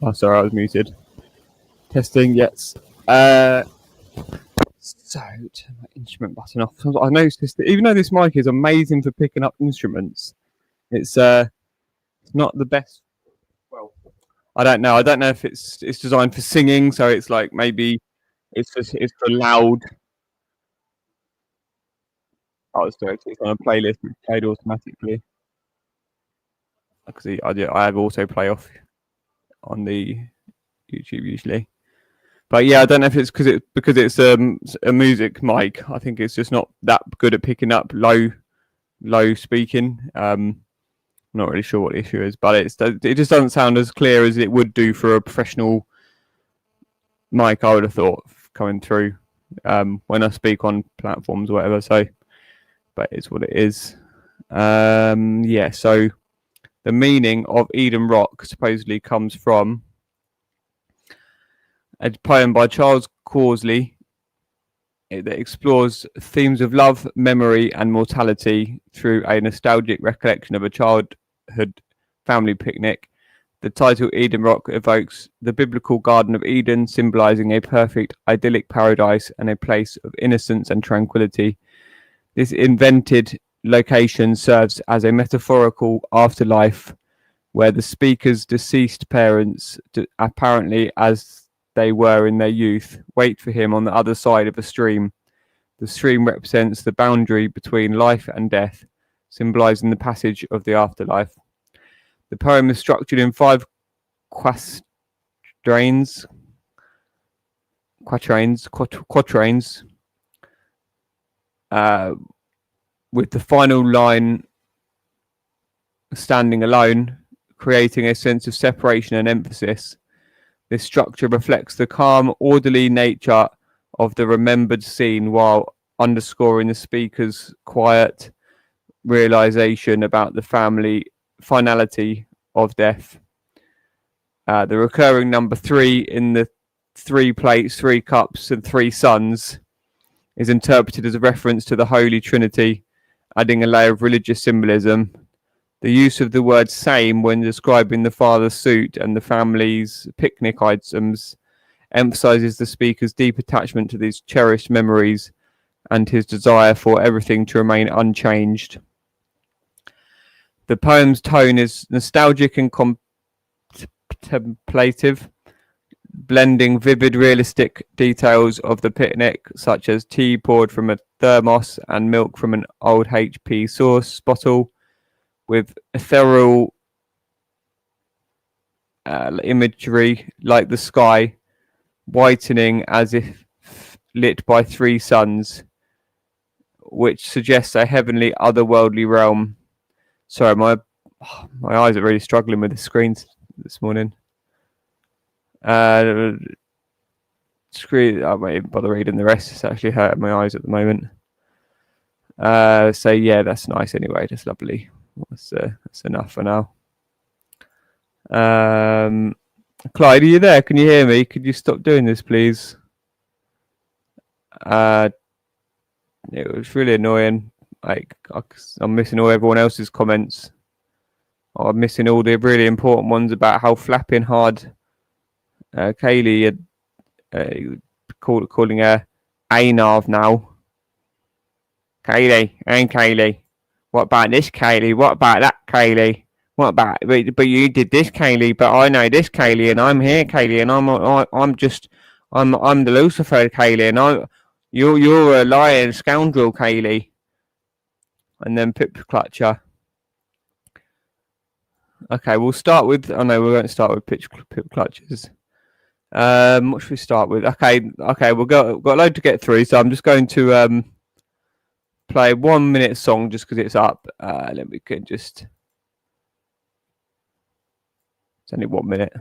Oh, sorry, I was muted. Testing, yes. So, turn my instrument button off. I noticed that even though this mic is amazing for picking up instruments, it's not the best. Well, I don't know. I don't know if it's designed for singing, so it's like maybe it's for loud. Oh, sorry, it's on a playlist. It's played automatically. Because I have autoplay off on the YouTube usually. But yeah, I don't know if it's because it's a music mic. I think it's just not that good at picking up low speaking. Not really sure what the issue is, but it just doesn't sound as clear as it would do for a professional mic. I would have thought coming through when I speak on platforms or whatever. So, but it's what it is. Yeah. So the meaning of Eden Rock supposedly comes from a poem by Charles Causley that explores themes of love, memory, and mortality through a nostalgic recollection of a childhood family picnic. The title Eden Rock evokes the biblical Garden of Eden, symbolizing a perfect, idyllic paradise and a place of innocence and tranquility. This invented location serves as a metaphorical afterlife where the speaker's deceased parents, apparently as they were in their youth, wait for him on the other side of a stream. The stream represents the boundary between life and death, symbolizing the passage of the afterlife. The poem is structured in 5 quatrains, with the final line standing alone, creating a sense of separation and emphasis. This structure reflects the calm, orderly nature of the remembered scene while underscoring the speaker's quiet realization about the finality of death. The recurring number 3 in the 3 plates, 3 cups, and 3 suns is interpreted as a reference to the Holy Trinity, adding a layer of religious symbolism. The use of the word same when describing the father's suit and the family's picnic items emphasizes the speaker's deep attachment to these cherished memories and his desire for everything to remain unchanged. The poem's tone is nostalgic and contemplative, blending vivid, realistic details of the picnic, such as tea poured from a thermos and milk from an old HP sauce bottle, with ethereal imagery like the sky whitening as if lit by 3 suns, which suggests a heavenly, otherworldly realm. Sorry, my eyes are really struggling with the screens this morning. Screen, I won't even bother reading the rest. It's actually hurting my eyes at the moment. So yeah, that's nice anyway. That's lovely. That's enough for now. Clyde, are you there? Can you hear me? Could you stop doing this, please? It was really annoying. Like I'm missing all everyone else's comments. I'm missing all the really important ones about how flapping hard Kaylee had calling her Anav now. Kaylee, and Kaylee. What about this, Kaylee? What about that, Kaylee? What about? But you did this, Kaylee. But I know this, Kaylee, and I'm here, Kaylee, and I'm the Lucifer, Kaylee, and you're a lying scoundrel, Kaylee. And then Pip Clutcher. Okay, we'll start with. Oh no, we're going to start with Pip Clutchers. What should we start with? Okay, we've got a load to get through, so I'm just going to play a 1 minute song just because it's up. Then we can just. It's only 1 minute.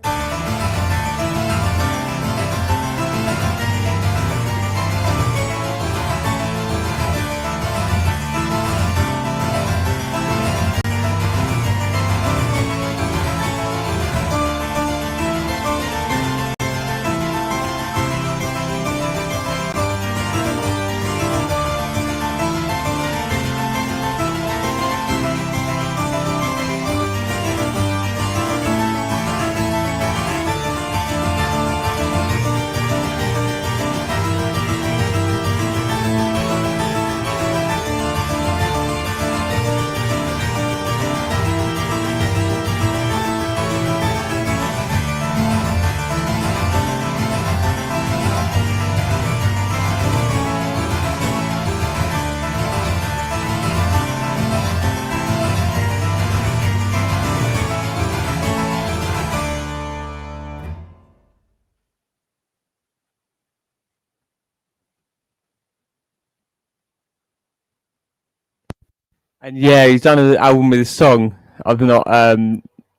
And yeah, he's done an album with a song. I've not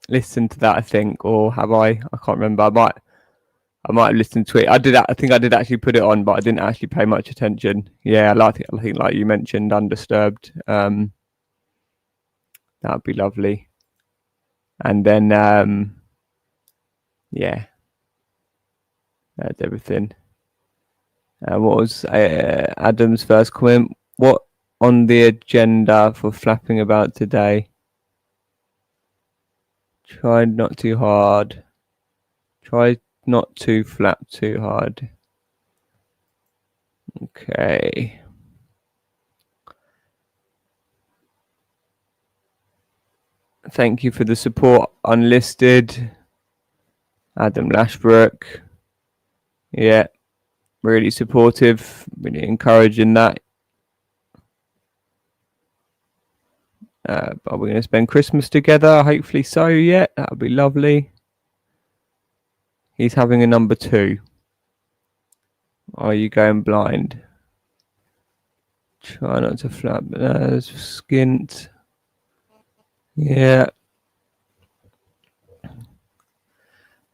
listened to that, I think, or have I? I can't remember. I might have listened to it. I did. I think I did actually put it on, but I didn't actually pay much attention. Yeah, I think like you mentioned, Undisturbed. That'd be lovely. And then yeah, that's everything. What was Adam's first comment? What on the agenda for flapping about today? Try not too hard. Try not to flap too hard. Okay. Thank you for the support, Unlisted. Adam Lashbrook. Yeah, really supportive, really encouraging that. Are we going to spend Christmas together? Hopefully so, yeah. That would be lovely. He's having a number 2. Are you going blind? Try not to flap. Skint. Yeah.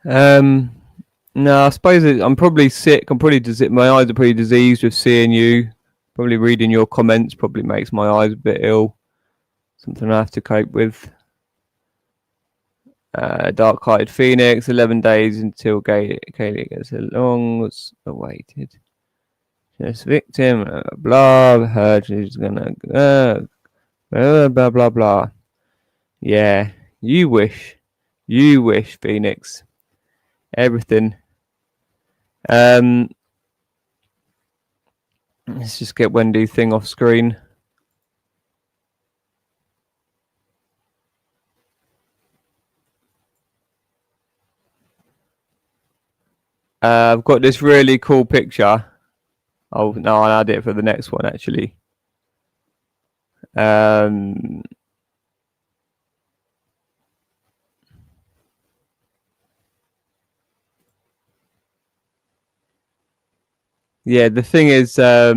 No, I suppose I'm probably sick. I'm probably my eyes are pretty diseased with seeing you. Probably reading your comments probably makes my eyes a bit ill. Something I have to cope with. Dark-Hearted Phoenix, 11 days until Kaylee gets along, was awaited. This victim, blah, heard she's gonna, blah, blah, blah, blah. Yeah, you wish, Phoenix. Everything. Let's just get Wendy's thing off screen. I've got this really cool picture. Oh no, I'll add it for the next one actually. Yeah, the thing is, yeah,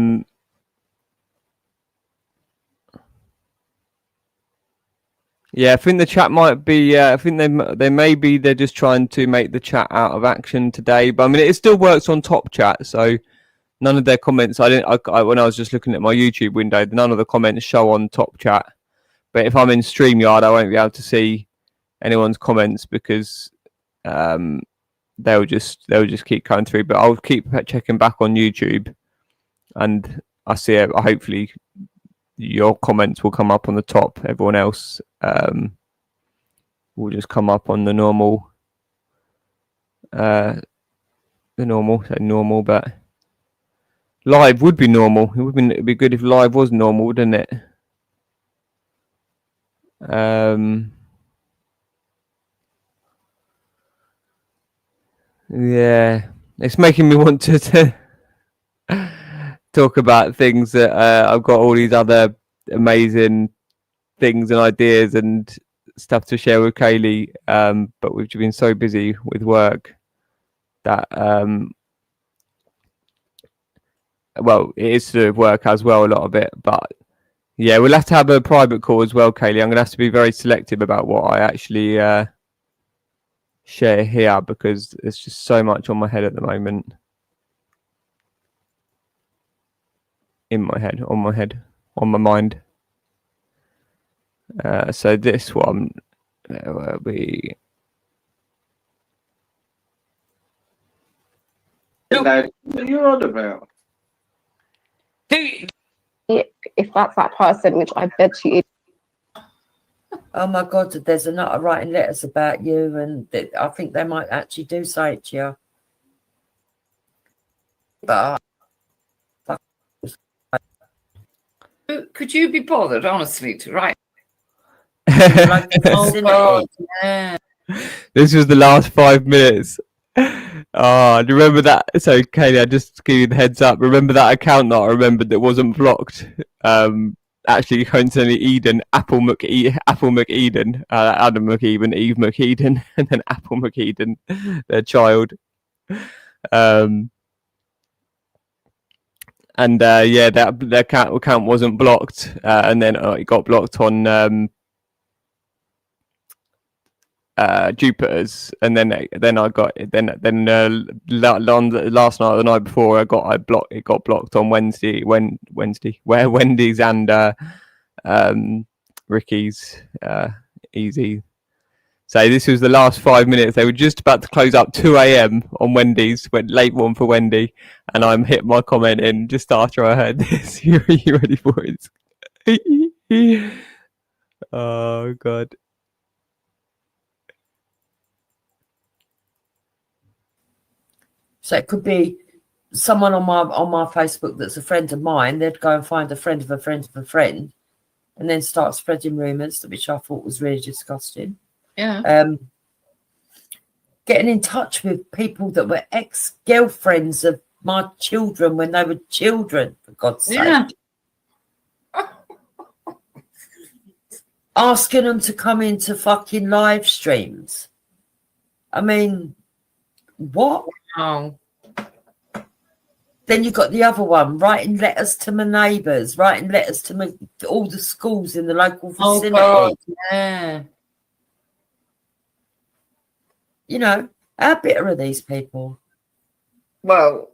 I think the chat might be. I think they're just trying to make the chat out of action today. But I mean, it still works on Top Chat, so none of their comments. When I was just looking at my YouTube window, none of the comments show on Top Chat. But if I'm in StreamYard, I won't be able to see anyone's comments because they'll just keep coming through. But I'll keep checking back on YouTube, and I see it. Hopefully, your comments will come up on the top. Everyone else will just come up on the normal. Normal, but live would be normal. It'd be good if live was normal, wouldn't it? Yeah, it's making me want to talk about things that I've got all these other amazing things and ideas and stuff to share with Kaylee, but we've been so busy with work that well, it is to work as well, a lot of it, but yeah, we'll have to have a private call as well, Kaylee. I'm gonna have to be very selective about what I actually share here because there's just so much on my head at the moment. On my mind. So this one will be. What are you on about? If that's that person, which I bet you is. Oh my God, there's a lot of writing letters about you, and I think they might actually do say it to you. But Could you be bothered, honestly, to write? like Yeah. This was the last 5 minutes. Oh, do you remember that? So, Kaylee, I just give you the heads up. Remember that account that I remembered that wasn't blocked? Actually, coincidentally, Eden, Apple McEden, Adam McEwen, Eve McEden, and then Apple McEden, their child. and yeah, that their account wasn't blocked, and then it got blocked on Jupiter's, and then I got last night or the night before it got blocked on Wednesday where Wendy's and Ricky's easy. So this was the last 5 minutes. They were just about to close up 2 a.m. on Wendy's, went late one for Wendy, and I'm hit my comment in just after I heard this. Are you ready for it? Oh God. So it could be someone on my Facebook that's a friend of mine. They'd go and find a friend of a friend of a friend, and then start spreading rumours, which I thought was really disgusting. Yeah. Getting in touch with people that were ex-girlfriends of my children when they were children, for God's sake. Yeah. Asking them to come into fucking live streams. I mean, what? Oh. Then you got the other one, writing letters to my neighbours, writing letters to all the schools in the local vicinity. Oh, God. Yeah. You know, how bitter are these people? Well,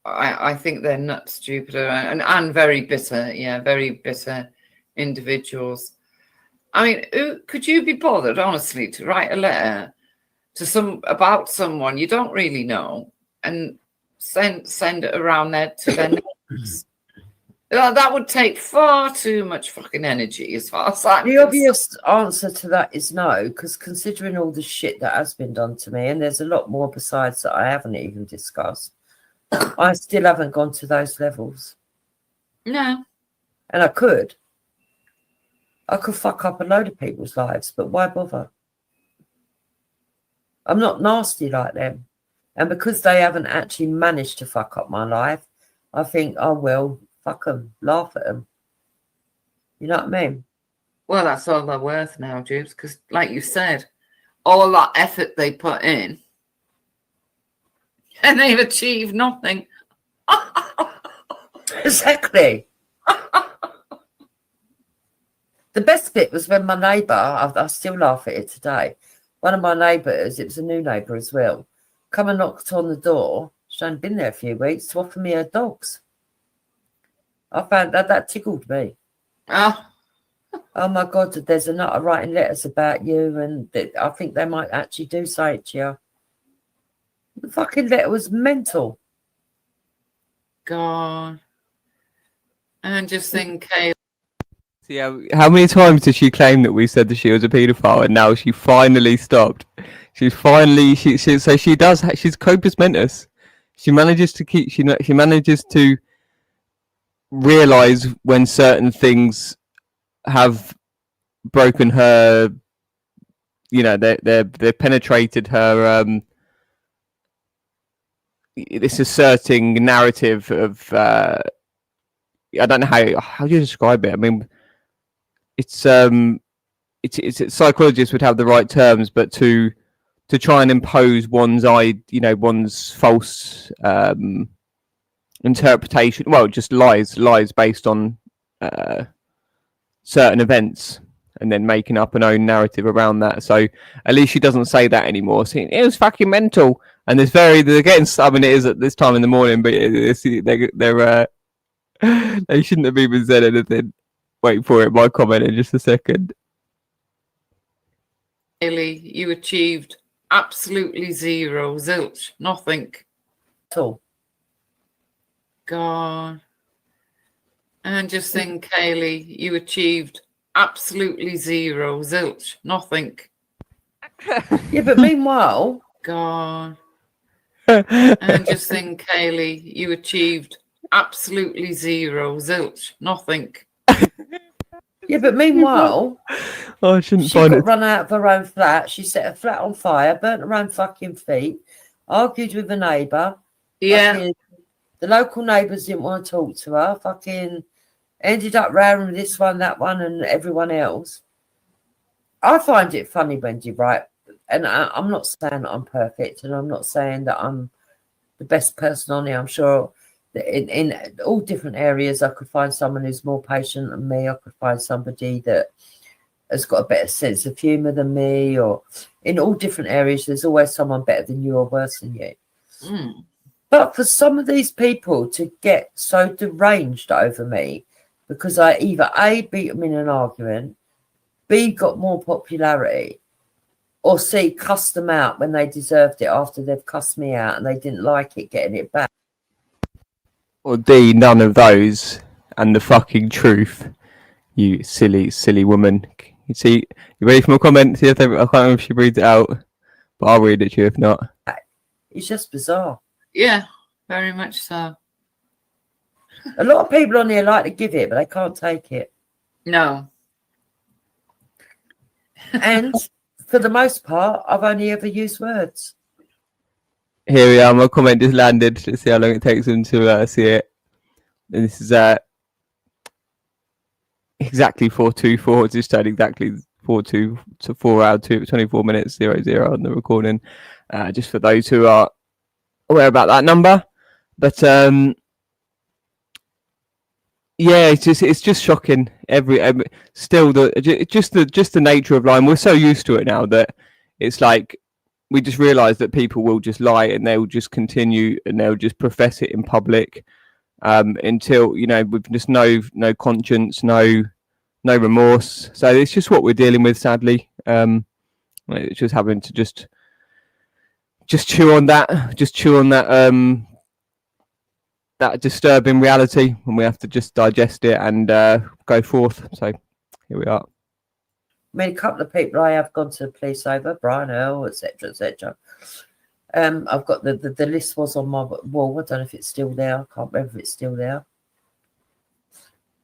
I think they're nuts, Jupiter, and very bitter. Yeah, very bitter individuals. I mean, could you be bothered, honestly, to write a letter to about someone you don't really know and send it around there to their neighbours? That would take far too much fucking energy, as far as I'm The obvious answer to that is no, because considering all the shit that has been done to me, and there's a lot more besides that I haven't even discussed, I still haven't gone to those levels. No. And I could fuck up a load of people's lives, but why bother? I'm not nasty like them. And because they haven't actually managed to fuck up my life, I think, oh, well, fuck them, laugh at them. You know what I mean? Well, that's all they're worth now, Jubes, because like you said, all that effort they put in and they've achieved nothing. Exactly. The best bit was when my neighbour, I still laugh at it today, one of my neighbours, it was a new neighbour as well, come and knocked on the door, she hadn't been there a few weeks, to offer me her dogs. I found that tickled me. Oh, Oh my God, there's a nutter writing letters about you, and I think they might actually do say it to you. The fucking letter was mental. God. And just think, hey, Yeah, how many times did she claim that we said that she was a paedophile, and now she finally stopped? She's Copus Mentis. She manages to realize when certain things have broken her, you know, they've penetrated her this asserting narrative of I don't know how do you describe it. I mean, it's psychologists would have the right terms, but to try and impose one's false interpretation, well, just lies based on certain events, and then making up an own narrative around that. So at least she doesn't say that anymore. Saying it was fucking mental, and they're getting. I mean, it is at this time in the morning, but they're they shouldn't have even said anything. Wait for it. My comment in just a second. Haley, you achieved absolutely zero, zilch, nothing. At all. God. And just think, Haley, you achieved absolutely zero, zilch, nothing. Yeah, but meanwhile, God. And just think, Haley, you achieved absolutely zero, zilch, nothing. yeah, but meanwhile, Oh, I shouldn't she find got it. run out of her own flat. She set her flat on fire, burnt her own fucking feet, argued with a neighbour. Yeah. Fucking, the local neighbours didn't want to talk to her. Fucking ended up rowing with this one, that one, and everyone else. I find it funny, Wendy, right? And I'm not saying that I'm perfect, and I'm not saying that I'm the best person on here. I'm sure in all different areas. I could find someone who's more patient than me. I could find somebody that has got a better sense of humour than me, or in all different areas, there's always someone better than you or worse than you. But for some of these people to get so deranged over me because I either A, beat them in an argument, B, got more popularity, or C, cussed them out when they deserved it after they've cussed me out and they didn't like it, getting it back. Or D, none of those, and the fucking truth. You silly, silly woman. You see, you ready for my comment? See if I can't remember if she reads it out, but I'll read it to you if not. It's just bizarre. Yeah, very much so. A lot of people on here like to give it, but they can't take it. No. And for the most part, I've only ever used words. Here we are. My comment just landed. Let's see how long it takes them to see it. And this is exactly 4:24. Just had exactly 4:2 to 4 hour 24 minutes 00 on the recording. Just for those who are aware about that number, but yeah, it's just shocking. Still the nature of lying. We're so used to it now that it's like we just realise that people will just lie and they'll just continue and they'll just profess it in public until with just no conscience, no remorse. So it's just what we're dealing with, sadly. It's just having to just chew on that, that disturbing reality, and we have to just digest it and go forth. So here we are. I mean, a couple of people I have gone to the police over, Brian Earl, etc., etc. I've got the list was on my wall. I don't know if it's still there. I can't remember if it's still there.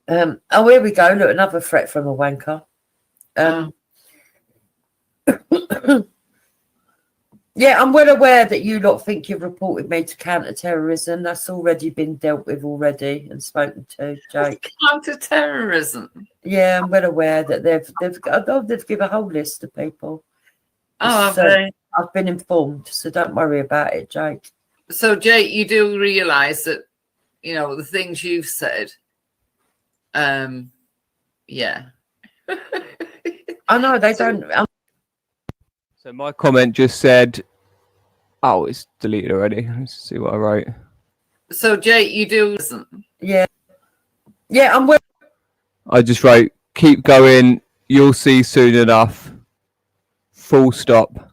Oh, here we go. Look, another threat from a wanker. Yeah, I'm well aware that you lot think you've reported me to counter-terrorism. That's already been dealt with already and spoken to, Jake. Counter-terrorism? Yeah, I'm well aware that they've given a whole list of people. Oh, I've been informed, so don't worry about it, Jake. So, Jake, you do realise that, the things you've said, yeah. I know, they don't... So my comment just said, oh, it's deleted already. Let's see what I wrote. So, Jake, you do... Yeah. Yeah, I'm well... I just wrote, keep going, you'll see soon enough. Full stop.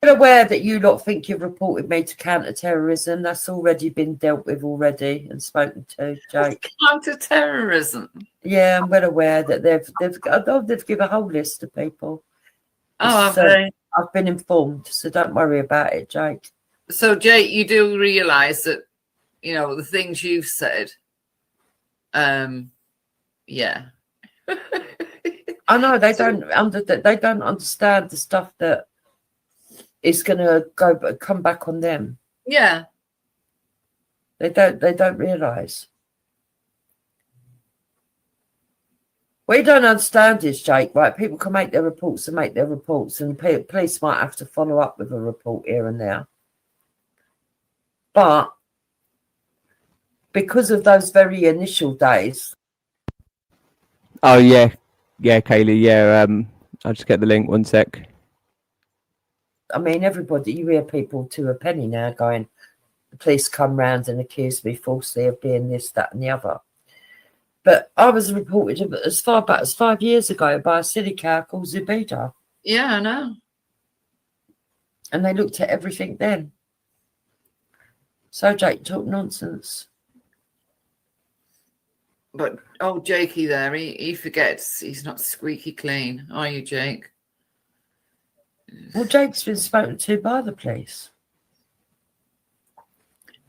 I'm aware that you lot think you've reported me to counter-terrorism. That's already been dealt with already and spoken to, Jake. Counter-terrorism? Yeah, I'm well aware that they've given a whole list of people. Oh, I've been informed, so don't worry about it, Jake. So, Jake, you do realise that, the things you've said, yeah. I know they don't understand the stuff that is going to come back on them. Yeah. They don't realise. What you don't understand is, Jake, right? People can make their reports and police might have to follow up with a report here and there. But because of those very initial days. Oh, yeah. Yeah, Kaylee, yeah. I'll just get the link, one sec. I mean, you hear people to a penny now going, the police come round and accuse me falsely of being this, that and the other. But I was reported as far back as 5 years ago by a silly cow called Zubida. Yeah, I know. And they looked at everything then. So Jake talked nonsense. But, Jakey there, he forgets he's not squeaky clean. Are you, Jake? Well, Jake's been spoken to by the police.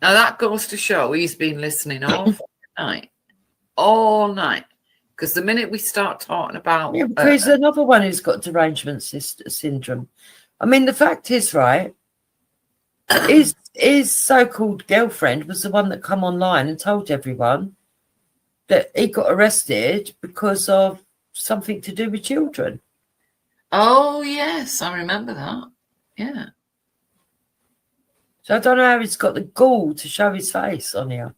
Now, that goes to show he's been listening all night. Because the minute we start talking about... Yeah, because he's another one who's got derangement syndrome. I mean, the fact is, right, his so-called girlfriend was the one that come online and told everyone that he got arrested because of something to do with children. Oh, yes, I remember that. Yeah. So I don't know how he's got the gall to show his face on here.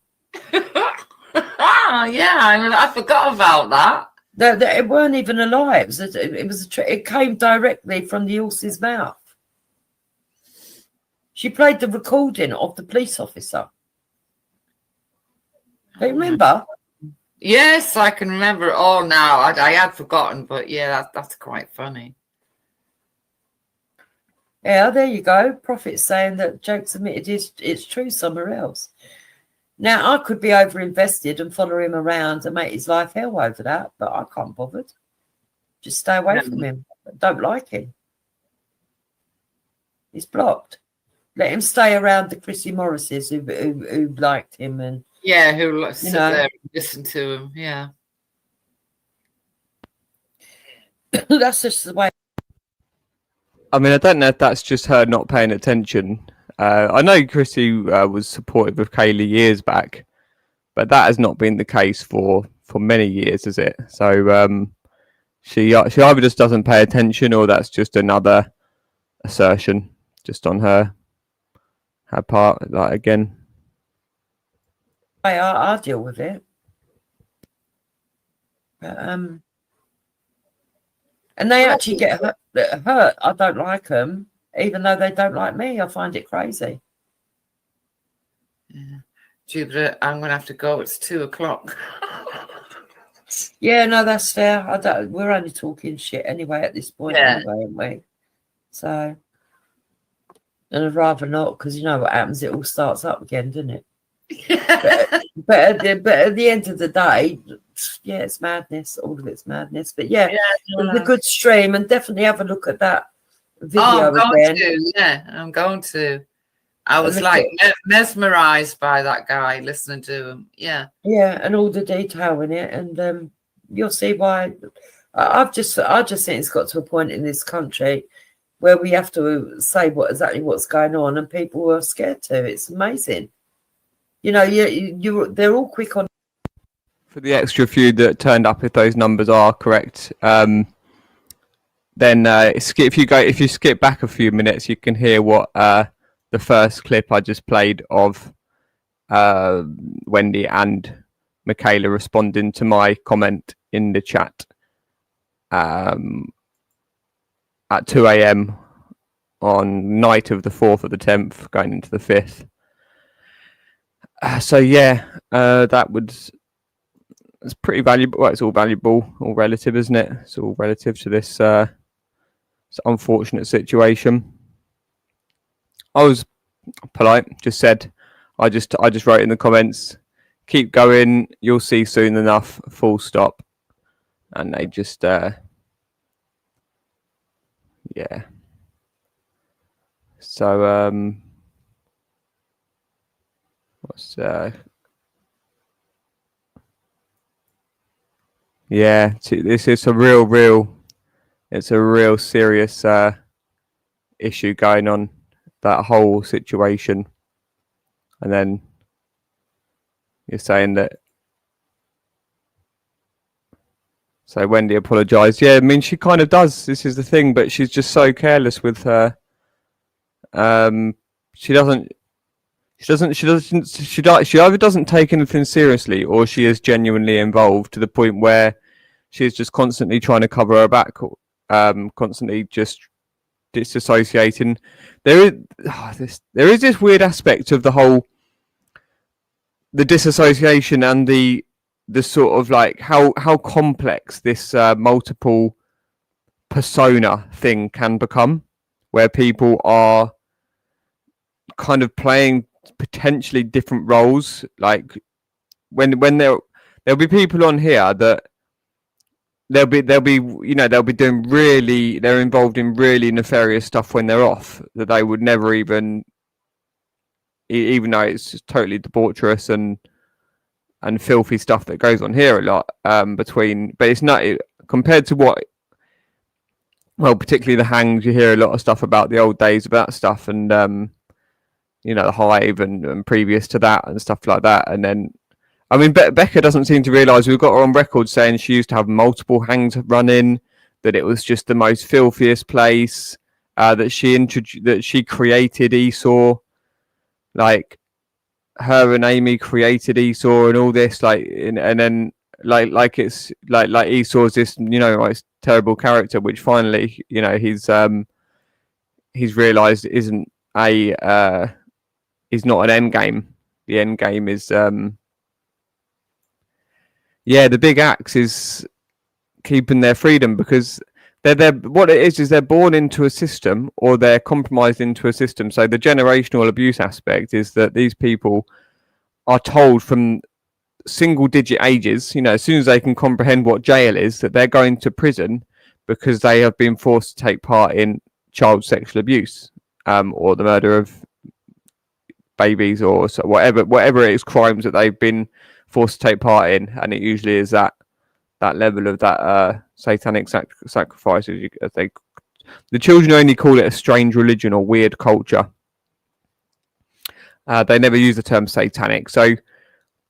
Yeah, I forgot about that. It weren't even a lie. It came directly from the horse's mouth. She played the recording of the police officer. Do you remember? Yes, I can remember it all now. I had forgotten, but yeah, that's quite funny. Yeah, there you go. Prophet saying that jokes admitted it's true somewhere else. Now, I could be over-invested and follow him around and make his life hell over that, but I can't bother. Just stay away from him. I don't like him. He's blocked. Let him stay around the Chrissy Morrises who liked him and who sit there and listen to him. Yeah. That's just the way. I mean, I don't know if that's just her not paying attention. I know Chrissy was supportive of Kaylee years back, but that has not been the case for many years, has it? So she either just doesn't pay attention, or that's just another assertion just on her part. Like again, I'll deal with it. But, and they actually get hurt. I don't like them, even though they don't like me. I find it crazy. Yeah. Jupiter, I'm going to have to go. It's 2:00. Yeah, no, that's fair. We're only talking shit anyway at this point, anyway, aren't we? So, and I'd rather not, because you know what happens. It all starts up again, doesn't it? but at the end of the day, yeah, it's madness. All of it's madness. But yeah, it was a good stream, and definitely have a look at that video I'm going again. to. Yeah, I'm going to. I was like mesmerized by that guy, listening to him. Yeah, and all the detail in it, and you'll see why. I just think it's got to a point in this country where we have to say exactly what's going on, and people are scared to. It's amazing. You know, they're all quick on. For the extra few that turned up, if those numbers are correct, then if you skip back a few minutes, you can hear what the first clip I just played of Wendy and Michaela responding to my comment in the chat at 2 a.m. on night of the 4th of the 10th, going into the 5th. So yeah, it's pretty valuable. Well, it's all valuable, all relative, isn't it? It's all relative to this unfortunate situation. I was polite, just said, I just wrote in the comments, keep going, you'll see soon enough, full stop. And they just yeah. So what's yeah, this is a real serious issue going on, that whole situation. And then you're saying that, so Wendy apologized. Yeah, I mean, she kind of does, this is the thing, but she's just so careless with her. She either doesn't take anything seriously, or she is genuinely involved to the point where she's just constantly trying to cover her back, constantly just disassociating. There is this weird aspect of the disassociation and the sort of like how complex this multiple persona thing can become, where people are kind of playing potentially different roles. Like when there'll be people on here that they'll be doing they're involved in really nefarious stuff when they're off, that they would never even though it's just totally debaucherous and filthy stuff that goes on here a lot, but it's not compared to what, well, particularly the Hangs. You hear a lot of stuff about the old days of that stuff, and the Hive and previous to that and stuff like that. And then, I mean, Becca doesn't seem to realise we've got her on record saying she used to have multiple Hangs running, that it was just the most filthiest place, that she created Esau. like her and Amy created Esau and all this, like, and then like it's like Esau's this, you know, like, terrible character, which finally, you know, he's realised isn't is not an end game. The end game is the big axe is keeping their freedom, because they're what it is they're born into a system, or they're compromised into a system. So the generational abuse aspect is that these people are told from single digit ages, you know, as soon as they can comprehend what jail is, that they're going to prison because they have been forced to take part in child sexual abuse, or the murder of babies, or so whatever it is, crimes that they've been forced to take part in. And it usually is that level of that satanic sacrifices. The children only call it a strange religion or weird culture. They never use the term satanic. So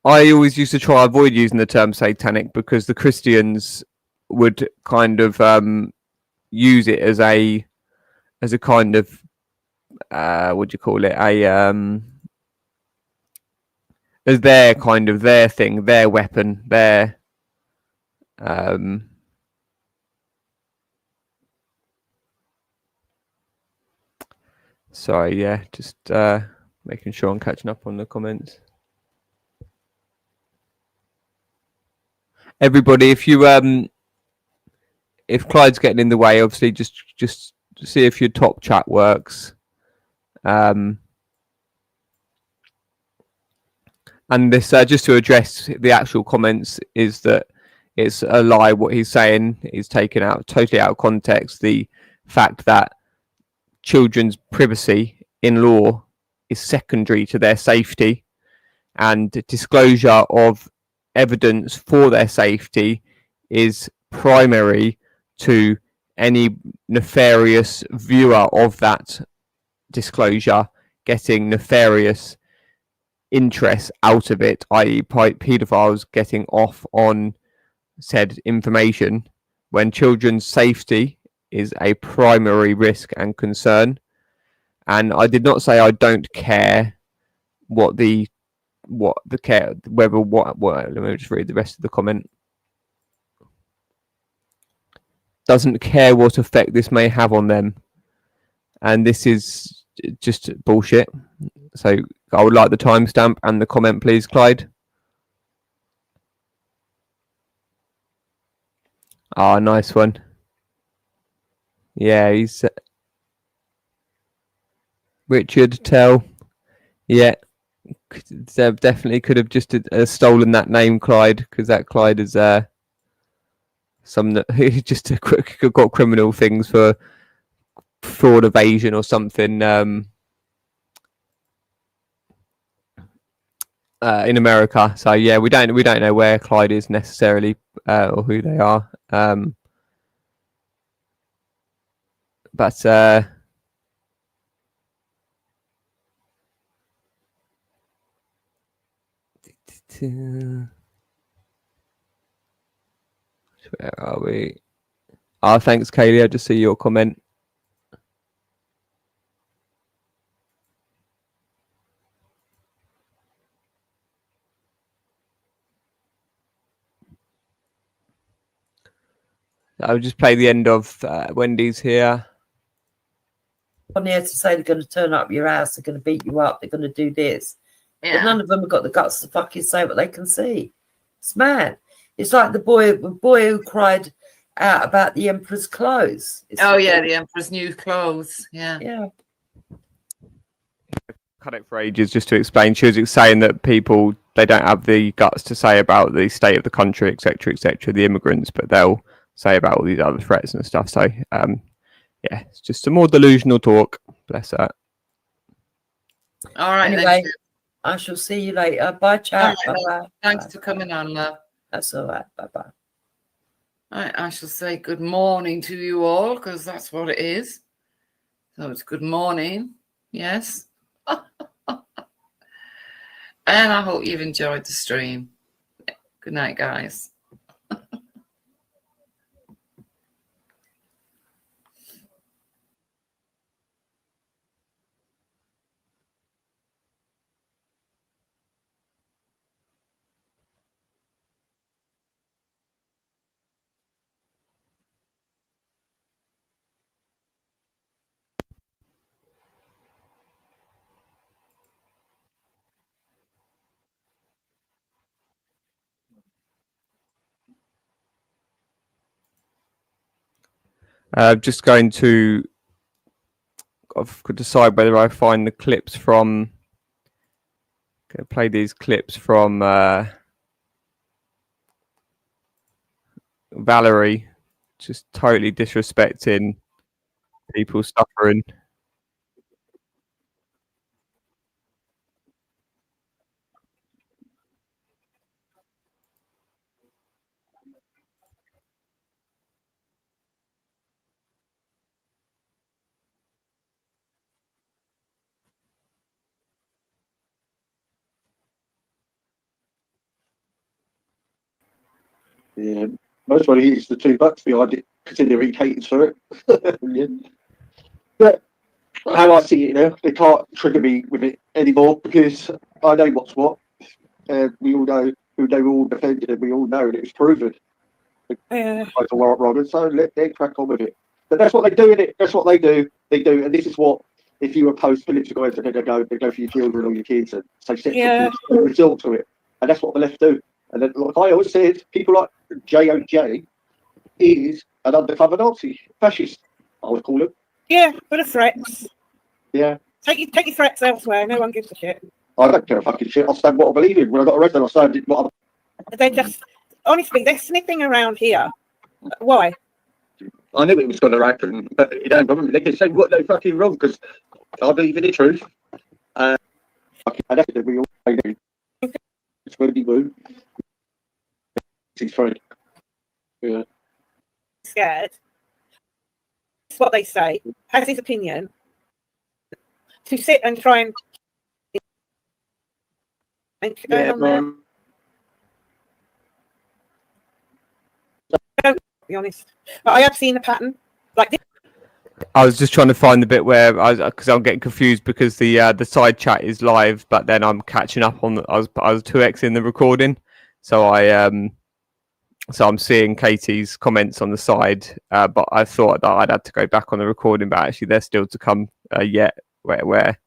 I always used to try avoid using the term satanic, because the Christians would kind of use it as a kind of what do you call it, as their kind of their thing, their weapon, their sorry, yeah, just making sure I'm catching up on the comments. Everybody, if Clyde's getting in the way, obviously just see if your top chat works. And this, just to address the actual comments, is that it's a lie what he's saying. He's taken totally out of context the fact that children's privacy in law is secondary to their safety, and disclosure of evidence for their safety is primary to any nefarious viewer of that disclosure getting nefarious interest out of it, i.e. paedophiles getting off on said information, when children's safety is a primary risk and concern. And I did not say I don't care let me just read the rest of the comment. Doesn't care what effect this may have on them. And this is just bullshit. So I would like the timestamp and the comment, please, Clyde. Ah, nice one. Yeah, he's Richard Tell. Yeah, definitely could have just stolen that name, Clyde, because that Clyde is some that just got criminal things for fraud, evasion, or something in America. So yeah, we don't know where Clyde is necessarily, or who they are. But where are we? Oh, thanks, Kaylee. I just see your comment. I'll just play the end of Wendy's here. On here to say they're going to turn up your house, they're going to beat you up, they're going to do this. Yeah. But none of them have got the guts to fucking say what they can see. It's mad. It's like the boy who cried out about the Emperor's clothes. The Emperor's new clothes. Yeah. Yeah. Cut it for ages just to explain. She was saying that people, they don't have the guts to say about the state of the country, etc., the immigrants, but they'll say about all these other threats and stuff. So, yeah, it's just some more delusional talk. Bless her. All right. Anyway, I shall see you later. Bye, chat. All right, Bye-bye. Thanks Bye. for coming on, love. That's all right. Bye-bye. All right, I shall say good morning to you all, because that's what it is. So it's good morning. Yes. And I hope you've enjoyed the stream. Good night, guys. Just going to I've got to decide whether I find the clips from. Going to play these clips from Valerie, just totally disrespecting people suffering. Yeah, most one is the $2 behind it, considering he hated for it. Yeah. But how I see it now, they can't trigger me with it anymore because I know what's what. We all know who they were all defended, and we all know that it's proven. Yeah. Like a warrant wrong, and so let them crack on with it. But that's what they do in it. That's what they do. They do, and this is what if you oppose political ads, they go for your children or your kids, and say Yeah. result to it, and that's what the left do. And then, like I always said, people like JOJ is an undercover Nazi fascist. I would call him. Yeah, for the threats. Yeah. Take your threats elsewhere. No one gives a shit. I don't care a fucking shit. I'll stand what I believe in. When I got arrested, I stand what They're just, honestly, they're sniffing around here. Why? I knew it was going to happen, but you know, they can say what they fucking wrong because I believe in the truth. And that's it. We all do. It's going to be woo. He's friend. Yeah. Scared. That's what they say. Has his opinion. To sit and try and going on there. Don't be honest. But I have seen the pattern. Like this. I was just trying to find the bit where because I'm getting confused because the side chat is live, but then I'm catching up on. I was 2x in the recording, so I'm seeing Katie's comments on the side, but I thought that I'd had to go back on the recording, but actually they're still to come yet, where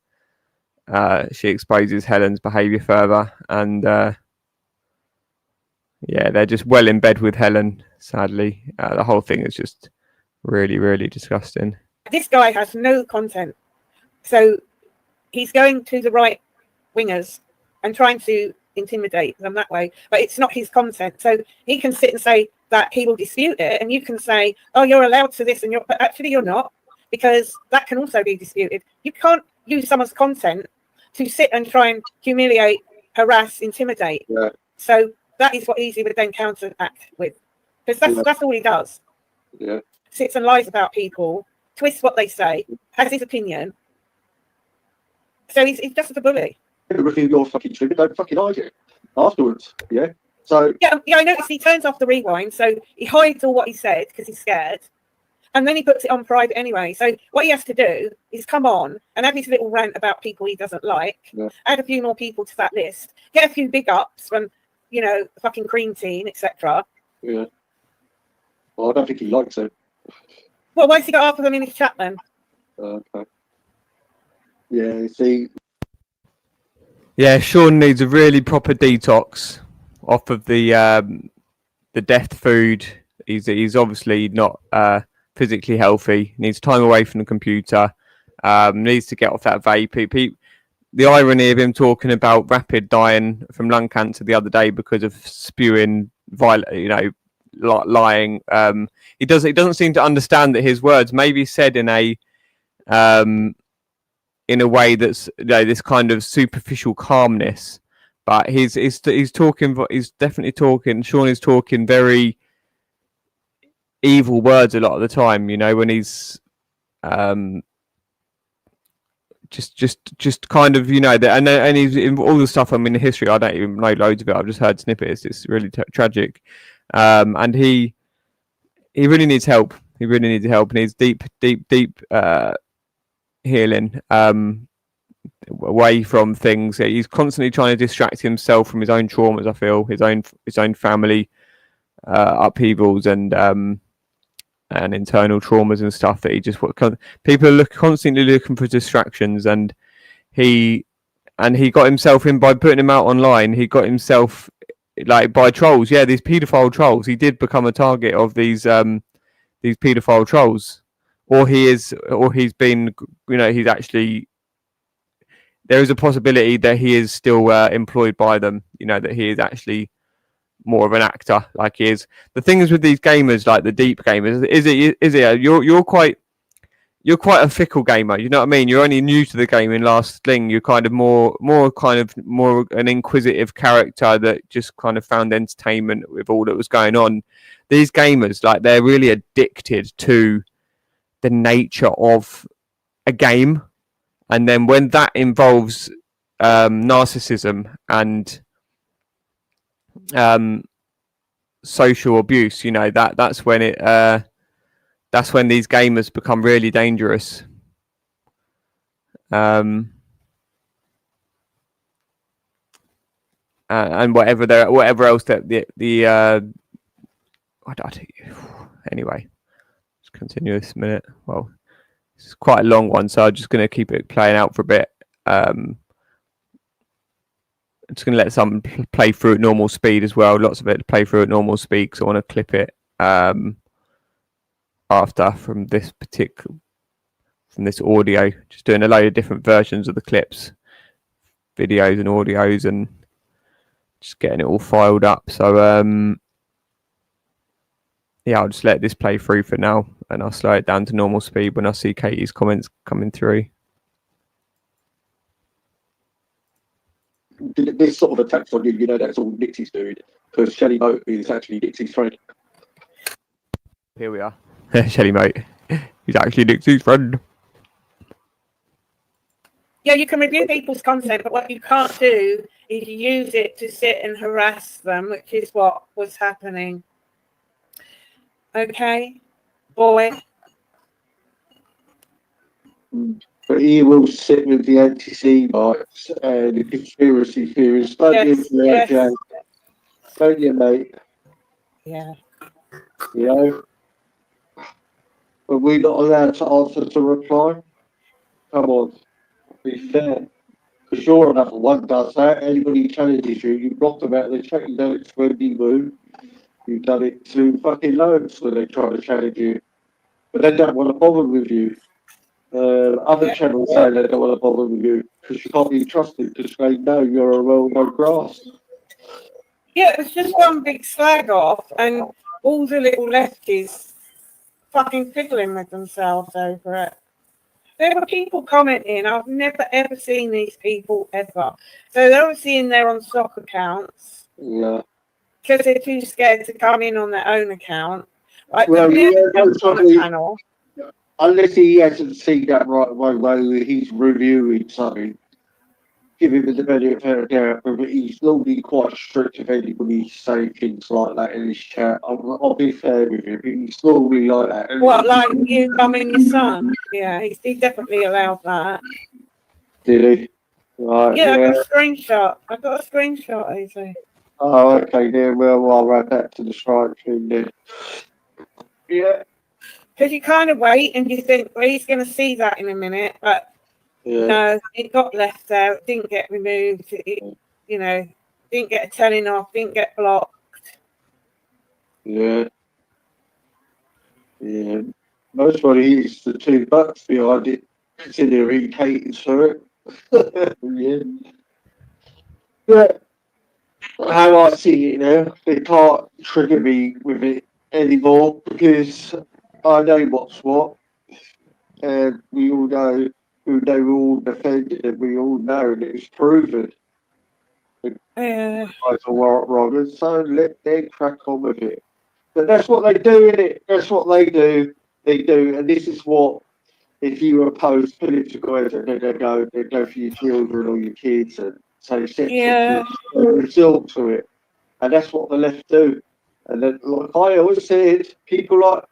she exposes Helen's behaviour further, and yeah, they're just well in bed with Helen. Sadly, the whole thing is just really, really disgusting. This guy has no content, so he's going to the right wingers and trying to intimidate them that way, but it's not his content, so he can sit and say that he will dispute it, and you can say, oh, you're allowed to this, and but actually you're not, because that can also be disputed. You can't use someone's content to sit and try and humiliate, harass, intimidate. Yeah. So that is what Easy would then counteract with, because that's all he does. Yeah. Sits and lies about people, twists what they say, has his opinion, so he's just a bully. Review your fucking trigger, don't fucking hide it afterwards. Yeah. So yeah, I noticed he turns off the rewind, so he hides all what he said because he's scared, and then he puts it on private anyway. So what he has to do is come on and have his little rant about people he doesn't like, add a few more people to that list, get a few big ups from, you know, the fucking Cream Team, etc. Yeah. Well, I don't think he likes it. Well, why's he got half of them in his chat then? Okay. Yeah. See. Yeah, Sean needs a really proper detox off of the death food. He's obviously not physically healthy. Needs time away from the computer. Needs to get off that vape. The irony of him talking about rapid dying from lung cancer the other day because of spewing, lying. He doesn't seem to understand that his words may be said in a way that's, you know, this kind of superficial calmness, but he's talking. He's definitely talking. Sean is talking very evil words a lot of the time. You know, when he's just kind of, you know, and he's in all the stuff. I mean, the history, I don't even know loads of it. I've just heard snippets. It's really tragic, and he really needs help. He really needs help. He needs deep healing away from things. He's constantly trying to distract himself from his own traumas. I feel his own family upheavals and internal traumas and stuff that he just people are constantly looking for distractions, and he got himself in by putting him out online. He got himself, like, by trolls. Yeah, these paedophile trolls. He did become a target of these these paedophile trolls, or he's been, you know, he's actually, there is a possibility that he is still employed by them, you know, that he is actually more of an actor, like he is. The thing is with these gamers, like the deep gamers, you're quite a fickle gamer, you know what I mean? You're only new to the game in last thing. You're kind of more an inquisitive character that just kind of found entertainment with all that was going on. These gamers, like, they're really addicted to the nature of a game, and then when that involves narcissism and social abuse, you know, that's when these gamers become really dangerous. And whatever else that anyway, let's continue this minute. Well, it's quite a long one, so I'm just going to keep it playing out for a bit. I'm just going to let some play through at normal speed as well. Lots of it to play through at normal speed, because I want to clip it after from this audio. Just doing a load of different versions of the clips, videos and audios, and just getting it all filed up. So yeah, I'll just let this play through for now, and I'll slow it down to normal speed when I see Katie's comments coming through. This sort of attacks on you, you know, that's all Nixie's doing, because Shelly Moat is actually Nixie's friend. Here we are. Shelly Moat. He's actually Nixie's friend. Yeah, you can review people's content, but what you can't do is use it to sit and harass them, which is what was happening. Okay, boy. But he will sit with the anti-Semites and the conspiracy theorists. Don't you, mate? Yeah. You know? But we're not allowed to answer to reply? Come on, be fair. Because you're another one does that. Anybody challenges you, you block them out of the chat. You done it to Wendy Wu. You've done it to fucking loads when they try to challenge you. But they don't want to bother with you. Other channels say they don't want to bother with you because you can't be trusted because they know you're a well-known grass. Yeah, it's just one big slag off, and all the little lefties fucking fiddling with themselves over it. There were people commenting. I've never ever seen these people ever. So they're obviously in there on stock accounts. Yeah. Because they're too scared to come in on their own account. Like, well, channel. Unless he hasn't seen that right away where he's reviewing something, give him the benefit of the doubt, but he's normally quite strict if anybody saying things like that in his chat. I'll be fair with him, he's normally like that. What, like you coming your son? Yeah, he definitely allowed that. Did he? Right, yeah, I got a screenshot. Easy. Oh, okay, then, well, I'll add that to the strike thing then. Yeah. Because you kind of wait and you think, well, he's going to see that in a minute, but no, it got left there. It didn't get removed. It, you know, didn't get a telling off, didn't get blocked. Yeah. Yeah. Most what he is the $2 behind it, considering hating for it. Yeah. But how I see it now, they can't trigger me with it anymore because I know what's what, and we all know who they were all defended, and we all know that it's proven. Yeah. Guys are wrong, and so let them crack on with it. But that's what they do, innit? That's what they do. They do, and this is what, if you oppose political effort, they go for your children or your kids and say resort to it. And that's what the left do. And then, like I always said, people like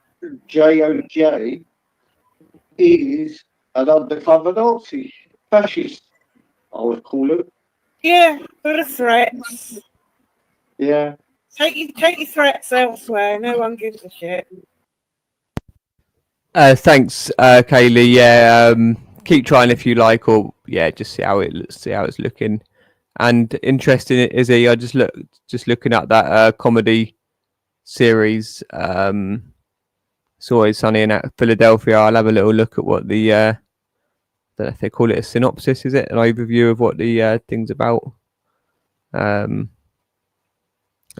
JOJ is an undercover Nazi, fascist, I would call it. Yeah, for the threats. Yeah. Take your threats elsewhere. No one gives a shit. Thanks, Kaylee. Yeah, keep trying if you like, or just see how it's looking. And interesting, Izzy, I just looking at that comedy series. It's always sunny in Philadelphia. I'll have a little look at what the I don't know if they call it a synopsis. Is it an overview of what the thing's about? A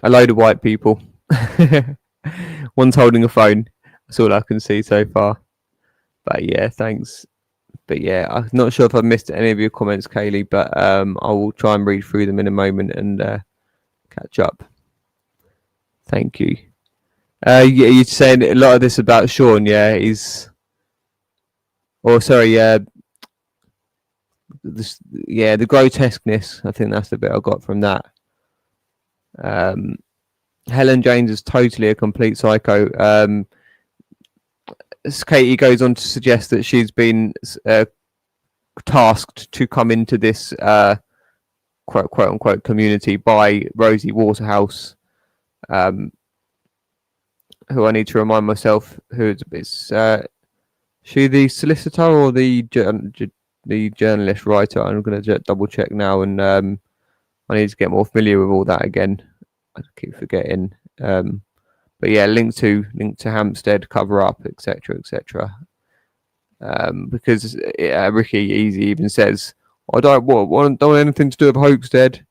load of white people. One's holding a phone. That's all I can see so far. But yeah, thanks. But yeah, I'm not sure if I've missed any of your comments, Kaylee, but I will try and read through them in a moment and catch up. Thank you. Yeah, you're saying a lot of this about Sean, yeah? The grotesqueness. I think that's the bit I got from that. Helen James is totally a complete psycho. Katie goes on to suggest that she's been tasked to come into this quote unquote community by Rosie Waterhouse, who I need to remind myself who is she the solicitor or the journalist writer? I'm going to double check now, and I need to get more familiar with all that again. I keep forgetting. But yeah, link to Hampstead cover up, etc. Because Ricky Easy even says, I don't want anything to do with Hoaxstead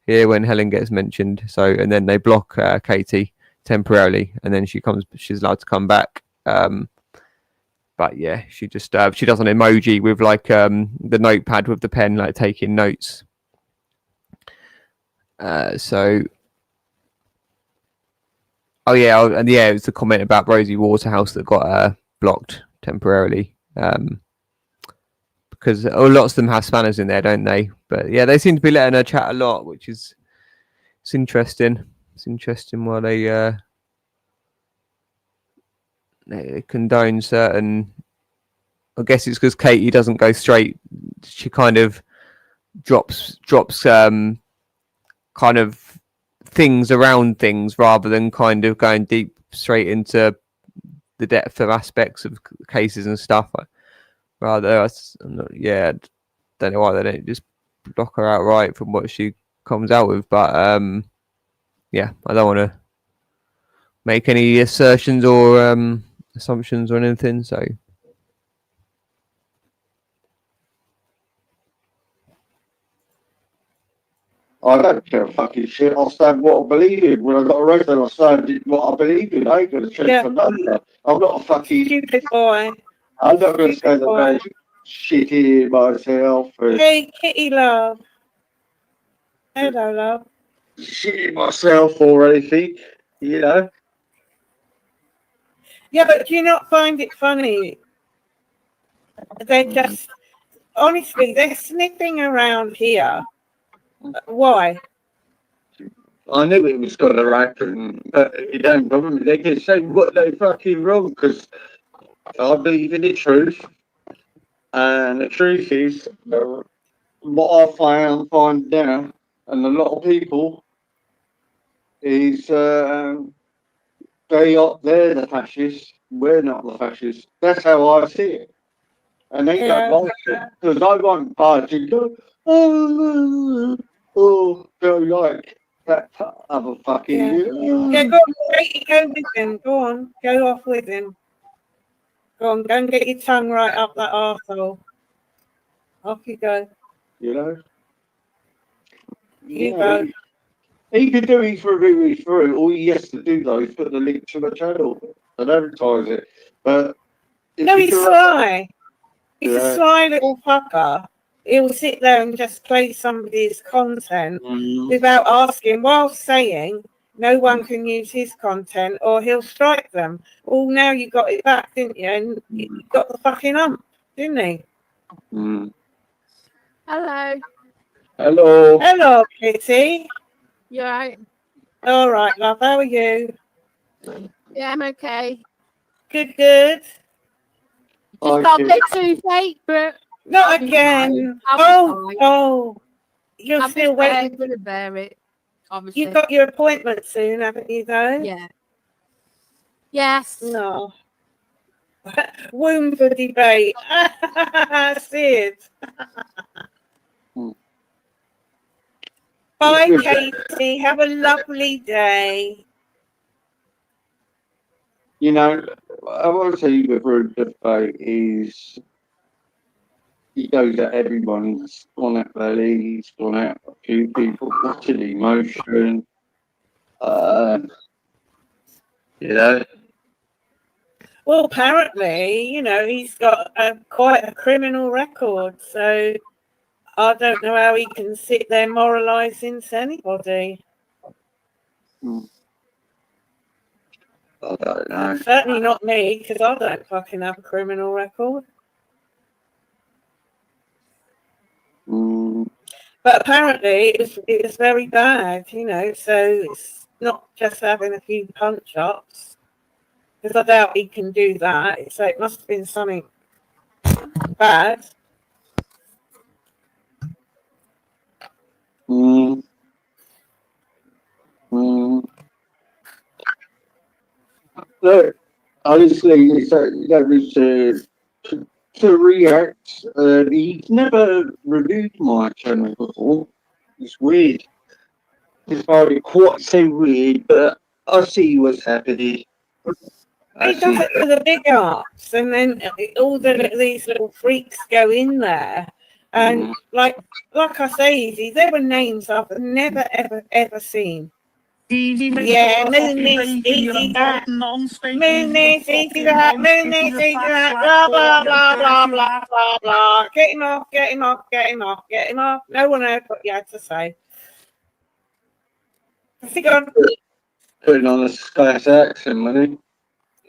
here when Helen gets mentioned. So, and then they block Katie temporarily, and then she's allowed to come back. But yeah, she just she does an emoji with like the notepad with the pen, like taking notes. Oh yeah, and yeah, it was the comment about Rosie Waterhouse that got blocked temporarily. Because lots of them have spanners in there, don't they? But yeah, they seem to be letting her chat a lot, which is interesting. It's interesting why they condone certain. I guess it's because Katie doesn't go straight. She kind of drops kind of things around things rather than kind of going deep straight into the depth of aspects of cases and stuff. Rather, yeah, don't know why they don't just block her outright from what she comes out with. But yeah, I don't want to make any assertions or assumptions or anything. So I don't care a fucking shit. I'll stand what I believe in. When I got arrested, I stand what I believe in. I ain't going to change for nothing. I'm not a fucking Stupid boy. I'm not going to stand there shitting myself and Hey, Kitty love. Hello, love. shitting myself or anything, you know. Yeah, but do you not find it funny? They just, honestly, they're sniffing around here. Why? I knew it was going to happen, but it don't bother me. They can say what they fucking wrong because I believe in the truth. And the truth is, what I find now, and a lot of people, is they're the fascists. We're not the fascists. That's how I see it. And they don't like it because I won't party. Go like that other fucking. Yeah, go with him. Go on, go off with him. Go on, go and get your tongue right up that arsehole. Off you go. You know? You go. He could do his review through. All he has to do, though, is put the link to the channel and advertise it. But no, he's sly. He's a sly little fucker. He'll sit there and just play somebody's content without asking, while saying no one can use his content or he'll strike them. Well, now you got it back, didn't you? And you got the fucking ump, didn't he? Hello. Hello. Hello, Kitty. You alright? All right, love. How are you? Yeah, I'm okay. Good, good. Just got a bit toothache, but not again. Oh, you're still waiting. I'm going to bear it, obviously. You've got your appointment soon, haven't you, though? Yeah. Yes. No. Womb for debate. Sid. Bye, Katie. Have a lovely day. You know, I want to say with Rude debate is he goes at everyone. He's gone at Belly. He's gone at a few people. Watching emotion. You know. Well, apparently, he's got quite a criminal record, so I don't know how he can sit there moralising to anybody. I don't know. Certainly not me, because I don't fucking have a criminal record. But apparently it was very bad, so it's not just having a few punch-ups, because I doubt he can do that, so it must have been something bad. Look, honestly, you don't need to react. He's never reviewed my channel before. It's weird. It's probably quite so weird, but I see what's happening. He does it for the big ups, and then all these little freaks go in there. And like I say, Easy, there were names I've never, ever seen. Yeah, Moon this, Easy that. Moon this, Easy that. Moon this, Easy that. Blah, blah, blah, blah, blah, blah, blah. Get him off, get him off, get him off, get him off. No one heard what you had to say. What's he gone? Putting on a Scottish accent, money.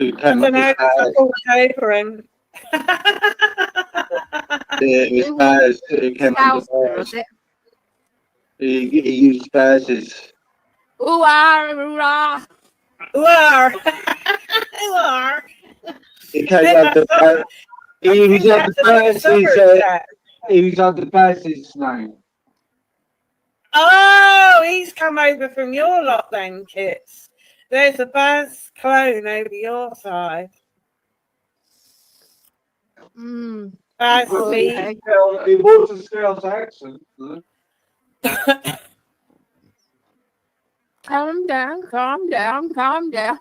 I don't know, I called over him. Yeah, it was Baz. It came under Baz. He used Baz's. Ooh, ah, ooh, ah. Who are? Who are? He came under Baz. He was under Baz's. He was under Baz's name. Oh, he's come over from your lot then, Kits. There's a Baz clone over your side. Baz Lee. It was a Scouse accent. Calm down, calm down, calm down.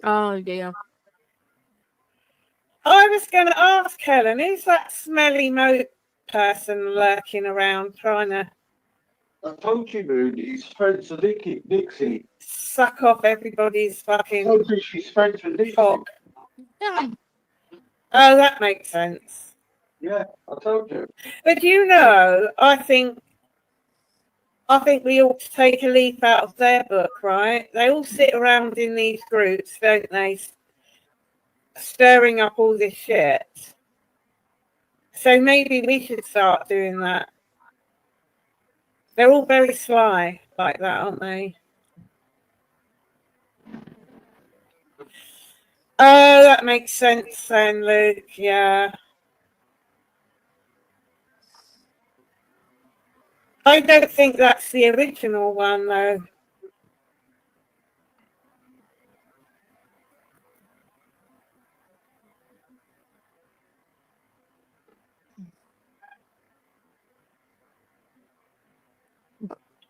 Oh, dear. I was going to ask Helen, who's that smelly moat person lurking around trying to I told you, Moon, he's friends with Nixie. suck off everybody's I fucking told you she's friends with Nixie. cock? Yeah. Oh, that makes sense. Yeah, I told you. But I think we ought to take a leaf out of their book, right? They all sit around in these groups, don't they? Stirring up all this shit. So maybe we should start doing that. They're all very sly like that, aren't they? Oh, that makes sense then, Luke. Yeah. I don't think that's the original one, though.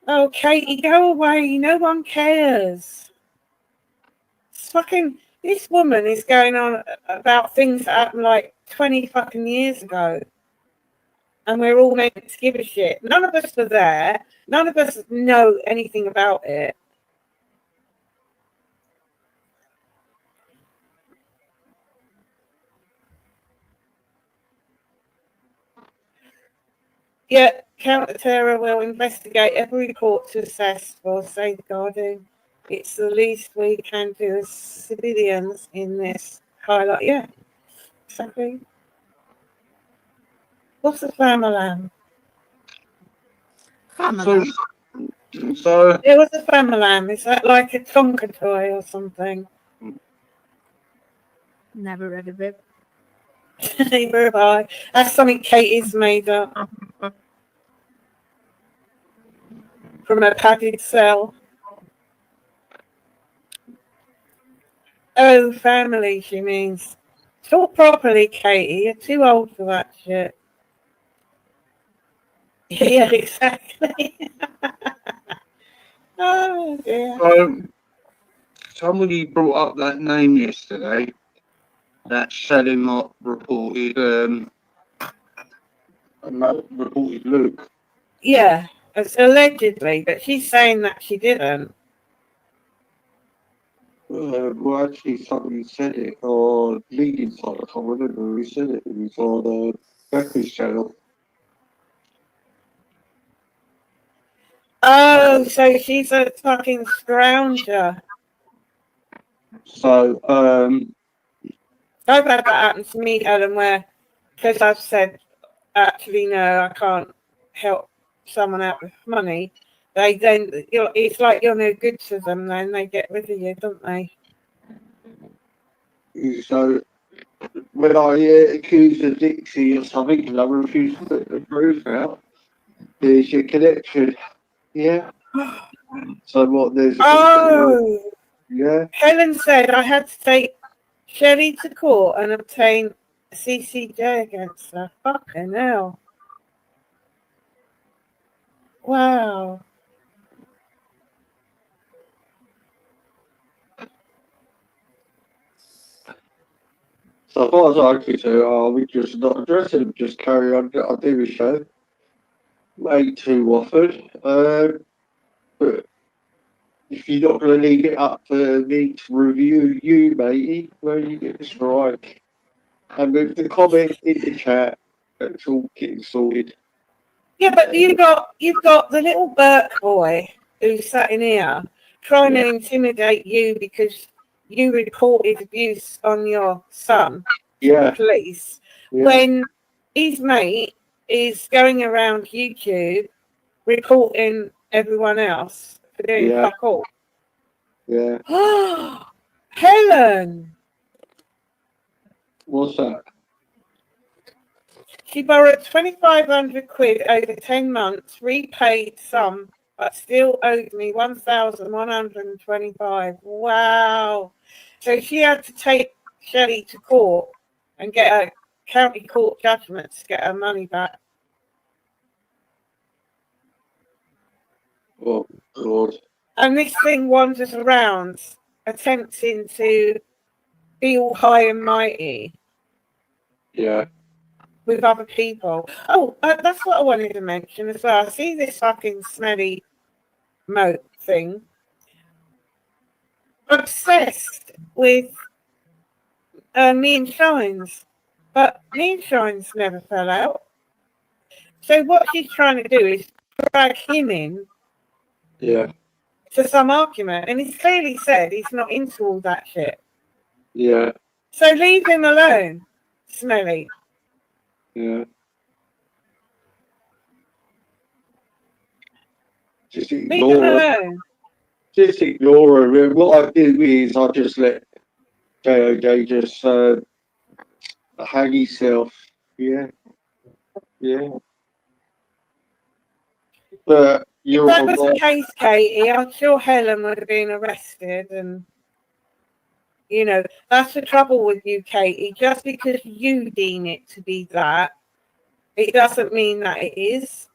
Oh, Katie, go away. No one cares. It's fucking... This woman is going on about things that happened like 20 fucking years ago. And we're all meant to give a shit. None of us were there. None of us know anything about it. Yet, counter-terror will investigate every report to assess for safeguarding. It's the least we can do as civilians in this highlight. Yeah, exactly. What's a famalam? So It was a famalam. Is that like a Tonka toy or something? Never read of it. Neither have I. That's something Katie's made up from a padded cell. Oh, family, she means. Talk properly, Katie. You're too old for that shit. Yeah, exactly. Oh dear. Somebody brought up that name yesterday. That Sally Mott reported, reported Luke. Yeah, it's allegedly, but she's saying that she didn't. Well, actually, somebody said it on Leading Side. I can't remember who said it. It was on Becca's channel. Oh, so she's a fucking scrounger. So, I've had that happen to me, Helen, where, because I've said, actually, no, I can't help someone out with money, they then, it's like you're no good to them, then they get rid of you, don't they? so when I accused of Dixie or something, and I refused to put the proof out, there's your connection. Yeah. So what? There's a Oh, yeah. Helen said I had to take Shelley to court and obtain a CCJ against her. Fucking hell. Wow. So as far as I can tell, we just not address him, just carry on. I do the show. Ain't too often. But if you're not going to leave it up for me to review you, matey, where you get this right. And with the comment in the chat, it's all getting sorted. Yeah, but you've got the little Burke boy who sat in here trying to intimidate you because you reported abuse on your son to the police when his mate is going around YouTube reporting everyone else for doing fuck all. Yeah. Helen! What's that? She borrowed 2,500 quid over 10 months, repaid some, but still owed me 1,125. Wow. So she had to take Shelley to court and get a county court judgment to get her money back. Oh, God. And this thing wanders around, attempting to be all high and mighty. Yeah. With other people. Oh, that's what I wanted to mention as well. I see this fucking smelly moat thing. Obsessed with Neon Shines, but Neon Shines never fell out. So what she's trying to do is drag him in to some argument, and he's clearly said he's not into all that shit. Yeah. So leave him alone, smelly. Yeah. Just ignore her. Just ignore her. What I do is I just let JOJ just hang himself. Yeah. Yeah. But if that was the case, Katie, I'm sure Helen would have been arrested, and you know that's the trouble with you, Katie. Just because you deem it to be that, it doesn't mean that it is.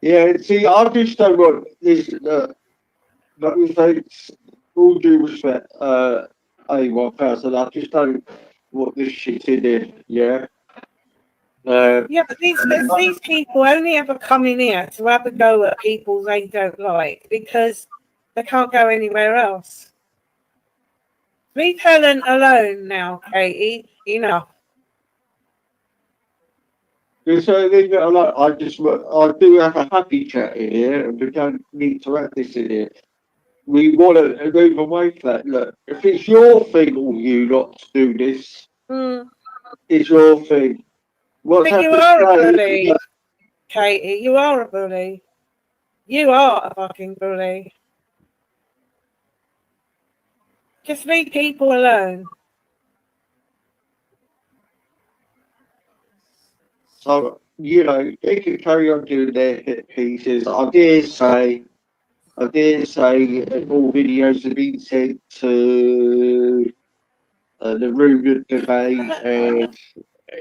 Yeah, see, I just don't want this. But with all due respect, A1000, I just don't want this shit in it. Yeah. Yeah, but these people only ever come in here to have a go at people they don't like because they can't go anywhere else. Leave Helen alone now, Katie. Enough. So leave it alone. I do have a happy chat in here, and we don't need to have this in here. We want to move away from that. Look, if it's your thing or you not to do this, it's your thing. What's you are a bully, Katie. You are a bully. You are a fucking bully. Just leave people alone. So, you know, they can carry on doing their hit pieces. I dare say all videos have been sent to the rumour debate and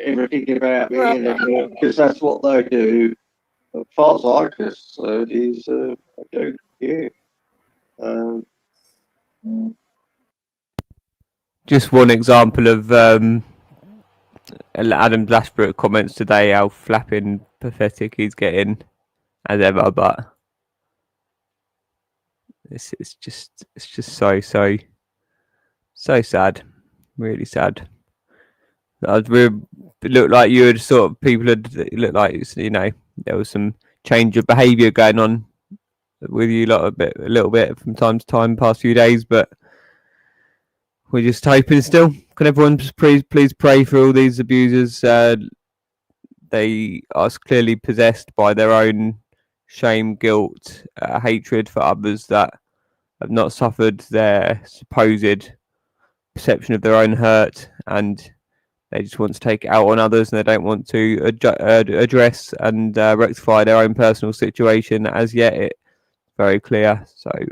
everything about me, because that's what they do. as far as I concerned, is I don't care. Just one example of Adam Lashbrook comments today how flapping pathetic he's getting as ever, but it's just so sad, really sad. It looked like you had sort of people had it looked like there was some change of behaviour going on with you a little bit from time to time past few days, but we're just hoping still. Can everyone just please pray for all these abusers? They are clearly possessed by their own shame, guilt, hatred for others that have not suffered their supposed perception of their own hurt, and they just want to take it out on others, and they don't want to address and rectify their own personal situation as yet. It's very clear. So we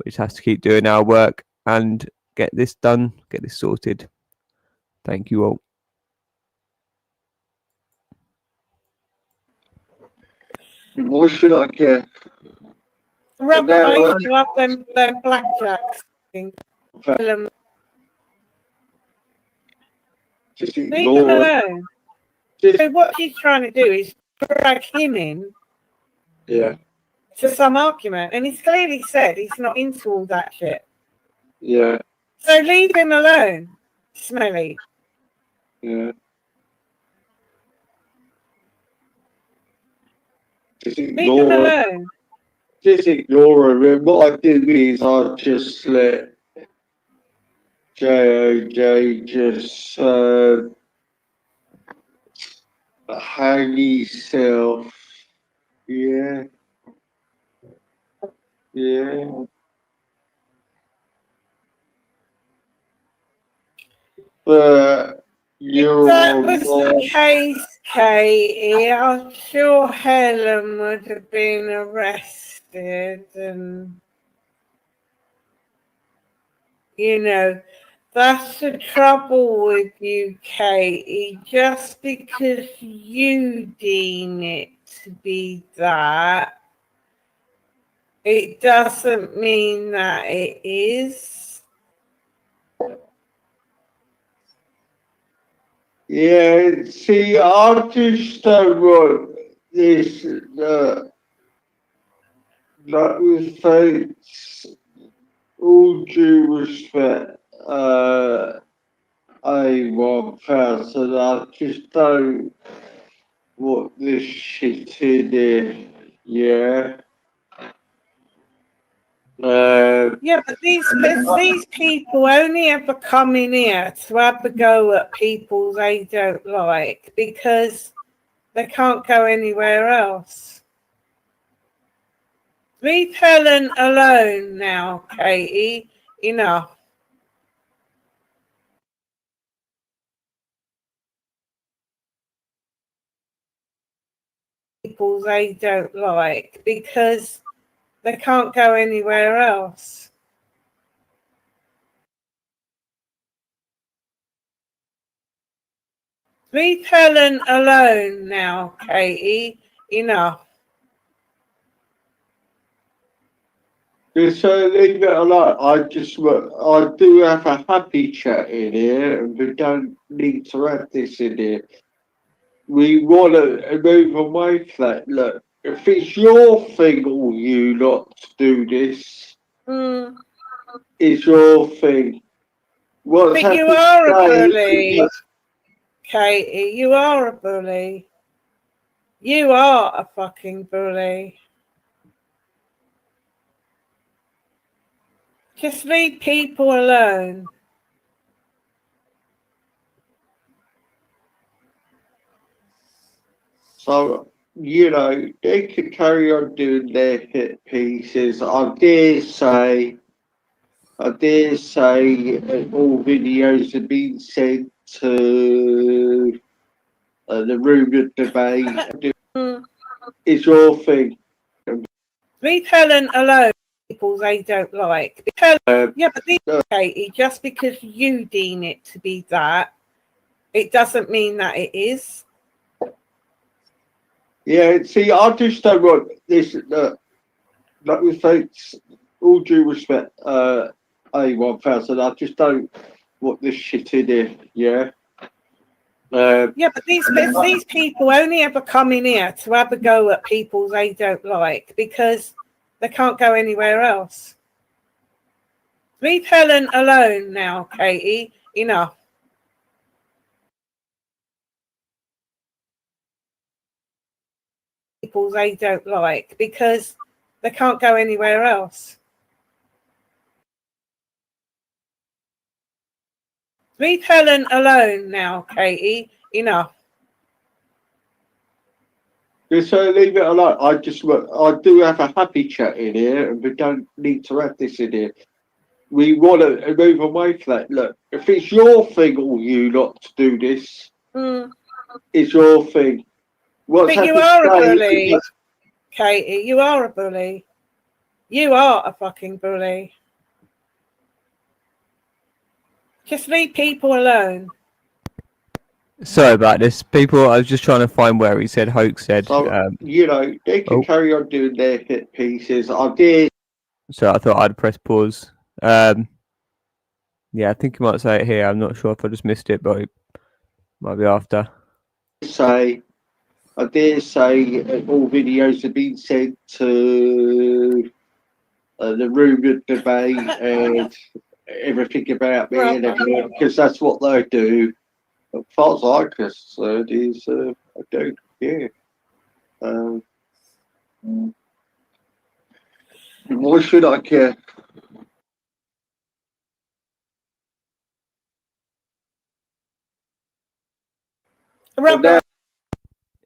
just have to keep doing our work and get this done, get this sorted. Thank you all. What should I care? Rob, Yeah, I well- used to have them blackjacks. Just Leave them ignore it. alone. So what she's trying to do is drag him in Yeah, to some argument, and he's clearly said he's not into all that shit. yeah, So leave him alone, Smelly. yeah. Just Leave him ignore it. alone. Just ignore him. And what I do is I just let JOJ just hang himself. Yeah. Yeah. But you're If that was the right. case, Katie, I'm sure Helen would have been arrested, and that's the trouble with you, Katie. Just because you deem it to be that, it doesn't mean that it is. Yeah, see, I just don't want this, like with folks, all due respect, one person, I just don't want this shit in here, yeah? Yeah, but these people only ever come in here to have a go at people they don't like because they can't go anywhere else. Leave Helen alone now, Katie. Enough. People they don't like because they can't go anywhere else. Leave Helen alone now, Katie. Enough. So leave it alone. I do have a happy chat in here, and we don't need to have this in here. We want to move away from that. Look, if it's your thing, all you not to do this, it's your thing. What's But you happened are a today- bully, Katie. You are a bully. You are a fucking bully. Just leave people alone. So, they could carry on doing their hit pieces. I dare say all videos have been sent to the room of debate. It's your thing. Leave Helen alone. People they don't like. Yeah, but leave Katie. Just because you deem it to be that, it doesn't mean that it is. Yeah, see, I just don't want this. Like with folks, all due respect, A1000, I just don't want this shit in here. Yeah. Yeah, but these people only ever come in here to have a go at people they don't like because they can't go anywhere else. Leave Helen alone now, Katie. Enough. People they don't like because they can't go anywhere else. Leave Helen alone now, Katie. Enough. Just leave it alone. I do have a happy chat in here, and we don't need to have this in here. We want to move away from that. Look, if it's your thing, all you not to do this, it's your thing. What's But you are a bully, Katie. You are a bully. You are a fucking bully. Just leave people alone. Sorry about this, people. I was just trying to find where he said hoax said. So, you know, they can carry on doing their hit pieces. I did. So I thought I'd press pause. Yeah, I think you might say it here. I'm not sure if I just missed it, but it might be after. I dare say all videos have been sent to the rumoured debate and everything about me and everything, because that's what they do. As far as I'm concerned, is I don't care. Why should I care?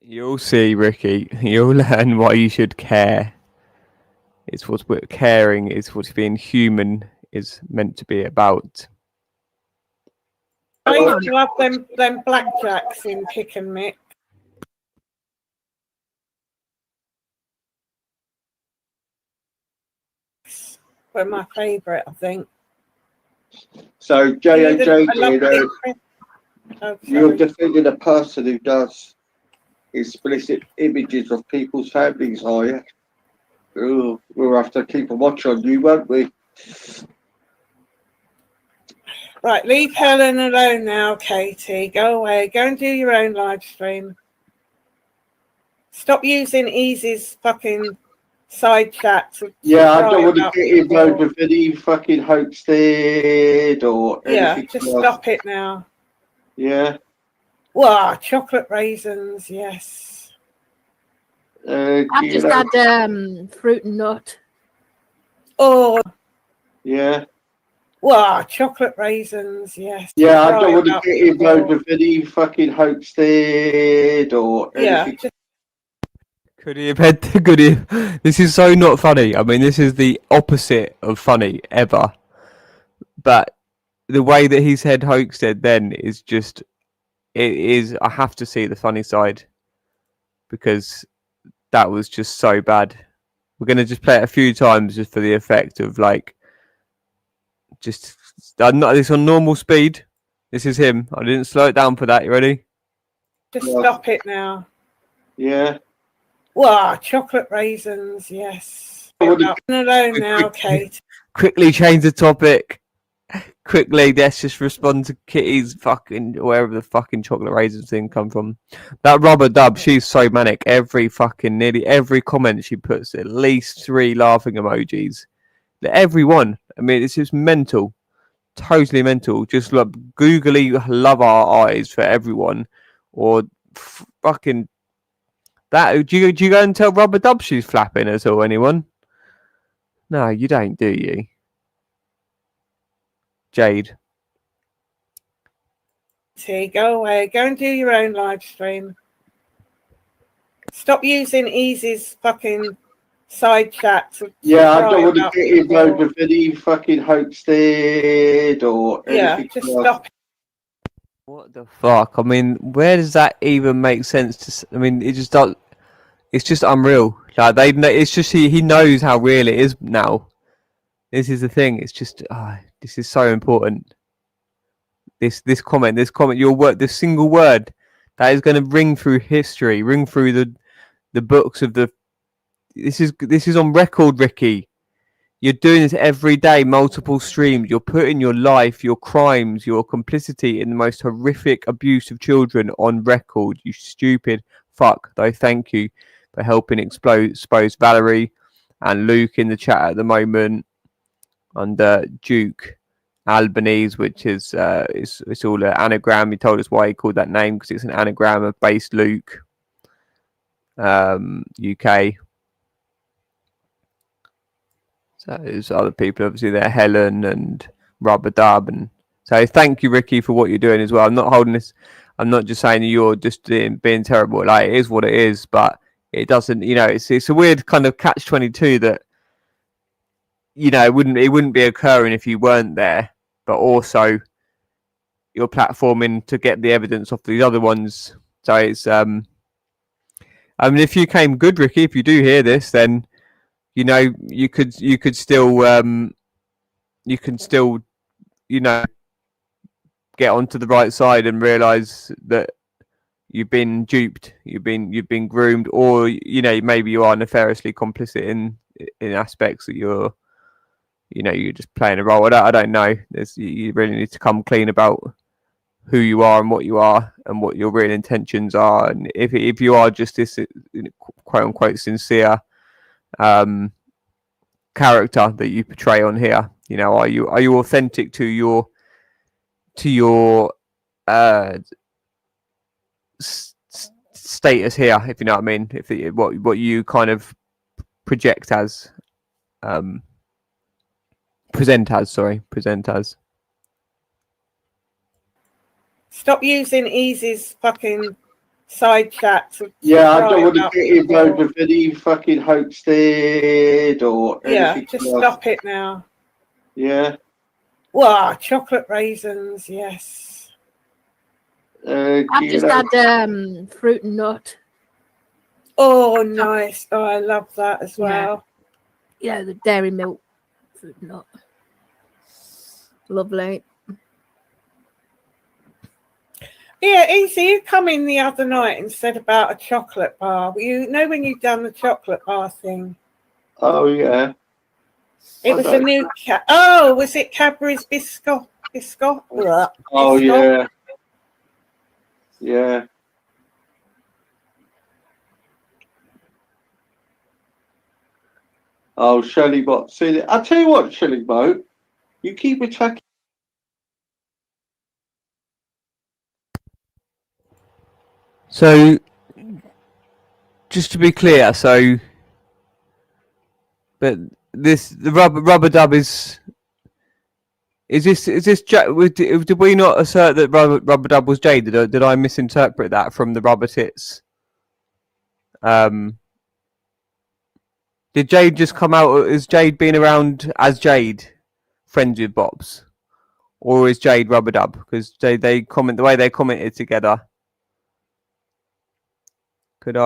You'll see, Ricky. You'll learn why you should care. It's what caring is, what being human is meant to be about. I used to have them blackjacks in Pick and Mix. Were my favourite, I think. So J, Oh, you're defending a person who does explicit images of people's families, are you? Ooh, we'll have to keep a watch on you, won't we? Right, leave Helen alone now, Katie. Go away. Go and do your own live stream. Stop using Easy's fucking side chats. Yeah, I don't want to get involved with any fucking hoaxed or anything. Just stop it now. Yeah. Wow, chocolate raisins, yes. I've just had fruit and nut. Oh. Yeah. Wow, chocolate raisins, yes. Yeah, I don't want to get involved with any fucking hoaxed or anything. Could he have had? Could he? This is so not funny. I mean, this is the opposite of funny ever. But the way that he said hoaxed then is just. It is. I have to see the funny side because that was just so bad. We're gonna just play it a few times just for the effect of like. Just this on normal speed. This is him. I didn't slow it down for that. You ready? Just stop it now. Yeah. Wow, chocolate raisins, yes. Alone now, Kate. Quickly change the topic. Quickly, let's just respond to Kitty's fucking wherever the fucking chocolate raisins thing come from. That rubber dub, she's so manic. Nearly every comment she puts at least 3 laughing emojis. Every one. I mean, it's just mental. Totally mental. Just like googly love our eyes for everyone, or fucking that. Do you go and tell Rubber Dub she's flapping at all? Anyone? No, you don't, do you? Jade. See, go away. Go and do your own live stream. Stop using Easy's fucking side chats. Yeah, I don't want to get involved with any fucking hoaxed or anything. Just stop. What the fuck? I mean, where does that even make sense? I mean, it just does. It's just unreal. Like it's just he knows how real it is now. This is the thing. It's just this is so important. This comment, your word, this single word that is going to ring through history, ring through the the books of the. This is on record, Ricky. You're doing this every day, multiple streams. You're putting your life, your crimes, your complicity in the most horrific abuse of children on record. You stupid fuck. Though, thank you for helping expose Valerie and Luke in the chat at the moment under Duke Albanese, which is it's all an anagram. He told us why he called that name because it's an anagram of base Luke, UK. So there's other people obviously there, Helen and Rubber Dub, and so thank you, Ricky, for what you're doing as well. I'm not holding this. I'm not just saying you're just being terrible. Like, it is what it is, but it doesn't. It's a weird kind of catch-22 that it wouldn't be occurring if you weren't there, but also you're platforming to get the evidence off these other ones. So it's if you came good, Ricky, if you do hear this, then you could still get onto the right side and realize that you've been duped, you've been groomed, or maybe you are nefariously complicit in aspects that you're just playing a role. I don't know. You really need to come clean about who you are and what your real intentions are, and if you are just this quote unquote sincere character that you portray on here, are you authentic to your status here, if you know what I mean, if what you kind of project as, present as. Stop using Easy's fucking side chats. Yeah, I don't want to get involved with any fucking homestead or anything. Just stop it now. Yeah. Wow, chocolate raisins, yes. I've just had fruit and nut. Oh, nice. Oh, I love that as well. Yeah, the dairy milk fruit and nut. Lovely. Yeah, Easy, you come in the other night and said about a chocolate bar. You know when you've done the chocolate bar thing? Oh, yeah. It was a new was it Cadbury's Biscoff? Oh, yeah. Yeah. Oh, Shelley Bot. See, I'll tell you what, Shelley Bot, you keep attacking. So, just to be clear, but the rubber dub is this did we not assert that rubber dub was Jade? Did I misinterpret that from the rubber tits? Did Jade just come out? Is Jade been around as Jade, friends with Bobs, or is Jade rubber dub? Because they comment the way they commented together. Could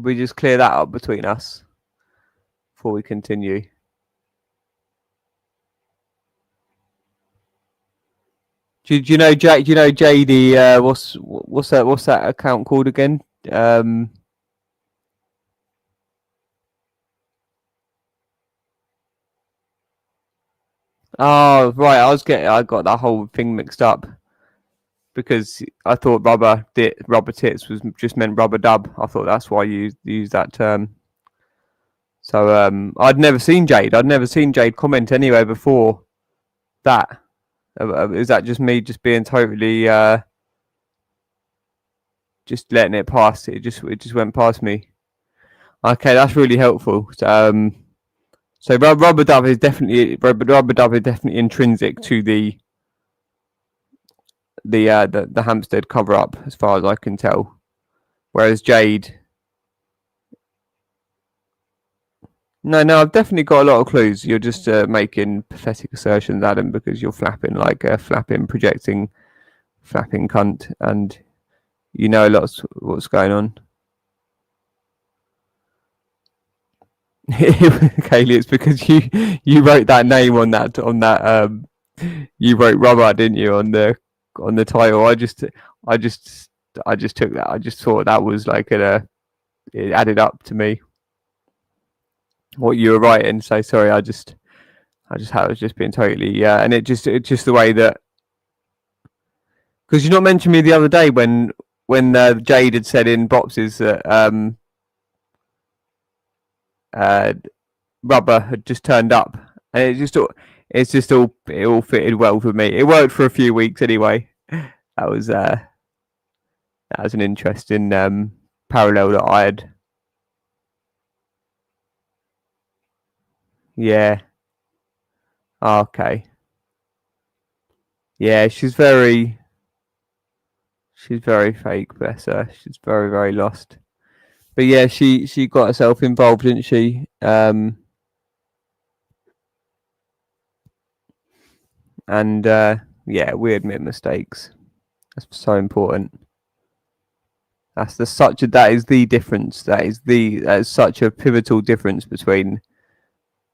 we just clear that up between us before we continue? Do you know Jake? Do you know JD? What's that account called again? Oh right, I got that whole thing mixed up. Because I thought rubber tits was just meant rubber dub. I thought that's why you used that term. So I'd never seen Jade. I'd never seen Jade comment anywhere before that. Is that just me just being totally just letting it pass? It just went past me. Okay, that's really helpful. So rubber dub is definitely intrinsic to the Hampstead cover up, as far as I can tell, whereas Jade, no, I've definitely got a lot of clues. You're just making pathetic assertions, Adam, because you're flapping like a projecting flapping cunt, and you know lots what's going on. Kaylee, it's because you wrote that name on that you wrote rubber, didn't you, on the title? I just I just took that. I just thought that was like it added up to me. What you were writing. So sorry. I was just being totally and it's just the way that, because you not mentioned me the other day when Jade had said in boxes that Rubber had just turned up, and it all fitted well for me. It worked for a few weeks anyway. That was an interesting parallel that I had. Yeah. Okay. Yeah, she's very fake, bless her. She's very, very lost. But yeah, she got herself involved, didn't she? And yeah, we admit mistakes. That's so important. That is the difference. That is such a pivotal difference between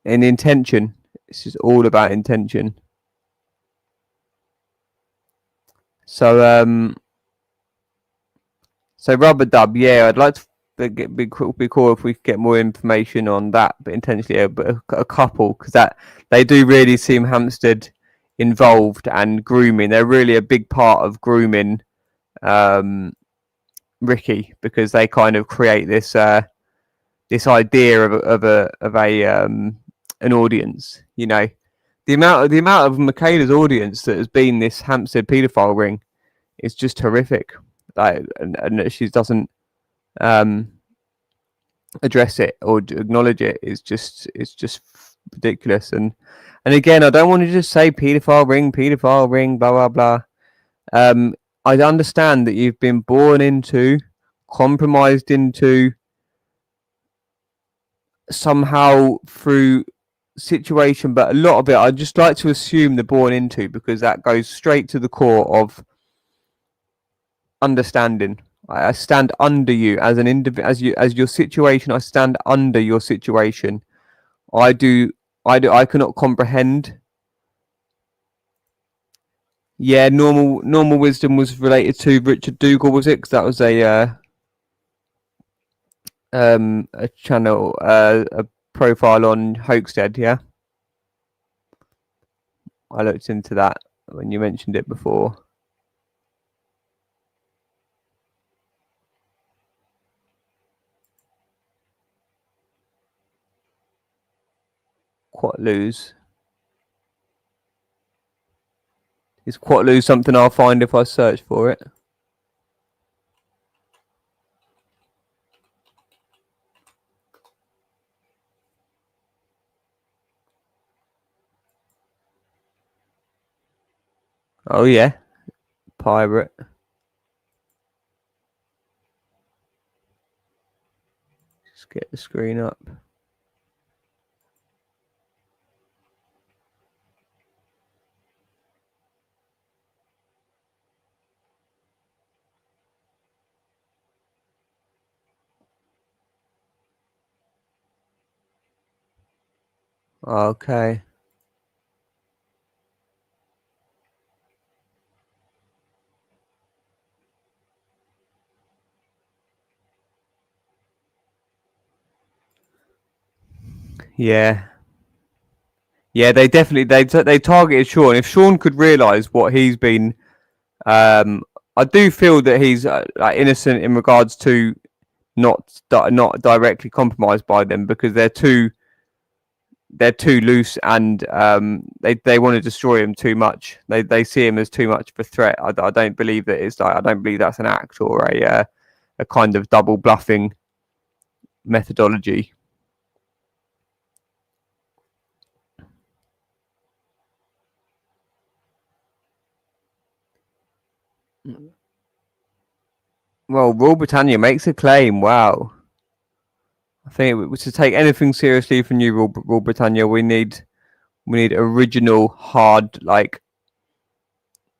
in intention. It's just all about intention. So Rubber Dub, yeah, I'd like to be cool if we could get more information on that, but intentionally a couple, because that they do really seem Hampstead involved, and grooming. They're really a big part of grooming Ricky, because they kind of create this idea of an audience. You know, the amount of Michaela's audience that has been this Hampstead paedophile ring is just horrific. Like, and she doesn't address it or acknowledge it. It's just ridiculous. And again, I don't want to just say paedophile ring, blah blah blah. I understand that you've been born into, compromised into, somehow through situation, but a lot of it I just like to assume they're born into, because that goes straight to the core of understanding. I stand under you as an individual, as your situation. I stand under your situation. I cannot comprehend. Yeah, normal wisdom was related to Richard Dougal, was it? Because that was a channel, a profile on Hoaxstead. Yeah, I looked into that when you mentioned it before. Quatloos. Is Quatloos something I'll find if I search for it? Oh yeah, pirate. Just get the screen up. Okay. Yeah. Yeah, they definitely they targeted Sean. If Sean could realise what he's been, I do feel that he's like innocent in regards to not directly compromised by them, because they're too loose, and they want to destroy him too much. They see him as too much of a threat. I don't believe that it's like, I don't believe that's an act or a kind of double bluffing methodology. Well, Rule Britannia makes a claim. Wow. I think to take anything seriously from you, Rule Britannia, we need original, hard, like,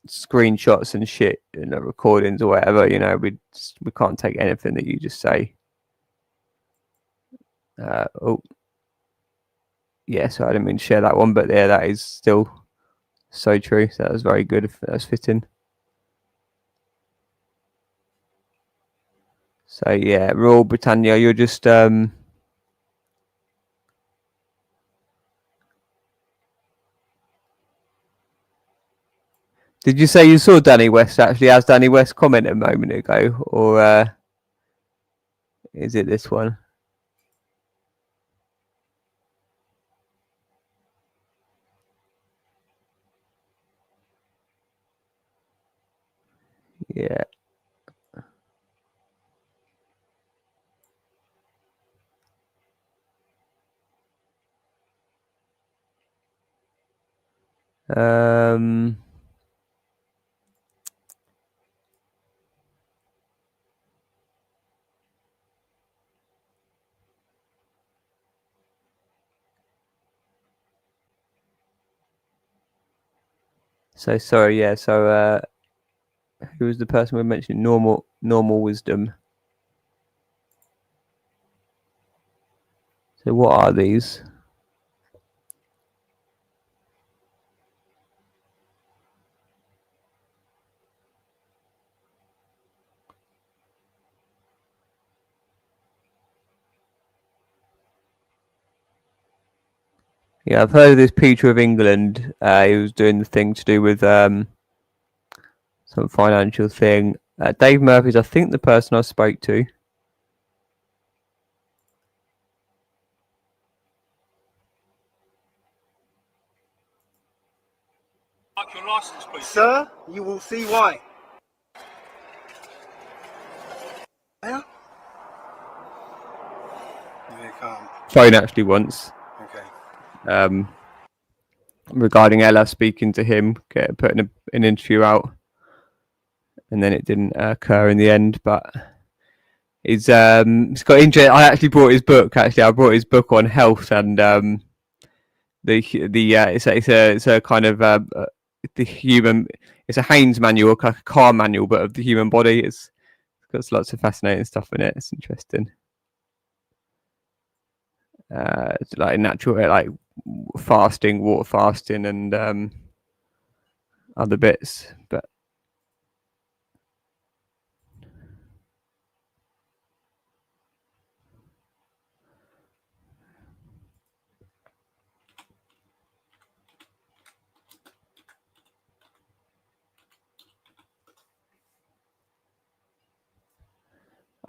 screenshots and shit, recordings or whatever. You know, we can't take anything that you just say. Oh, yeah. So I didn't mean to share that one, but yeah, that is still so true. So that was very good. If that was fitting. So yeah, Royal Britannia, you're just Did you say you saw Danny West actually as Danny West commented a moment ago, or is it this one? Yeah. Um. So sorry, yeah. So who was the person we mentioned? Normal wisdom. So what are these? Yeah, I've heard of this Peter of England. He was doing the thing to do with some financial thing. Dave Murphy's, I think, the person I spoke to. Your license, please. Sir, you will see why. Yeah? You can't. Phone actually once. Okay. Regarding Ella speaking to him, putting an interview out, and then it didn't occur in the end. But it's got interesting. I actually brought his book. Actually, I brought his book on health and it's a kind of the human. It's a Haynes manual, like a car manual, but of the human body. It's got lots of fascinating stuff in it. It's interesting. It's like natural, like fasting, water fasting, and other bits. But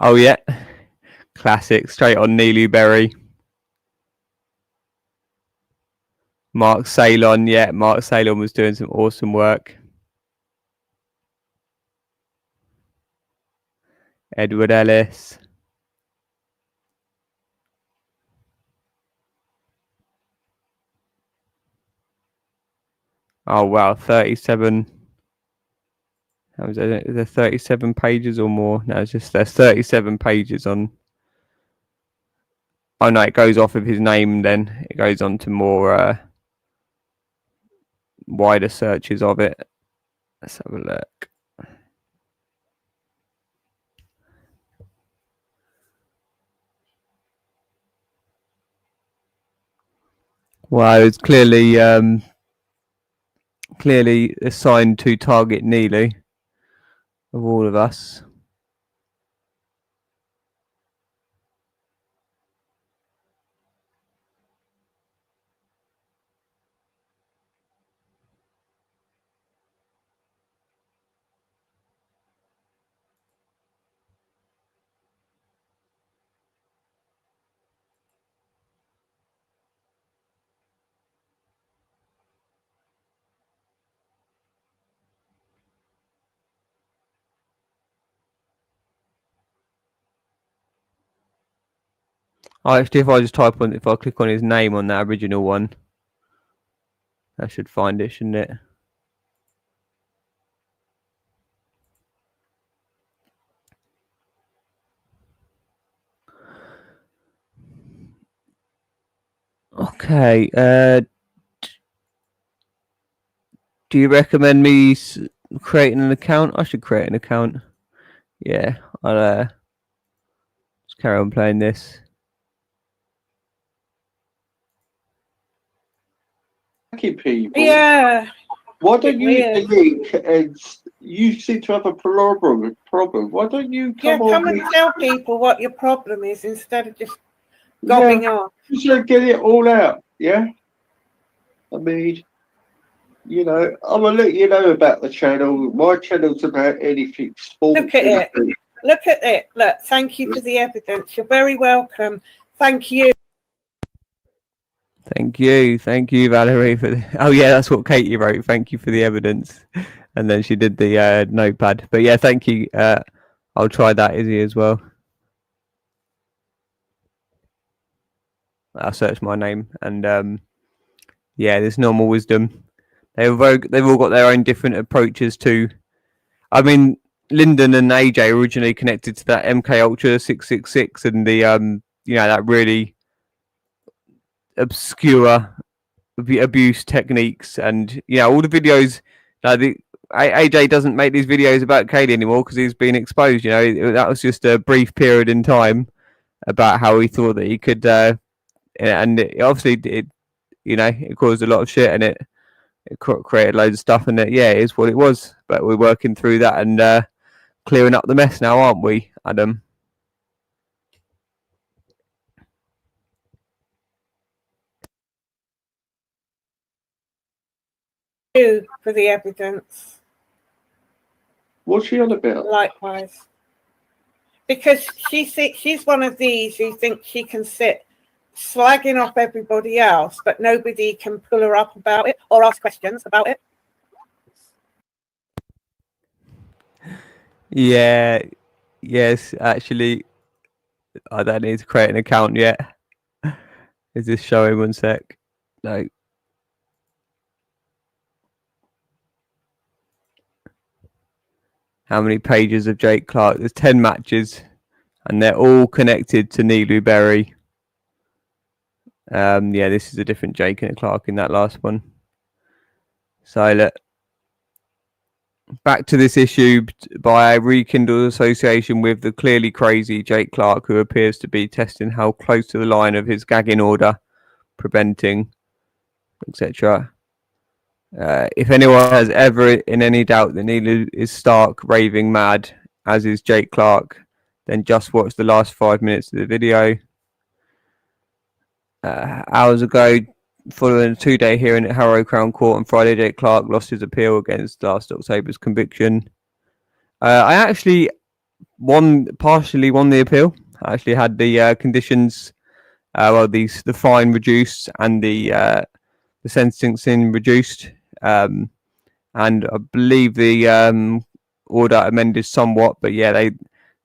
oh yeah, classic, straight on Neely Berry. Mark Salon, yeah, Mark Salon was doing some awesome work. Edward Ellis. Oh wow, 37. How was it? Is there 37 pages or more? No, it's just there's 37 pages on. Oh no, it goes off of his name. Then it goes on to more wider searches of it. Let's have a look. Well, it's clearly assigned to target Neely of all of us. Actually, if I click on his name on that original one, I should find it, shouldn't it? Okay. Do you recommend me creating an account? I should create an account. Yeah, I'll just carry on playing this. People. Yeah. Why don't you Weird. delete and You seem to have a problem. Why don't you come on? Come and tell people what your problem is instead of just gobbing on. Just get it all out, yeah? I mean, you know, I'm going to let you know about the channel. My channel's about anything sports. Look at it. Look at it. Look, thank you for the evidence. You're very welcome. Thank you. Thank you, Valerie, for oh yeah, that's what Katie wrote. Thank you for the evidence, and then she did the notepad. But yeah, thank you. I'll try that, Izzy, as well. I'll search my name, and yeah, there's normal wisdom. They've all got their own different approaches to. I mean, Lyndon and AJ originally connected to that MK Ultra 666 and the you know, that really obscure abuse techniques, and you know, all the videos. AJ doesn't make these videos about Kaylee anymore because he's been exposed. You know, that was just a brief period in time about how he thought that he could, and it you know, it caused a lot of shit, and it created loads of stuff, and it is what it was. But we're working through that and clearing up the mess now, aren't we, Adam? You for the evidence. What's she on about? Likewise. Because she's one of these who thinks she can sit slagging off everybody else, but nobody can pull her up about it or ask questions about it. Yeah, yes, actually, I don't need to create an account yet. Is this showing? One sec. No. How many pages of Jake Clark? There's 10 matches, and they're all connected to Nilu Berry. Yeah, this is a different Jake and Clark in that last one. So look, back to this issue by a rekindled association with the clearly crazy Jake Clark, who appears to be testing how close to the line of his gagging order, preventing, etc. If anyone has ever in any doubt that Nilu is stark raving mad, as is Jake Clark, then just watch the last 5 minutes of the video. Hours ago, following a 2-day hearing at Harrow Crown Court on Friday, Jake Clark lost his appeal against last October's conviction. I actually partially won the appeal. I actually had the conditions, the fine reduced and the sentencing reduced, and I believe the order amended somewhat. But yeah,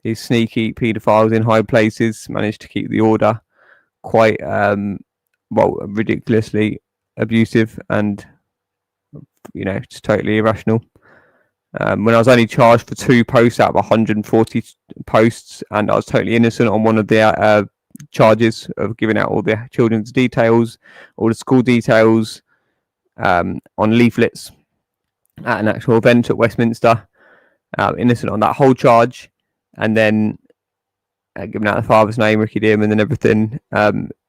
these sneaky paedophiles in high places managed to keep the order quite ridiculously abusive and, you know, just totally irrational. When I was only charged for 2 posts out of 140 posts, and I was totally innocent on one of the charges of giving out all the children's details, all the school details, on leaflets at an actual event at Westminster, innocent on that whole charge, and then giving out the father's name, Ricky Dearman, and everything,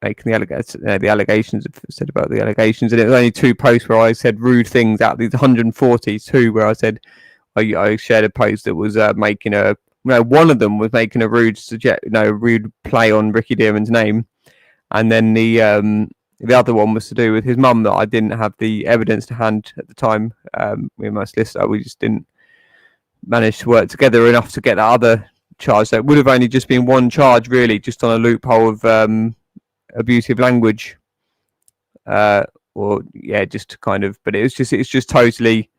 making the allegations, said about the allegations. And it was only 2 posts where I said rude things out of these 142, where I said I shared a post that was making a, one of them was making a rude play on Ricky Dearman's name, and then the other one was to do with his mum, that I didn't have the evidence to hand at the time. Me and my solicitor, we just didn't manage to work together enough to get that other charge. So it would have only just been 1 charge, really, just on a loophole of abusive language, just kind of. But it's just totally,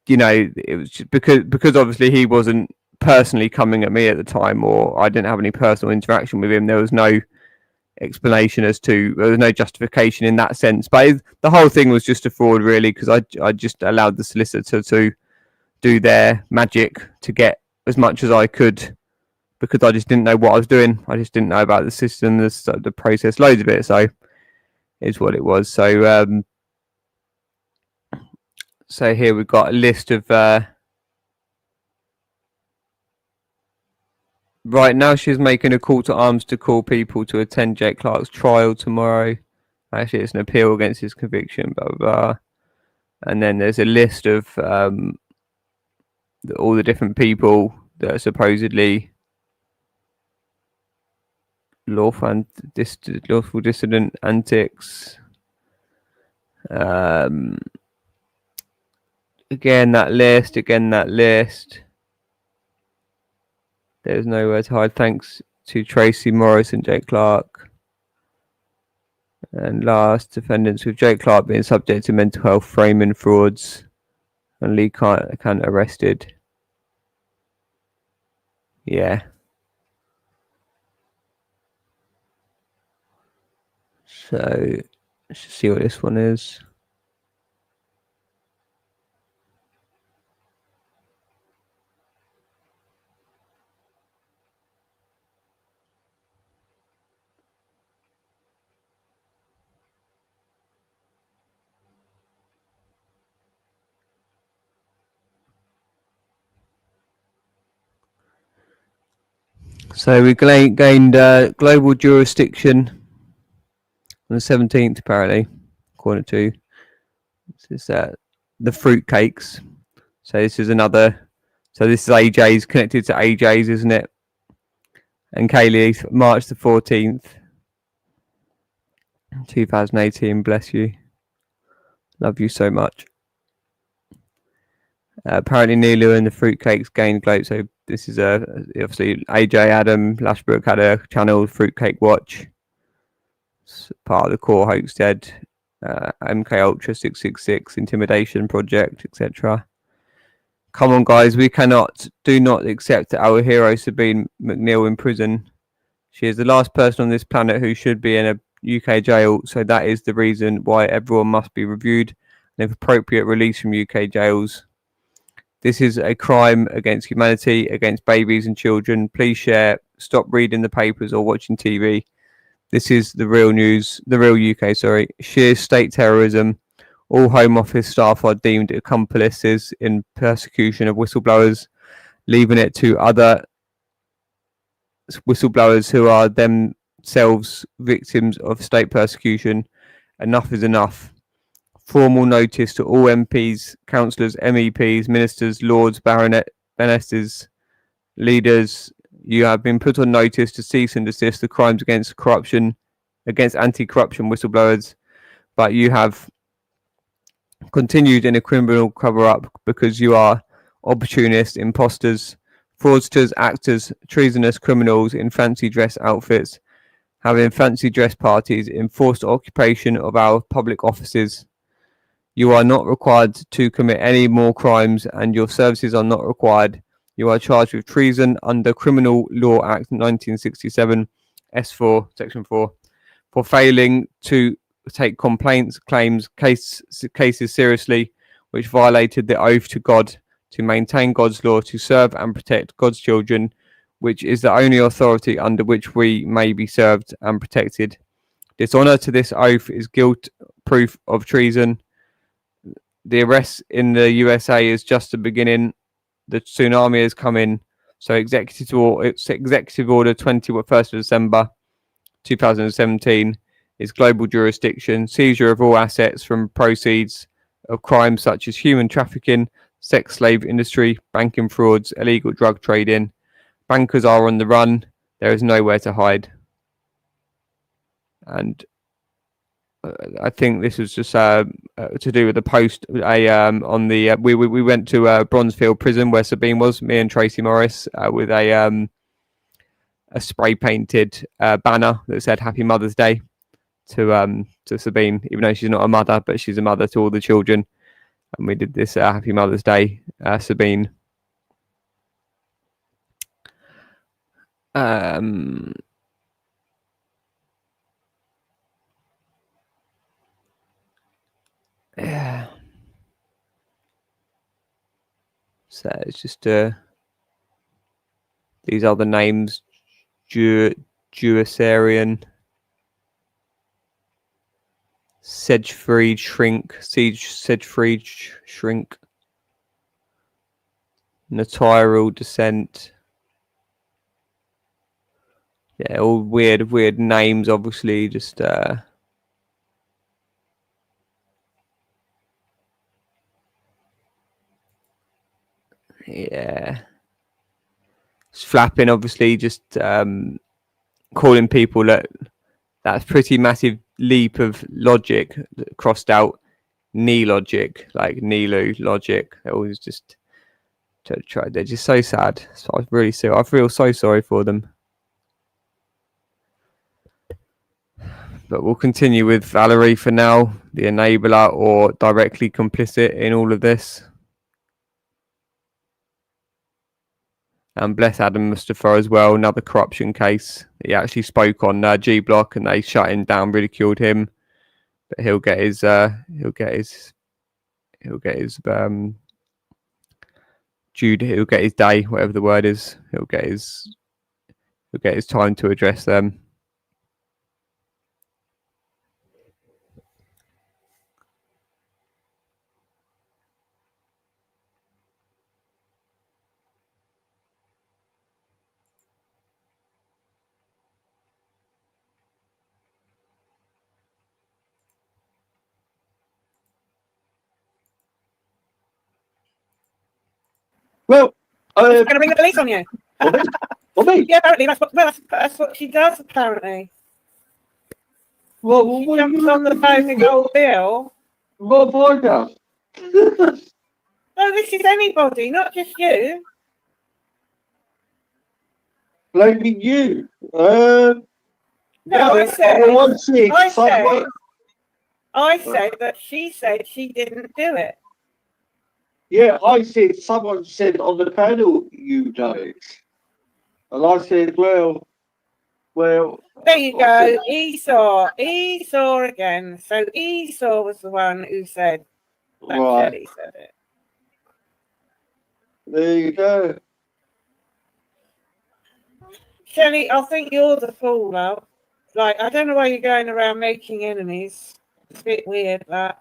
you know, it was just because obviously he wasn't personally coming at me at the time, or I didn't have any personal interaction with him. There was no explanation there was no justification in that sense. But the whole thing was just a fraud, really, because I just allowed the solicitor to do their magic to get as much as I could, because I just didn't know what I was doing. I just didn't know about the system, the process, loads of it. So it's what it was. So so here we've got a list of right now. She's making a call to arms to call people to attend Jake Clark's trial tomorrow. Actually, it's an appeal against his conviction, blah blah blah. And then there's a list of all the different people that are supposedly lawful dissident antics. Again, that list. There's nowhere to hide. Thanks to Tracy Morris and Jake Clark. And last, defendants with Jake Clark being subject to mental health framing frauds and Lee Kant arrested. Yeah. So let's just see what this one is. So we gained global jurisdiction on the 17th, apparently, according to this is the fruitcakes. So this is another. So this is AJ's, connected to AJ's, isn't it? And Kaylee, March the 14th, 2018. Bless you. Love you so much. Apparently, Nilu and the fruitcakes gained global. So this is obviously AJ Adam Lashbrook had a channel, Fruitcake Watch. It's part of the core Hoaxstead, MK Ultra 666 Intimidation Project, etc. Come on, guys, do not accept our hero Sabine McNeil in prison. She is the last person on this planet who should be in a UK jail, so that is the reason why everyone must be reviewed and, if appropriate, released from UK jails. This is a crime against humanity, against babies and children. Please share. Stop reading the papers or watching TV. This is the real news, the real UK, Sheer state terrorism. All Home Office staff are deemed accomplices in persecution of whistleblowers, leaving it to other whistleblowers who are themselves victims of state persecution. Enough is enough. Formal notice to all MPs, councillors, MEPs, ministers, lords, baronesses, leaders. You have been put on notice to cease and desist the crimes against corruption, against anti-corruption whistleblowers, but you have continued in a criminal cover-up because you are opportunists, imposters, fraudsters, actors, treasonous criminals in fancy dress outfits, having fancy dress parties, enforced occupation of our public offices. You are not required to commit any more crimes, and your services are not required. You are charged with treason under Criminal Law Act 1967, S4, Section 4, for failing to take complaints, claims, cases seriously, which violated the oath to God, to maintain God's law, to serve and protect God's children, which is the only authority under which we may be served and protected. Dishonour to this oath is guilt proof of treason. The arrest in the USA is just the beginning. The tsunami is coming. So Executive Order 21st of December 2017 is global jurisdiction, seizure of all assets from proceeds of crimes such as human trafficking, sex slave industry, banking frauds, illegal drug trading. Bankers are on the run. There is nowhere to hide. And I think this was just to do with the post. On the we went to Bronzefield Prison where Sabine was. Me and Tracy Morris with a spray painted banner that said "Happy Mother's Day" to Sabine, even though she's not a mother, but she's a mother to all the children. And we did this "Happy Mother's Day," Sabine. Yeah. So it's just these are the names: Jewissarian, Sedgefried Shrink, Sedgefried Shrink, Notarial Descent. Yeah, all weird names, obviously, just Yeah. Just flapping, obviously, just calling people that's pretty massive leap of logic crossed out knee logic, like Nilu logic. They always just try. They're just so sad. So I feel so sorry for them. But we'll continue with Valerie for now, the enabler or directly complicit in all of this. And bless Adam Mustafa as well, another corruption case. He actually spoke on G Block and they shut him down, ridiculed him. But he'll get his day, whatever the word is. He'll get his time to address them. Well, She's going to bring the police on you. well, me. Yeah, apparently that's what she does. Apparently, Well, she jumps on the phone and goes, Bill. What have I done? No, this is anybody, not just you. Blaming you. No, I said that she said she didn't do it. Yeah, I said someone said on the panel you done it, and I said, well. There you go, Esau again. So Esau was the one who said that Right. Shelley said it. There you go. Shelley, I think you're the fool, love. Like, I don't know why you're going around making enemies. It's a bit weird, that.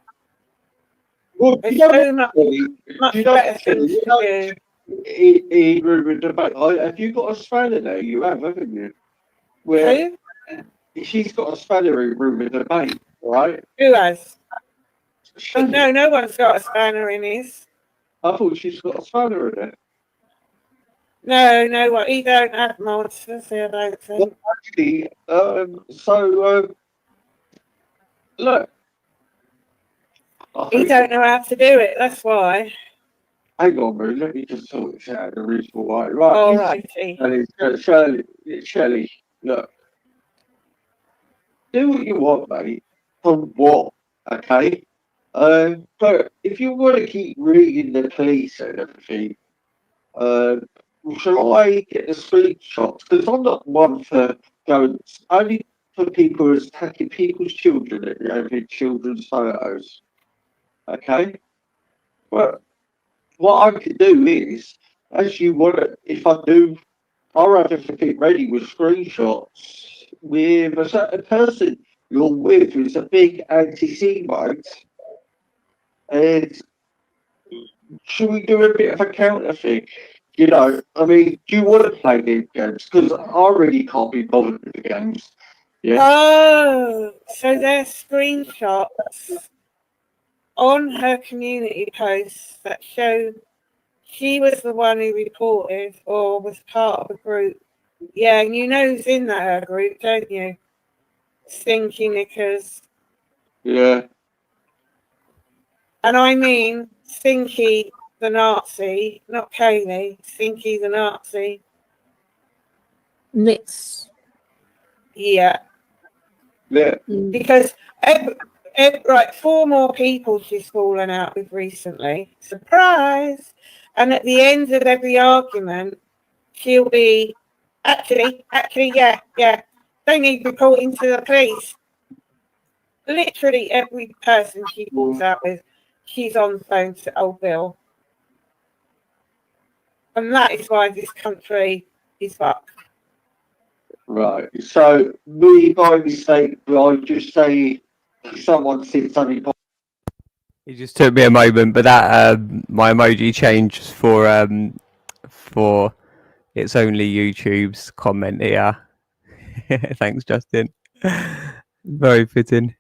Well, There's you know so much what, better things to do. in debate, have you got a spanner there? You have, haven't you? Where Who? she's got a spanner in rumour debate, right? Who has? No one's got a spanner in his. I thought she's got a spanner in it. No, what? He don't have monsters, I don't think. Well, actually, look. He don't know how to do it, that's why. Hang on, Marie, let me just sort this out in a reasonable way. Right. All righty. Shelley, look. Do what you want, mate. From what? Okay? But if you want to keep reading the police and everything, shall I get the screenshots? Because I'm not one for going, only for people who's attacking people's children and having children's photos. Okay? Well, what I could do is, as you want it, if I do, I'll have everything ready with screenshots with a certain person you're with who's a big anti-Semite. And should we do a bit of a counter thing? You know, I mean, do you want to play these games? Because I really can't be bothered with the games. Yeah. Oh, so there's screenshots on her community posts that show she was the one who reported or was part of a group. Yeah, and you know who's in that group, don't you? Stinky Knickers. Yeah. And I mean Stinky the Nazi, not Kaylee. Stinky the Nazi. Nits. Yeah. Yeah. Because right, 4 more people she's fallen out with recently. Surprise! And at the end of every argument, she'll be actually, yeah. They need reporting to the police. Literally every person she falls out with, she's on the phone to old Bill. And that is why this country is fucked. Right. So, me by mistake, I just say someone said something. It just took me a moment, but that my emoji changed for it's only YouTube's comment here. Thanks, Justin. Very fitting.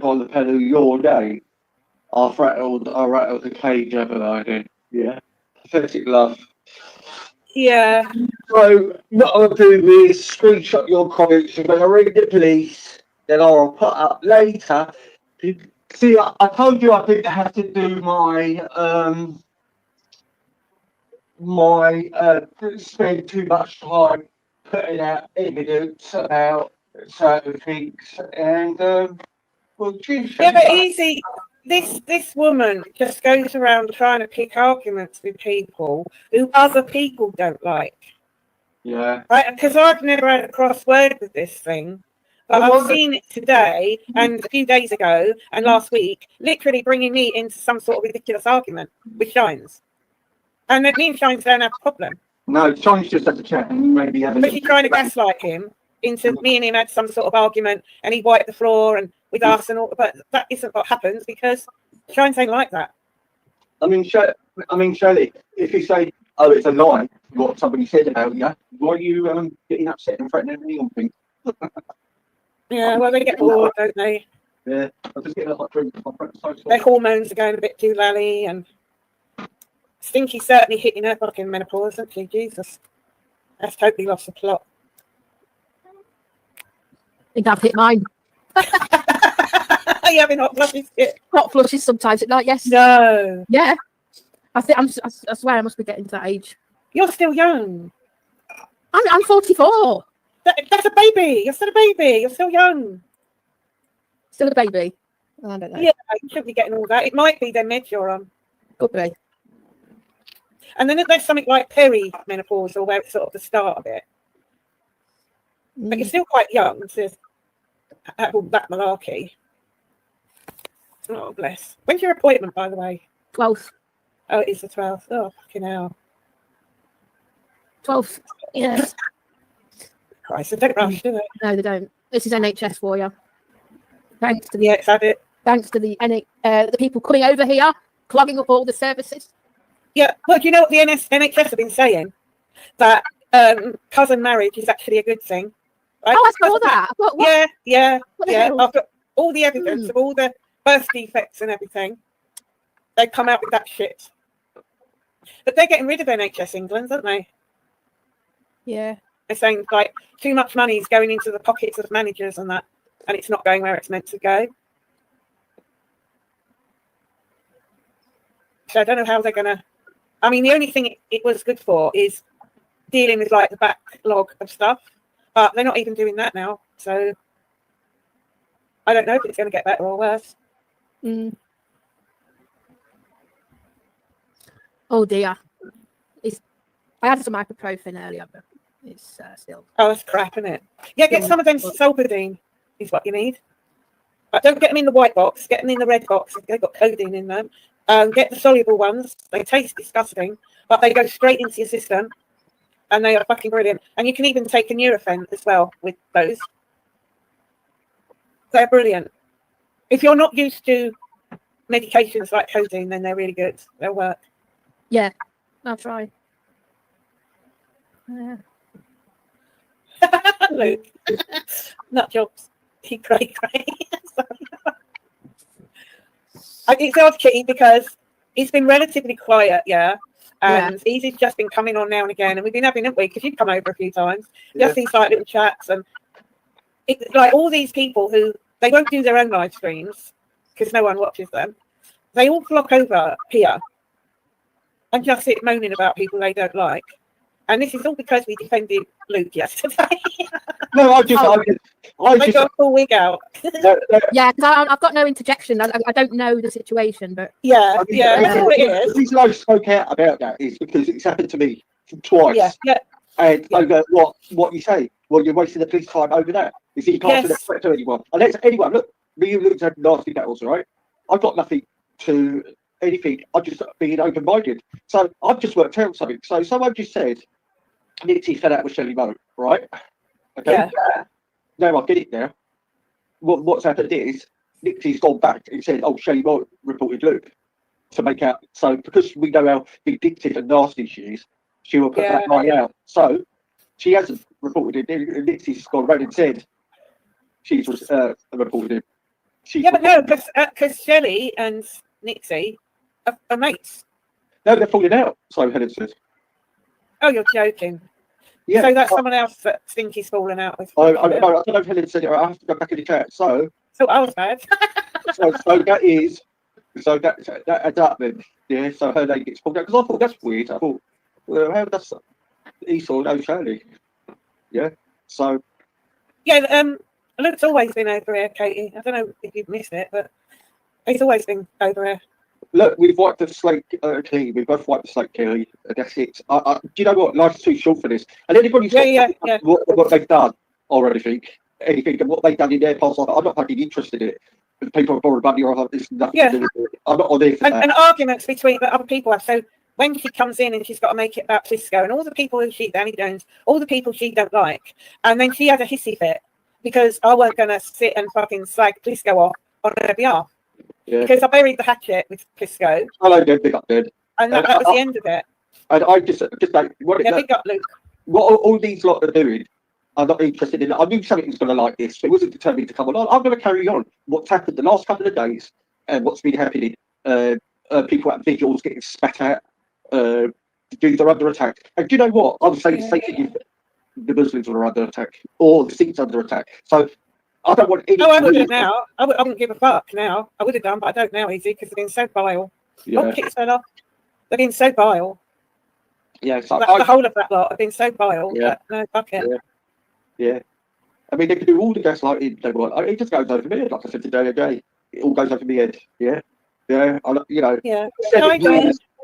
On the panel your day. I've rattled the cage, haven't I? Dude? Yeah. Pathetic love. Yeah. So what I'll do is screenshot your comments and when I ring the police, then I'll put up later. See, I told you I didn't have to do spend too much time putting out evidence about certain things, and well, geez, Yeah, but easy. This woman just goes around trying to pick arguments with people who other people don't like. yeah. Right? Because I've never had a crossword with this thing. But I've seen it today and a few days ago and last week, literally bringing me into some sort of ridiculous argument with Shines. And me and Shines don't have a problem. No, John's just at the chat and maybe have a But she's trying to gaslight him into me and him had some sort of argument and he wiped the floor and with us and all. But that isn't what happens because Shines ain't like that. I mean, Shelley, if you say, oh, it's a lie, what somebody said about you, why are you getting upset and threatening me on things? Yeah, well, they get bored, don't they? Yeah, I'm just getting a hot drink with my friends. Their hormones are going a bit too lally, and Stinky's certainly hitting her fucking menopause, isn't she? Jesus. That's totally lost the plot. I think I've hit mine. Are you having hot flushes yet? Hot flushes sometimes at night, yes. No. Yeah. I swear I must be getting to that age. You're still young. I'm 44. That's a baby. You're still a baby. You're still young. Still a baby. I don't know. Yeah, you shouldn't be getting all that. It might be their meds you're on. Could be. And then there's something like peri-menopause, where it's sort of the start of it. But you're still quite young to have all that malarkey. Oh, bless. When's your appointment, by the way? 12th. Oh, it is the 12th. Oh, fucking hell. 12th. Yes. Christ, they don't rush, do they? No, they don't. This is NHS for you. Thanks to the Yeah, it's had it. Thanks to the people coming over here, clogging up all the services. Yeah, well, do you know what the NHS have been saying? That cousin marriage is actually a good thing. Right? Oh, I saw that. What? Yeah. What the hell? I've got all the evidence of all the birth defects and everything. They come out with that shit. But they're getting rid of NHS England, aren't they? Yeah. They're saying like too much money is going into the pockets of managers and that, and it's not going where it's meant to go. So I don't know how they're gonna. I mean, the only thing it was good for is dealing with like the backlog of stuff, but they're not even doing that now. So I don't know if it's going to get better or worse. Mm. Oh dear. I had some ibuprofen earlier, but it's still. Oh, that's crap, isn't it? Yeah, get some of them Solpadeine is what you need. But don't get them in the white box. Get them in the red box. They've got codeine in them. Get the soluble ones. They taste disgusting, but they go straight into your system, and they are fucking brilliant. And you can even take a Nurofen as well with those. They're brilliant. If you're not used to medications like codeine, then they're really good. They'll work. Yeah, I'll try. Yeah. Luke, nut jobs. He cray. It's odd, Kitty, because he's been relatively quiet, and Easy's just been coming on now and again, and we've been having, haven't we? Because you've come over a few times, just these like little chats, and like all these people who they won't do their own live streams because no one watches them. They all flock over here and just sit moaning about people they don't like. And this is all because we defended Luke yesterday. No, I just got a full wig out. Yeah, because I've got no interjection. I don't know the situation, but that's what it is. The reason I spoke out about that is because it's happened to me twice. Yeah. And I go, what you say? Well, you're wasting the police time over that. You see, you can't send a threat to anyone. Unless anyone, look, me and Luke's had nasty battles, right? I've got nothing to anything. I'm just being open-minded. So I've just worked out something. So someone just said, Nixie fell out with Shelley Moe, right? Okay. Yeah. Now I get it now. What's happened is Nixie's gone back and said, "Oh, Shelley Moe reported Luke to make out." So because we know how vindictive and nasty she is, she will put that guy out. So she hasn't reported it. And Nixie's gone around and said she's reported him. But no, because Shelley and Nixie are mates. No, they're falling out. So Helen says. Oh, you're joking. Yeah. So that's someone else that Stinky's fallen out with. I don't know if Helen said it. I have to go back in the chat. So I was bad. so that adds up then. Yeah. So her name gets pulled out because I thought that's weird. I thought, well, how does Esau know Shirley? Yeah. So. Yeah. Luke's always been over here, Katie. I don't know if you've missed it, but he's always been over here. Look, we've wiped the slate clean. We've both wiped the slate clean. That's it. Do you know what? Life's too short for this. And anybody's what they've done or anything, what they've done in their past life, I'm not fucking interested in it. If people have borrowed money or it's nothing to do with it. I'm not on there for that. And arguments between that other people have. So when she comes in and she's got to make it about Plisco and all the people who Danny Jones, all the people she don't like, and then she had a hissy fit because I weren't going to sit and fucking slag Plisco off on her behalf. Yeah. Because I buried the hatchet with Plisco. Hello, Dad. Big up, Dad. And that was the end of it. And I just like big up, Luke. What all these lot are doing, I'm not interested in. I knew something was going to like this, but it wasn't determined to come on. I'm going to carry on. What's happened the last couple of days and what's been happening? People at vigils getting spat at. Jews are under attack. And do you know what? I would say the same thing. The Muslims are under attack, or the Sikhs under attack. So. I don't want any. I wouldn't now. I wouldn't give a fuck now. I would have done, but I don't now, easy, because they've been so vile. Yeah. They've been so vile. Yeah, so the whole of that lot have been so vile. Yeah. No, fuck it. Yeah. I mean, they can do all the gaslighting they want. It just goes over my head, like I said today again. It all goes over my head. Yeah. Yeah. Yeah.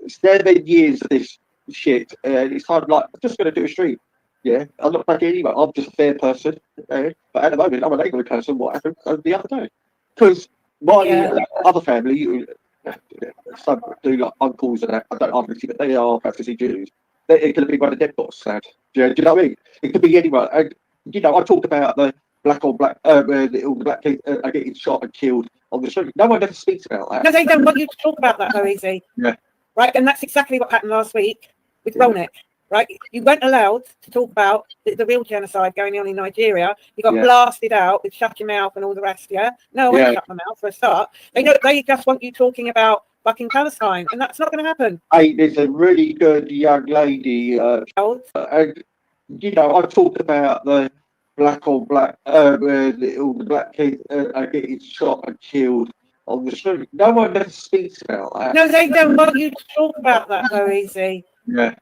7 years of this shit. It's kind of like, I'm just going to do a stream. Yeah, I'm not back anyway. I'm just a fair person. But at the moment, I'm an angry person. What happened the other day? Because my other family, some do like uncles and that. I don't obviously, but they are practicing Jews. It could be one of the dead bots, lad. Do you know what I mean? It could be anyone. And I talked about the black on black, all the black kids are getting shot and killed on the street. No one ever speaks about that. No, they don't want you to talk about that, though, easy. Yeah. Right, and that's exactly what happened last week with Rolnick. Right, you weren't allowed to talk about the real genocide going on in Nigeria. You got blasted out with shut your mouth and all the rest. Yeah, no, I won't shut my mouth for a start. They just want you talking about fucking Palestine, and that's not going to happen. Hey, there's a really good young lady. And I talked about the black on black, where all the black kids are getting shot and killed on the street. No one ever speaks about that. No, they don't want you to talk about that, though, easy. Yeah.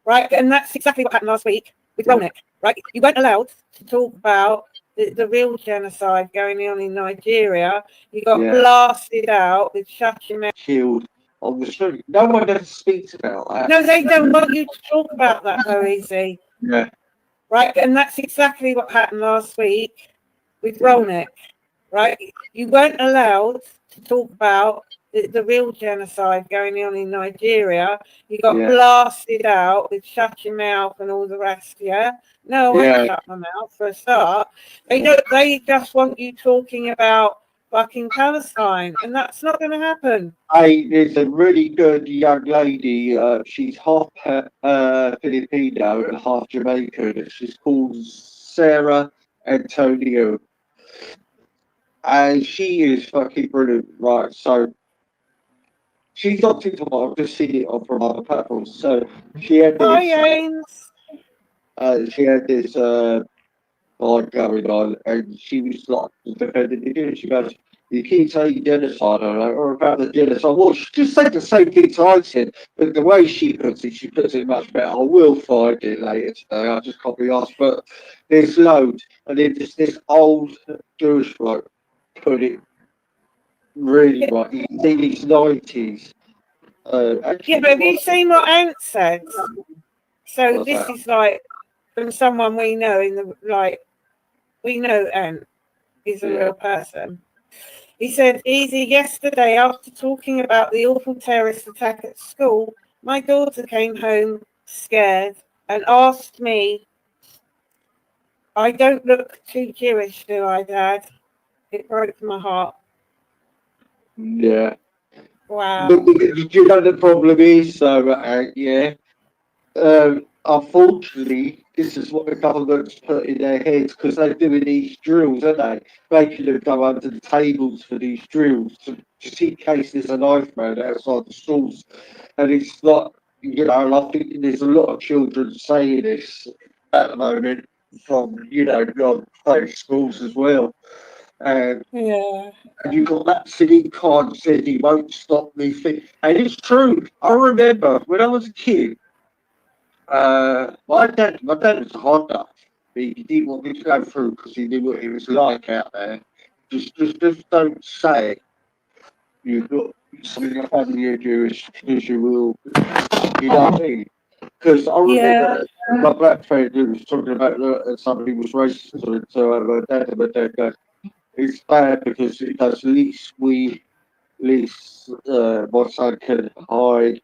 Right, and that's exactly what happened last week with Rolnick. Right, you weren't allowed to talk about the real genocide going on in Nigeria. You got blasted out with shut your mouth. Killed on the street. No one ever speaks about that. No, they don't want you to talk about that, though, easy. Yeah. Right, and that's exactly what happened last week with Rolnick. Right, you weren't allowed to talk about the real genocide going on in Nigeria. You got blasted out with shut your mouth and all the rest. Yeah, no, I won't shut my mouth for a start. They just want you talking about fucking Palestine, and that's not going to happen. Hey, there's a really good young lady. She's half Filipino and half Jamaican. She's called Sarah Antonio, and she is fucking brilliant. Right, so. She's not TikTok, I've just seen it on from other platforms. So she had this, she had this vibe going on, and she was like defending it. She goes, "You keep saying genocide or about the genocide." Well, she just said the same thing I said, but the way she puts it much better. I will find it later today. I just can't be asked, but there's loads, and then just this old Jewish bloke put it. Really, right? He's in his 90s. But have you seen what Ant said? So this is like from someone we know we know Ant is a real person. He said, "Easy, yesterday after talking about the awful terrorist attack at school, my daughter came home scared and asked me, 'I don't look too Jewish, do I, Dad?' It broke my heart." Yeah. Wow. But you know the problem is, so unfortunately, this is what the government's put in their heads because they're doing these drills, aren't they? Making them go under the tables for these drills just in case there's a knife man outside the schools. And it's not, and I think there's a lot of children saying this at the moment from, non-faith schools as well. Yeah. And you got that silly card said he won't stop me. And it's true. I remember when I was a kid, my dad was a Honda. He didn't want me to go through because he knew what it was like out there. Just don't say you've got something your family are Jewish because you will. You know what I mean? Because I remember my black friend who was talking about that somebody was racist to my dad, and my dad goes, "It's bad because it does least my son can hide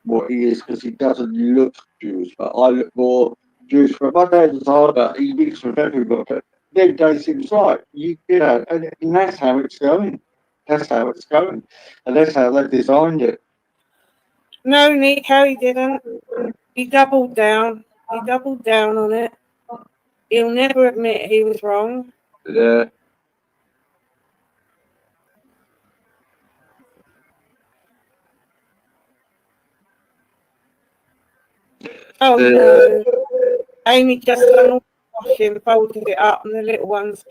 what he is because he doesn't look Jewish, but I look more Jewish. But my dad is harder. He mixed with everyone, but then days seems right. And that's how it's going. That's how it's going, and that's how they designed it. No, Nico, he didn't. He doubled down. He doubled down on it. He'll never admit he was wrong. Yeah. Oh no. Amy just done all the washing, folded it up, and the little ones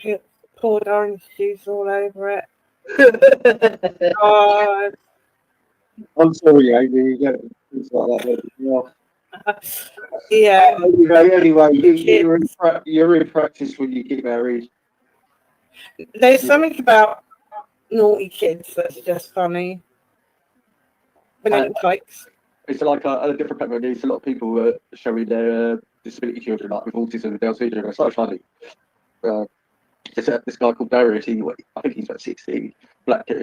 poured orange juice all over it. God. I'm sorry, Amy. It's like that. Yeah. Anyway, you're in practice when you get married. There's something about naughty kids that's just funny. When they look like. It's like a different pattern. There's a lot of people showing their disability children, like with autism and Down syndrome. It's so funny. This guy called Darius. I think he's about 16. Black kid.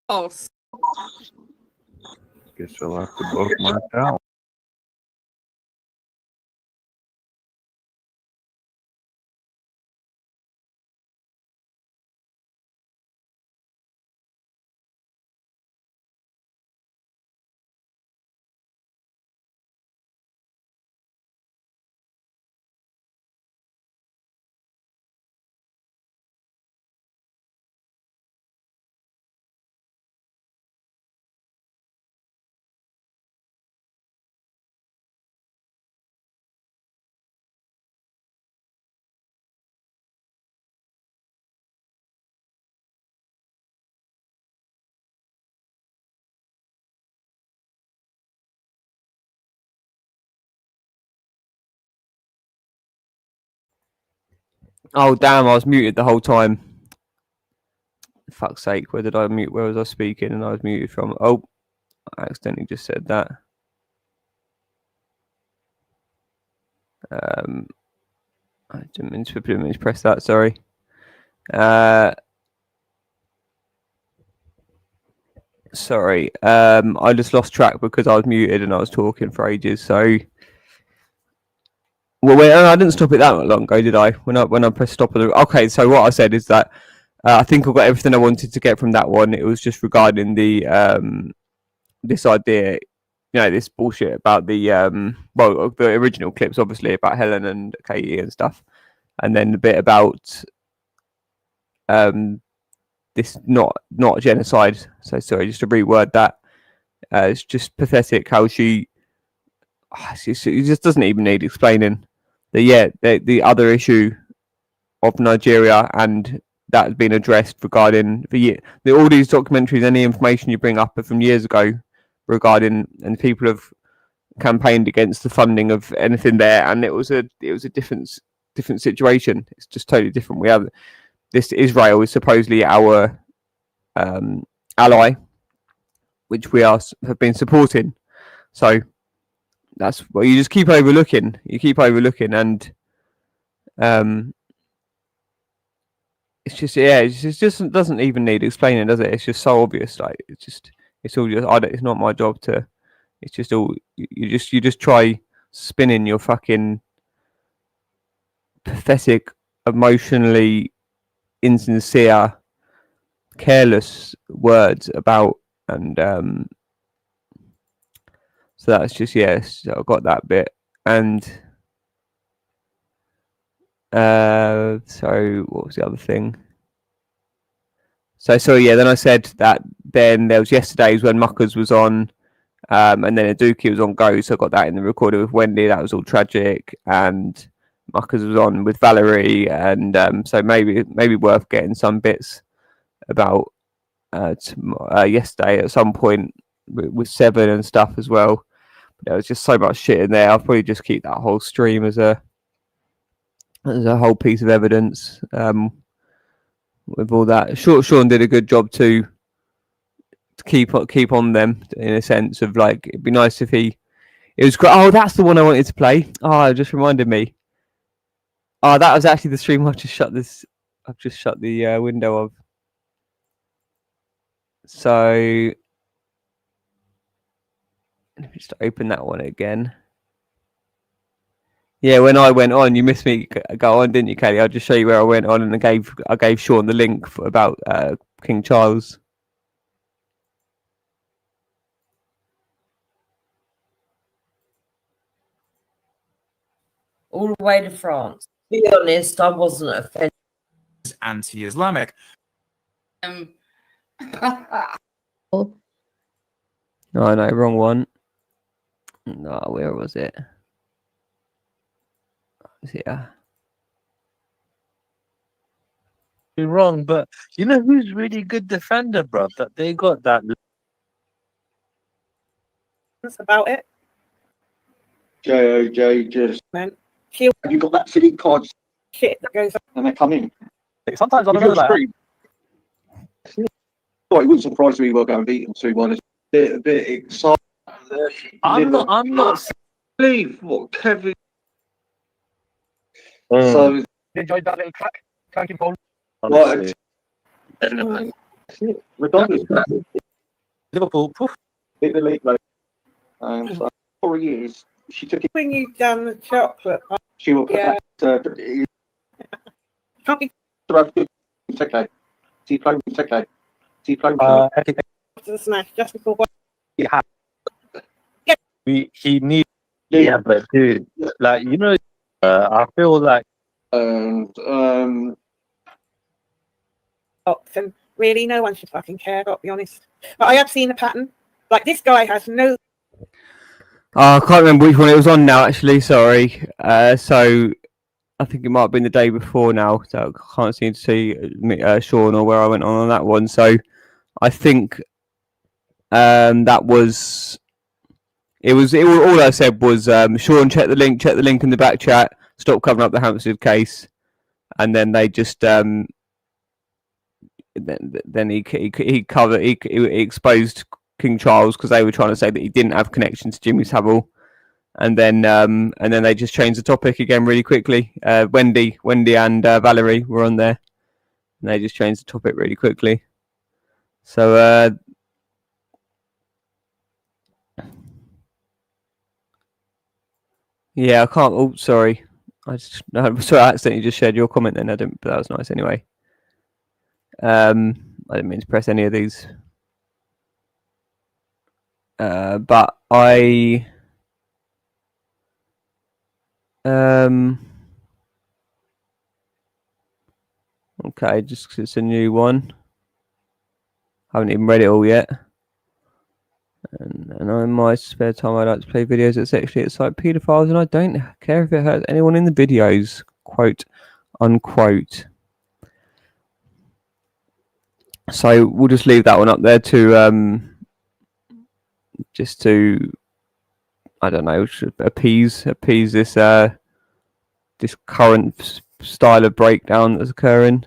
Oh, Guess I'll have to book my out. Oh damn! I was muted the whole time. Fuck's sake! Where did I mute? Where was I speaking? And I was muted from. Oh, I accidentally just said that. I didn't mean to press that. Sorry. Sorry. I just lost track because I was muted and I was talking for ages. So. Well, wait, I didn't stop it that long ago, did I? When I pressed stop. Okay, so what I said is that I think I got everything I wanted to get from that one. It was just regarding the this idea, this bullshit about the the original clips, obviously about Helen and Katie and stuff, and then the bit about this not genocide. So sorry, just to reword that. It's just pathetic how she. It just doesn't even need explaining. The other issue of Nigeria, and that has been addressed regarding all these documentaries, any information you bring up are from years ago regarding, and people have campaigned against the funding of anything there, and it was a different situation. It's just totally different. We have this. Israel is supposedly our ally, which we have been supporting. So that's what you just keep overlooking. You keep overlooking, and it's just it just doesn't even need explaining, does it? It's just so obvious. Like it's all just it's not my job to. It's just all you just try spinning your fucking pathetic, emotionally insincere, careless words about, and so that's just so I got that bit. And so what was the other thing? So then I said that then there was yesterday's when Muckers was on, and then Aduki was on Go, so I got that in the recorder with Wendy. That was all tragic, and Muckers was on with Valerie, and so maybe worth getting some bits about yesterday at some point with Seven and stuff as well. But there was just so much shit in there. I'll probably just keep that whole stream as a whole piece of evidence. With all that, Sean did a good job to keep on them, in a sense of like, it'd be nice if it was great. Oh, that's the one I wanted to play. Oh, it just reminded me. Oh, that was actually the stream I've just shut the window of. So let me just open that one again. Yeah, when I went on, you missed me go on, didn't you, Kelly? I'll just show you where I went on, and I gave Sean the link about King Charles. All the way to France. To be honest, I wasn't offended. Anti-Islamic. Oh, no, wrong one. No, where was it? Yeah. You're wrong, but you know who's really good defender, bro? That they got that. That's about it. JOJ just. Man, Have you got that Philippe card? shit that goes on. And they come in. Sometimes I don't know that. Well, it wouldn't surprise me we'll go and beat them 2-1. It's a bit exciting. I'm not. Believe what Kevin. So Enjoyed that little cracking ball. Right. Regardless, Liverpool. Poof. hit the league though. So 4 years, she took it. When you've done the chocolate, She will put yeah. that. Can't be Okay. T-Plone, okay. T-Plone. to the smash just before one. He needs. Yeah, but dude, like you know, I feel like. And And really, no one should fucking care. Got to be honest. But I have seen the pattern. Like this guy has no. Oh, I can't remember which one it was on now. Actually, sorry. So I think it might have been the day before now. So I can't seem to see Sean or where I went on that one. So I think that was. It was all I said was Sean, check the link in the back chat. Stop covering up the Hampstead case, and then they just then he exposed King Charles because they were trying to say that he didn't have connection to Jimmy Savile, and then they just changed the topic again really quickly. Wendy and Valerie were on there, and they just changed the topic really quickly. So yeah, I can't. Oh, sorry. I accidentally just shared your comment then. I didn't, but that was nice anyway. I didn't mean to press any of these. But I okay, just 'cause it's a new one. I haven't even read it all yet. And And in my spare time, I like to play videos that sexually excite paedophiles, and I don't care if it hurts anyone in the videos. Quote unquote. So we'll just leave that one up there to just to, I don't know, appease this this current style of breakdown that's occurring.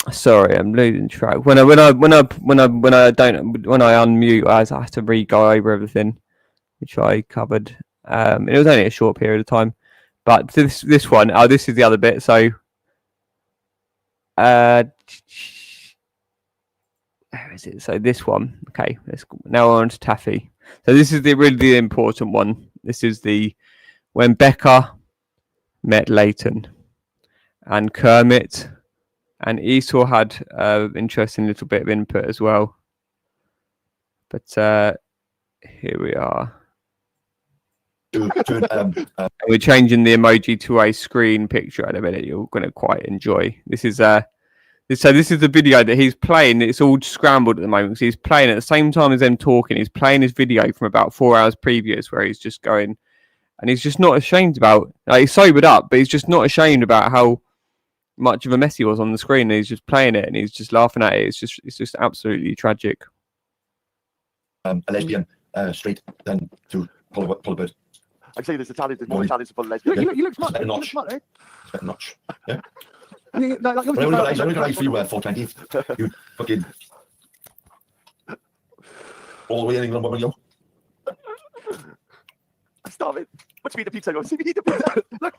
Sorry, I'm losing track. When I unmute, I have to re-go over everything, which I covered. It was only a short period of time, but this one, this is the other bit. So, where is it? So this one, okay. Let's go. Now on to Taffy. So this is really the important one. This is when Becca met Leighton, and Kermit and Esau had interesting little bit of input as well. But here we are. We're changing the emoji to a screen picture in a minute. You're going to quite enjoy. This is the video that he's playing. It's all scrambled at the moment. So he's playing at the same time as them talking. He's playing his video from about 4 hours previous, where he's just going, and he's just not ashamed about. Like, he's sobered up, but he's just not ashamed about how much of a mess he was on the screen. He's just playing it, and he's just laughing at it. It's just absolutely tragic. A lesbian, straight, then to pull a bird. I'm saying there's more Italians to pull a lesbian. Yeah. You look smart. Better You look notch. smart, eh? Better notch. Yeah. I mean, like, I only got for you 420. You fucking all the way in England, what you? Stop it. What do you mean the pizza? Go see me eat the pizza. Look.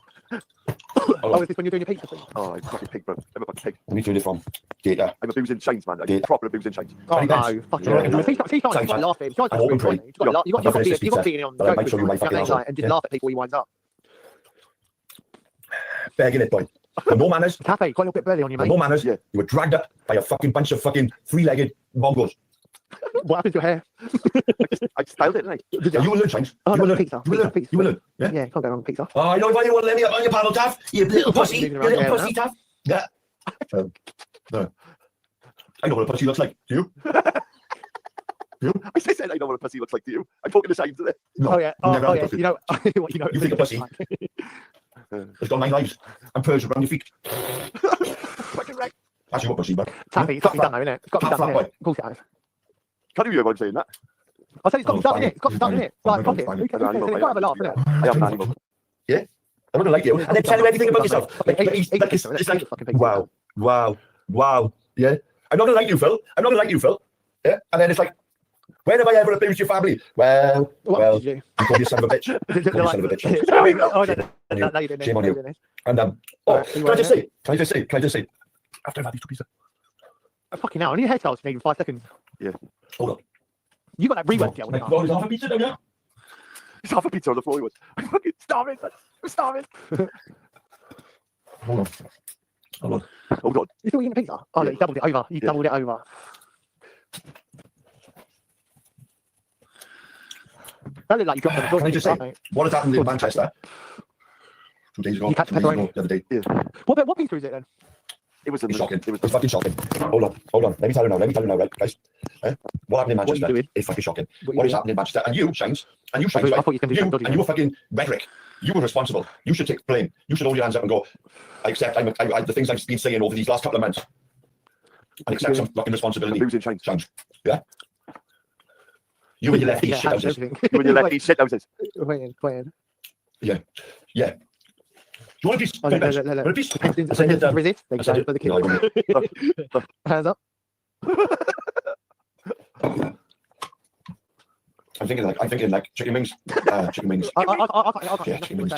Oh, is this when you're doing your pizza thing? Oh, I'm a fucking pig, bro. I'm a fucking pig. Let me do it from data. I'm a booze in chains, man. I'm Data. proper booze in chains. Oh, no. Fucking hell. He's got to laugh at him. I'm open for it. You've got to be on the But I might show you my fucking asshole. and just laugh at people he winds up. Begging it, boy. With no manners. Cafe, got a little bit burly on you, With mate. no manners. Yeah. You were dragged up by a fucking bunch of fucking three-legged Mongols. What happened to your hair? I styled it, didn't I? Yeah, you will learn, James. Oh, You will no, learn. pizza. You will learn. Pizza. You will learn. Yeah. Yeah, can't go wrong with pizza. Oh, I know if you want to let me up on your panel, Taff. You little pussy. You Moving around little here pussy, Taff. Yeah. No. I know what a pussy looks like. Do you? You? I said I know what a pussy looks like to you. I'm talking the same to this. No. Oh, yeah. You never Oh, had a yeah. pussy. You know, what you know. You think a pussy? It's got 9 lives. And purrs around your feet. Fucking right. That's your pussy, but. Taffy, it's got to be done, though, isn't it? It's got to be Fat done, boy. innit? Of course it has. Can't you hear what I'm saying that? I said it's got to be done, innit? It's got to be done, Fine. innit? Like, fuck it. Fine. Who cares? It's got to have a laugh, innit? I am an animal. Yeah. I wouldn't like you. And then tell him everything about yourself. It's like, wow. Yeah. I'm not going to like you, Phil. Yeah. And then it's like, when have I ever abused your family? Well, What did you you call you son of a bitch. You call you son of a bitch. Oh, no. No, you didn't. Shame on No, you. didn't. And can I just say, after I've had these 2 pieces. Oh, fucking hell, I need a hairstyle to need 5 seconds. Yeah. Hold on. You got that rework gel, No, don't it's half a pizza down there. It's half a pizza on the floor. He was. I'm fucking starving. I'm starving. Hold on. Hold on. you still eating pizza? Oh, no, you doubled it over. You doubled it over. That looked like you dropped it on the floor. Can I just say, what has happened in Manchester 2 days ago? You catch 2 days ago, pepperoni? the other day. Yeah. What pizza is it then? It was It's shocking. It was It's fucking shocking. Hold on. Let me tell you now, right, guys? What happened in What are you Manchester doing? is fucking shocking. What are you What is doing? happening in Manchester? And you, Shines, I right? thought you were gonna do You something dodgy and your fucking rhetoric. You were responsible. You should take blame. You should hold your hands up and go, I accept the things I've been saying over these last couple of months. And accept some fucking responsibility. losing change. Shines. Yeah? You and your lefty shit houses. You and your lefty shit houses. Wait in. Yeah. Do you want a piece? Oh, Want a piece? Resist. There you go, for the kids. Hands up. I'm thinking like chicken wings. Chicken wings. I can't. Yeah, chicken wings.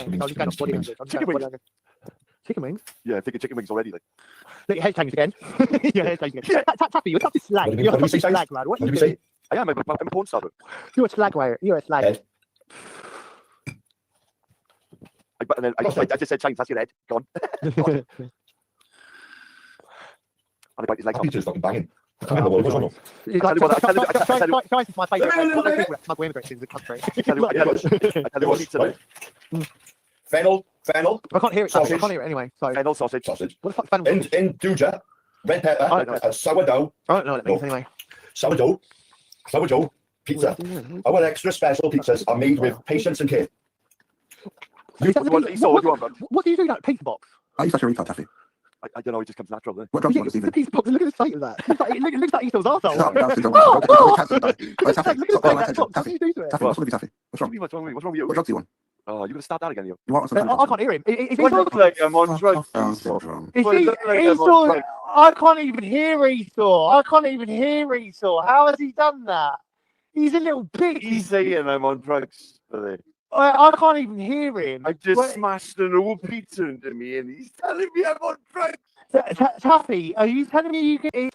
Chicken wings. Yeah, I'm thinking chicken wings already. Like. Look, your head changed again. Your head changed again. Taffy, you're such a slag. What did You're we such a say? slag, man. What did we say? I am. I'm a porn star. Bro. You're a slag, wire. You're a slag. Head. And then I just said change. That's your head. Go on. And I bite his leg That off. pizza is fucking banging. I don't know what it was, I don't know. Chine's is my favourite smug immigrants in the country. I tell you what pizza. Right? Fennel. I can't hear it. Sausage. I can't hear it anyway. So, Fennel sausage. Sausage. what the fuck's fennel? In Duja, red pepper, sourdough. I don't know what it means anyway. Sourdough pizza. Our extra special pizzas are made with patience and care. What do you want, bud? What do you do that pizza box? Are you such a retard, Taffy? I don't know, it just comes natural. Doesn't it? What drugs do you Yeah, want, it's Stephen? a pizza box. Look at the sight of that. It looks like Esau's Shut up, arsehole. Taffy, don't worry. Go cancel it, Taffy. Right, Taffy, Look at stop the calling my sight of that attention. box. What do Taffy, you do to it? Taffy, what's wrong with you, Taffy? What's wrong? What's wrong with you? What drugs do you want? Oh, you're gonna start that again, you. You want some I kind can't hear him. Is Well, Esau? look like I'm on drugs. syndrome. You Well, see, look like I'm on Esau, drugs. I can't even hear Esau. I can't even hear Esau. How has he done that? He's a little bitch. He's saying I'm on drugs, buddy. I can't even hear him. I just Wait, smashed an old pizza into me and he's telling me I'm on drugs. Taffy, are you telling me you can eat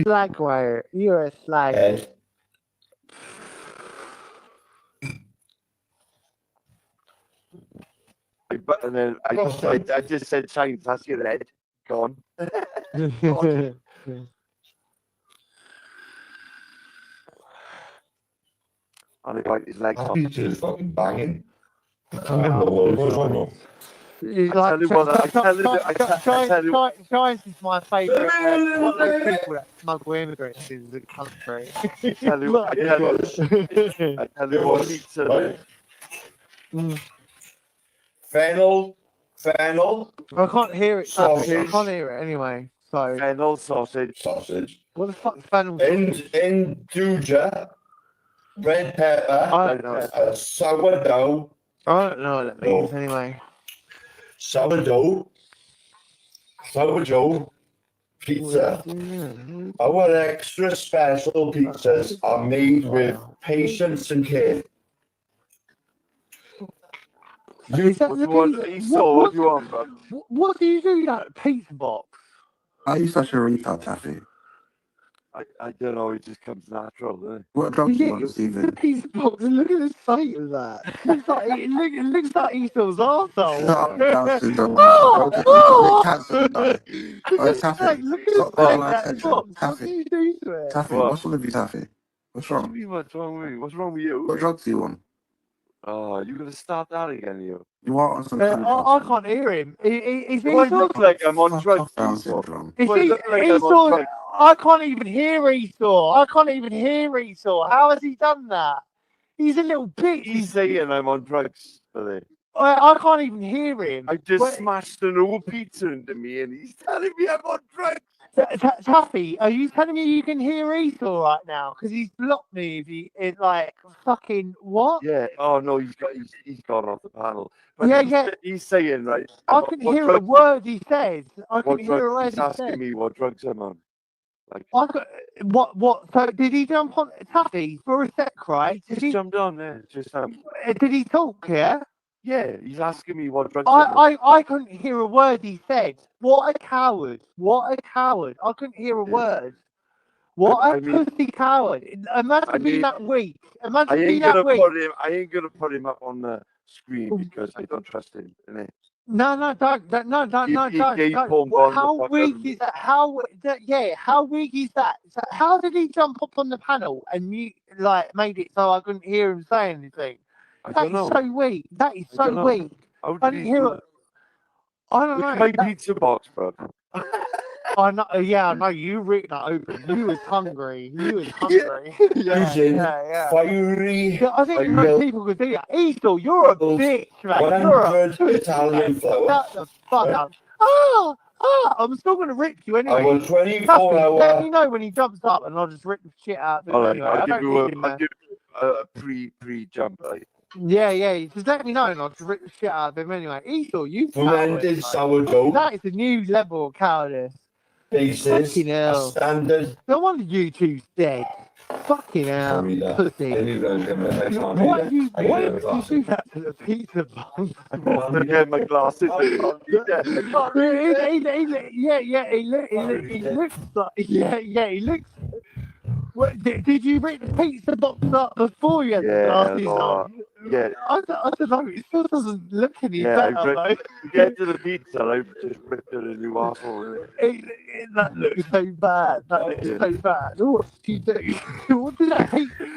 slag wire? You're a slag. And then I just said, Shines, that's your head. Gone. Gone. And he bite his legs off. Pizza's fucking banging. Like, Giants is my favourite. One of those people that smuggle immigrants in the country. I tell you what, pizza. Fennel. I can't hear it. Sausage. I can't hear it anyway. So Fennel sausage. what the fuck's fennel? Induja. Red pepper. Sourdough. I don't know what that means anyway. Sourdough pizza. Our extra special pizzas are made with patience and care. Is that What the do you want, pizza- Esau? What do you want, bud? what do you do that pizza box? Are you such a retard, Taffy? I don't know, it just comes natural, doesn't it? What drugs do you want, The Stephen? pizza box. Look at the sight of that. It looks like Esau's Shut arsehole. up, Down syndrome. Oh! Cancel that. Right, Taffy, Look at stop the calling sight my of that attention. box. What do Taffy, you do to it? Taffy, What? what's wrong with you, Taffy? What's What do wrong? you mean, what's wrong with me? What's wrong with you? What drugs do you want? Oh, you're gonna start that again, you. You want some kind I of can't hear him. Is Do I Esau? look like I'm on drugs? Down syndrome. Is Do I he, look like I'm on Esau? drugs? I can't even hear Esau. I can't even hear Esau. How has he done that? He's a little bitch. He's saying I'm on drugs, buddy. I can't even hear him. I just Wait. smashed an old pizza into me and he's telling me I'm on drugs. Taffy, are you telling me you can hear Esau right now? Because he's blocked me. If he is like fucking what? Yeah. Oh no, he's gone off the panel. But Yeah. He's saying right. I can hear a word he says. I can What hear a drugs? word He's he asking says. me what drugs I'm on. Like, I could, what? So did he jump on Taffy for a sec? Right? just jumped on there. Just Did he talk? Yeah. yeah. He's asking me what drugs. I'm on. I couldn't hear a word he said. What a coward! What a coward! I couldn't hear a word. What a I mean- pussy coward! Imagine being that weak. Imagine I being ain't that gonna weak. put him. I ain't gonna put him up on the screen because I don't trust him. Innit? No, don't. He gave Paul What- Bond How the fuck weak out. is that? How weak is that? So how did he jump up on the panel and mute, like, made it so I couldn't hear him say anything? I That don't is know. so weak. That is I so don't know. weak. How I did didn't he hear do it. I don't Look at know. my pizza box, bro. I know. Yeah, I know. You ripped that open. You was hungry. You was hungry. Using yeah. fiery Yeah, I think most milk, people could do that. Esau, you're a bitch, man. You're a 100 pussy, Italian man. flour. Shut the fuck up. I'm still gonna rip you anyway. Our Taffy, 24-hour let me know when he jumps up, and I'll just rip the shit out of him All right, anyway. I'll I give don't you need him. I'll give you a pre-jump. Like, Yeah. Just let me know, and I'll just rip the shit out of him anyway. Esau, you fermented coward. sourdough That is a new level of cowardice. bases, Fucking a hell. standard. No wonder you two's dead. Fucking hell, Read that. pussy. I need to get my next one. Why did you I get my do that to the pizza box? I get my glasses. He looks like, he looks. What, did you rip the pizza box up before you had the glasses on? Yeah. I don't know. It still doesn't look any Yeah, better, though. To get to the pizza, I just ripped it a new asshole. That looks so bad. That looks so bad. What did you do? What did that pizza?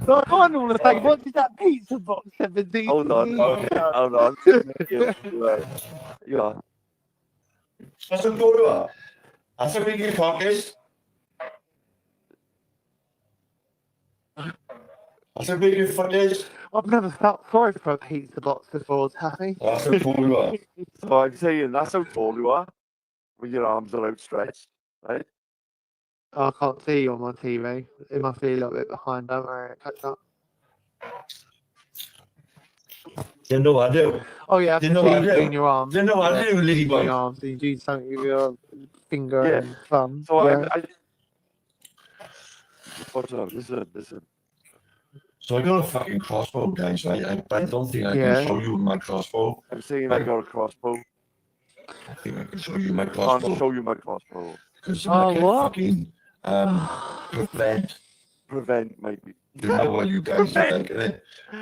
I kind of want to say, what did that pizza box ever do? Hold on. Okay, hold on. Yeah. What's the door? That's a big pocket. That's how big your foot is. I've never felt sorry for a pizza box before, Taffy. That's how tall you are. So I'm saying that's how tall you are when your arms are outstretched, right? I can't see you on my TV. It must be a little bit behind. Don't worry, catch up. You know I do. Oh yeah, I You can know see I you do. between your arms. You know I Yeah, do, Lily between boy. your arms, and you do something with your finger Yeah. and thumb. So yeah. What's up? Listen. So I got a fucking crossbow, guys, right? I don't think I Yeah. can show you my crossbow. I'm saying I got a crossbow. I think I can show you my Can't crossbow. show you my crossbow. Because Oh, I can what? fucking Prevent maybe. You know what you guys are like,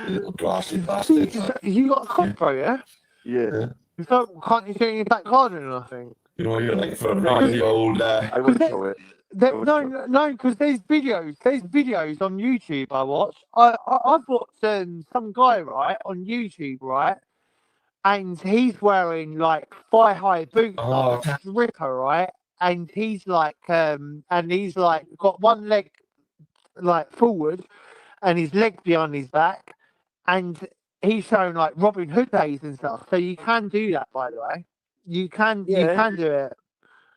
little grassy bastards. You got a crossbow, yeah? Yeah. So can't you do it in your back garden or nothing? You know, you're like for a really old. I won't show it. No, because there's videos on YouTube I watch. I've watched some guy, right, on YouTube, right, and he's wearing like thigh-high boots, like a stripper, right, and he's like got one leg like forward and his leg behind his back, and he's showing like Robin Hood days and stuff. So you can do that, by the way. You can do it.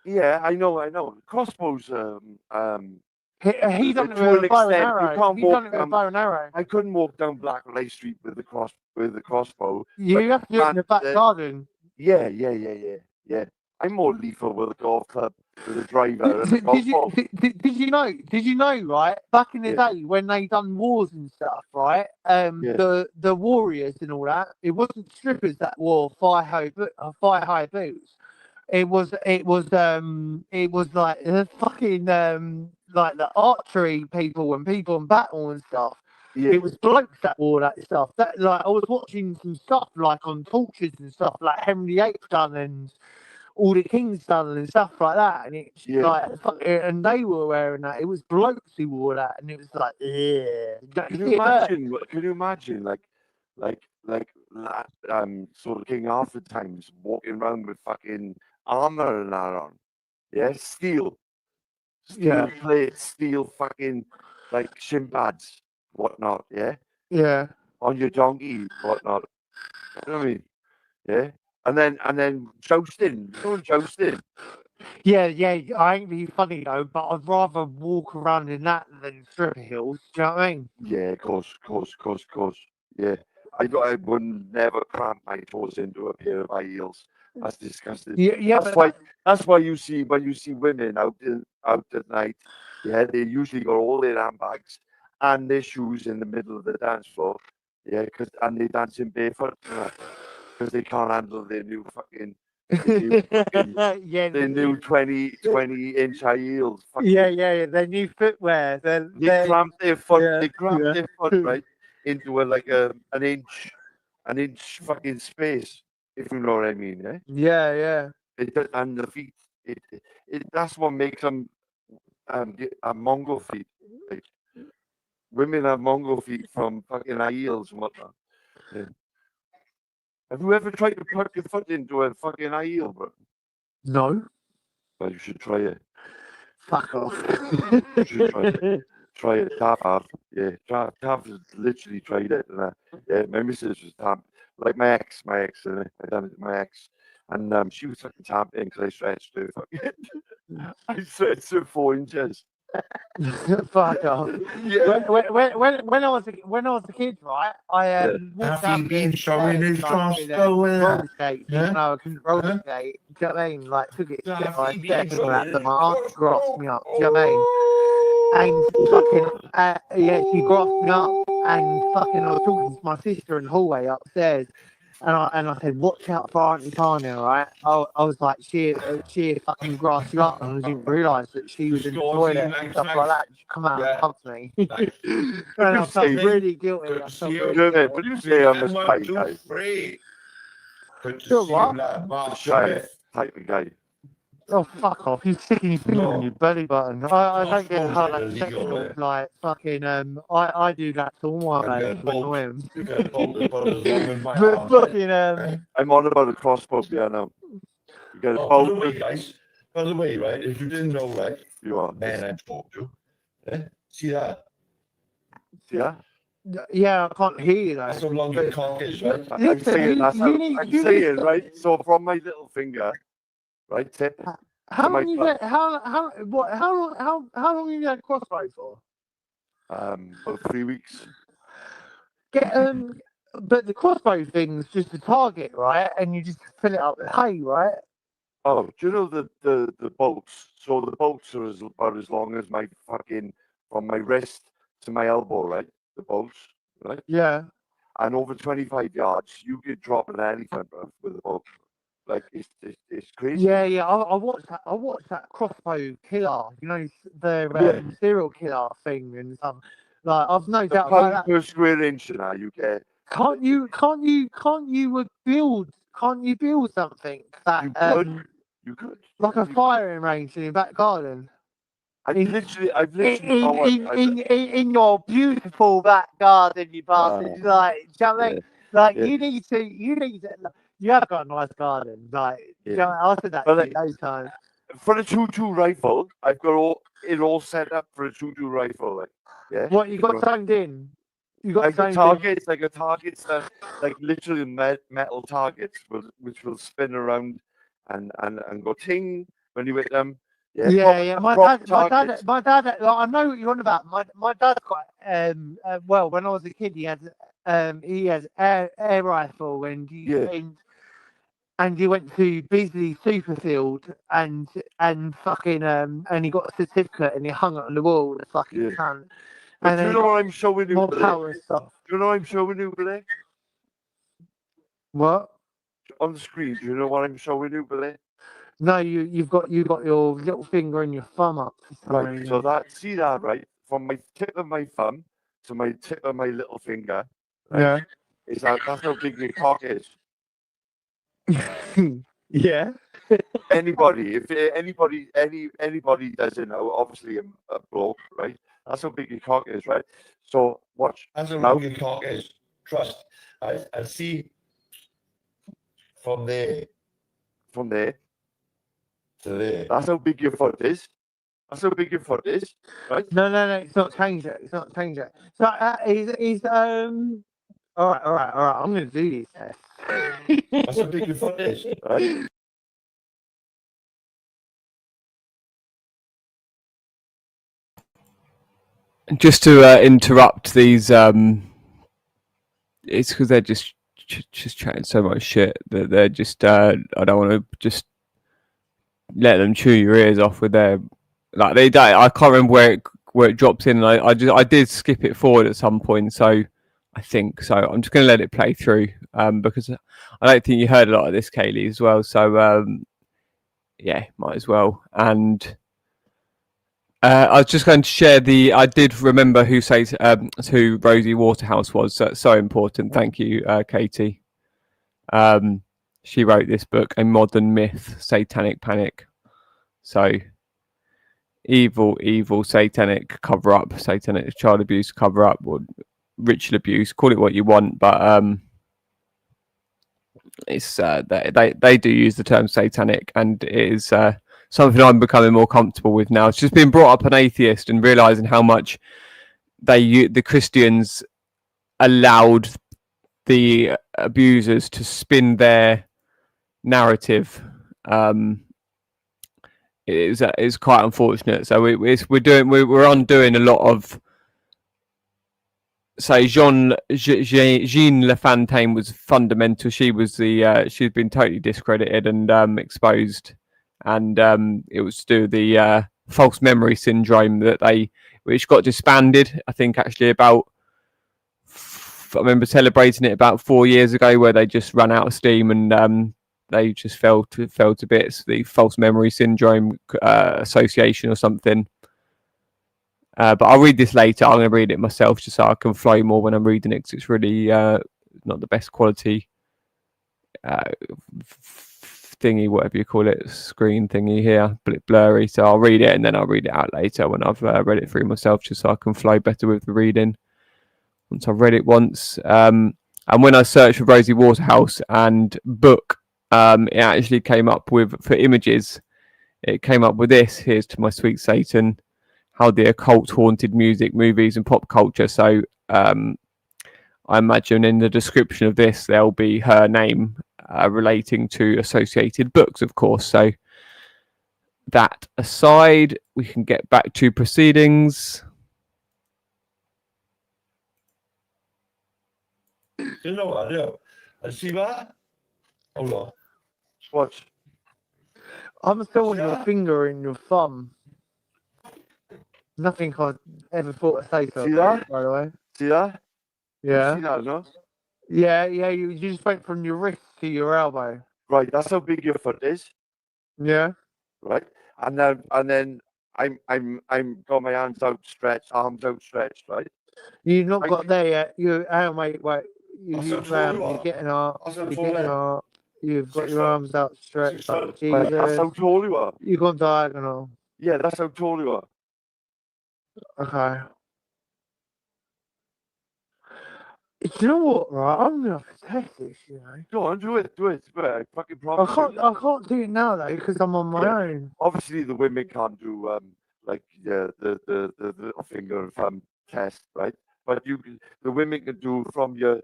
Yeah, I know. Crossbows. He done it to with an a bow and extent, arrow. you can't He done walk it with a down. bow and arrow. I couldn't walk down Black Lake Street with the crossbow. You have to do it in the back garden. Yeah. I'm more lethal with a golf club, with a driver and a golf ball. Did you know, right? Back in the day when they done wars and stuff, right? The warriors and all that, it wasn't strippers that wore thigh-high boots. It was like the fucking like the archery people and people in battle and stuff. Yeah. It was blokes that wore that stuff. That like I was watching some stuff like on torches and stuff like Henry VIII done and all the kings done and stuff like that. And it's like and they were wearing that. It was blokes who wore that, and it was like, yeah. Can you imagine? Can you imagine sort of King Arthur times walking around with fucking armor and that on? Yeah, steel plates, steel fucking like shin pads, whatnot. Yeah, on your donkey, whatnot. You know what I mean? Yeah, and then jousting. You know jousting? Yeah, I ain't being funny though, but I'd rather walk around in that than stripper heels. Do you know what I mean? Yeah, of course. Yeah, I would never cramp my toes into a pair of high heels. That's disgusting. Yeah, that's why you see when you see women out at night, yeah, they usually got all their handbags and their shoes in the middle of the dance floor, yeah, and they dancing barefoot because they can't handle their new fucking. Their new 20-inch high heels. Yeah, their new footwear. They clamp their foot. They clamp their foot right into an inch fucking space, if you know what I mean. Yeah. And the feet. That's what makes them Mongol feet. Like, women have Mongol feet from fucking high heels and whatnot. Yeah. Have you ever tried to put your foot into a fucking high heel, bro? No. Well, you should try it. Fuck off. You should try it. Try it. Tav, yeah. Tav has literally tried it. And, yeah, my missus was tapped. Like my ex, I done it to my ex. And she was fucking tapping because I stretched her. I stretched her 4 inches. Fuck off. Yeah. When I was a kid, right? I walked out been showing his crossbow roller skate. No, I couldn't roller skate. Do you know what I mean? Like took it step by step and all that, but my aunt grasped me up. Do you know what I mean? And fucking she grasped me up and fucking I was talking to my sister in the hallway upstairs. And I said, watch out for Auntie Tanya, right? I was like, she fucking grasped you up, and I didn't realise that she was in the toilet and stuff like that. She come out and hugged me. And I felt really guilty. What do you say on this fight, guys? Sure, what? Shy type of guy. Oh, fuck off. You're sticking your finger in your belly button. I don't get how that's sexual. Like, fucking, I do that to all my mates. But fucking, I'm on about a crossbow piano. You get a bolt. By the way, right, if you didn't know, right, you are man I talked to. See that? Yeah? Yeah, I can't hear you though. That's how long your cock is, right? I'm saying that's how, I'm saying, right? So from my little finger, right, tip How to my long you thumb, get? How long you had crossbow for? about 3 weeks. Get but the crossbow thing's just a target, right? And you just fill it up with hay, right? Oh, do you know the bolts? So the bolts are about as long as my fucking, from my wrist to my elbow, right? The bolts, right? Yeah. And over 25 yards, you could drop an elephant with a bolt. Like it's crazy. Yeah. I watched that. I watched that crossbow killer. You know, the Yeah. serial killer thing and stuff. Like, I've no The doubt about pound that. per square inch now you get. Can't you build something that You could. like a firing range in your back garden? I've literally in your beautiful back garden, you bastard. Like, do you know what I mean? Like, yeah. you need to. You have got a nice garden. Like, do you know what I mean? I said that But to you those times. for a 2-2 rifle, I've got it all set up for a 2-2 rifle. Like, yeah. What you got zoned in? You got Like zoned targets, like a targets that, like literally metal targets, which will spin around and go ting when you hit them. Yeah, Yeah. My proper dad. targets. Like, I know what you're on about. My dad got well, when I was a kid, he had air rifle, and he went to Beasley Superfield and fucking and he got a certificate and he hung it on the wall. The fucking cunt. But do you know what I'm showing you? More power and stuff. Do you know what I'm showing you, Billy? What? On the screen, do you know what I'm showing you, Billy? No, you've got your little finger and your thumb up. Right, so see that, right? From my tip of my thumb to my tip of my little finger. Right? Yeah. That's how big your cock is. Yeah. Anybody doesn't know, obviously a bloke, right? That's how big your cock is, right? So watch. That's how now. big your cock is. Trust. I see from there to there. That's how big your foot is. That's how big your foot is, right? No, it's not changed it. It's not changed it. So he's all right. I'm gonna do these tests. That's how big your foot is, right? Just to interrupt these, it's because they're just chatting so much shit that they're just. I don't want to just let them chew your ears off with their like they. I can't remember where it drops in. And I did skip it forward at some point, so I think so. I'm just going to let it play through because I don't think you heard a lot of this, Kaylee, as well. So yeah, might as well. And I was just going to share I did remember who Rosie Waterhouse was. So it's so important. Thank you, Katie. She wrote this book, A Modern Myth, Satanic Panic. So evil, satanic cover-up, satanic child abuse cover-up, or ritual abuse. Call it what you want, but it's they do use the term satanic, and it is something I'm becoming more comfortable with now. It's just been brought up an atheist and realizing how much the Christians allowed the abusers to spin their narrative. It's quite unfortunate. So we're undoing a lot of. So Jean Lafontaine was fundamental. She was she's been totally discredited and exposed, and it was to do with the false memory syndrome which got disbanded. I think actually about. I remember celebrating it about 4 years ago, where they just ran out of steam and they just fell to bits. The false memory syndrome association or something. But I'll read this later. I'm going to read it myself just so I can flow more when I'm reading it, because it's really not the best quality thingy, whatever you call it, screen thingy here, but blurry. So I'll read it and then I'll read it out later when I've read it through myself, just so I can flow better with the reading once I've read it once. And when I searched for Rosie Waterhouse and book, it actually came up with, for images, it came up with this. Here's to my sweet Satan. How the occult haunted music, movies, and pop culture. So I imagine in the description of this there'll be her name relating to associated books, of course. So that aside, we can get back to proceedings. You know what? Yeah. I see that. Hold on. Watch. I'm still on your finger and your thumb. Nothing I ever thought to say so. See that? By the way. See that? Yeah. You see that, no? Yeah. You just went from your wrist to your elbow. Right, that's how big your foot is. Yeah. Right, and then I'm got my hands outstretched, arms outstretched. Right. You've not got there yet. You, wait. You're getting up. You're getting up. You've got your arms outstretched like Jesus. That's how tall you are. You've gone diagonal. Yeah, that's how tall you are. Okay. Do you know what, right? I'm gonna have to test this, you know. Go on, do it. I fucking promise. I can't do it now though because I'm on my own. Obviously, the women can't do the finger and thumb test, right? But the women can do from your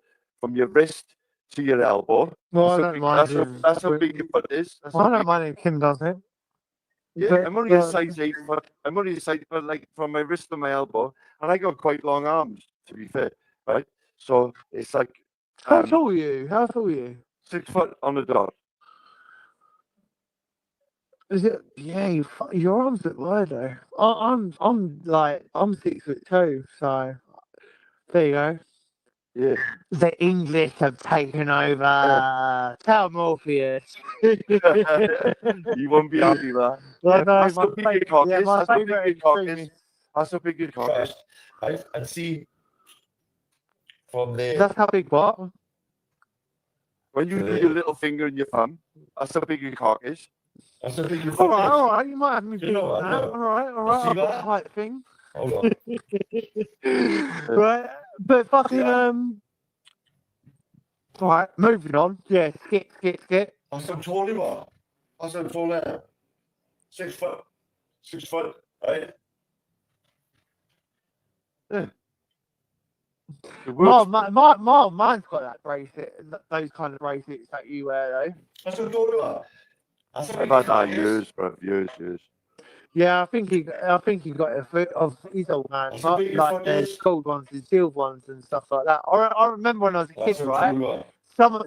wrist to your elbow. Well, I don't mind. That's how big your foot is. I don't mind if Kim does it. Yeah, I'm only a size 8 foot. I'm only a size, but like from my wrist to my elbow, and I got quite long arms, to be fair, right? So it's like. How tall are you? How tall are you? 6 foot on the dot. Is it? Yeah, your arms look wide though. I'm 6'2", so there you go. Yeah. The English have taken over. Tell Morpheus. You won't be happy with that. Well, no, that's how big your cock is. That's how big your cock is. That's how big your cock is. And see from there. That's how big what? When you do your little finger and your thumb, that's how big your cock is. That's how big your All cock is. right, all right. You might have me beat that. All right. See I've got that? the height thing. Hold on. Right, but fucking Right, moving on. Yeah, skip. That's how tall you are. That's how tall I am. 6 foot. 6 foot, right? Yeah. Mine's got that bracelet, those kind of bracelets that you wear though. That's how tall you are. I've had that years, bro. Years. Yeah, I think he got it of his old man, That's how big your like foot the is. gold ones and silver ones and stuff like that. I remember when I was a That's kid, how right? tall you are.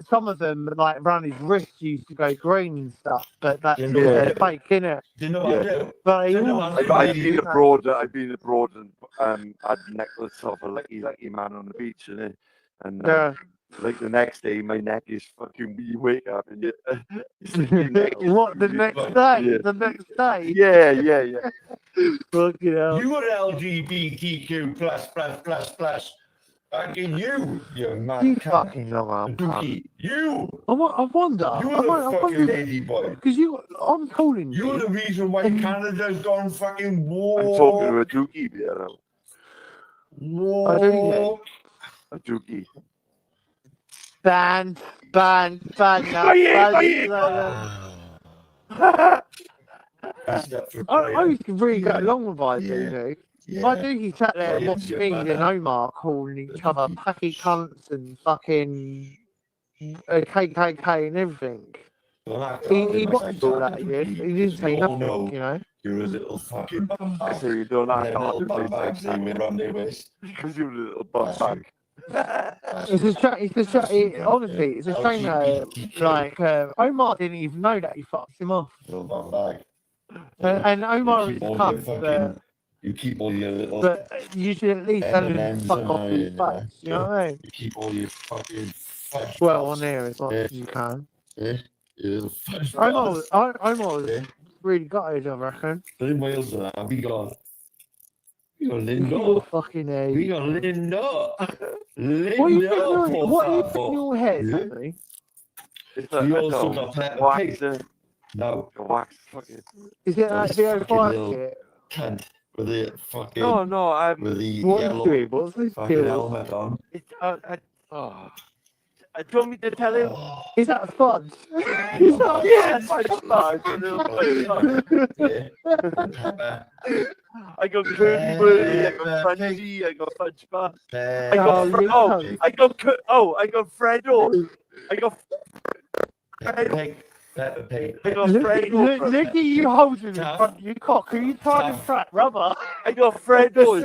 Some of them like around his wrist used to go green and stuff, but that's You know what I do? fake, innit? Do you know what I do? But Do you know what I do? I've been abroad and had a necklace of a lucky man on the beach, and like the next day, my neck is fucking. You wake up and you. What the next day? Yeah. The next day? Yeah. Fucking hell. You were LGBTQ plus. Fucking you mad You cunt. fucking long Dookie. You. I wonder. You're the fucking lady boy. Because I'm calling you. You're the reason why Canada's gone fucking war. I'm talking to a dookie, yeah. War. A dookie. Ban. That's not for I used to really get along with my Yeah. dude. Yeah. My dude sat there Yeah, watching yeah, me and Omar calling each other packy cunts and fucking KKK and everything. He watched all that, he did. He didn't say nothing, you know. You're a little fucking bum I bag. say you don't have Them to little bum bags they wear around their waist. because you're a little bum bag. It's a shame, honestly, it's a shame that, Omar didn't even know that he fucked him off. Little bum bag. And Omar You is keep all your cunt, fucking- You keep all your little. but you should at least tell him to M&Ms fuck and off all, his you know. face, you know what I mean? You keep all your fucking fudge Well, puffs. on there as much Yeah. as you can. Yeah, you little fudge Omar puffs. was Yeah. really gutted, I reckon. 3 miles an hour. We got You're Lindo. fucking head. We got Lindo. What are you thinking Lindo. in your head, Yeah. Anthony? We also got Peppa Pig. No. Wax fucking. Is it that Theo Fucking Fight little kit? cunt with the fucking. No. With the What are you yellow doing? What's this fucking deal? helmet on. Oh. Do you want me to tell him? Is that fun? Yes, I love I got curly wurly, I got crunchy, I got fudge bar. I got I got Freddos. I got Look at you holding in front of your cock. Are you trying to crack rubber? I got Freddos.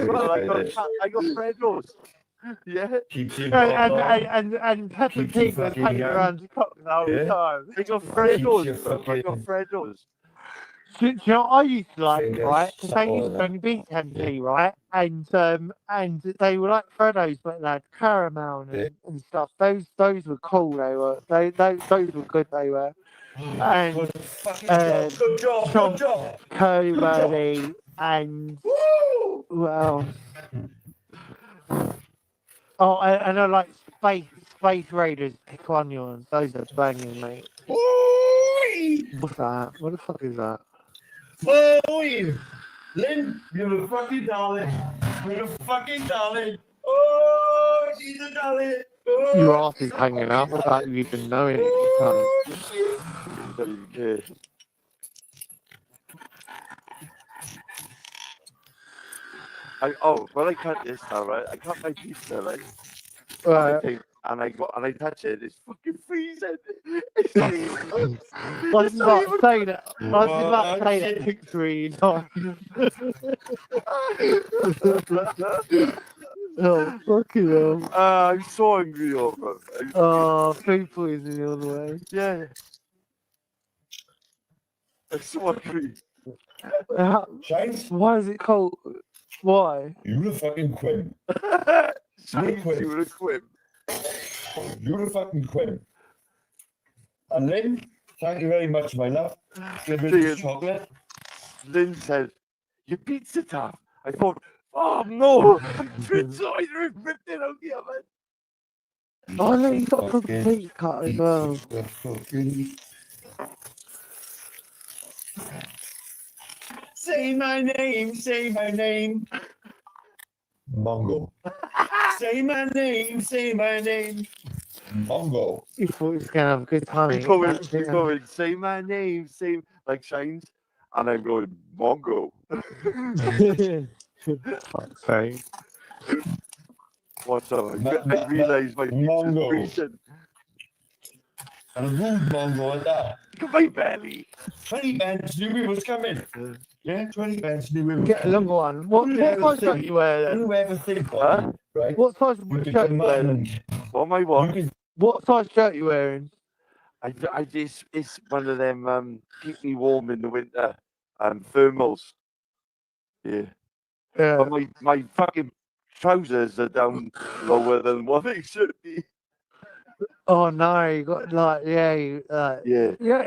I got Freddos. Yeah. And Peppa Pig was hanging around your cock the whole time. I got Freddos. I got Freddos. Do you know what I used to like, right? Because they used to only be candy, right? And they were like Freddos, but they had caramel and stuff. Those were cool. They were. Those were good. They were. And Good job. Curly Wurly and well. Oh, and I like Space Raiders Piquanions. Those are banging, mate. What's that? What the fuck is that? Oh, Lynn, you're a fucking darling. You're a fucking darling. Oh, she's a darling. Oh. Your ass is hanging out without you even knowing it. You Okay. When I cut this now, right? I cut my pizza, right? Right. And I touch it. It's fucking freezing. I was about to say that. I was about to say that picture you know. Oh, fucking hell. I'm so angry, bro. Oh, food poisoning all the way. Yeah. I'm so angry. Why is it called? Why? You're a fucking quim. You're a quim. You're a fucking quim. And Lynn, thank you very much, my love. Give me this chocolate. Lynn said, your pizza tough. I thought, oh no, pizza, I ripped it out here, man. Oh no, you got a complete cut as well. Say my name, say my name. Mongo. Say my name, say my name. Mongo. You thought he was going to have a good time. He's going, say my name, say, like Shines. And I'm going, Mongo. Fuck's sake. What's up? I realised my Mongo. reason. And a rude Mongo at that. Look at my belly. 20 bands knew we was coming. Yeah, 20 bands knew we was Get a longer one. What size shirt you wear then? You ever think, right? What size shirt you wearing? What am I wearing? What size shirt you wearing? I just, it's one of them keep me warm in the winter thermals. Yeah. But my fucking trousers are down lower than what they should be. Oh no, you got like yeah,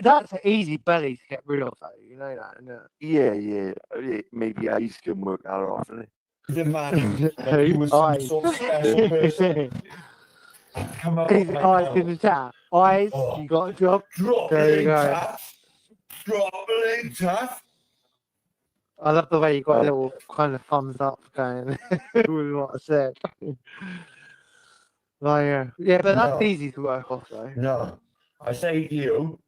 that's an easy belly to get rid of though, you know that, isn't it? Yeah. Maybe ice can work that off, isn't it? The man, he was some sort of special person. Come on, his eyes in the chat. Eyes, you got a job. There you go. Dropping tough. I love the way you got a little kind of thumbs up going with what I said. Like, yeah, but that's easy to work off though. No, I say to you,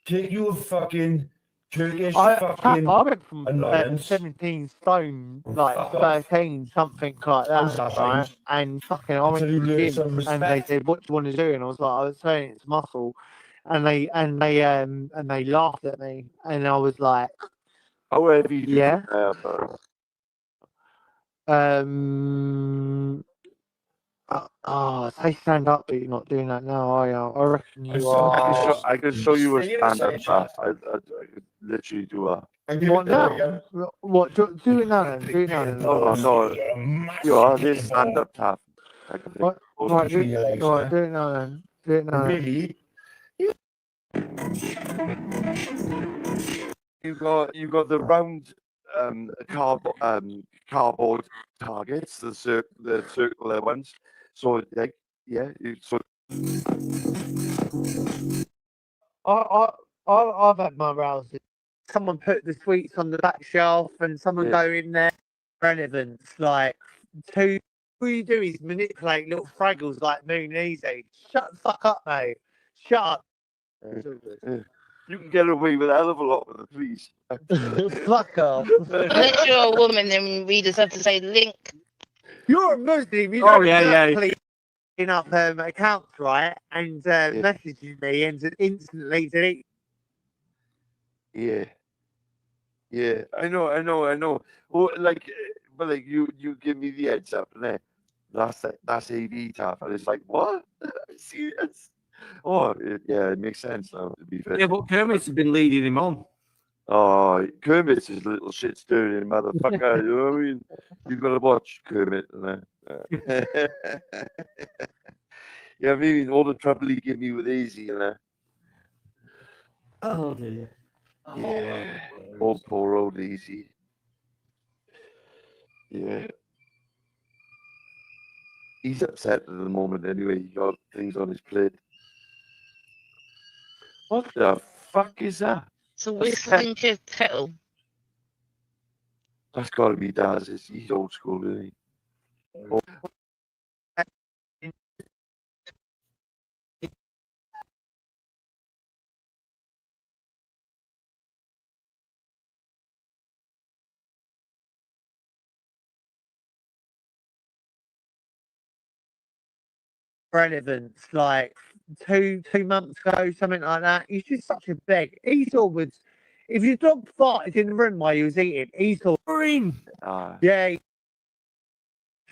take you a fucking Turkish fucking I went from annoyance. 17 stone, like 13 something like that, right? And fucking I went to the gym and they said, "What do you want to do?" And I was like, "I was saying it's muscle," and they laughed at me, and I was like, "How heavy?" Yeah. Say stand up, but you're not doing that now, are you? I reckon you are. I can show you a stand up. I could literally do a. What now? What? Do it now then. Do it now then. Oh no! You are this stand up tap. What? Right, do it now then. Do it now. Really? You got the round cardboard targets, the circular ones. So like I've had my rousing. Someone put the sweets on the back shelf, and someone go in there. Relevance like 2 all you do is manipulate little fraggles like Moon Easy. Shut the fuck up, mate. Shut up. You can get away with a hell of a lot with the police. Fuck off. Unless you're a woman, then we just have to say link. You're a Muslim. You Oh, don't yeah, yeah. please up accounts, right? And messages me and instantly delete. Yeah. Yeah, I know. Oh, like, but like you give me the heads up, and that's AD tap, and it's like what? Serious? Oh, it makes sense now. To be fair. Yeah, but Kermit's been leading him on. Oh, Kermit's his little shit stirring motherfucker. You know what I mean? You gotta watch Kermit. Yeah, I mean all the trouble he gave me with Easy, Oh dear. Yeah, old poor old Easy. Yeah. He's upset at the moment anyway. He got things on his plate. What the fuck is that? It's a whistling kettle. That's got to be Daz. He's old school, isn't he? Oh. Relevance, like two months ago, something like that. He's just such a beg. Esau was, if your dog farted in the room while he was eating, Esau. Yeah.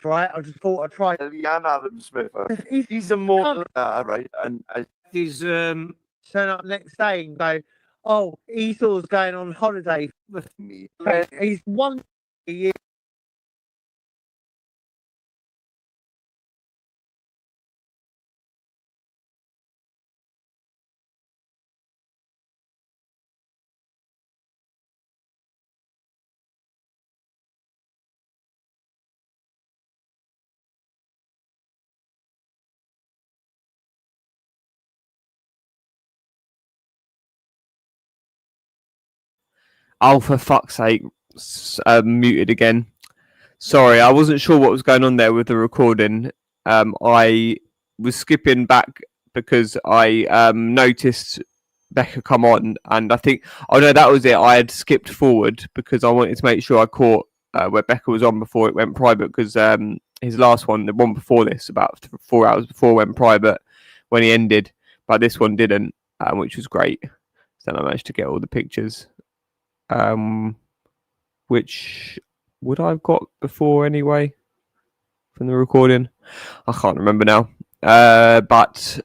Right, I just thought I'd try. Ian Adam Smith. He's a mortal, right? And he's turn up next day and go, oh, Esau's going on holiday with me. He's 1 year. Oh, for fuck's sake, muted again. Sorry, I wasn't sure what was going on there with the recording. I was skipping back because I noticed Becca come on, and I think, oh no, that was it. I had skipped forward because I wanted to make sure I caught where Becca was on before it went private, because his last one, the one before this, about 4 hours before, went private when he ended, but this one didn't, which was great. So then I managed to get all the pictures. Which would I have got before anyway from the recording? I can't remember now. But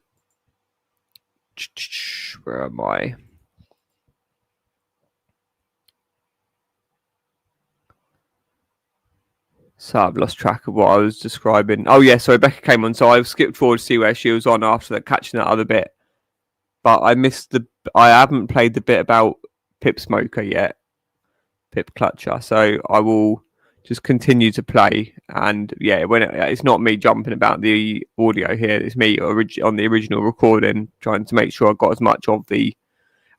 where am I? So I've lost track of what I was describing. Oh yeah, so Rebecca came on, so I skipped forward to see where she was on after that, catching that other bit. But I haven't played the bit about Pip Smoker yet. Pip Clutcher, so I will just continue to play, and yeah, when it's not me jumping about the audio here, it's me on the original recording trying to make sure I got as much of the,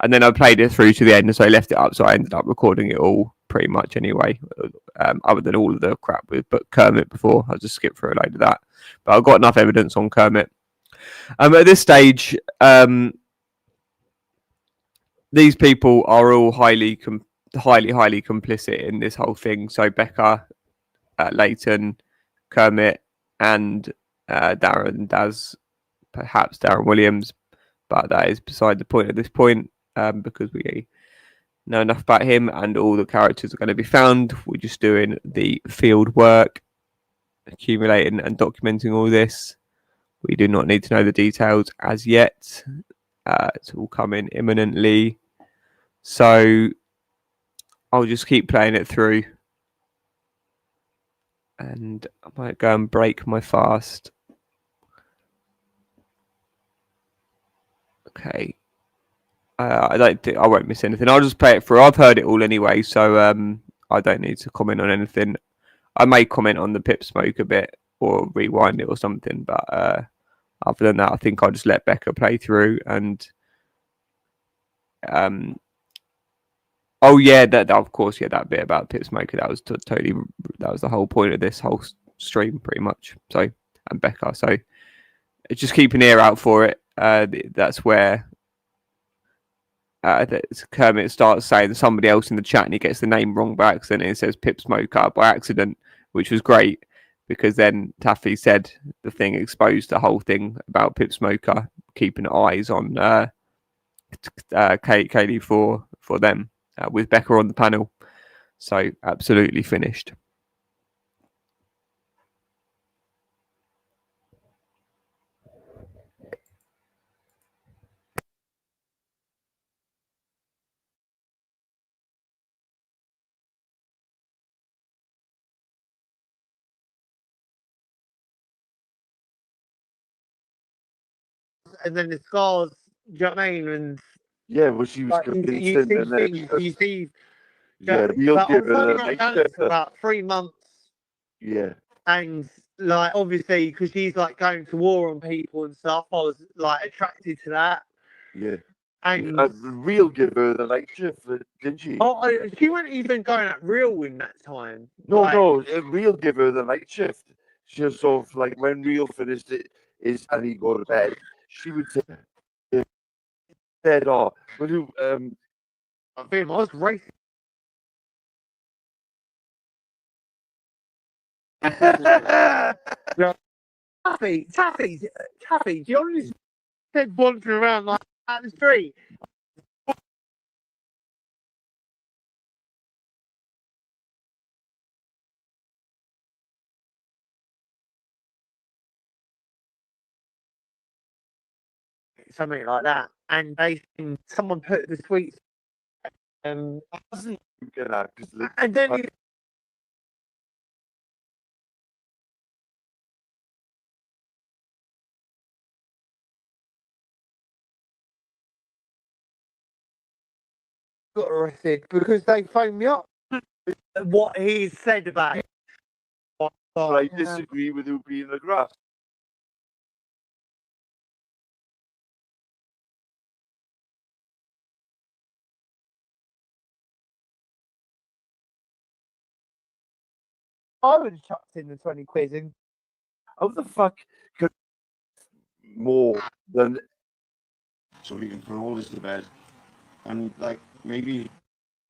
and then I played it through to the end, so I left it up, so I ended up recording it all pretty much anyway, other than all of the crap with Kermit before. I'll just skip through a load of that, but I've got enough evidence on Kermit. At this stage, these people are all highly complicit in this whole thing. So Becca, Leighton, Kermit, and Darren Daz, perhaps Darren Williams, but that is beside the point at this point, because we know enough about him and all the characters are going to be found. We're just doing the field work, accumulating and documenting all this. We do not need to know the details as yet. It's all coming imminently. So I'll just keep playing it through, and I might go and break my fast. Okay. I won't miss anything. I'll just play it through. I've heard it all anyway, so I don't need to comment on anything. I may comment on the Pip Smoke a bit or rewind it or something, but other than that, I think I'll just let Becca play through. And oh yeah, that of course, yeah, that bit about Pip Smoker, that was totally, that was the whole point of this whole stream pretty much. So, and Becca. So just keep an ear out for it. That's where Kermit starts saying somebody else in the chat and he gets the name wrong by accident and it says Pip Smoker by accident, which was great because then Taffy said the thing exposed the whole thing about Pip Smoker keeping eyes on Kaylee for them with Becca on the panel. So absolutely finished. And then the scars, do you know what I mean? And yeah, well, she was like, convinced, you see and then things, you see. yeah, we'll But I give was only her a around night Alex shift. for about 3 months, Yeah, and like obviously because she's like going to war on people and stuff, I was like attracted to that. yeah. And Real give her the night shift, didn't she? she wasn't even going at real in that time. No, like, no, Real give her the night shift. She was sort of like when Real finished it, and he go to bed, she would say, "Dead off." Will you I was racing. Taffy, do you honestly said wandering around like at the street? Something like that, and someone put the sweets, and then he got arrested because they phoned me up. What he said about it. I disagree with you being a grass. I would have chucked in the 20 quid and How the fuck could more than so we can put all this to bed and like maybe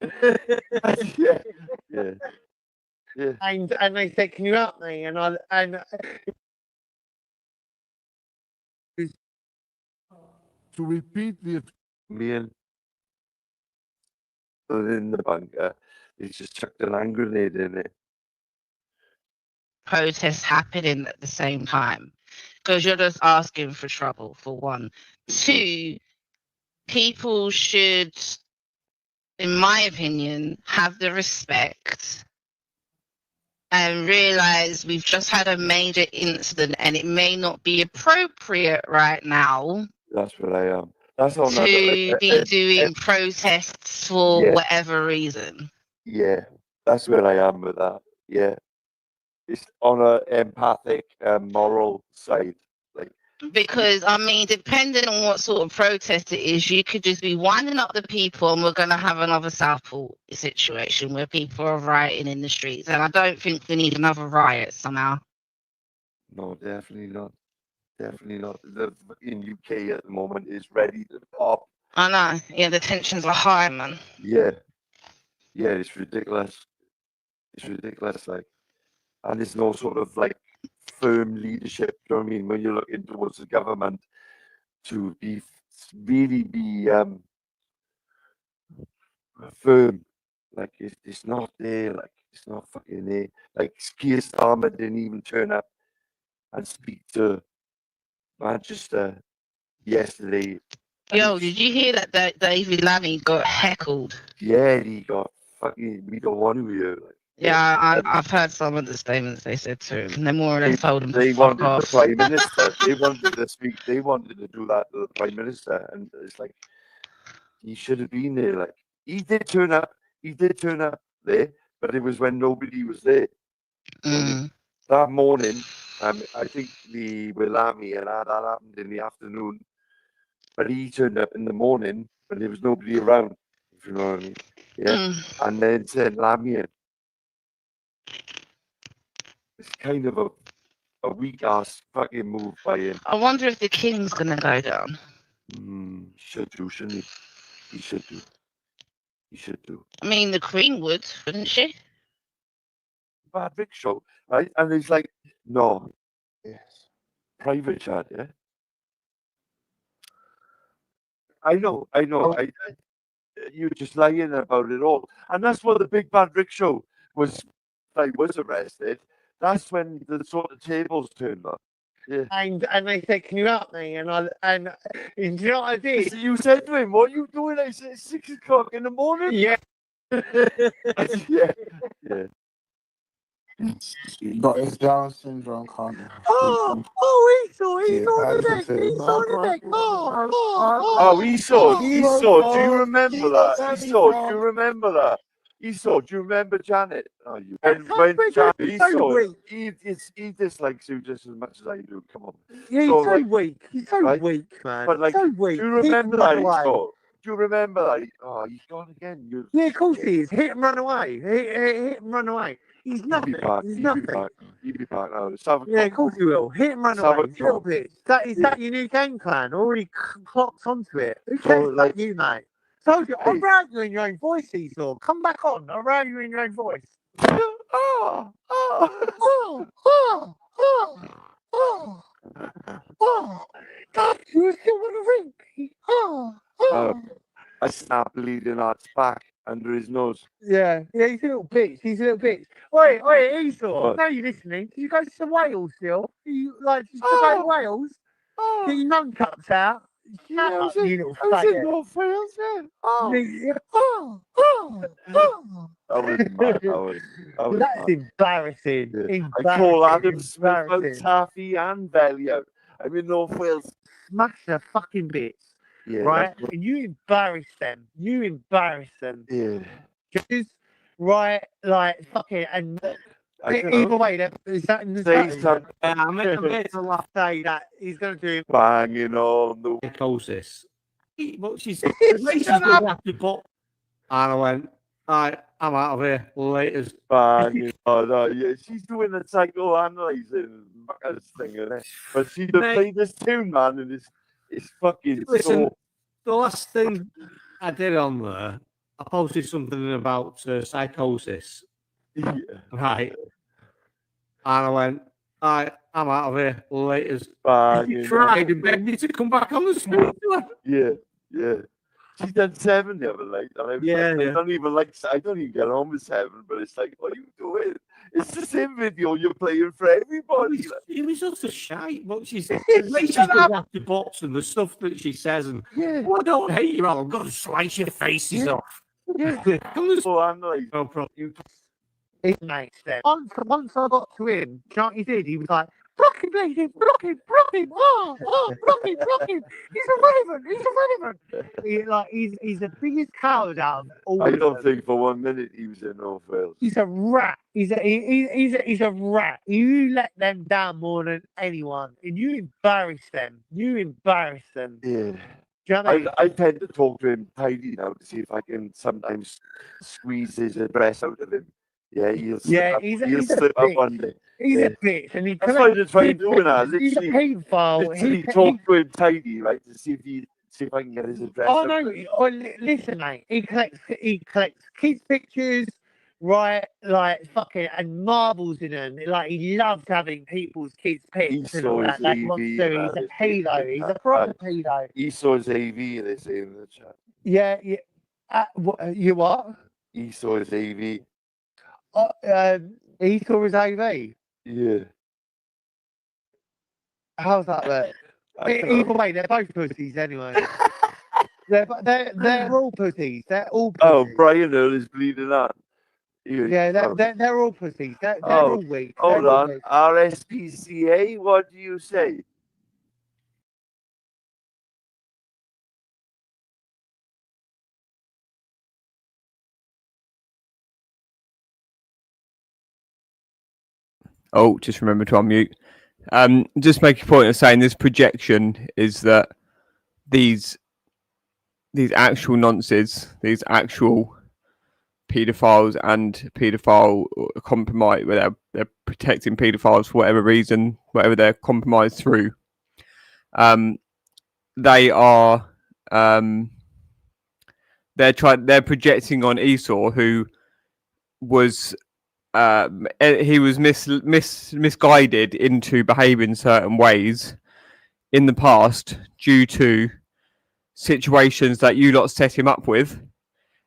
yeah. and they said, "Can you help me?" And to repeat the me and in the bunker, they just chucked a hand grenade in it. Protests happening at the same time because you're just asking for trouble, for one. Two, people should, in my opinion, have the respect and realize we've just had a major incident and it may not be appropriate right now. That's what I am. That's all. To be doing protests for whatever reason. Yeah, that's where I am with that. Yeah, it's on a empathic, moral side. Like, because I mean, depending on what sort of protest it is, you could just be winding up the people, and we're going to have another Southport situation where people are rioting in the streets. And I don't think we need another riot somehow. No, definitely not. Definitely not. The fucking UK at the moment is ready to pop. I know. Yeah, the tensions are high, man. Yeah. Yeah, it's ridiculous. It's ridiculous, like, and there's no sort of like firm leadership. You know what I mean? When you're looking towards the government to really be firm, like it's not there. Like it's not fucking there. Like Keir Starmer didn't even turn up and speak to Manchester yesterday. Yo, did you hear that David Lammy got heckled? Yeah, he got fucking. We don't want to hear. Like, yeah, I've heard some of the statements they said to him. They more or less told him they to fuck wanted off. the prime minister. They wanted to speak. They wanted to do that to the prime minister, and it's like he should have been there. Like he did turn up. He did turn up there, but it was when nobody was there. That morning, I think the Willami and that happened in the afternoon, but he turned up in the morning when there was nobody around. If you know what I mean? Yeah, and then said Lamian. it's kind of a weak ass fucking move by him. I wonder if the king's gonna go down. He should do, shouldn't he? He should do. He should do. I mean, the queen would, wouldn't she? Bad Vic show, right? And he's like, no. Yes. Private chat, yeah? I know. You're just lying about it all. And that's what the big bad Rick show was. I was arrested. That's when the sort of tables turned up. Yeah. And they said, "Can you help me?" And you know what I did? So you said to him, "What are you doing?" I said, 6 o'clock in the morning. Yeah. yeah. Got his Down syndrome, can't he? He's on the deck. He's on the deck. Oh, Esau. Do you remember that? Esau, do you remember that? Esau, do you remember Janet? Oh, you when Janet, Esau, he dislikes you just as much as I do. Come on. Yeah, he's so weak. He's so weak, man. But like, so weak. Do you remember that, Esau? Do you remember that? Oh, he's gone again. Yeah, of course he is. Hit and run away. Hit and run away. He's nothing. He's nothing. He'll be back now. Yeah, of course he will. Hit and run away. Little bit. Is that your new game plan? Already clocked onto it. Who cares about you, mate? Told you, I'll round you in your own voice, Esau. Come back on. I'll round you in your own voice. God, you still want to ring? I snapped Leading Art's back under his nose. Yeah, he's a little bitch. Wait, Esau. Now you're listening. Did you go to Wales still? You did you go to Wales? Get your nunchucks out. Shut up, you little faggot. North Wales, That's embarrassing. I call Adam Smith out Taffy and Belly out. I'm in North Wales. Smash the fucking bits. Yeah, right? And you embarrass them. Yeah. Just, right, like, fucking, and either way, is that in the I meant to last day that he's going to do banging on the psychosis. But she's happy, but and I went, I'm out of here. Later. Banging on. Yeah, she's doing the psychoanalyzing thing, isn't it? But she played this tune, man, and it's fucking. Listen, the last thing I did on there, I posted something about psychosis. Yeah. Right. And I went, I'm out of here. Later. You tried and begged me to come back on the street. Yeah. She's done 7 the other night. And I don't even get on with 7, but it's like, what are you doing? It's the same video you're playing for everybody. It was just a shite. But she's got the box and the stuff that she says. And I don't hate you, I'm going to slice your faces off. Yeah. No problem. It makes sense. Once I got to him, you know what he did? He was like, block him, lady, block him. Block him. He's irrelevant. He's the biggest coward out of all. I don't think for 1 minute he was in North Wales. He's a rat. He's a rat. You let them down more than anyone, and you embarrass them. Yeah. Do you know what I mean? I tend to talk to him tidy now to see if I can sometimes squeeze his address out of him. Yeah, he'll slip up one day. He's a bitch, and that's why I try doing that. He's a paedophile. Literally talk to him tidy, right, to see if I can get his address. Oh no! Listen, mate. He collects kids' pictures, right? Like fucking and marbles in them. Like he loves having people's kids' pics and all that. That monster. He's a pedo. He's a proper pedo. Esau's AV, they say in the chat. Yeah. You what? Esau's AV. Esau is AV. Yeah. How's that look? Either way, they're both pussies anyway. they're all pussies. They're all pussies. Oh, Brian Earl is bleeding out. Yeah, they're all pussies. They're all weak. Hold on. RSPCA, what do you say? Oh, just remember to unmute. Just make a point of saying this projection is that these actual nonces, these actual paedophiles and paedophile compromise, where they're protecting paedophiles for whatever reason, whatever they're compromised through. They are they're projecting on Esau, who was he was misguided into behaving certain ways in the past due to situations that you lot set him up with,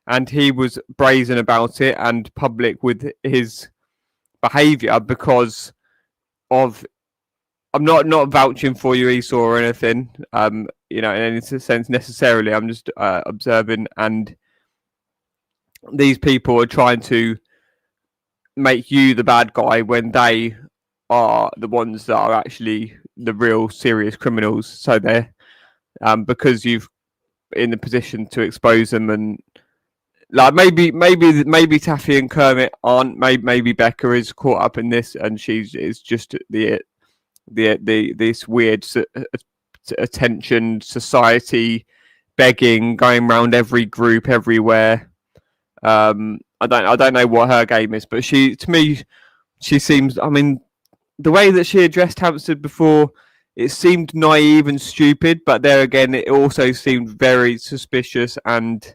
and he was brazen about it and public with his behavior because of. I'm not vouching for you, Esau, or anything, in any sense necessarily. I'm just observing, and these people are trying to make you the bad guy when they are the ones that are actually the real serious criminals. So they're because you've in the position to expose them, and like maybe Taffy and Kermit aren't. Maybe Becca is caught up in this, and is just this weird attention society begging, going around every group everywhere. I don't know what her game is, but to me she seems. I mean, the way that she addressed Hampstead before, it seemed naive and stupid, but there again, it also seemed very suspicious and.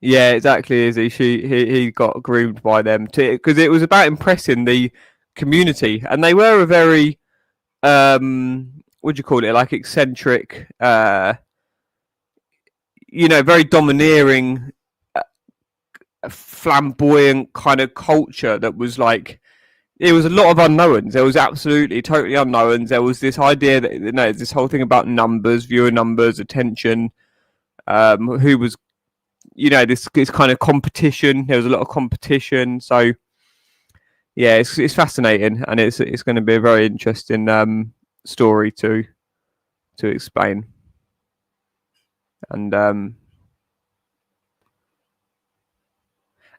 Yeah, exactly. Izzy, he got groomed by them because it was about impressing the community, and they were a very what do you call it? Like eccentric, very domineering, flamboyant kind of culture that was like. It was a lot of unknowns. There was absolutely totally unknowns. There was this idea that this whole thing about numbers, viewer numbers, attention, who was. This kind of competition. There was a lot of competition, so yeah, it's fascinating, and it's going to be a very interesting story to explain. And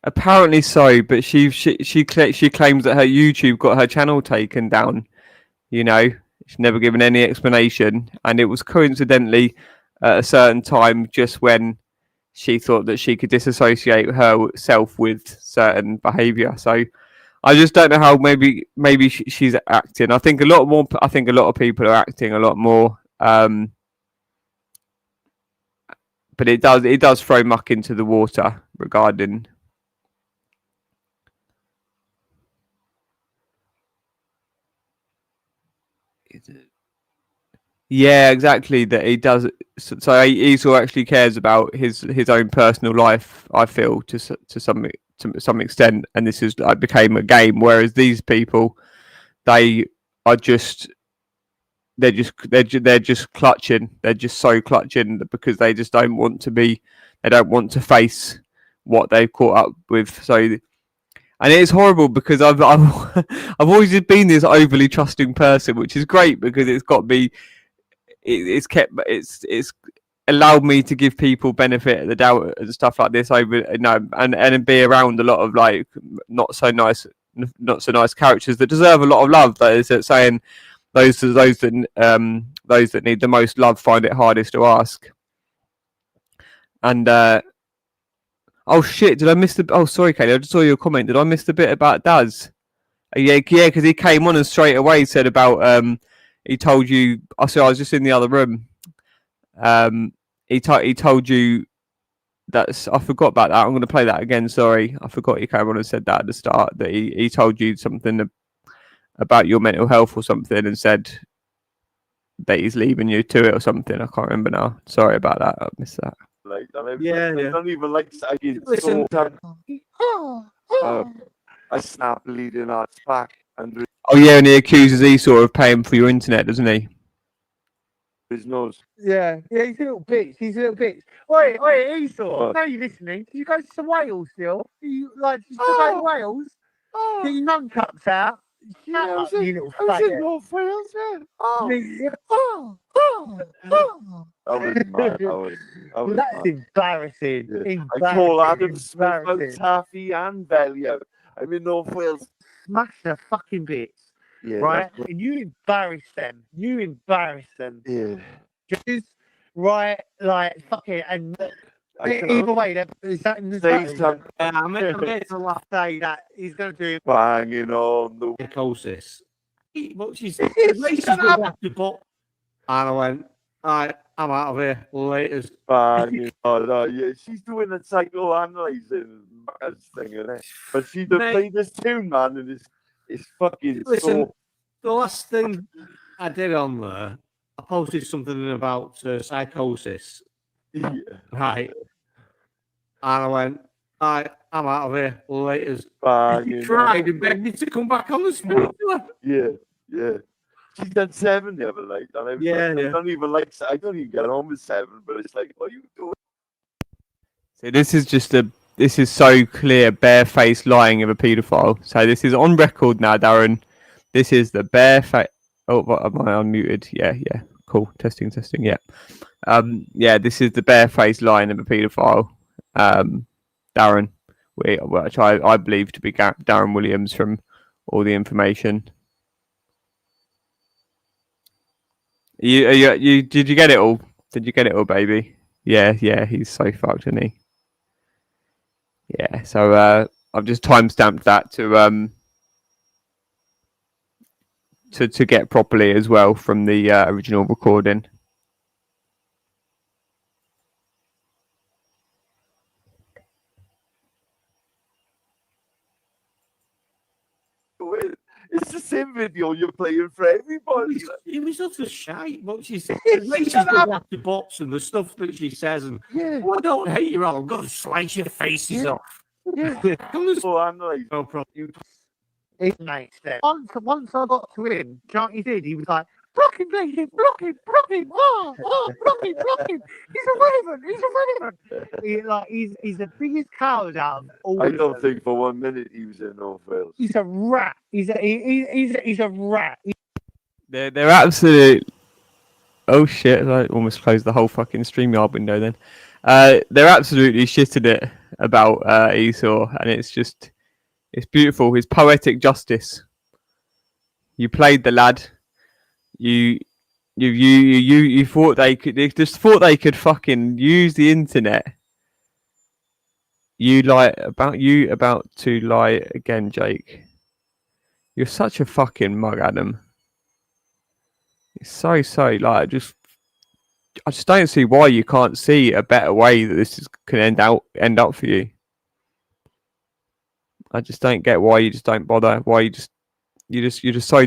apparently so, but she claims that her YouTube got her channel taken down. She's never given any explanation, and it was coincidentally at a certain time, just when she thought that she could disassociate herself with certain behaviour. So I just don't know how. Maybe she's acting. I think a lot more. I think a lot of people are acting a lot more. But it does throw muck into the water regarding. Yeah, exactly. That he does. So Esau actually cares about his own personal life. I feel to some extent, and this is like became a game. Whereas these people, they're just clutching. They're just so clutching because they just don't want to be. They don't want to face what they've caught up with. So, and it is horrible because I've always been this overly trusting person, which is great because it's got me. It's allowed me to give people benefit of the doubt and stuff like this and be around a lot of like not so nice characters that deserve a lot of love. That is saying those that need the most love find it hardest to ask. And oh shit! Did I miss the? Oh, sorry, Kaylee. I just saw your comment. Did I miss the bit about Daz? Yeah, because he came on and straight away said about he told you. I was just in the other room. He told you that I forgot about that. I'm going to play that again. Sorry, I forgot he came on and said that at the start. That he told you something about your mental health or something, and said that he's leaving you to it or something. I can't remember now. Sorry about that. I missed that. I don't even like saying. Listen. I snap bleeding arts back and Oh yeah, and he accuses Esau of paying for your internet, doesn't he? his nose. Yeah, he's a little bitch. Oi, Esau. Now you listening? Did you go to Wales still? Did you go to Wales? Get your nunchucks out. Shut up, you little faggot. I was in North Wales, That's embarrassing. Yeah. I call Adam Smith out Taffy and Belly out. I'm in North Wales. Smash the fucking bits, right? And you embarrass them. Yeah. Just right, like fucking, and Either way, is that in the say statement? something. I made to laugh. Say that he's going to do Banging on the psychosis. But she's going back to put. And I went, I'm out of here. Laters. banging on. Yeah, she's doing a psychoanalyzing thing, isn't it? But she just played this tune, man, and it's fucking Listen, so. the last thing I did on there, I posted something about psychosis. Yeah. Right. And I went, I'm out of here. Laters. Banging She cried on. and begged me to come back on the spot. Yeah. She's done 7 the other night, and I was Yeah, like, yeah. I don't even get on with 7, but it's like, what are you doing? So this is so clear, barefaced lying of a paedophile. So this is on record now, Darren. This is the barefaced. Oh, what, am I unmuted? Yeah. Cool. Testing. Yeah. Yeah. This is the barefaced lying of a paedophile. Darren, which I believe to be Darren Williams from all the information. You did you get it all? Did you get it all, baby? Yeah. He's so fucked, isn't he? Yeah. So I've just timestamped that to get properly as well from the original recording. It's the same video you're playing for everybody. It was such a shite. What she's the bots and the stuff that she says, and I don't hate you all. I'm going to slice your faces off. Yeah. No problem. It makes sense. Once I got to him, do you know what he did? He was like, block him, block him. Oh, block him. He's irrelevant. He's the biggest coward out of all. I don't think for 1 minute he was in North Wales. He's a rat. He's a rat. They're absolute. Oh shit! I almost closed the whole fucking StreamYard window. Then they're absolutely shitting it about Esau, and it's beautiful. His poetic justice. You played the lad. You thought they could fucking use the internet. You about to lie again, Jake. You're such a fucking mug, Adam. It's so like I just don't see why you can't see a better way that this can end up for you. I just don't get why you just don't bother. Why you're just so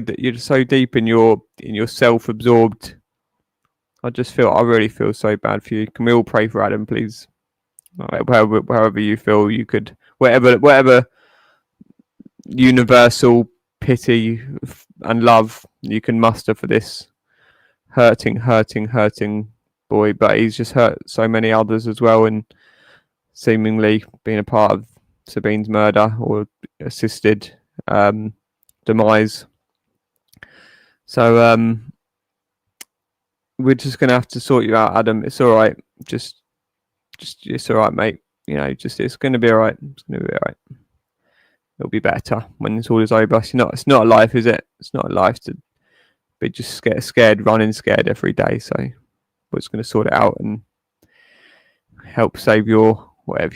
deep in your self-absorbed. I really feel so bad for you. Can we all pray for Adam, please? Right, wherever you feel you could, whatever universal pity and love you can muster for this hurting boy, but he's just hurt so many others as well, and seemingly being a part of Sabine's murder or assisted demise. So we're just gonna have to sort you out, Adam. It's all right. Just it's all right, mate. You know, it's gonna be all right. It's gonna be all right. It'll be better when it's all is over. It's not a life, is it? It's not a life to be just scared, running scared every day. So we're just gonna sort it out and help save your whatever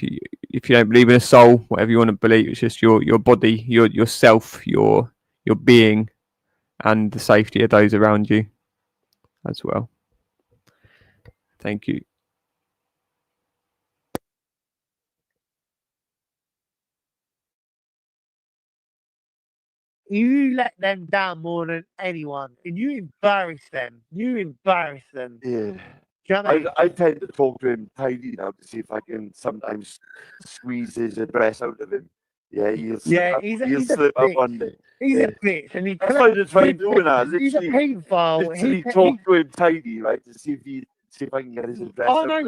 if you don't believe in a soul, whatever you want to believe, it's just your body, yourself, your being, and the safety of those around you as well. Thank you. You let them down more than anyone, and you embarrass them. Yeah. Do you know what I mean? I tend to talk to him tidy now to see if I can sometimes squeeze his address out of him. Yeah, he'll slip up one day. He's a bitch, and that's why I try doing that. He's a paedophile. Literally talk to him tidy, right, to see if I can get his address. Oh no!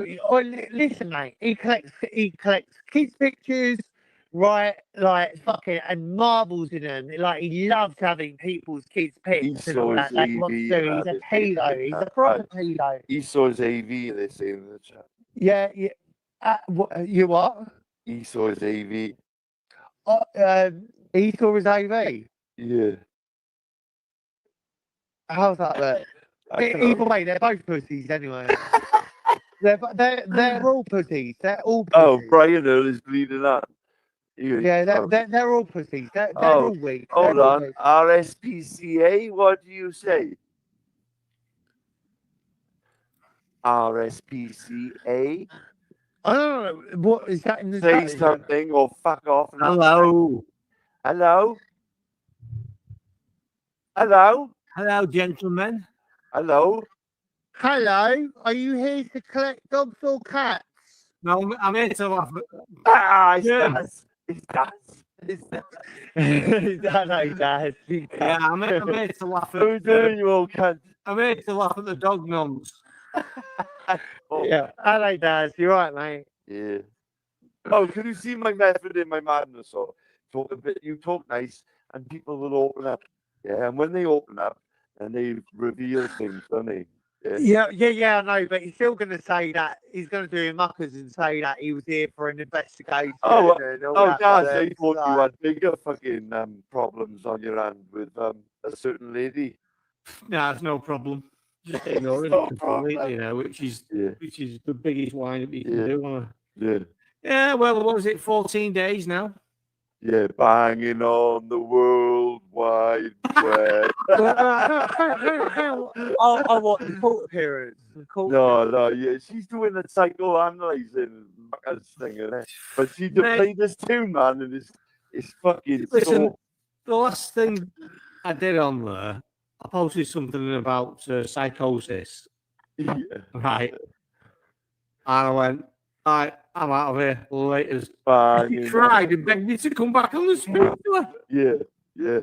Listen, mate. He collects kids' pictures, right? Like fucking and marbles in them. Like he loves having people's kids' pics and all that. Like what to do. He's a pedo. He's a proper pedo. Esau's AV, they say in the chat. Yeah. You what? Esau's AV. Esau is AV. Yeah. How's that look? Either way, they're both pussies anyway. They're all pussies. They're all Oh, pussies. Brian Earl is bleeding out. Yeah, they're all pussies. They're Oh, all weak. hold They're all on. weak. RSPCA, what do you say? RSPCA? I don't know. What is that in the Say chat? something or fuck off. Hello. Hello? Hello? Hello, gentlemen. Hello? Hello, are you here to collect dogs or cats? No, I'm here to laugh. It's Yeah. Das. It's Das. It's Das. Hello, Dad. Yeah, I'm here to laugh at. How you doing, you old cunt? I'm here to laugh at the dog nuns. Yeah. Hello, Dad. You right, mate? Yeah. Oh, can you see my method in my madness? Or talk a bit. You talk nice, and people will open up. Yeah, and when they open up, and they reveal things, don't they? Yeah, I know, but he's still going to say that he's going to do muckers and say that he was here for an investigation. And all that Daz, I bollocks, thought you like- had bigger fucking problems on your hand with a certain lady. No, it's no problem. Just ignoring No it completely, you know, which is the biggest wind up you can do. Yeah. Yeah, well, what was it? 14 days now. Yeah, banging on the World Wide Web. I want the court appearance. No, yeah, she's doing the psychoanalyzing thing, isn't it? But she played this tune, man, and it's fucking. Listen, the last thing I did on there, I posted something about psychosis. Yeah. Right. And I went, I'm out of here. Later. She cried and begged me to come back on the speak to her. Yeah.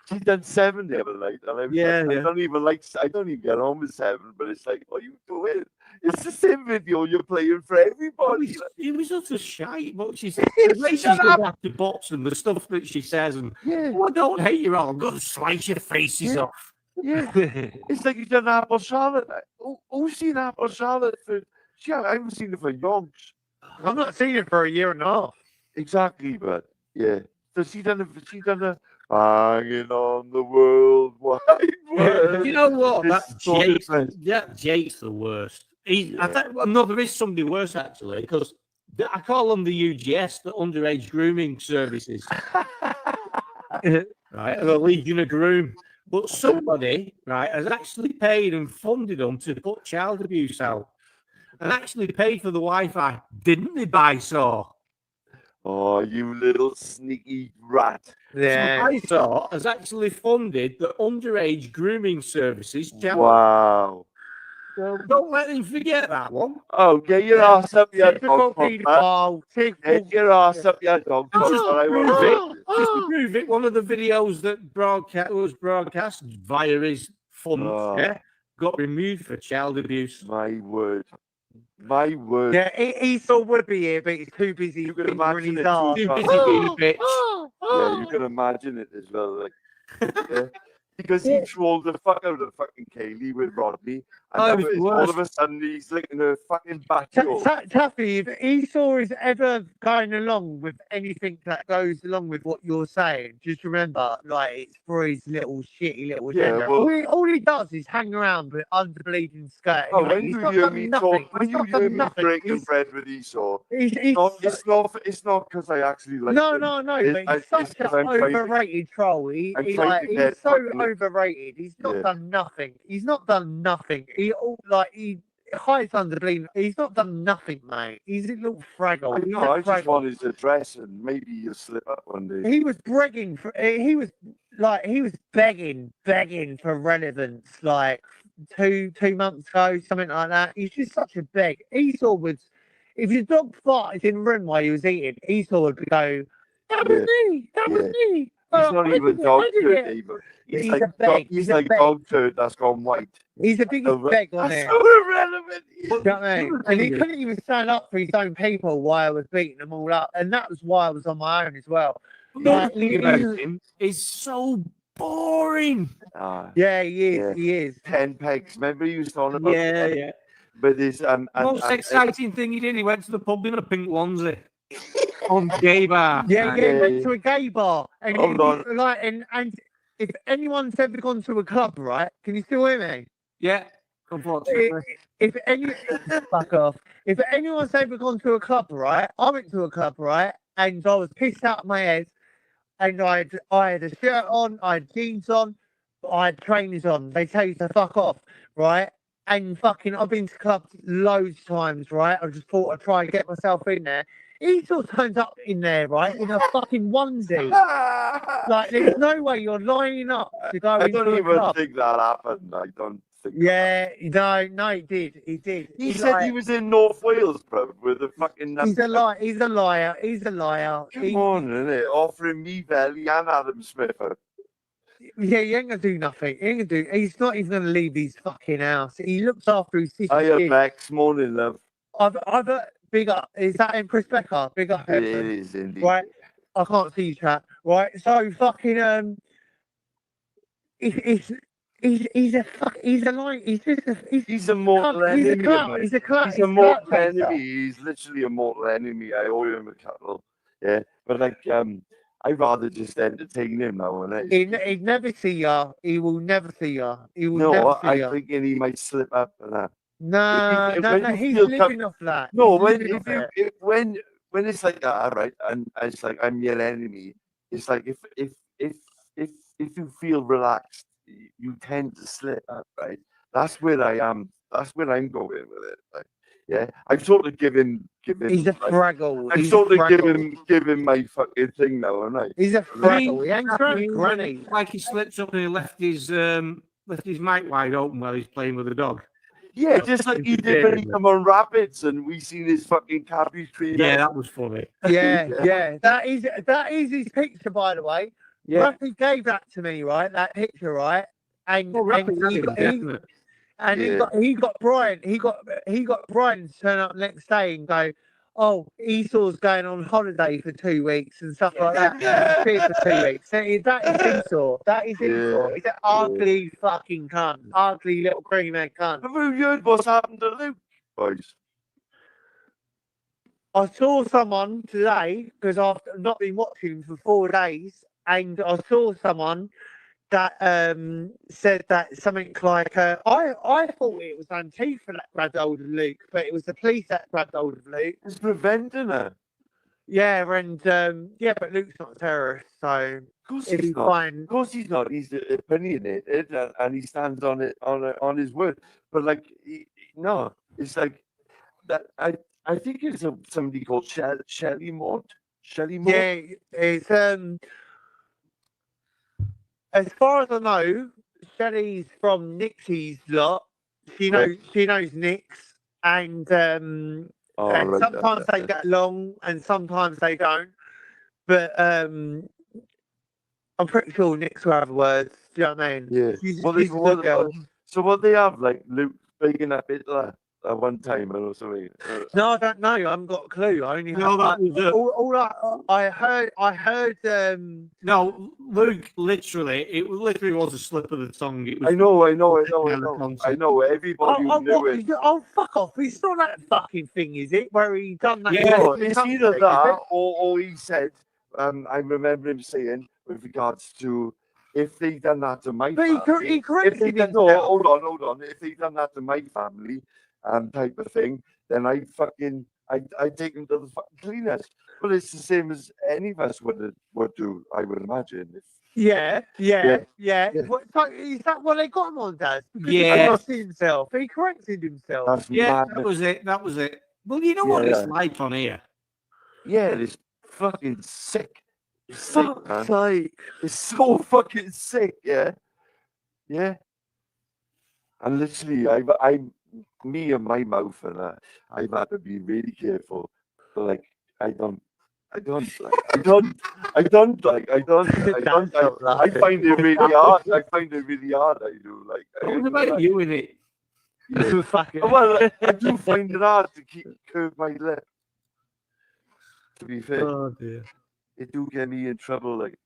She's done 7 the other night, and I don't even get on with 7, but it's like, what are you doing? It's the same video you're playing for everybody. It was such a shite, but she's the way she's going after bots and the stuff that she says, and I don't hate you all. I'm going to slice your faces off. Yeah, it's like you've done apple salad. Who's seen apple salad for? I haven't seen it for yonks. I've not seen it for a year and a half. Exactly, but yeah. So she done a banging on the World Wide Web. You know what? It's Jake's the worst. There is somebody worse actually, because I call them the UGS, the underage grooming services. Right, the Legion of Groom. But somebody, right, has actually paid and funded them to put child abuse out, and actually paid for the Wi-Fi, didn't they, Bysaw? Oh, you little sneaky rat! Yeah, so Bysaw has actually funded the underage grooming services. Wow. So don't let him forget that one. Oh, get your ass up your dog pot, man. Get your ass up your dog pot. Just to prove it, one of the videos that was broadcast via his funds got removed for child abuse. My word. Yeah, Esau would be here, but he's too busy. You can imagine it. Too busy being a bitch. Yeah, you can imagine it as well. Like, yeah. Because he trolled the fuck out of fucking Kaylee with Rodney, and all of a sudden he's licking her fucking back. Taffy, if Esau is ever going along with anything that goes along with what you're saying, just remember, like, it's for his little shitty little agenda. Well, all he does is hang around with underbleeding skirt. Oh, Anyway, when he's you not hear done me nothing. talk, when He's you not hear done me nothing. breaking bread with Esau, He's it's not because I actually like no, him. but he's such an overrated troll. He's so overrated. He's not done nothing. He's not done nothing. He hides under bleeding. He's not done nothing, mate. He's a little fraggle. I know. I just want his address, and maybe he'll slip up one day. He was begging for. He was begging for relevance, like two months ago, something like that. He's just such a beg. Esau would, if your dog farted in the room while he was eating, Esau would go, "That was me. That was me." He's not even dog turd either. He's like dog turd that's gone white. He's the biggest beg on there. So irrelevant. You know what I mean? And he couldn't even stand up for his own people while I was beating them all up. And that was why I was on my own as well. He's so boring. Yeah, he is. He is. 10 pegs. Remember you was talking about? Yeah. But this most exciting thing he did, he went to the pub in a pink onesie. On gay bar. Yeah, he went to a gay bar. And Hold on. and if anyone's ever gone to a club, right? Can you still hear me? Yeah. Unfortunately. If any fuck off. If anyone's ever gone to a club, right? I went to a club, right, and I was pissed out of my head, and I had a shirt on, I had jeans on, I had trainers on. They tell you to fuck off, right? And fucking, I've been to clubs loads of times, right? I just thought I'd try and get myself in there. He still turns up in there, right, in a fucking onesie. Like, there's no way you're lining up to go I into don't a even club. think that happened. I don't think. Yeah, no, he did. He did. He said he was in North Wales, bro, with a fucking. He's a liar. He's a liar. He's a liar. Come on, innit? Offering me belly and Adam Smith. Yeah, he ain't gonna do nothing. He ain't gonna do. He's not even gonna leave his fucking house. He looks after his sister. Hiya, Bex. Morning, love. I've big up. Is that Empress Becca? Big up. It Empress. is indeed. Right. I can't see you, chat. Right. So fucking he's a fuck. He's a liar. He's just a. He's a mortal enemy. He's a clown. He's a clown. He's a mortal enemy. He's literally a mortal enemy. I owe him a couple. Yeah, but like I'd rather just entertain him now and then. He'd never see ya. He will never see ya. He will No, never see ya. I'm thinking he might slip up and that. No, no, he's living off that. No, He's living off it. when it's like that, right? And it's like I'm your enemy. It's like if you feel relaxed, you tend to slip up, right? That's where I am. That's where I'm going with it. Like, yeah, I'm sort of giving. He's a fraggle. I'm He's sort a of fraggle. giving my fucking thing now, aren't I? He's a fraggle. He ain't granny. Like he slips up and he left his mic wide open while he's playing with a dog. Yeah, just like he did when he come on Rapids and we seen his fucking cabbage tree. Yeah, that was funny. Yeah. That is his picture, by the way. Yeah. Rafi gave that to me, right? That picture, right? And he got Brian. He got Brian to turn up next day and go, "Oh, Esau's going on holiday for 2 weeks and stuff like that. Here for 2 weeks." That is Esau. That is Esau. He's an ugly fucking cunt. Ugly little cream-head cunt. Have you heard what's happened to Luke, boys? I saw someone today because I've not been watching him for 4 days, and I saw someone that said that something like, I thought it was Antifa that grabbed hold of Luke, but it was the police that grabbed hold of Luke. It's preventing her. Yeah, and but Luke's not a terrorist, so Of course it'll he's be not. fine. Of course he's not. He's opinionated and he stands on it on his word. But like, no, it's like that. I think it's somebody called Shelley Maud. Shelley Maud. Yeah, it's as far as I know, Shelley's from Nixie's lot. She knows Nix, and right, sometimes they get along and sometimes they don't. But I'm pretty sure Nix will have words. Do you know what I mean? Yeah. She's Well, a good girl. so what they have, like Luke bigging up Hitler at one time or something. No, I don't know. I haven't got a clue. I only No, have, that was all I heard. No, Luke, literally, it literally was a slip of the tongue. It was I know. Everybody knew it. Oh, fuck off! It's not that fucking thing, is it? Where he done that? Yeah, No, it's either that or he said. I remember him saying with regards to if they done that to my But family. he corrected himself. No, hold on. If they done that to my family, type of thing, then I take him to the fucking cleaners. Well, it's the same as any of us would do, I would imagine. Yeah. What, so is that what they got him on, Dad? Because he Yeah. corrected himself. He corrected himself. That's Yeah, madness. that was it. Well, you know what it's like on here. Yeah, it's fucking sick. It's sick, man. Fuck's sake. It's so fucking sick, yeah. And literally, me and my mouth and that, I've had to be really careful. But like, I find it really hard. I do. Like, What about you in it? Yeah. Well, I do find it hard to curb my lip. To be fair. Oh dear. It do get me in trouble, like.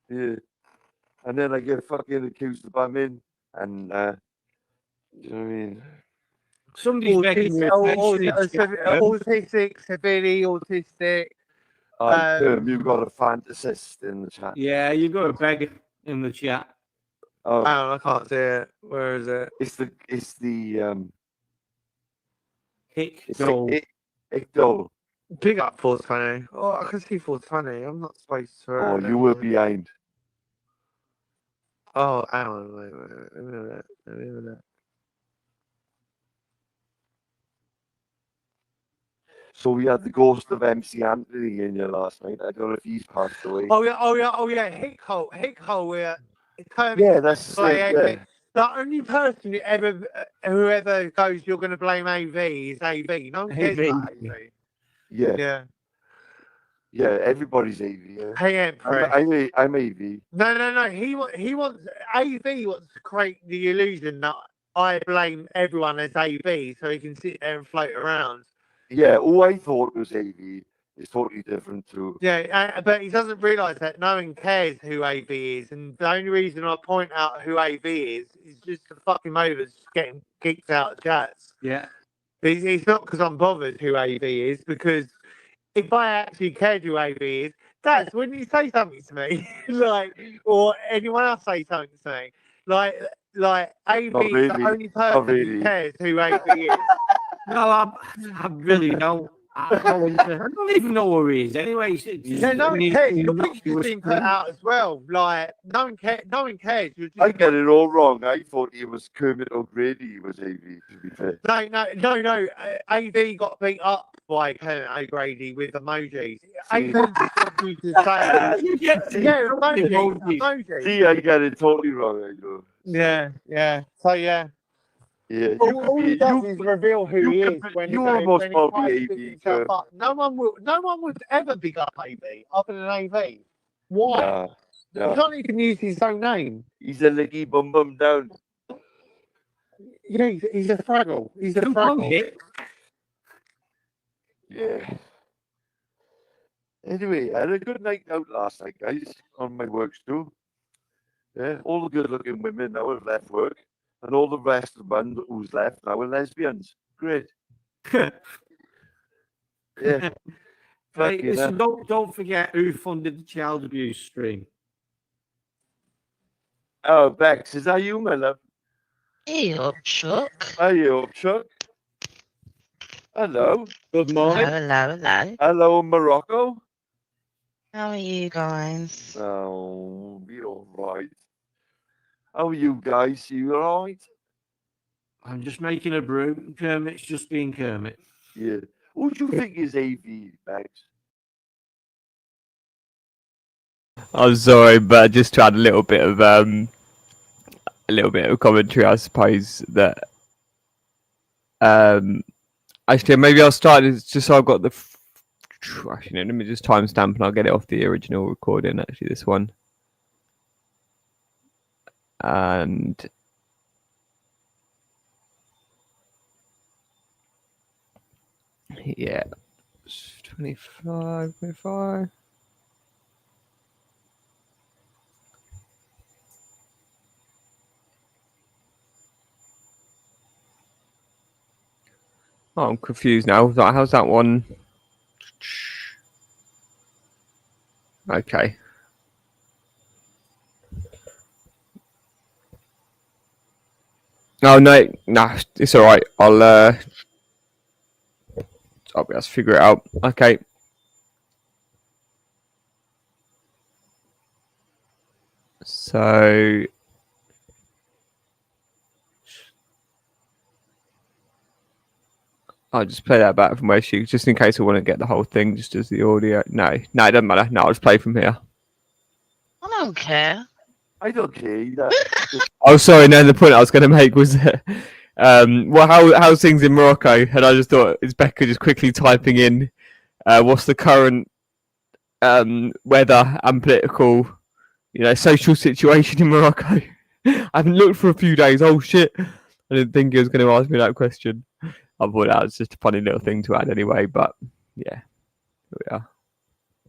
Yeah. And then I get fucking accused of bumming, and you know what I mean? Somebody's making me autistic, severely autistic. You've got a fantasist in the chat. Yeah, you've got a beggar in the chat. Oh, I can't see it. Where is it? it's the Hick it's goal. Hick goal. Big up 420. Oh, I can see 420. I'm not supposed to. Oh, you were behind. Oh, hang on. Wait. Let me have a look. So we had the ghost of MC Anthony in here last night. I don't know if he's passed away. Oh yeah. Hick hole. Yeah. Yeah, that's the same. Yeah. The only person whoever goes, you're going to blame AV is AV. No one cares about AV. Yeah. Yeah, everybody's AV. Yeah. Hey, Emperor. I'm AV. No. He wants AV wants to create the illusion that I blame everyone as AV, so he can sit there and float around. Yeah, who I thought was AV is totally different too. Yeah, but he doesn't realise that no one cares who AV is, and the only reason I point out who AV is just to fuck him over, just getting kicked out of chats. Yeah. It's not because I'm bothered who AV is, because if I actually cared who AV is, that's when you say something to me, or anyone else say something to me, like AV is the only person who cares who AV is. No, I really don't. I don't even know where he is. Anyway, Yeah, no one cares. Your picture's been cut out as well. Like no one cares. I get it all wrong. I thought he was Kermit O'Grady. He was AV. To be fair. No. AV got beat up by Kermit O'Grady with emojis. AV just used to say, yeah, emoji. See, I get it totally wrong. I go. Yeah. So yeah. Yeah. All he does is reveal who he is when he almost tries to probably pick himself up. No one would ever big up AV other than AV. Why? No. He's not even use his own name. He's a licky bum down. Yeah, he's a Fraggle. He's a Fraggle. Yeah. Anyway, I had a good night out last night, guys, on my work stool. Yeah, all the good-looking women now have left work, and all the rest of the ones who's left now are lesbians. Great. Yeah. Hey, listen, don't forget who funded the child abuse stream. Oh, Bex, is that you, my love? Hey up, Chuck. Are you up, Chuck? Hello. Good morning. Hello. Hello, Morocco. How are you guys? Oh, be all right. How are you guys? You all right? I'm just making a brew. Kermit's just being Kermit. Yeah. Who do you think is AV, Bex? I'm sorry, but just to add a little bit of commentary, I suppose that actually maybe I'll start just so I've got the actually let me just timestamp and I'll get it off the original recording. Actually, this one and. Yeah, 25. Oh, I'm confused now. How's that one? Okay. Oh no, it's all right. I'll be able to figure it out. Okay. So I'll just play that back from where she, just in case I want to get the whole thing just as the audio. No, it doesn't matter. No, I'll just play from here. I don't care. I don't care either. Oh, sorry. No, the point I was going to make was how's things in Morocco? And I just thought it's Becca just quickly typing in what's the current weather and political, social situation in Morocco. I haven't looked for a few days. Oh shit! I didn't think he was going to ask me that question. I thought that was just a funny little thing to add anyway. But yeah, here we are.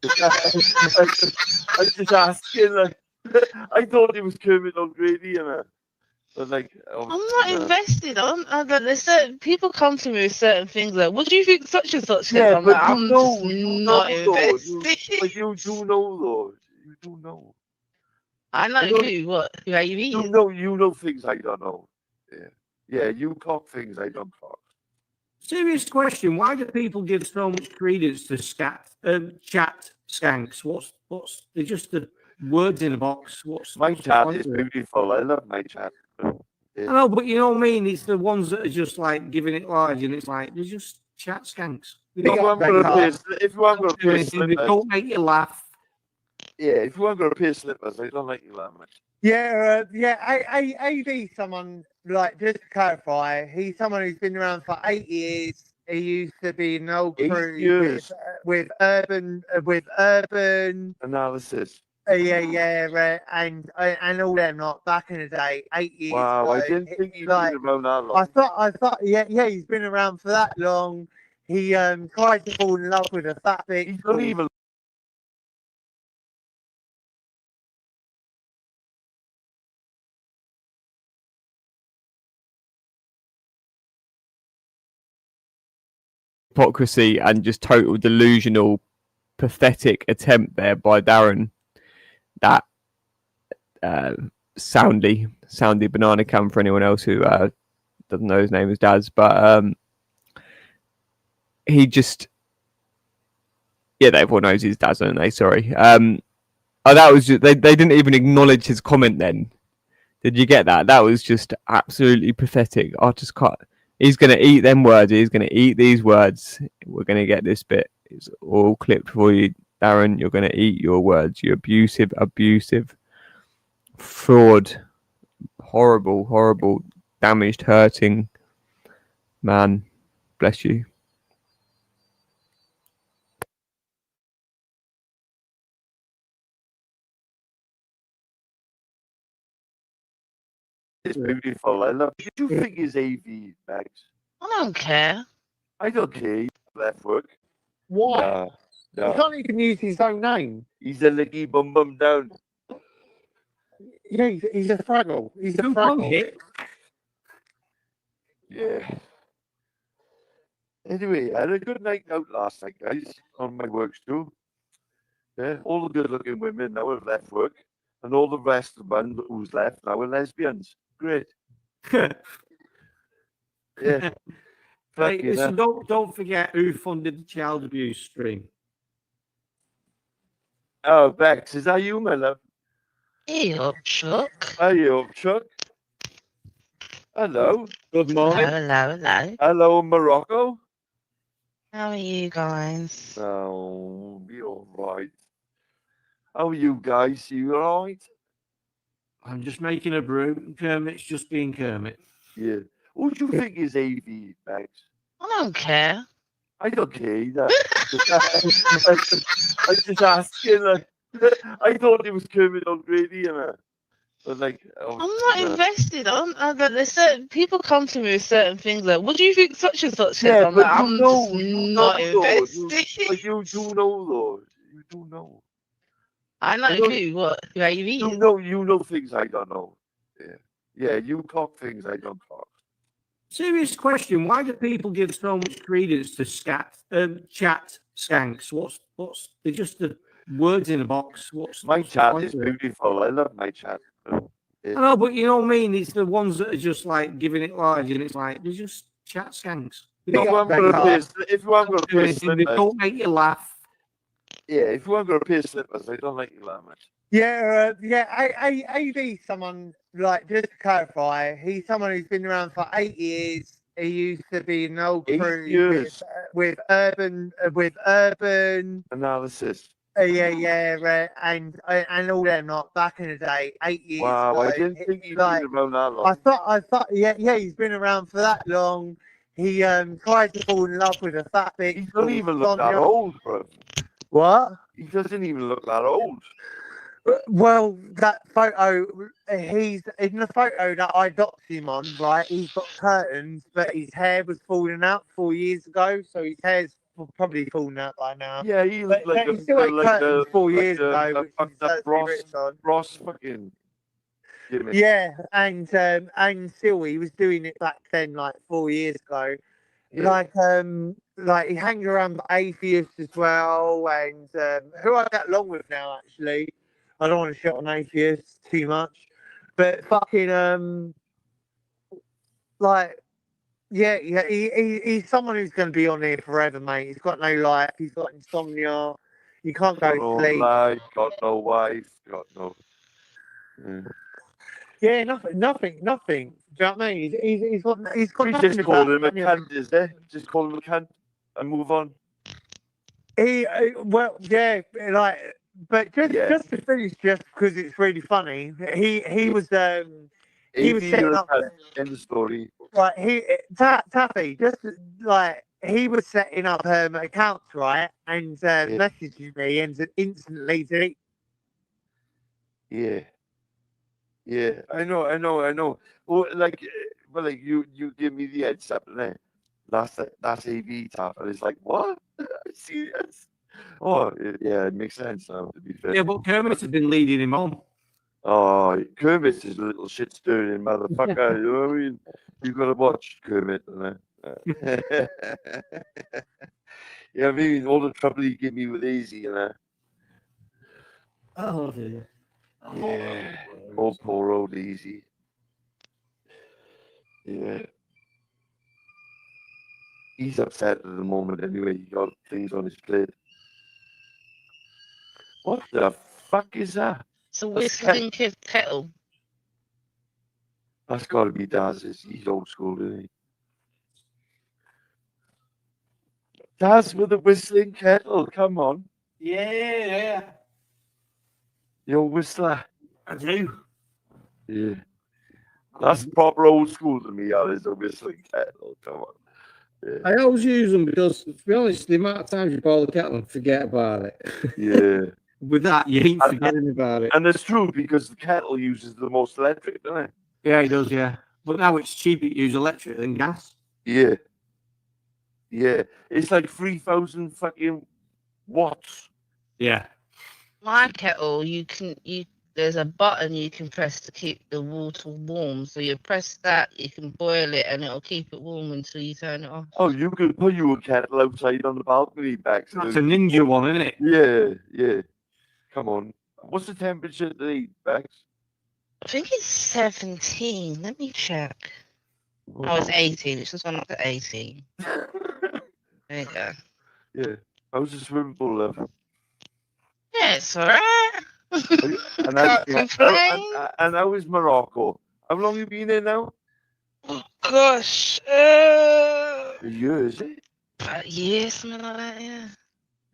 I was just asking. I thought it was Kermit O'Grady, but I'm not invested. There's certain people come to me with certain things like, "What do you think such and such?" Yeah, I'm but like, I'm just not invested. But you do know, though. You do know. I know You know- who, what, who are you You eating? know things I don't know. Yeah. Yeah, you talk things I don't talk. Serious question: why do people give so much credence to chat skanks? What's they're just the words in a box? What's My the chat point is of it? beautiful. I love my chat. I know, but you know what I mean. It's the ones that are just like giving it large, and it's like they're just chat skanks. They If you don't want to do pay anything, they slippers, don't make you laugh. yeah, if you want to pay slippers, I don't like you that much. Yeah, AD, someone, like, just to clarify, he's someone who's been around for 8 years. He used to be an old 8 crew years. with urban, Analysis. and all them, like, back in the day, 8 years Wow, I ago. didn't think you'd like, been around that long. I thought, yeah, he's been around for that long. He tried to fall in love with a fat bitch. He's not even. Hypocrisy and just total delusional, pathetic attempt there by Darren. That soundly banana can for anyone else who doesn't know his name is Daz, but he just everyone knows he's Daz, don't they? Sorry. That was just, they didn't even acknowledge his comment then. Did you get that? That was just absolutely pathetic. I just can't. He's going to eat them words. He's going to eat these words. We're going to get this bit. It's all clipped for you, Darren. You're going to eat your words. You abusive, fraud, horrible, damaged, hurting man. Bless you. It's beautiful. I love. Did you think he's AV, Max? I don't care. I don't care. Left work. Why? No. He can't even use his own name. He's a licky bum down. Yeah, he's a Fraggle. He's a Fraggle. Yeah. Anyway, I had a good night out last night, guys, on my work too. Yeah, all the good-looking women now have left work, and all the rest of the band who's left now are lesbians. Great. Yeah. Hey, Fucking listen, hell. don't forget who funded the child abuse stream. Oh, Bex, is that you, my love? Hey up, Chuck. Are you up, Chuck? Hello. Good morning. Hello. Hello, Morocco. How are you guys? Oh, be all right. How are you guys? You all right? I'm just making a brew. Kermit's just being Kermit. Yeah. Who do you think is AV, Bex? I don't care. I don't care either. I just asking. Like, I thought it was Kermit O'Grady, you know. But like, I'm not invested. There's certain people come to me with certain things like, "What do you think such and such?" Yeah, I'm but like, you I'm know, just you not know, though. invested. But you do know, though. You do know. I know who, what, who are you eating? You know things I don't know. Yeah, yeah. You talk things I don't talk. Serious question: why do people give so much credence to chat skanks? What's they're just the words in a box? My what's the chat point is of it? beautiful. I love my chat. I know, but you know what I mean. It's the ones that are just like giving it large, and it's like they're just chat skanks. They If you don't want to do pay anything, they slippers, don't make you laugh. yeah. If you want to pay slippers, I don't like you that much. Yeah, AD, someone, like, just to clarify, he's someone who's been around for 8 years. He used to be an old 8 crew years. with urban, Analysis. and all them, like, back in the day, 8 years Wow, ago. I didn't think you'd like, been around that long. I thought, yeah, he's been around for that long. He tried to fall in love with a fat bitch. He doesn't even look that Sonia. old, bro. What? He doesn't even look that old. Well, that photo, he's in the photo that I doxed him on, right? He's got curtains, but his hair was falling out 4 years ago, so his hair's probably fallen out by now. Yeah, he looked But like he still had curtains 4 years ago, a which is fucked up actually written on. Ross fucking gimmick. Yeah, and still he was doing it back then, like 4 years ago. Yeah. Like he hangs around with atheists as well, and who I get along with now actually. I don't want to shit on atheists too much, but fucking like yeah, he's someone who's going to be on here forever, mate. He's got no life. He's got insomnia. You can't go Got to no sleep. life, got no wife, got no. Yeah, nothing. Do you know what I mean? He's got We nothing just call about him a cunt, is there? Just call him a cunt and move on. Well, yeah, like, but just to finish, just because it's really funny, he was setting up in the story. right. Taffy just like he was setting up accounts, right, and messaging me and instantly delete. Yeah. Yeah, I know. Well, like you give me the heads up there. That's AV tap, and it's like what? Serious? Oh, yeah, it makes sense now. To be fair. Yeah, but Kermit has been leading him on. Oh, Kermit is a little shit stirring motherfucker. You know what I mean? You gotta watch Kermit. Yeah, I mean all the trouble he gave me with Easy, you know. Oh dear. Yeah, oh poor old Easy. Yeah. He's upset at the moment anyway. He got things on his plate. What the fuck is that? It's a whistling kettle. That's got to be Daz's. He's old school, isn't he? Daz with the whistling kettle. Come on. Yeah. You're a whistler. I do. Yeah. That's proper old school to me. That is a whistling kettle. Come on. Yeah. I always use them because, to be honest, the amount of times you boil the kettle and forget about it. Yeah. With that, you ain't forgetting about it. And it's true because the kettle uses the most electric, doesn't it? Yeah, it does, yeah. But now it's cheaper to use electric than gas. Yeah. Yeah. It's like 3,000 fucking watts. Yeah. My kettle, there's a button you can press to keep the water warm. So you press that, you can boil it, and it'll keep it warm until you turn it off. Oh, you could put your kettle outside on the balcony back. That's a ninja one, isn't it? Yeah. Come on. What's the temperature today, Bex? I think it's 17. Let me check. Oh, it's 18. It's just gone up to 18. There you go. Yeah. How's the swimming pool level? Yeah, it's alright. And Can't complain. and how is Morocco? How long have you been there now? Gosh. A year, is it? About a year, something like that, yeah.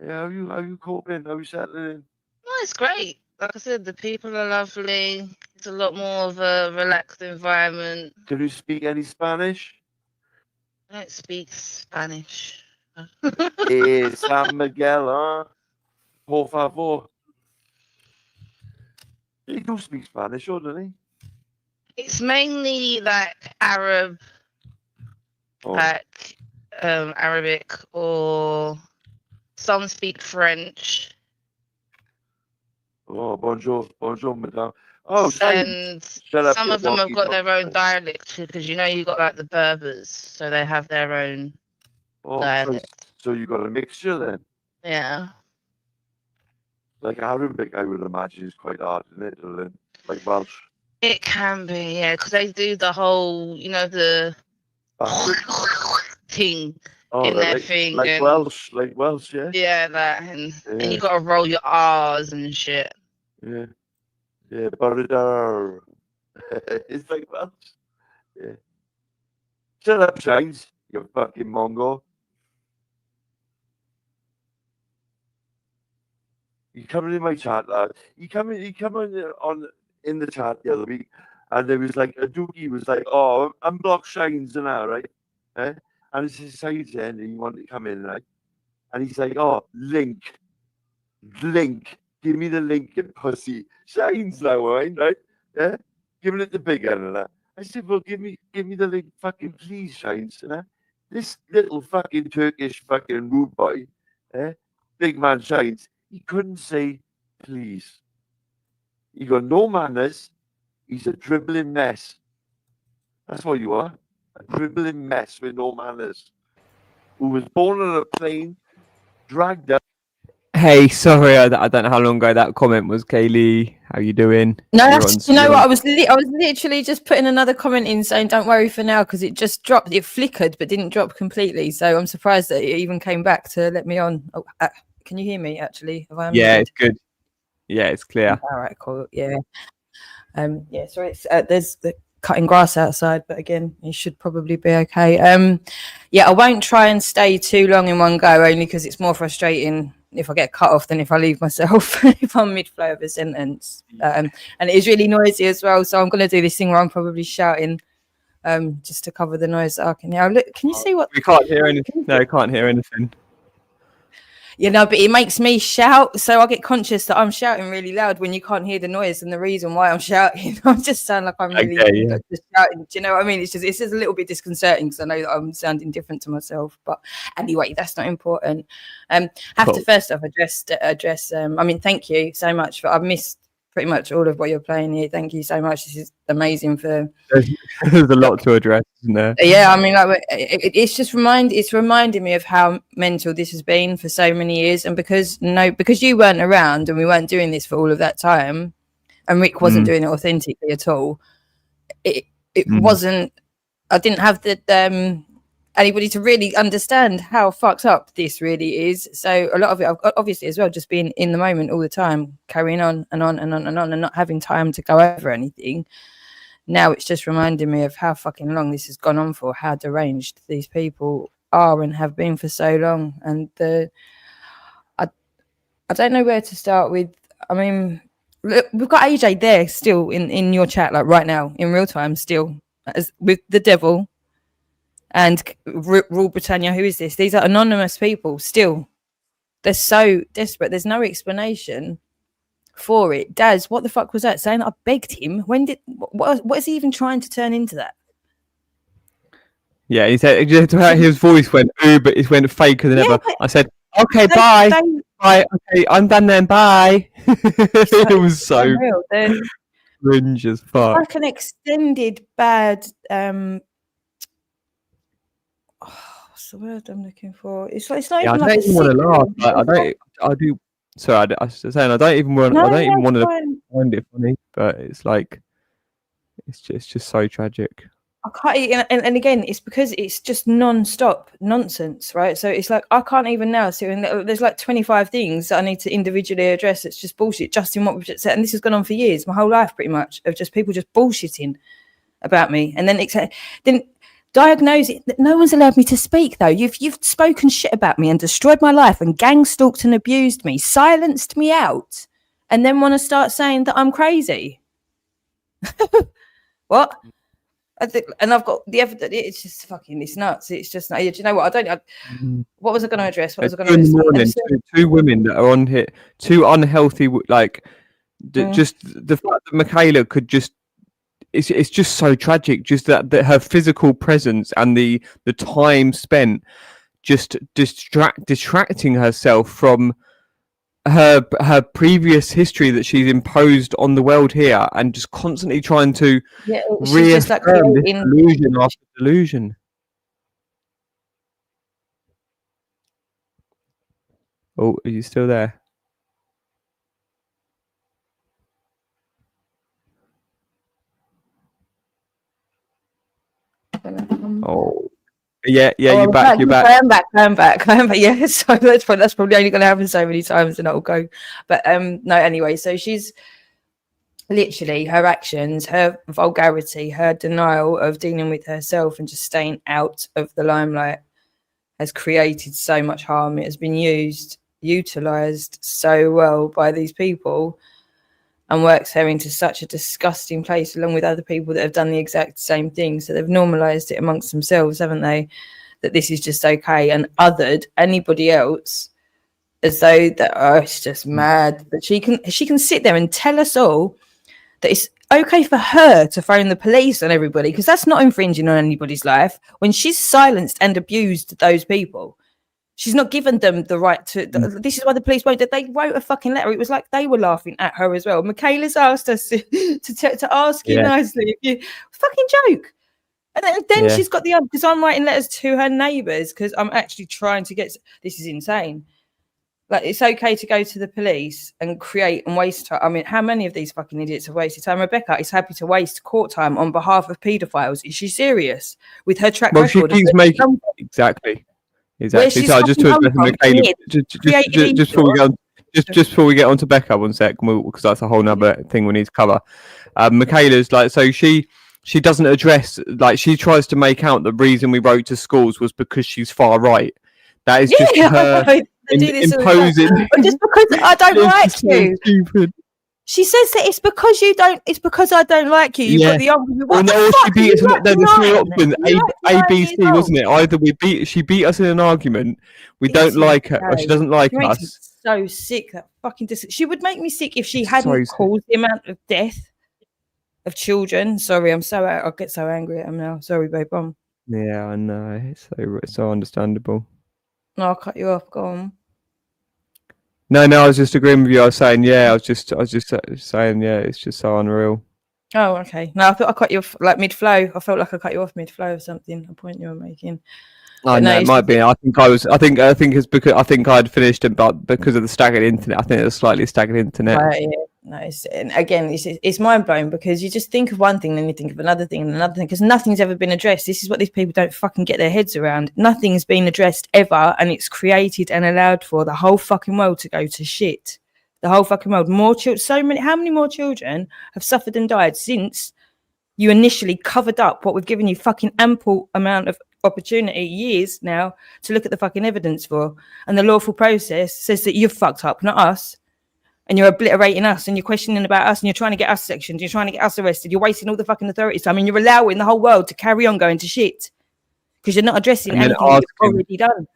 Yeah, how you coping? How you settling in? No, it's great. Like I said, the people are lovely. It's a lot more of a relaxed environment. Can you speak any Spanish? I don't speak Spanish. San Miguel, huh? Por favor. He do speak Spanish, doesn't he? It's mainly like Arab, like Arabic, or some speak French. Oh, bonjour, madame. Oh, and shut up, some of them have got their own dialect because you got like the Berbers, so they have their own dialect. So you got a mixture then? Yeah. Like Arabic, I would imagine is quite hard, isn't it, to learn? Like Welsh. It can be, yeah, because they do the whole, the thing in their thing. Like and, Welsh, yeah? Yeah, that, and you got to roll your R's and shit. Yeah. Yeah, Burridar. It's like Welsh. Yeah. Shut up, Shines, you fucking Mongo. You coming in my chat, lad. He come in the chat the other week, and there was like a dookie was like, "Oh, unblock Shines now, right?" And it's his side end, and he wanted to come in, right? And he's like, "Oh, link, give me the link, you pussy." Shines now, right? Yeah, giving it the big end and that. I said, "Well, give me the link, fucking please, Shines." This little fucking Turkish fucking rude boy, big man Shines. He couldn't say please. He got no manners. He's a dribbling mess. That's what you are. A dribbling mess with no manners. Who was born on a plane, dragged up. Hey, sorry, I don't know how long ago that comment was, Kaylee. How you doing? No, You're that's, on- you know you're what? on- I was literally just putting another comment in saying, "Don't worry for now," because it just dropped. It flickered, but didn't drop completely. So I'm surprised that it even came back to let me on. Oh, can you hear me? Actually, have I Yeah, unmuted? it's good. Yeah, it's clear. All right, cool. Yeah. Yeah. Sorry, it's, there's the cutting grass outside, but again, you should probably be okay. Yeah, I won't try and stay too long in one go, only because it's more frustrating if I get cut off than if I leave myself if I'm mid-flow of a sentence. And it is really noisy as well, so I'm going to do this thing where I'm probably shouting just to cover the noise that I can hear. Look, can you see what? We can't hear anything. No, can't hear anything. You know, but it makes me shout, so I get conscious that I'm shouting really loud when you can't hear the noise and the reason why I'm shouting. I just sound like I'm really just shouting. Do you know what I mean? It's just a little bit disconcerting because I know that I'm sounding different to myself. But anyway, that's not important. Have to first off address. I mean, thank you so much I've missed pretty much all of what you're playing here. Thank you so much. This is amazing for. There's a lot to address, isn't there? Yeah, I mean, like it's just reminding me of how mental this has been for so many years, and because you weren't around and we weren't doing this for all of that time, and Rick wasn't doing it authentically at all. It wasn't. I didn't have the anybody to really understand how fucked up this really is. So a lot of it, obviously, as well, just being in the moment all the time, carrying on and on and on and on, and not having time to go over anything. Now it's just reminding me of how fucking long this has gone on for, how deranged these people are and have been for so long. And I don't know where to start with. I mean, look, we've got AJ there still in your chat, like right now, in real time, still with the devil and Rule Britannia. Who is this? These are anonymous people still. They're so desperate. There's no explanation for it. Daz, what the fuck was that saying? I begged him. What is he even trying to turn into that? Yeah, he said his voice went but it went faker than ever. I said, okay, bye. Bye. Okay, I'm done then. Bye. It was so cringe as fuck. Like an extended bad what's the word I'm looking for? It's not Yeah, even I like don't even want to laugh. I do. Sorry, I was saying I don't even want. I don't even want to find it funny, but it's like it's just so tragic. I can't, and again, it's because it's just non-stop nonsense, right? So it's like I can't even now. So there's like 25 things that I need to individually address. It's just bullshit, just in what we've just said, and this has gone on for years, my whole life, pretty much, of just people just bullshitting about me, and then diagnose it. No one's allowed me to speak though. You've spoken shit about me and destroyed my life and gang stalked and abused me, silenced me out, and then want to start saying that I'm crazy. What? And I've got the evidence. It's just fucking. It's nuts. It's just. Do you know what? What was I going to address? What was I going to address? Two women that are on here, two unhealthy. Like, just the fact that Michaela could just. It's just so tragic. Just that her physical presence and the time spent just distracting herself from her previous history that she's imposed on the world here, and just constantly trying to reaffirm this delusion after delusion. Oh, are you still there? Oh, yeah, you're back. You're back. I'm back. Yeah, so that's probably only going to happen so many times, and it'll go. But no, anyway. So she's literally her actions, her vulgarity, her denial of dealing with herself and just staying out of the limelight has created so much harm. It has been utilized so well by these people, and works her into such a disgusting place, along with other people that have done the exact same thing. So they've normalized it amongst themselves, haven't they? That this is just okay, and othered anybody else as though that it's just mad that she can sit there and tell us all that it's okay for her to phone the police on everybody, because that's not infringing on anybody's life, when she's silenced and abused those people. She's not given them the right to. This is why the police won't. They wrote a fucking letter. It was like they were laughing at her as well. Michaela's asked us to ask you nicely if you fucking joke. And then she's got because I'm writing letters to her neighbours, because I'm actually trying to get. This is insane. Like, it's okay to go to the police and create and waste time. I mean, how many of these fucking idiots have wasted time? Rebecca is happy to waste court time on behalf of paedophiles. Is she serious with her track Well, she record? keeps making exactly. She's So just to fucking address come from, Michaela, created just before we go on, just before we get on to Becca, one sec, because that's a whole nother thing we need to cover. Michaela's like, so she doesn't address, like, she tries to make out the reason we wrote to schools was because she's far right. That is just her imposing. Just because I don't like you. Stupid. She says that it's because you don't. It's because I don't like you. You've got the argument. Well, no, she beat us. There's three options. A, B, C, wasn't it? Either she beat us in an argument. We don't like her, or she doesn't like us. So sick. That fucking she would make me sick if she hadn't caused the amount of death of children. Sorry, I get so angry at him now. Sorry, babe. Yeah, I know. It's so understandable. No, I'll cut you off. Go on. No, I was just agreeing with you. I was saying, I was just saying, it's just so unreal. Oh, okay. No, I thought I cut you off like mid-flow. I felt like I cut you off mid-flow or something. A point you were making. I know it might be. I think it's because I think I'd finished it, but because of the staggered internet, I think it was slightly staggered internet. Right, yeah. No, it's mind blowing because you just think of one thing, then you think of another thing and another thing, because nothing's ever been addressed. This is what these people don't fucking get their heads around. Nothing's been addressed ever, and it's created and allowed for the whole fucking world to go to shit. The whole fucking world. More children. How many more children have suffered and died since you initially covered up what we've given you fucking ample amount of opportunity, years now, to look at the fucking evidence for, and the lawful process says that you've fucked up, not us. And you're obliterating us, and you're questioning about us, and you're trying to get us sectioned, you're trying to get us arrested, you're wasting all the fucking authorities time, and you're allowing the whole world to carry on going to shit because you're not addressing anything that you've already done.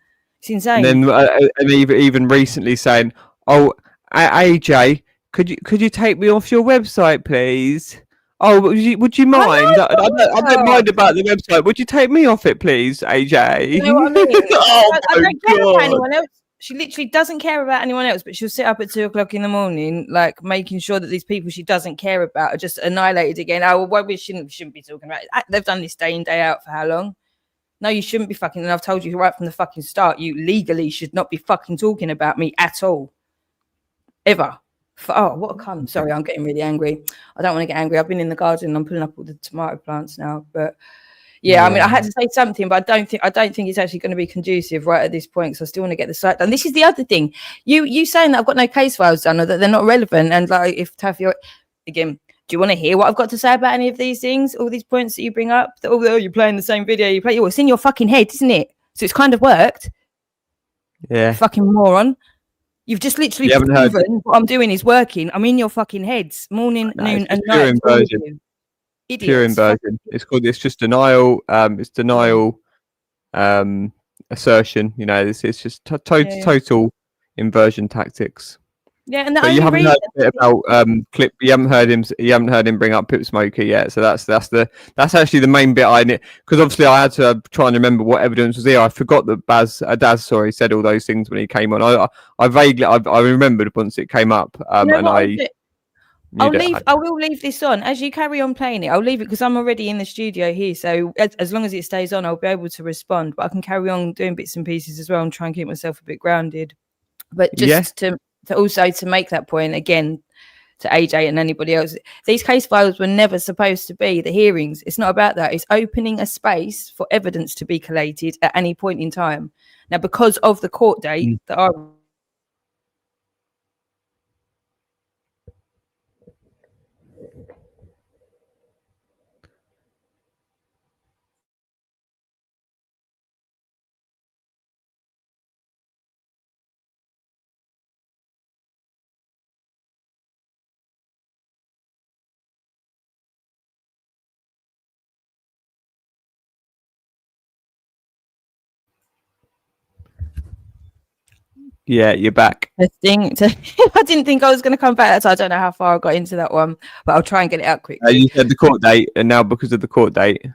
It's insane. And then and even recently saying, "Oh, AJ, could you take me off your website, please? Oh, would you mind? I don't mind about the website. Would you take me off it, please, AJ?" You know what I mean? Oh I don't care about anyone else. She literally doesn't care about anyone else, but she'll sit up at 2:00 in the morning, like making sure that these people she doesn't care about are just annihilated again. Oh, well, we shouldn't be talking about it. They've done this day in, day out for how long? No, you shouldn't be fucking. And I've told you right from the fucking start, you legally should not be fucking talking about me at all. Ever. Oh, what a cunt. Sorry, I'm getting really angry. I don't want to get angry. I've been in the garden. I'm pulling up all the tomato plants now, but yeah, I mean, I had to say something, but I don't think it's actually going to be conducive right at this point, because I still want to get the site done. This is the other thing. You saying that I've got no case files done or that they're not relevant, and like, if Taffy, again, do you want to hear what I've got to say about any of these things, all these points that you bring up? That, oh, you're playing the same video you play. Well, it's in your fucking head, isn't it? So it's kind of worked. Yeah. Fucking moron. You've just literally proven what I'm doing is working. I'm in your fucking heads, morning, noon, and night. Pure inversion. It's just denial. It's denial. Assertion. You know, it's just total inversion tactics. Yeah, and but you haven't heard a bit about Clip. You haven't heard him bring up Pip Smoker yet. So that's actually the main bit I need, because obviously I had to try and remember what evidence was there. I forgot that Daz said all those things when he came on. I vaguely I remembered once it came up, I will leave this on as you carry on playing it. I'll leave it because I'm already in the studio here. So as long as it stays on, I'll be able to respond. But I can carry on doing bits and pieces as well and try and keep myself a bit grounded. But just to also to make that point again to AJ and anybody else, these case files were never supposed to be the hearings. It's not about that. It's opening a space for evidence to be collated at any point in time. Now, because of the court date that are Yeah, you're back. I didn't think I was going to come back. So I don't know how far I got into that one, but I'll try and get it out quickly. You said the court date, and now because of the court date.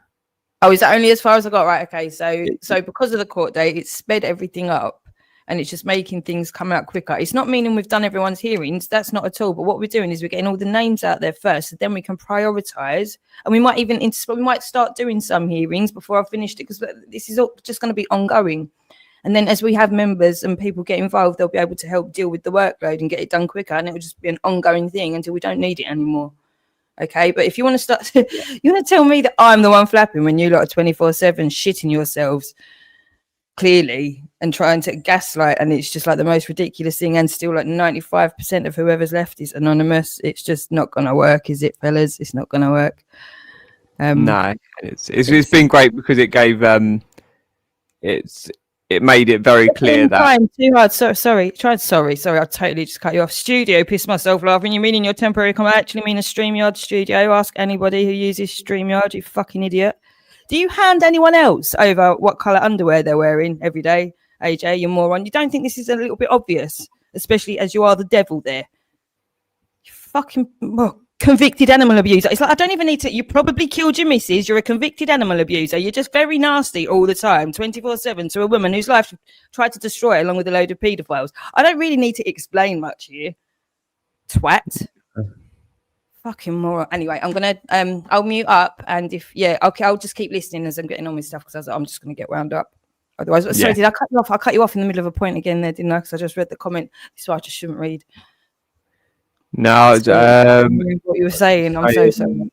Oh, is that only as far as I got? Right. Okay. So because of the court date, it's sped everything up, and it's just making things come out quicker. It's not meaning we've done everyone's hearings. That's not at all. But what we're doing is we're getting all the names out there first, so then we can prioritize, and we might even start doing some hearings before I've finished it, because this is all just going to be ongoing. And then as we have members and people get involved, they'll be able to help deal with the workload and get it done quicker. And it will just be an ongoing thing until we don't need it anymore. Okay. But if you want to start, you want to tell me that I'm the one flapping when you lot are 24/7 shitting yourselves clearly and trying to gaslight, and it's just like the most ridiculous thing, and still like 95% of whoever's left is anonymous. It's just not gonna work, is it, fellas? It's not gonna work. No, it's been great because it gave it made it very clear that trying too hard. Sorry, I totally just cut you off. Studio, pissed myself laughing. You meaning your temporary comment? I actually mean a StreamYard studio. Ask anybody who uses StreamYard, you fucking idiot. Do you hand anyone else over what colour underwear they're wearing every day? AJ, you moron. You don't think this is a little bit obvious, especially as you are the devil there? You fucking convicted animal abuser. It's like, I don't even need to. You probably killed your missus. You're a convicted animal abuser. You're just very nasty all the time, 24/7 to a woman whose life you tried to destroy along with a load of paedophiles. I don't really need to explain much here. Twat. Fucking moron. Anyway, I'm gonna I'll mute up, and okay, I'll just keep listening as I'm getting on with stuff because I'm just gonna get wound up. Otherwise, sorry, did I cut you off? I cut you off in the middle of a point again there, didn't I? Because I just read the comment. This is why I just shouldn't read. No, what you were saying. I'm so sorry.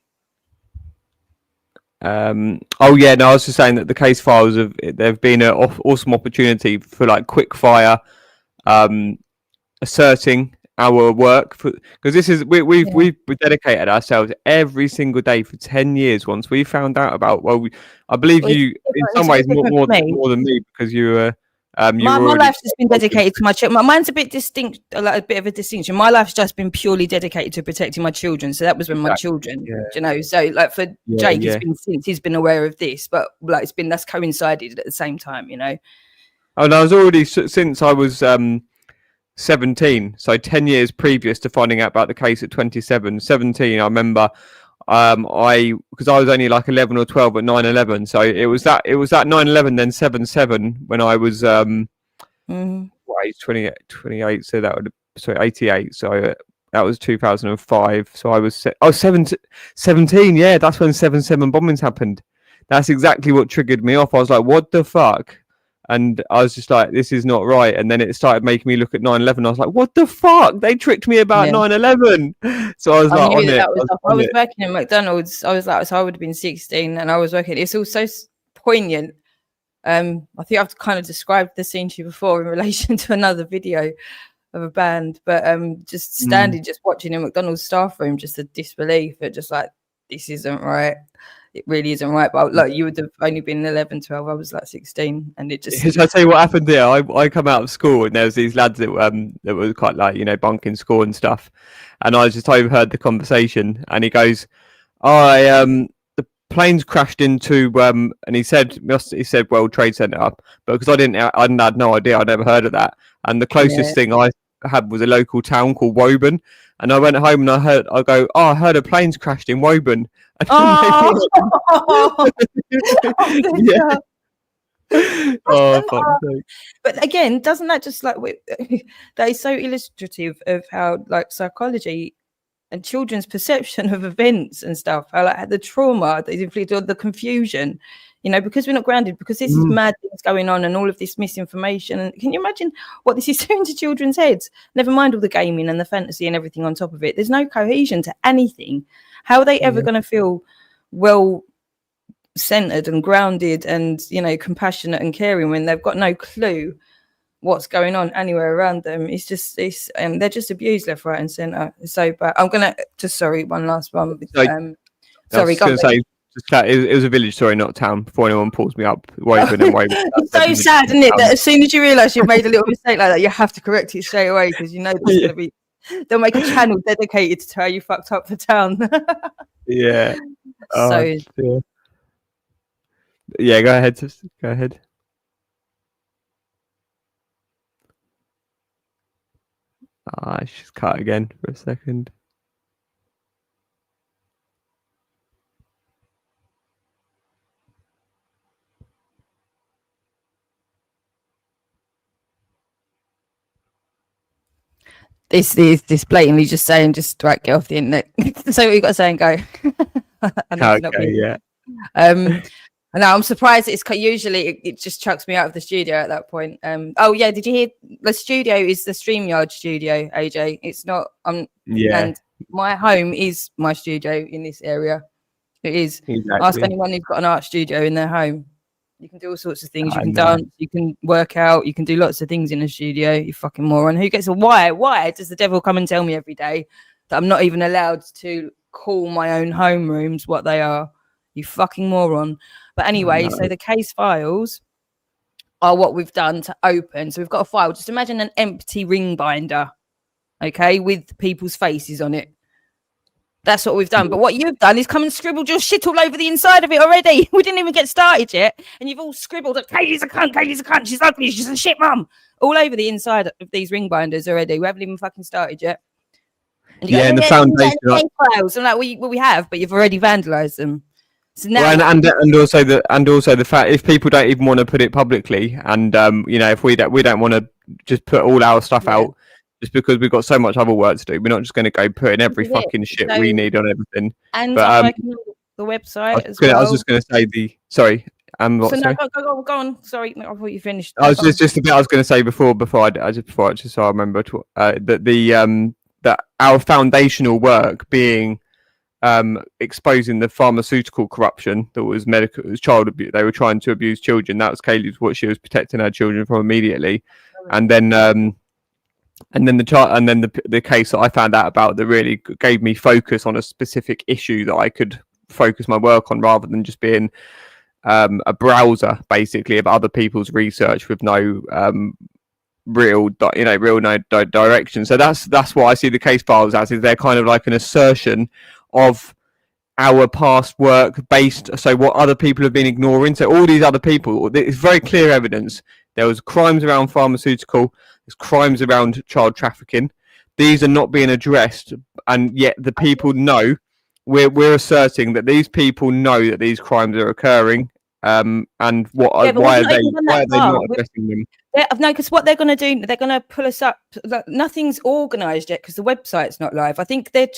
Oh yeah, no, I was just saying that the case files they've been an awesome opportunity for like quick fire, asserting our work, because this is we've dedicated ourselves every single day for 10 years. Once we found out about, I believe you in some ways more than me, because you were my life's just been dedicated to my children. Mine's a bit distinct, like a bit of a distinction. My life's just been purely dedicated to protecting my children. So that was when my children, you know. So like for Jake, it's been since he's been aware of this, but like that's coincided at the same time, you know. Oh, and I was already since I was 17, so 10 years previous to finding out about the case at 17. I remember because I was only like 11 or 12 at 9/11, so it was that 9/11 then 7/7 when I was age 28, so that would 88, so that was 2005, so I was 17, yeah, that's when 7/7 bombings happened. That's exactly what triggered me off. I was like, what the fuck? And I was just like, this is not right. And then it started making me look at 9/11. I was like, what the fuck? They tricked me about 9/11. So I was like, on it. I was working at McDonald's. I was like, so I would have been 16, and I was working. It's all so poignant. I think I've kind of described the scene to you before in relation to another video of a band, but just standing, just watching in McDonald's staff room, just the disbelief at just like, this isn't right. It really isn't right. But look, you would have only been 11, 12. I was like 16, and it just. I'll tell you what happened there. I come out of school, and there was these lads that were quite like, you know, bunking school and stuff. And I just overheard the conversation, and he goes, the planes crashed into and he said World Trade Center, but because I had no idea, I'd never heard of that. And the closest thing I had was a local town called Woburn. And I went home and I heard a plane's crashed in Woburn. Yeah. Oh, fuck's sake. But again, doesn't that just like that is so illustrative of how like psychology and children's perception of events and stuff, how like the trauma that is inflicted, or the confusion, you know, because we're not grounded, because this is mad things going on and all of this misinformation. And can you imagine what this is doing to children's heads? Never mind all the gaming and the fantasy and everything on top of it. There's no cohesion to anything. How are they ever going to feel well centered and grounded and, you know, compassionate and caring when they've got no clue what's going on anywhere around them? It's just they're just abused left, right, and center. So, but I'm gonna just one last one. Sorry, go on. It was a village story, not a town. Before anyone pulls me up, Woburn and Woburn. It's so sad, isn't it? That as soon as you realise you've made a little mistake like that, you have to correct it straight away, because you know there's going to be. They'll make a channel dedicated to how you fucked up the town. Yeah. So. Yeah. Go ahead. Go ahead. I just cut again for a second. This blatantly just saying, just right, get off the internet. Say what you got to say and go. Okay, yeah. I know. I'm surprised usually it just chucks me out of the studio at that point. Oh yeah, did you hear? The studio is the StreamYard studio, AJ. It's not. Yeah, And my home is my studio in this area. It is. Ask exactly. anyone who's got an art studio in their home. You can do all sorts of things. You I can know. dance. You can work out. You can do lots of things in a studio. You fucking moron. Who gets a why? Why does the devil come and tell me every day that I'm not even allowed to call my own home rooms what they are? You fucking moron. But anyway, so the case files are what we've done to open. So we've got a file. Just imagine an empty ring binder, okay, with people's faces on it. That's what we've done. But what you've done is come and scribbled your shit all over the inside of it already. We didn't even get started yet. And you've all scribbled that Kaylee's a cunt, Kaylee's a cunt, she's ugly, she's a shit mum. All over the inside of these ring binders already. We haven't even fucking started yet. And you Yeah, and the foundation. files. I'm like, we have, but you've already vandalized them. So now and also the fact if people don't even want to put it publicly, and if we don't want to just put all our stuff out, just because we've got so much other work to do, we're not just going to go putting every fucking shit we need on everything. And but, I'm working on the website as well. I was just going to say sorry. Go on. Sorry, I thought you finished. I was just a bit I was going to say before I just so I remember that our foundational work being exposing the pharmaceutical corruption that was medical, it was child abuse. They were trying to abuse children. That was Kaylee's what she was protecting her children from immediately, and then the case that I found out about that really gave me focus on a specific issue that I could focus my work on rather than just being a browser basically of other people's research with no real direction. So that's what I see the case files as, is they're kind of like an assertion of our past work based, so what other people have been ignoring. So all these other people, it's very clear evidence. There was crimes around pharmaceutical, there's crimes around child trafficking. These are not being addressed, and yet the people know. We're asserting that these people know that these crimes are occurring. And why are they not addressing them? No, because what they're going to do, they're going to pull us up. Nothing's organised yet because the website's not live. I think they're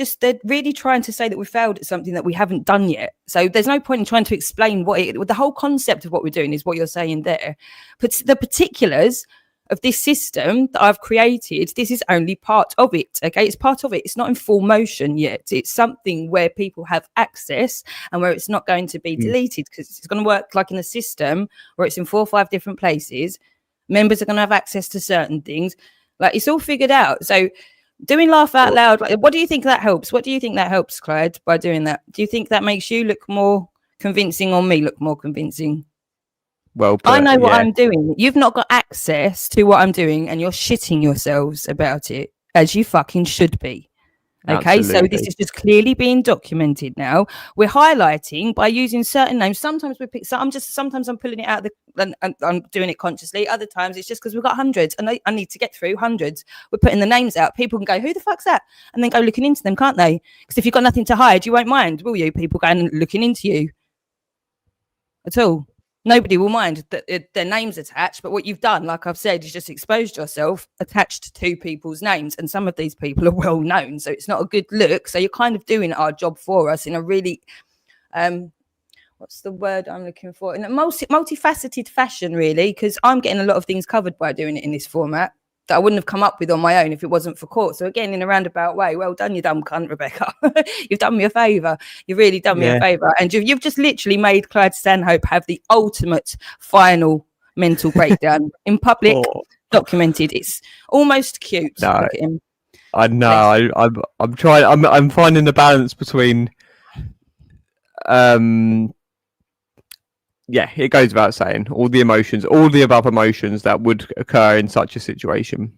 really trying to say that we failed at something that we haven't done yet. So there's no point in trying to explain the whole concept of what we're doing is what you're saying there. But the particulars of this system that I've created, this is only part of it. Okay, it's part of it. It's not in full motion yet. It's something where people have access and where it's not going to be deleted, because it's going to work like in a system where it's in 4 or 5 different places. Members are going to have access to certain things. Like, it's all figured out. So doing laugh out loud, what do you think that helps? What do you think that helps, Clyde, by doing that? Do you think that makes you look more convincing or me look more convincing? Well, I know what I'm doing. You've not got access to what I'm doing, and you're shitting yourselves about it, as you fucking should be. Okay, so this is just clearly being documented now. We're highlighting by using certain names. Sometimes we pick. Sometimes I'm pulling it out and I'm doing it consciously. Other times it's just because we've got hundreds, and I need to get through hundreds. We're putting the names out. People can go, "Who the fuck's that?" and then go looking into them, can't they? Because if you've got nothing to hide, you won't mind, will you? People going and looking into you at all. Nobody will mind that their name's attached, but what you've done, like I've said, is just exposed yourself attached to people's names, and some of these people are well known, so it's not a good look. So you're kind of doing our job for us in a really, what's the word I'm looking for? In a multifaceted fashion, really, because I'm getting a lot of things covered by doing it in this format that I wouldn't have come up with on my own if it wasn't for court. So again, in a roundabout way, well done, you dumb cunt, Rebecca. You've done me a favour. You've really done me a favour. And you've just literally made Clyde Stanhope have the ultimate final mental breakdown in public, documented. It's almost cute. No, look at him. I know. I'm trying. I'm finding the balance between. Yeah, it goes without saying, all the above emotions that would occur in such a situation.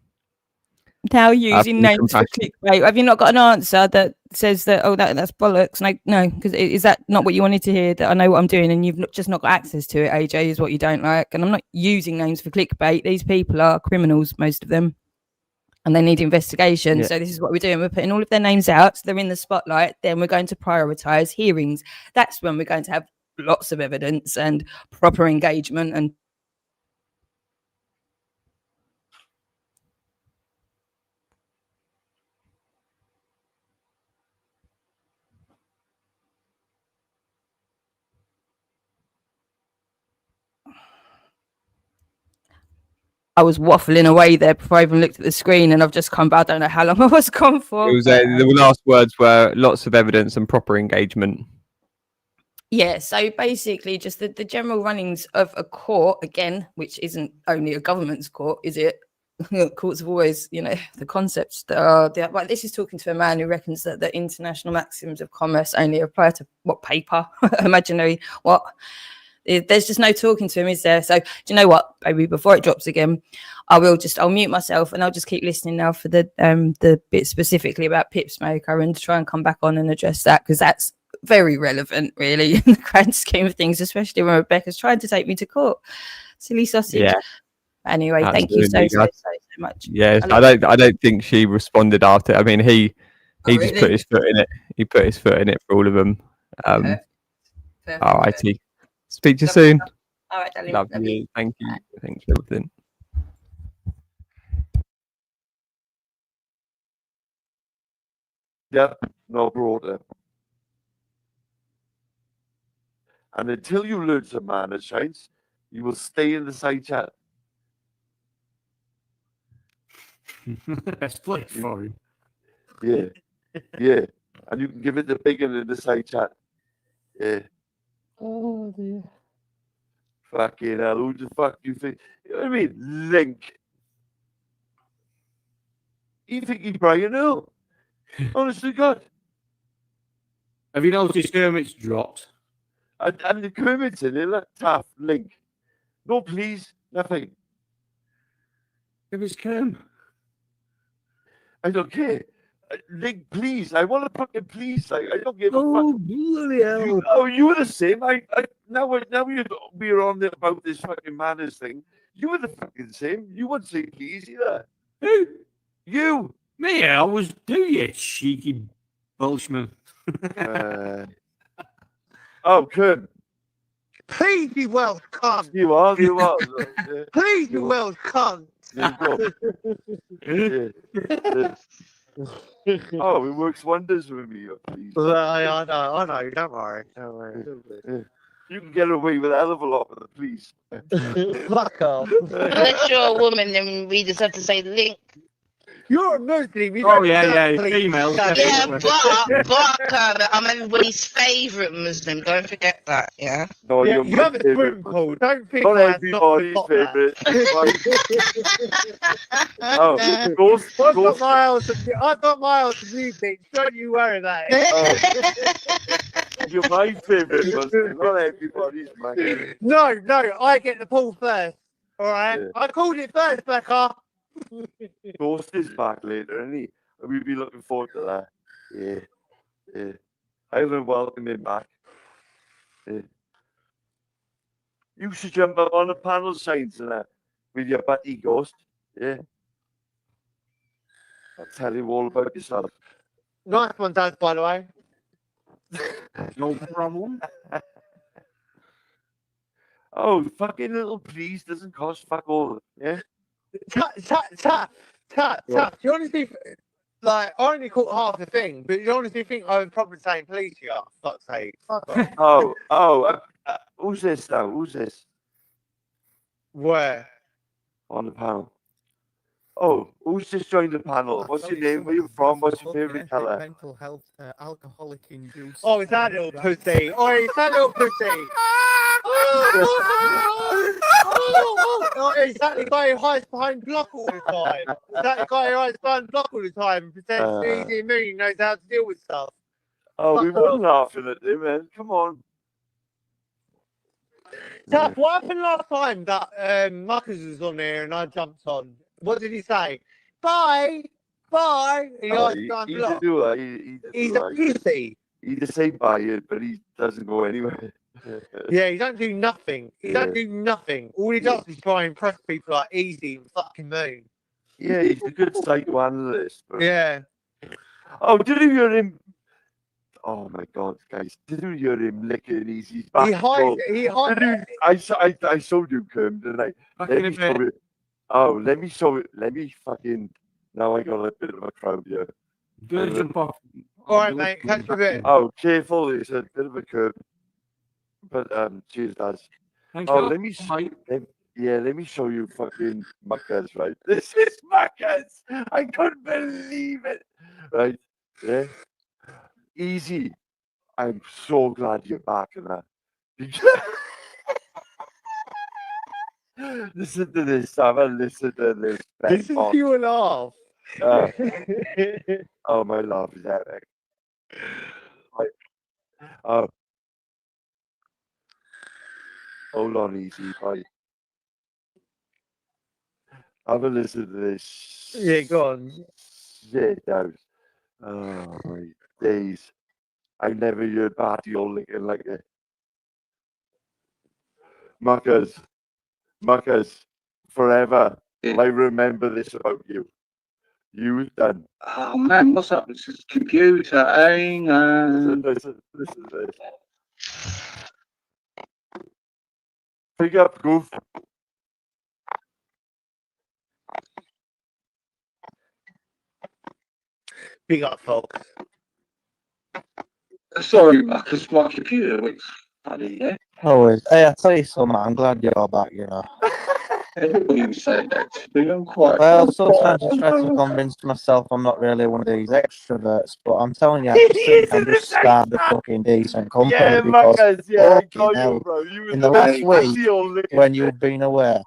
Now using names for clickbait. Have you not got an answer that says that, that's bollocks? No, because is that not what you wanted to hear? That I know what I'm doing and you've just not got access to it, AJ, is what you don't like. And I'm not using names for clickbait. These people are criminals, most of them, and they need investigation. So this is what we're doing. We're putting all of their names out. So they're in the spotlight. Then we're going to prioritise hearings. That's when we're going to have lots of evidence and proper engagement and I was waffling away there before I even looked at the screen, and I've just come back. I don't know how long I was gone for. It was but, the last words were lots of evidence and proper engagement. yeah, so basically just the general runnings of a court, again, which isn't only a government's court, is it? Courts have always, you know, the concepts that are there. Like, this is talking to a man who reckons that the international maxims of commerce only apply to what paper, imaginary, what? There's just no talking to him, is there? So do you know what, baby, before it drops again, I'll mute myself and I'll just keep listening now for the bit specifically about Pip Smoker, and try and come back on and address that, because that's very relevant really in the grand scheme of things, especially when Rebecca's trying to take me to court. Silly sausage. Yeah. Anyway, thank you so much. Yeah, I don't think she responded after. I mean, he just put his foot in it. He put his foot in it for all of them. Perfect. All righty. Speak to you soon. All right, darling. Love you. Thank you. Thanks for everything. Yep, no broader. And until you learn some manners, Shines, you will stay in the side chat. Best place for him. Yeah, yeah. And you can give it the big one in the side chat. Yeah. Oh dear. Fucking hell, who the fuck do you think? You know what I mean? Link. You think he's Brian Hill? Honestly, God. Have you noticed Kermit's dropped? And the Kermit's in it, tough, Link. No, please, nothing. Give us Kerm. I don't care. Link, please. I want to fucking please. Like, I don't give a fuck. Oh, bloody hell. You were the same. Now we're on about this fucking manners thing. You were the fucking same. You wouldn't say please either. Who? You. Me, I always do, you cheeky Welshman. Oh, Kern. Please, you Welsh cunt. You are. Please, you Welsh cunt. Oh, it works wonders with me. Please. I know. Don't worry. You can get away with a hell of a lot with it, please. Fuck off. Unless you're a woman, then we just have to say Link. You're a Muslim. Female. Yeah, but I'm everybody's favourite Muslim. Don't forget that, yeah? No, you have a swim pool. Don't think not that's everybody's not favourite. I've got my house of music. Don't you worry about it. You're my favourite Muslim, not everybody's, man. No, I get the pool first. All right? Yeah. I called it first, Becca. Ghost is back later, isn't he? We'll be looking forward to that. Yeah. I will welcome him back. Yeah. You should jump up on the panel signs and that with your buddy Ghost. Yeah. I'll tell you all about yourself. Nice one, Dad, by the way. No problem. Oh, fucking little please doesn't cost fuck all. Yeah. Tap. Do you honestly, like, I only caught half the thing, but you honestly think I was probably saying please to you? Fuck's sake. Fuck off. Who's this now? Who's this? Where? On the panel. Oh, who's just joined the panel? What's your name? Where you from? What's your favourite colour? Mental health, alcoholic induced. Oh, it's that little pussy. Oh, it's that little pussy. Oh, is that the guy who hides behind block all the time? Is that the guy who hides behind block all the time and pretends easy and mean, knows how to deal with stuff? Oh, we were laughing at him, man. Come on. Tap, what happened last time that Marcus was on there and I jumped on? What did he say? Bye. And he He's a pussy. He just say bye, but he doesn't go anywhere. Yeah, he don't do nothing. He don't do nothing. All he does is try and impress people like Easy and fucking Moon. Yeah, he's a good psychoanalyst. But... Yeah. Oh, did you hear him? Oh my God, guys! Did you hear him licking Easy's back? He hides. I showed you, Kerm, didn't I? Let me show it. Let me fucking. Now I got a bit of a crowd here. Good jump off. All right, mate. Catch you a bit. Oh, careful! It's a bit of a curb. But cheers, lads. Thanks, let me. Yeah, let me show you fucking Muckers, right? This is Muckers. I couldn't believe it. Right? Yeah. Easy. I'm so glad you're back in that. Listen to this, Sam. Listen to this. Listen to you laugh. Oh, my laugh is epic. Oh. Hold on, easy, bye. Have a listen to this. Yeah, go on. Shit, out. Oh, my days. I never heard Barty all looking like it. Muckers, forever. I remember this about you. You've done. Oh man, what's up? This is computer. Hang on. Listen to this. Pick up, Goof. Big up, folks. Sorry, Marcus, my computer went funny, yeah? Oh, hey, I tell you something, I'm glad you're back, you know. Everybody say that to me, I'm quite... Well, sometimes I try to convince myself I'm not really one of these extroverts, but I'm telling you, I'm just starting the fucking decent company. Yeah, because, Muckers, yeah, I got hell, you, bro. You in the last week, when you've been away,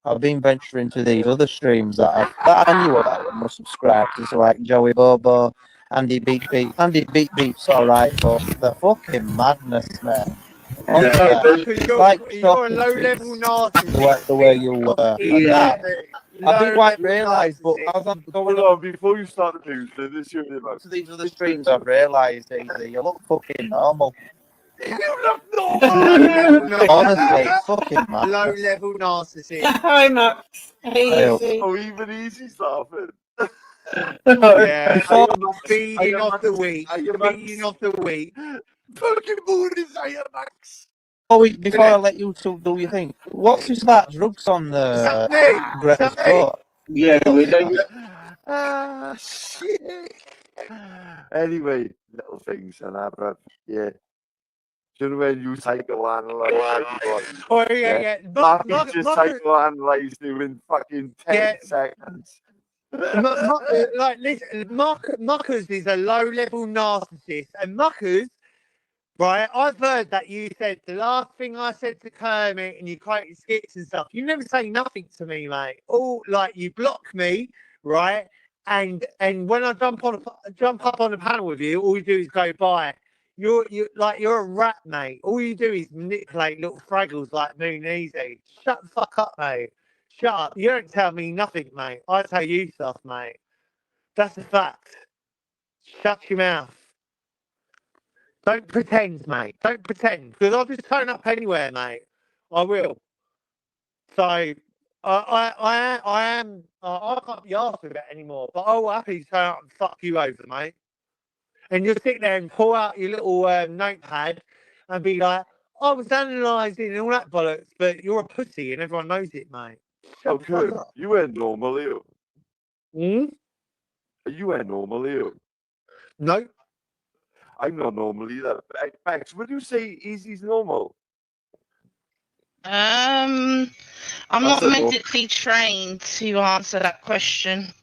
I've been venturing to these other streams that I knew about when I was subscribed to, so like Joey Bobo, Andy Beep's alright, but the fucking madness, man. Yeah, because Like you're a low-level narcissist. the way you were. And that, I didn't quite realise, but as I'm going Hold on, before you start the news, this year about to these other streams, I've realised that you look fucking normal. You look normal. Honestly, it's fucking mad. Low-level narcissist. Hi, Max. Hey, Easy. Oh, even Easy's laughing. Yeah, feeding off the week. Feeding off the week. Fucking mornings, Max. Oh, before I let you two do your thing, what's with that drugs on the Greta's coat? Yeah, we don't... Ah, shit. Anyway, little things and that, but yeah. Do you know when you psychoanalyze? Oh, yeah. Mark just psychoanalyzed you in fucking 10 seconds. Like, listen, Muckers is a low-level narcissist, and Muckers, right? I've heard that you said the last thing I said to Kermit, and you quoted skits and stuff. You never say nothing to me, mate. All like you block me, right? And when I jump up on the panel with you, all you do is go by. You're a rat, mate. All you do is manipulate little fraggles like Moon Easy. Shut the fuck up, mate. Shut up. You don't tell me nothing, mate. I tell you stuff, mate. That's a fact. Shut your mouth. Don't pretend, mate. Don't pretend. Because I'll just turn up anywhere, mate. I will. So, I can't be asked with it anymore. But I'll happily turn up and fuck you over, mate. And you'll sit there and pull out your little notepad and be like, I was analysing and all that bollocks, but you're a pussy and everyone knows it, mate. Okay, you ain't normal, you. You ain't normal, you. No. I'm not normal either. Max, would you say Easy's normal? I'm not medically trained to answer that question.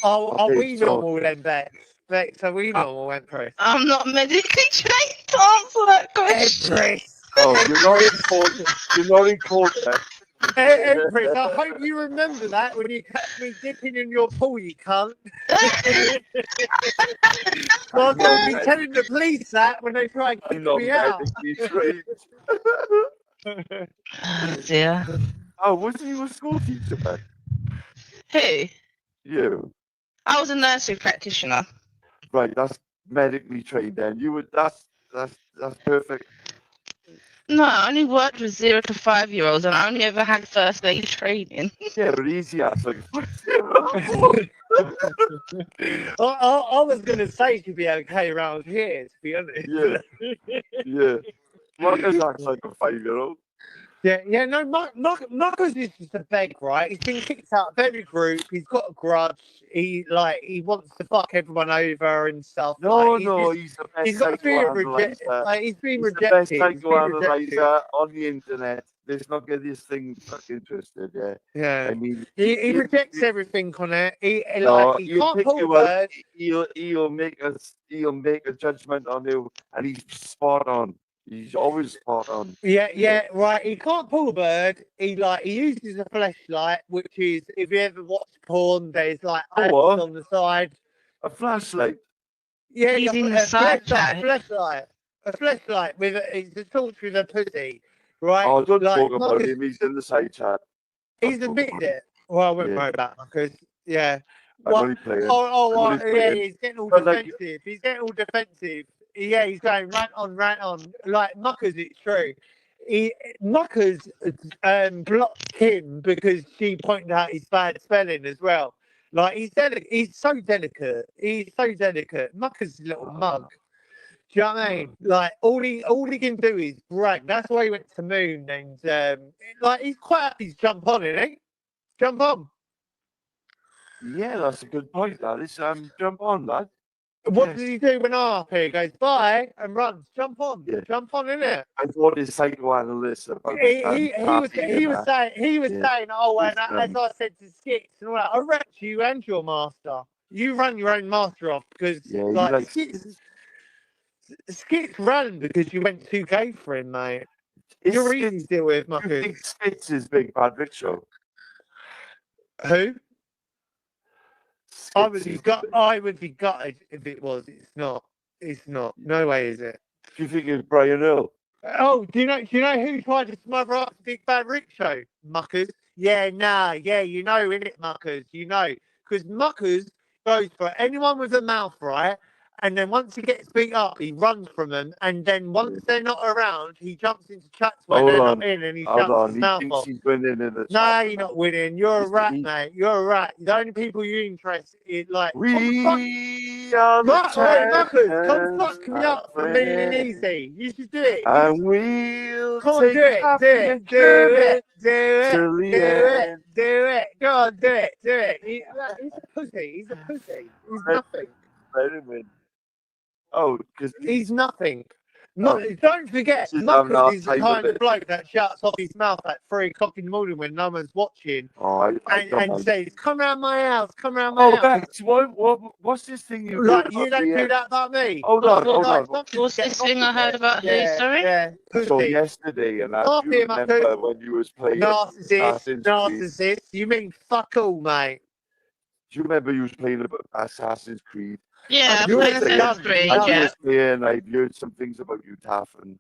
Oh, are we normal then, Bex? Bex, are we normal, Empress? I'm not medically trained to answer that question. Empress! Oh, you're not in court. You're not in court, Bex. Empress, I hope you remember that when you catch me dipping in your pool, you cunt. Well, I'll be telling the police that when they try and kick me out. Oh dear. Oh, wasn't you a school teacher, man? Who? You. I was a nursery practitioner. Right, that's medically trained then. You would that's perfect. No, I only worked with 0 to 5 year olds and I only ever had first aid training. Yeah, but easy ass like I was going to say she'd be okay around here, to be honest. Yeah. Marcus acts like a 5-year-old. Yeah, no, Marcus is just a beg, right? He's been kicked out of every group. He's got a grudge. He wants to fuck everyone over and stuff. No, he's the best got fear of rejection. He's been rejected. The best psychoanalyzer on the internet. let's not get this thing fucking twisted. Yeah. Yeah. I mean, He rejects everything on it. He no, like he he'll can't pick pull a you up. bird. He'll make a judgment on you, and he's spot on. He's always spot on. Yeah, right. He can't pull a bird. He uses a flashlight, which is if you ever watch porn, there's like ants what? on the side. A flashlight. Yeah, He's in the a side flashlight with it's a torch with a pussy, right? Oh, don't like, talk about him. He's in the side chat. He's admitted it. Well, I won't worry about that because yeah. I'm only playing. Yeah, he's getting all defensive. He's getting all defensive. Yeah, he's going rant on. Like Muckers, it's true. Muckers blocked Kim because she pointed out his bad spelling as well. Like he's so delicate. He's so delicate. Muckers' a little mug. Do you know what I mean? Like all he can do is brag. That's why he went to Moon and like he's quite happy to jump on, isn't he? Jump on. Yeah, that's a good point, lad. It's jump on, lad. What does he do when RP goes bye and runs? Jump on, jump on, innit? I thought his psychoanalyst about He was saying, oh, and as I said to Skits and all that, I wrecked you and your master. You run your own master off because like Skits ran because you went too gay for him, mate. You're easy to deal with, Muckers. Skits is Big Bad Rick Show. Who? I would be gutted if it was. It's not. It's not. No way is it. Do you think it's Brian Earl? Oh, do you know who tried to smother up Big Bad Rick Show? Muckers. Yeah, you know, innit, Muckers? You know. Because Muckers goes for anyone with a mouth, right? And then once he gets beat up, he runs from them. And then once they're not around, he jumps into chats where they're not in and he shuts his mouth off. He's winning in the No, you're not winning. You're a rat, mate. You're a rat. The only people you interest in, like, we are the Muckers, come fuck me up for being easy. You should do it. And we'll come on, take do it. Do it. Go on, do it. He's a pussy. He's nothing. Oh, because he's nothing. Don't forget, Muckers is the kind of bloke that shuts off his mouth at 3 o'clock in the morning when no one's watching and says, come round my house, Bex, what's this thing you don't do that about me. Hold on. What's this thing I heard about who, sorry? Yeah, so yesterday, and I remember when you was playing Narcissist. You mean fuck all, mate. Do you remember you was playing Assassin's Creed? Yeah, I played Assassin's Creed, and I heard some things about you, Taff, and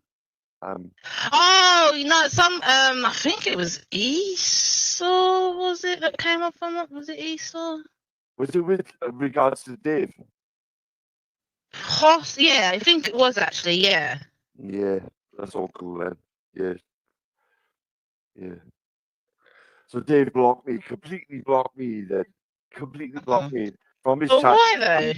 oh, you know, I think it was Esau, was it, that came up on that? Was it Esau? Was it with regards to Dave? Yeah, I think it was actually, yeah. Yeah, that's all cool then. Yeah. So Dave completely blocked me from his chat. Why though?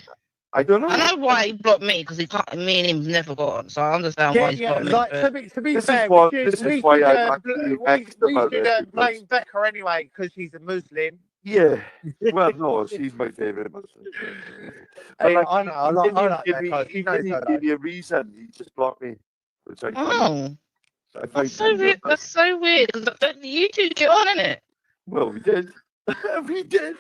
I don't know. I know why he blocked me because me and him never got on, so I understand why he's blocked me. Like, to be fair, we should blame Becca anyway because she's a Muslim. Yeah, well, no, she's my favourite Muslim. Hey, I know. I like Becca. He didn't give me a reason. He just blocked me. Which I That's so weird. That's so weird. You two get on, innit? Well, we did. We did.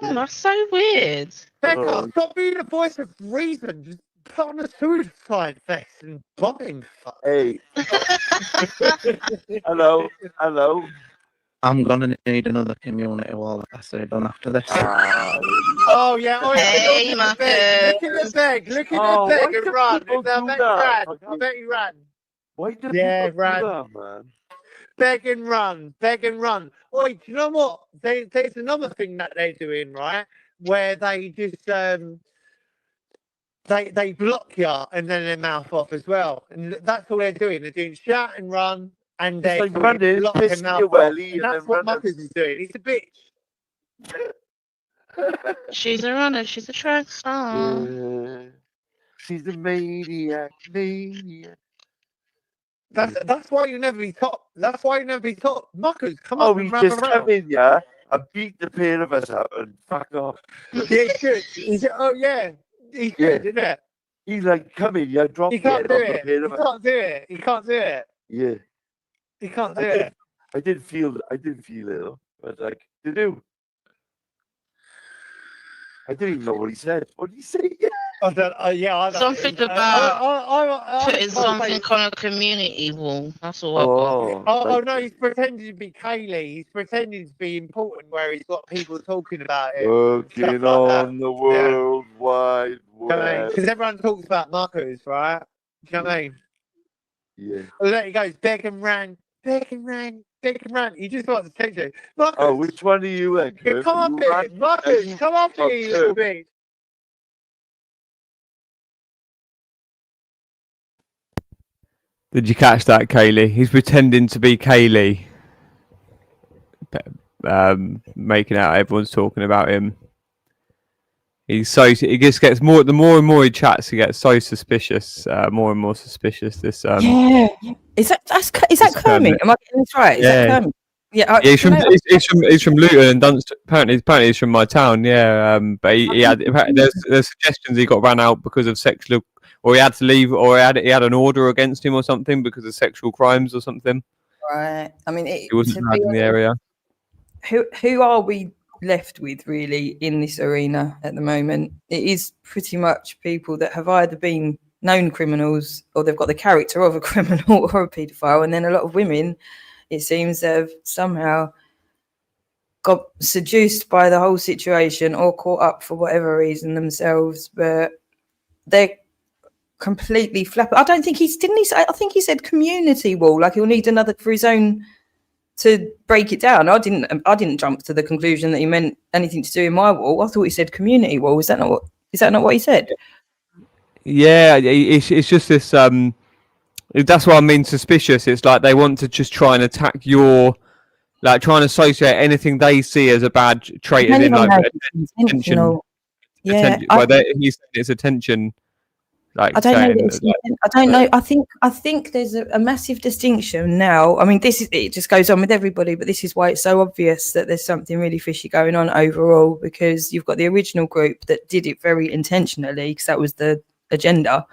Oh, that's so weird. Becca, stop being the voice of reason. Just put on a suicide vest and bombing. Hey. Hello. I'm gonna need another community wall. I say done after this. Oh yeah. Oh, hey, Marcus. Look at the bag. Look at the bag and run. I bet you ran. Why do people run. do that, man? Beg and run. Oi, do you know what? There's another thing that they're doing, right? Where they just they block you and then they mouth off as well, and that's all they're doing. They're doing shout and run, and they're block and mouth off. And that's what Muckers is doing. He's a bitch. She's a runner. She's a track star. Yeah. She's a maniac. That's why you never be top. Muckers, come on. up We and run just around. come in, yeah, and beat the pair of us up and fuck off. Yeah, he should. He should. Oh yeah, he should, isn't it? He's like, come in, yeah, drop He can't do the it. pair He of us. can't do it. He can't do it. Yeah. You can't do it. I did feel it, but like, to do. I didn't even know what he said. What did he say? I don't, yeah, I don't, Something I about putting can't something say- on a community wall. That's all I got. Oh no, he's pretending to be Kaylee. He's pretending to be important where he's got people talking about it. Working on the World Wide Web. Because everyone talks about Marcus, right? Do you know what I mean? Yeah. Well, there he goes, beg and ran. He just wants attention. Marcus, Oh, which one are you in? come up here. Marcus, come up here, you little bitch. Did you catch that, Kaylee? He's pretending to be Kaylee. Making out everyone's talking about him. He just gets more. The more and more he chats, he gets so suspicious. More and more suspicious. This. Yeah. Is that Kermit? Am I getting this right? Is that Kermit? Yeah. He's from Luton and Dunstable. Apparently he's from my town. Yeah. But he had there's suggestions he got ran out because of sexual, or he had to leave, or he had an order against him or something because of sexual crimes or something. Right. I mean, He wasn't allowed in the area. Who are we left with really in this arena at the moment? It is pretty much people that have either been known criminals or they've got the character of a criminal or a paedophile, and then a lot of women, it seems, have somehow got seduced by the whole situation or caught up for whatever reason themselves, but they're completely flapped. I don't think didn't he say, I think he said community wall, like he'll need another for his own to break it down. I didn't jump to the conclusion that he meant anything to do with my wall. I thought he said community wall. Is that not what he said? Yeah, it's just this. That's what I mean. Suspicious. It's like they want to just try and attack your, like trying to associate anything they see as a bad trait as in like attention. Yeah, he's saying it's attention. Like I don't know. I don't know. I think there's a massive distinction now. I mean, it just goes on with everybody, but this is why it's so obvious that there's something really fishy going on overall, because you've got the original group that did it very intentionally, because that was the agenda,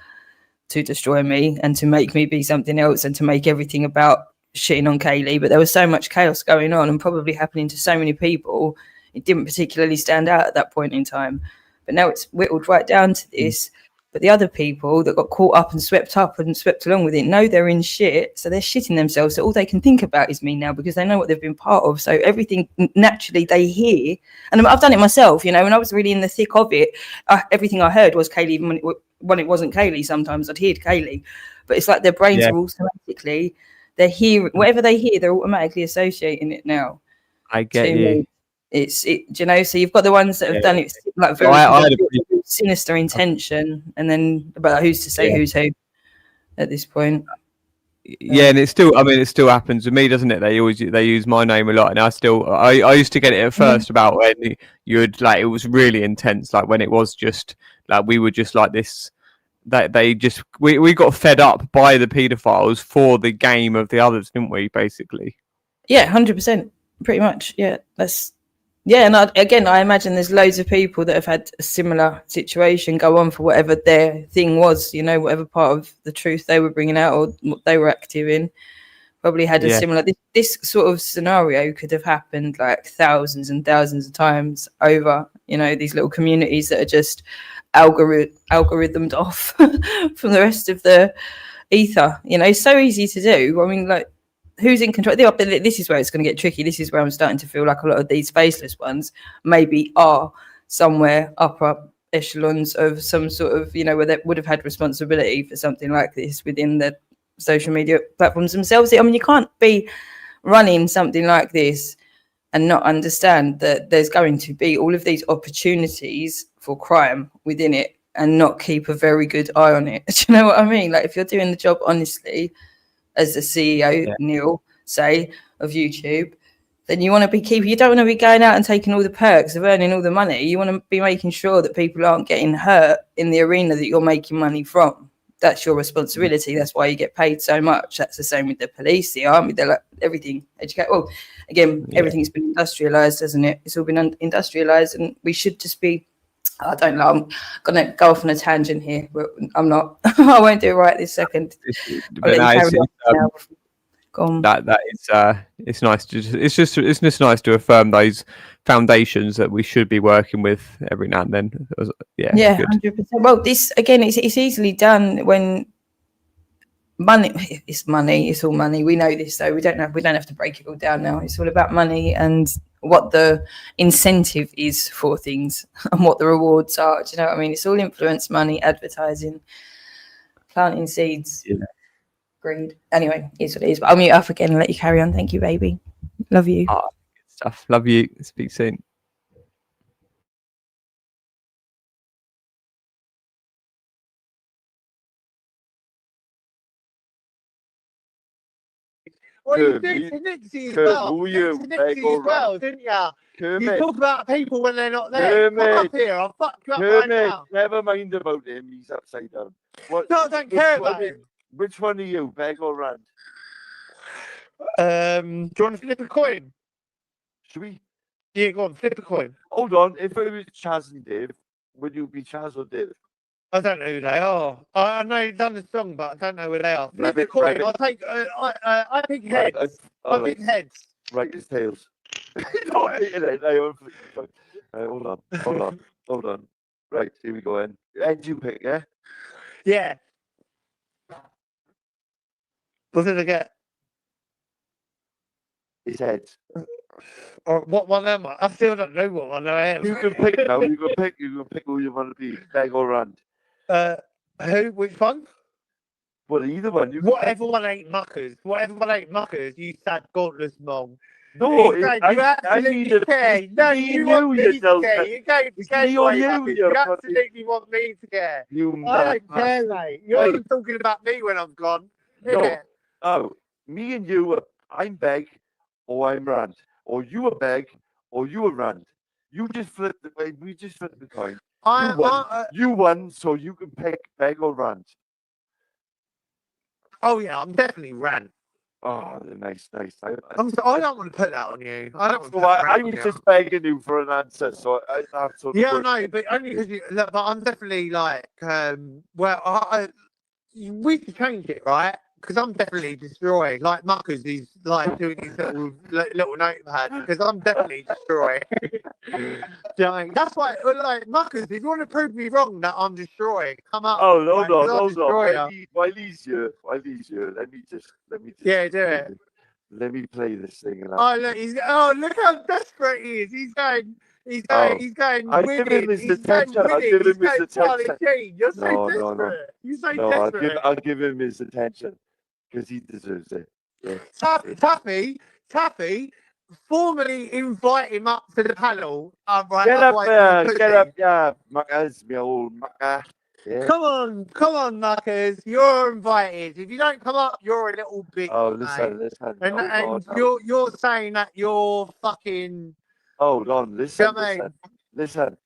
to destroy me and to make me be something else and to make everything about shitting on Kaylee. But there was so much chaos going on and probably happening to so many people, it didn't particularly stand out at that point in time. But now it's whittled right down to this. But the other people that got caught up and swept along with it know they're in shit, so they're shitting themselves. So all they can think about is me now, because they know what they've been part of. So everything naturally they hear, and I've done it myself. You know, when I was really in the thick of it, everything I heard was Kaylee. Even when it wasn't Kaylee, sometimes I'd hear Kaylee. But it's like their brains are automatically, they're hearing whatever they hear, they're automatically associating it now. I get you. You know, so you've got the ones that have done it like very sinister intention, and then but who's to say who's who at this point? Yeah, and it still happens with me, doesn't it? They use my name a lot, and I used to get it at first about when you would like, it was really intense, like when it was just like we were just like this, that we got fed up by the paedophiles for the game of the others, didn't we? Basically. Yeah, 100%, pretty much. Yeah, and I imagine there's loads of people that have had a similar situation go on for whatever their thing was, you know, whatever part of the truth they were bringing out or what they were active in, probably had a similar. This sort of scenario could have happened like thousands and thousands of times over, you know, these little communities that are just algorithmed off from the rest of the ether. You know, it's so easy to do. I mean, like, who's in control? This is where it's going to get tricky. This is where I'm starting to feel like a lot of these faceless ones maybe are somewhere upper echelons of some sort of, you know, where they would have had responsibility for something like this within the social media platforms themselves. I mean, you can't be running something like this and not understand that there's going to be all of these opportunities for crime within it and not keep a very good eye on it. Do you know what I mean? Like, if you're doing the job honestly, as the CEO, Neil, say, of YouTube, then you want to be you don't want to be going out and taking all the perks of earning all the money. You want to be making sure that people aren't getting hurt in the arena that you're making money from. That's your responsibility. That's why you get paid so much. That's the same with the police, the army, they're like everything. Well, again, everything's been industrialized, hasn't it? It's all been industrialized, and we should just be, I don't know, I'm going to go off on a tangent here, but I'm not. I won't do it right this second. on. that is it's nice to it's just nice to affirm those foundations that we should be working with every now and then. Yeah, Yeah, good. 100%. Well, this again, it's easily done when money. It's money. It's all money. We know this, so we don't have to break it all down now. It's all about money and what the incentive is for things and what the rewards are. Do you know what I mean? It's all influence, money, advertising, planting seeds, greed. Anyway, it's what it is. But I'll mute up again and let you carry on. Thank you, baby. Love you. Good stuff. Love you. Speak soon. Well, you Kermit, did to Nixie as Kermit, well. who You you? did to Nixie as well, didn't you? You Kermit, talk about people when they're not there. Come Kermit, up here. I'll fuck you up right Kermit, now. never mind about him. He's upside down. What? No, I don't care Which one about him. Which one are you, Beg or Rand? Do you want to flip a coin? Should we? Yeah, go on, flip a coin. Hold on. If it was Chaz and Dave, would you be Chaz or Dave? I don't know who they are. I know you've done the song, but I don't know who they are. Flip a Rabbit, coin. rabbit. I'll take. I pick heads. I pick heads. Right, it's tails. No, I hated it. I don't flip the coin. Hold on. Right, here we go. Then. Heads you pick, yeah? Yeah. What did I get? It's heads. Or what one am I? I still don't know what one I am. You can pick now. You can pick who you want to be, Beg or Rand. Who? Which one? Well, either one. You can Whatever one ain't muckers. Whatever one ain't muckers. You sad godless mong. No, You I absolutely need a care. No, me you and want you, me to care. You go It's to me or way you, muckers. you You fucking- absolutely want me to care. You I don't mad care, bastard. mate. You're Right. even talking about me when I'm gone. No. Yeah. Oh, me and you, I'm Beg or I'm Rand. Or you are Beg or you are Rand. You just flip the way. We just flip the coin. You won, so you can pick Beg or Rand. Oh yeah, I'm definitely Rand. Oh, nice. I don't want to put that on you. I don't want to So put I Rand on was you. just begging you for an answer, so I have to. Yeah, I know, but only because you. Look, but I'm definitely like, well, we could change it, right? Because I'm definitely destroying. Like Muckers is like doing his little notepad. Because I'm definitely destroying. Do you know what I mean? That's why, like Muckers, if you want to prove me wrong that I'm destroying, come up. Oh, right? hold 'Cause I'll on. destroy you. While he's here, let me just. Yeah, do it. Let me play this thing. And Oh look how desperate he is. He's going I winning. give him his He's attention. going I'll winning. give He's him his going Charlie attention. Sheen. You're so No. desperate. You're so No, desperate. I'll give him his attention because he deserves it. Yeah. Taffy, formally invite him up to the panel. Right, Get up there, otherwise get up, yeah, Muckers, me old mucker. Yeah. Come on, Muckers. You're invited. If you don't come up, you're a little bitch. Oh, mate. listen. And, Hold and on. you're saying that you're fucking. Hold on, listen, You know what I mean? listen.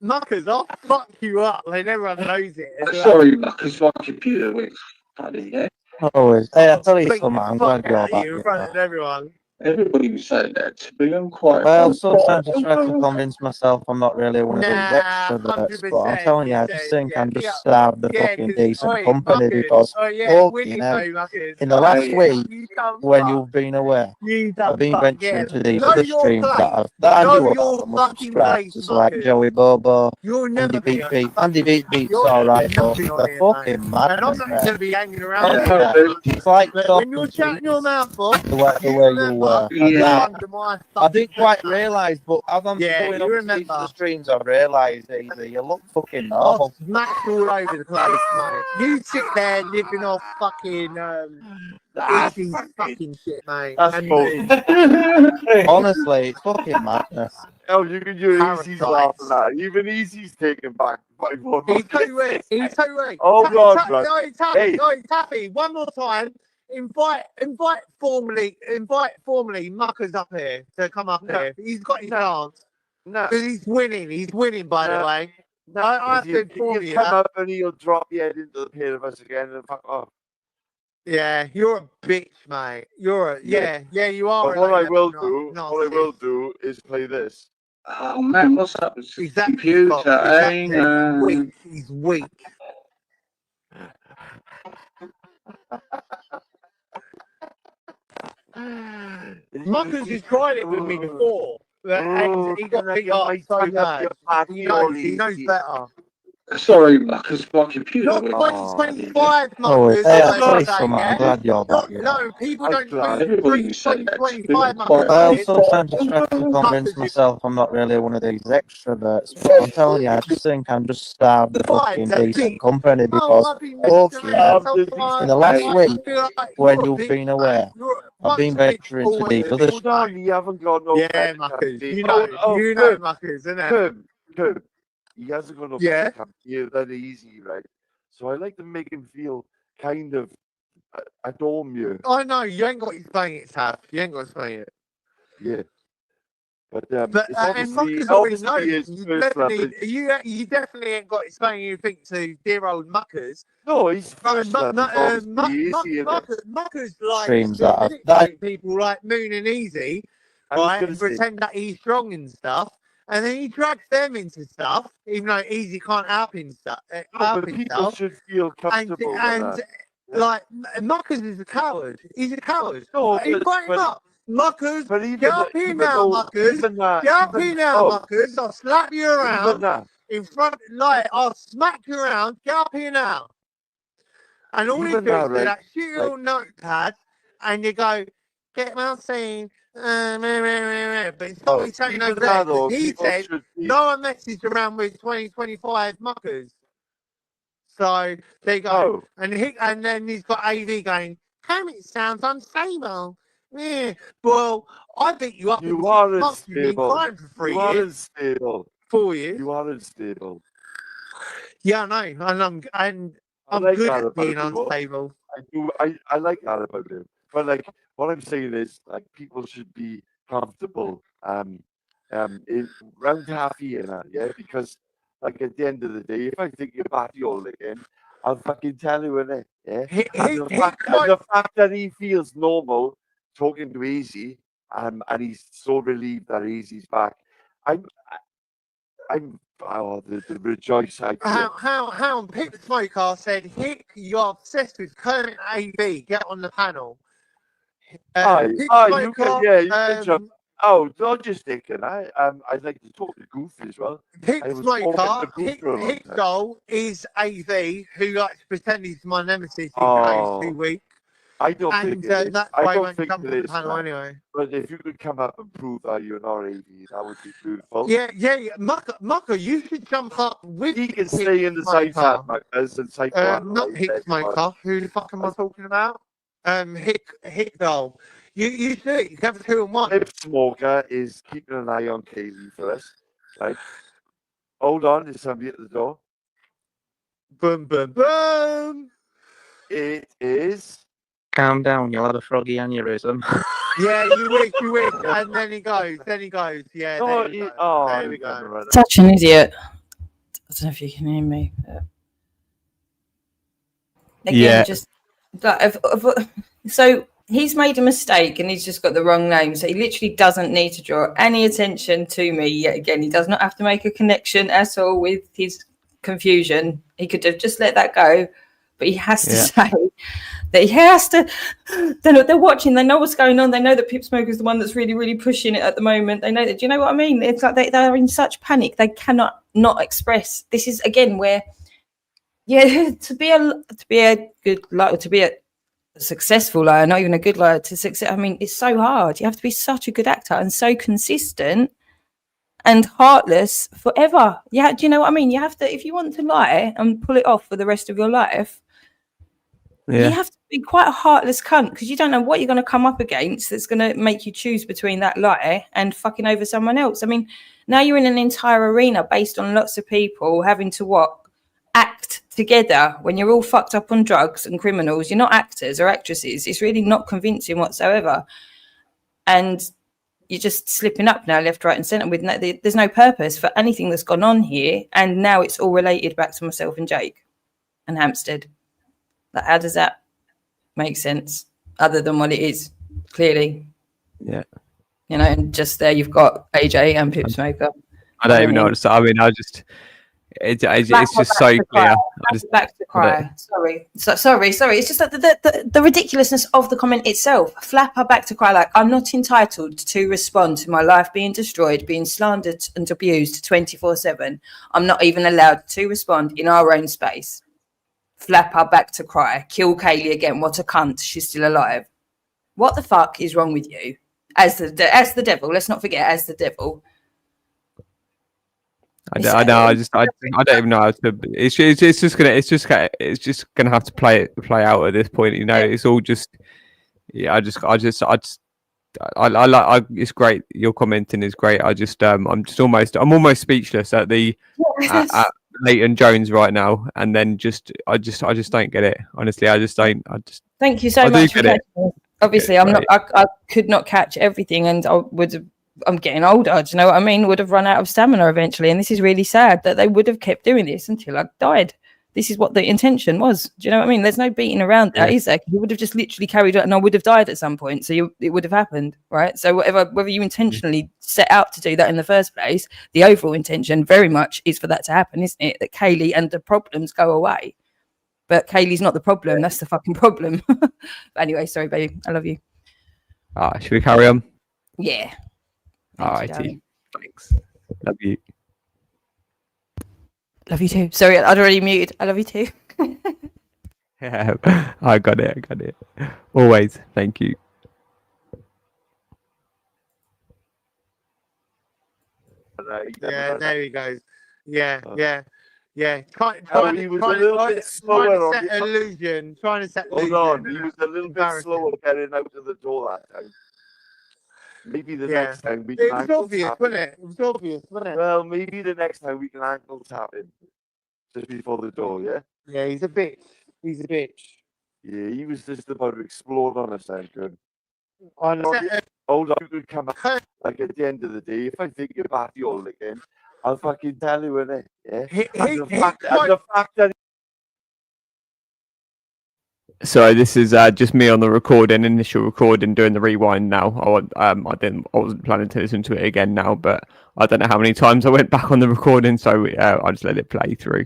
Muckers, I'll fuck you up. Like everyone knows it. as well. Sorry, because my computer went funny, yeah. Always. Hey, I'll tell you Beat something. the I'm fuck glad you're out of back. you in front of everyone. Everybody was saying that to me. I'm quite. Well, sometimes I try to convince myself I'm not really one of these Nah, extroverts, but I'm 100%. telling you, I just think I'm just have the fucking decent company because fucking hell, in the last week when you've been away, I've been venturing to these other streams that I knew about and was subscribed to, so like Joey Bobo, Andy Beat Beat. Andy Beat Beat's alright, but they're fucking mad. And I'm not going to be hanging around. It's like When you're chatting your mouth off, the way you were. you're under my I didn't quite realise, but as I'm Yeah, going you up to remember. these the streams, I've realised that you look fucking I'll normal. smash all over the place, mate. You sit there living off fucking eating fucking shit, mate. That's And Honestly, it's fucking madness. Oh, you can use Easy's Parasites. laughing at. Even Easy's taken back by one. He's too weak. He's too weak. Oh, God, bro. Taffy, Hey. Taffy, one more time. Invite formally Muckers up here to come up here. He's got his chance. No. Because he's winning. He's winning, by the way. No, I have to inform you. come that- up and he'll drop your head into the pair of us again and fuck off. Yeah, you're a bitch, mate. You're a you are. But what I will do is play this. Oh man, what's up with the Exactly, computer? Scott, exactly. Hang Weak. He's weak. Muckers has tried it with me before, and he got beat up so bad. He knows better. Sorry, because my computer Not went. 2025 Oh, muckers. hey, as I'll they tell you say, something. I'm yeah? glad you're back. You know. No, people don't treat Everybody say that. 2025 Well, muckers. sometimes I try to convince myself I'm not really one of these extroverts, but I'm telling you, I just think I'm just starved of fucking decent company because in the last week, when you've been away, I've been venturing to these other Hold on, you haven't got no Yeah, muckers. You know, muckers, innit? Kurt, he hasn't got no Yeah. here that easy, right? So I like to make him feel kind of adore you. I know, you ain't got to explain it, Taff. You ain't got to explain it. Yeah. But But it's and obviously, Muckers already knows. obviously his You first love definitely, you definitely ain't got to explain anything to dear old Muckers. No, his first love is obviously easy, isn't it? Muckers likes streams to that manipulate people like Moon and Easy, I was right, gonna and say- pretend that he's strong and stuff. And then he drags them into stuff, even though Easy can't help himself. No, but people should feel comfortable with that. Like Muckers is a coward. He's a coward. No, He brought him up. Muckers, even get up here now, Muckers. Get up here now, Muckers. I'll slap you around in front. Like I'll smack you around. Get up here now. And all he Even do now, is do right, that shit little notepad, and you go, get well seen. But it's not he's taking even over now, there. though, He people said should be- no one messaged around with 2025 Muckers. So there you go. And then he's got AV going, Ham, it sounds unstable. Yeah. Well, I beat you up. You are You've been unstable. crying for 3 You are years. unstable. 4 years. You are unstable. Yeah, I know. And I'm like good that at being about him. unstable. I do. I like that about him. But like, what I'm saying is, like, people should be comfortable. In round half year, yeah, because like at the end of the day, if I think you're batty all again, I'll fucking tell you innit, yeah. And the fact that he feels normal talking to Easy, and he's so relieved that Easy's back. I'm the rejoice I feel. How Pip Smoker said, Hick, you're obsessed with Kermit AV. Get on the panel. You can jump. Oh, not just thinking. I'd like to talk to Goof as well. Pip I was talking Smoker, to Goof for a long Hick time. Goal is AV, who likes to pretend he's my nemesis in Oh. 2 weeks. I don't And think it is. that's I why I don't won't think come it to the is, panel man. anyway. But if you could come up and prove that you're not AV, that would be beautiful. Yeah. Mucker, you should jump up with He can Hick stay in the side Smoker. chat, as in side Not Hick Smoker. Who the fuck am I talking about? Hick Goal. You do it. You can have 2 and 1. Pip Smoker is keeping an eye on Kaylee for us. Right? Hold on, there's somebody at the door. Boom, boom, boom. It is. Calm down, you'll have a froggy aneurysm. Yeah, you wish. And then he goes. Yeah, No, there you go. oh, There we go. Such an idiot. I don't know if you can hear me. But... Again, Yeah. just like, so he's made a mistake and he's just got the wrong name. So he literally doesn't need to draw any attention to me yet again. He does not have to make a connection at all with his confusion. He could have just let that go, but he has to say that he has to. They're watching. They know what's going on. They know that Pip Smoker is the one that's really, really pushing it at the moment. They know that. Do you know what I mean? It's like they're in such panic. They cannot not express. This is again where, to be a good liar, to be a successful liar, not even a good liar, to succeed. I mean, it's so hard. You have to be such a good actor and so consistent and heartless forever. Yeah, do you know what I mean? You have to, if you want to lie and pull it off for the rest of your life, you have to be quite a heartless cunt, because you don't know what you're going to come up against that's going to make you choose between that lie and fucking over someone else. I mean, now you're in an entire arena based on lots of people having to act together when you're all fucked up on drugs and criminals. You're not actors or actresses. It's really not convincing whatsoever. And you're just slipping up now, left, right, and centre. There's no purpose for anything that's gone on here, and now it's all related back to myself and Jake and Hampstead. Like, how does that make sense, other than what it is? Clearly, yeah. You know, and just there you've got AJ and Pip Smoker. I don't even know what to say. I mean, It's Flap just her so back to clear. cry. I just, Back to cry. Sorry. Sorry. It's just that the ridiculousness of the comment itself. Flap her back to cry. Like, I'm not entitled to respond to my life being destroyed, being slandered and abused 24/7. I'm not even allowed to respond in our own space. Flap her back to cry. Kill Kaylee again. What a cunt. She's still alive. What the fuck is wrong with you? As the devil. Let's not forget, as the devil. I know. I don't even know how to. It's just gonna have to play out at this point. You know, it's all just. Yeah, I like. It's great. Your commenting is great. I'm almost speechless at the at Leighton Jones right now, and then I just don't get it. Honestly, I just don't. Thank you so much for catching me. Obviously, I could not catch everything, and I'm getting older. Do you know what I mean? Would have run out of stamina eventually, and this is really sad that they would have kept doing this until I died. This is what the intention was. Do you know what I mean? There's no beating around that, is there? You would have just literally carried on, and I would have died at some point. So it would have happened, right? So whether you intentionally set out to do that in the first place, the overall intention very much is for that to happen, isn't it? That Kaylee and the problems go away. But Kaylee's not the problem. That's the fucking problem. But anyway, sorry, baby. I love you. Should we carry on? Yeah. All righty. Thanks. Love you. Love you too. Sorry, I'd already muted. I love you too. Yeah, I got it. Always. Thank you. Yeah, there he goes. Yeah. Trying he was a little bit slower on the illusion. Trying to set Hold on, he was a little bit slower getting out of the door that time. Maybe the next time we can It was obvious, wasn't it? It was obvious, wasn't it? Well, maybe the next time we can ankle tap him just before the door, yeah? Yeah, he's a bitch. He's a bitch. Yeah, he was just about to explode on us then, good. I know. Hold on, you could come up. Like at the end of the day, if I think you're batty all again, I'll fucking tell you, innit? Yeah? And the fact that So this is just me on the initial recording, doing the rewind now. I wasn't planning to listen to it again now, but I don't know how many times I went back on the recording, so I just let it play through.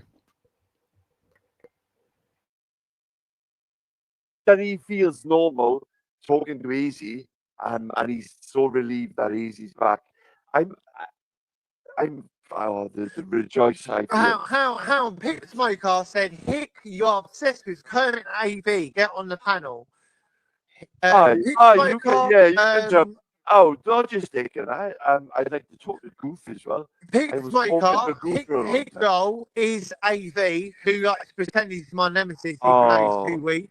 that he feels normal talking to Easy, and he's so relieved that Easy's back. The rejoice I feel. How Pick Smoker said, Hick, you're obsessed with Kermit AV. Get on the panel. You can jump. Oh, not just thinking. I'd like to talk to Goof as well. Pick Smoker, Hick Doll is AV, who likes to pretend he's my nemesis in the 2 week.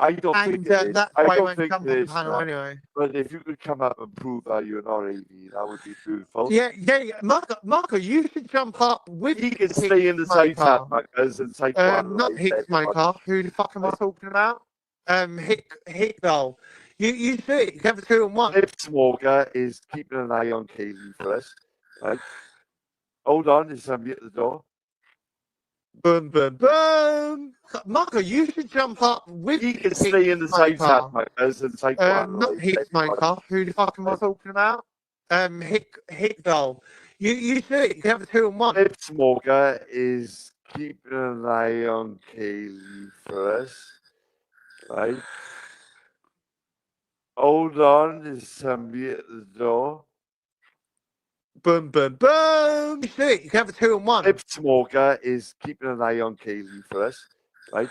I don't think it is. That's I why he don't won't think come it on the is, panel man. anyway. But if you could come up and prove that you're not AV, that would be beautiful. Yeah. Marco, you should jump up with He can stay in the side tab, as in side one. Not Hick Smoker. Who the fuck am I talking about? Hick Doll. You see it. You have a 2 and 1. If Smoker is keeping an eye on Kaylee first, right? Hold on, there's somebody at the door. Boom, boom, boom. Marco, you should jump up with. He can stay in the side tab, as in side one. Not Hick Smoker. Who the fuck am I talking about? Hick Doll. You see it. You have a 2 and 1. If Smoker is keeping an eye on Kaylee first, right? Hold on, there's somebody at the door. Boom, boom, boom. You see it. You have a 2 and 1. If Smoker is keeping an eye on Kaylee first, right?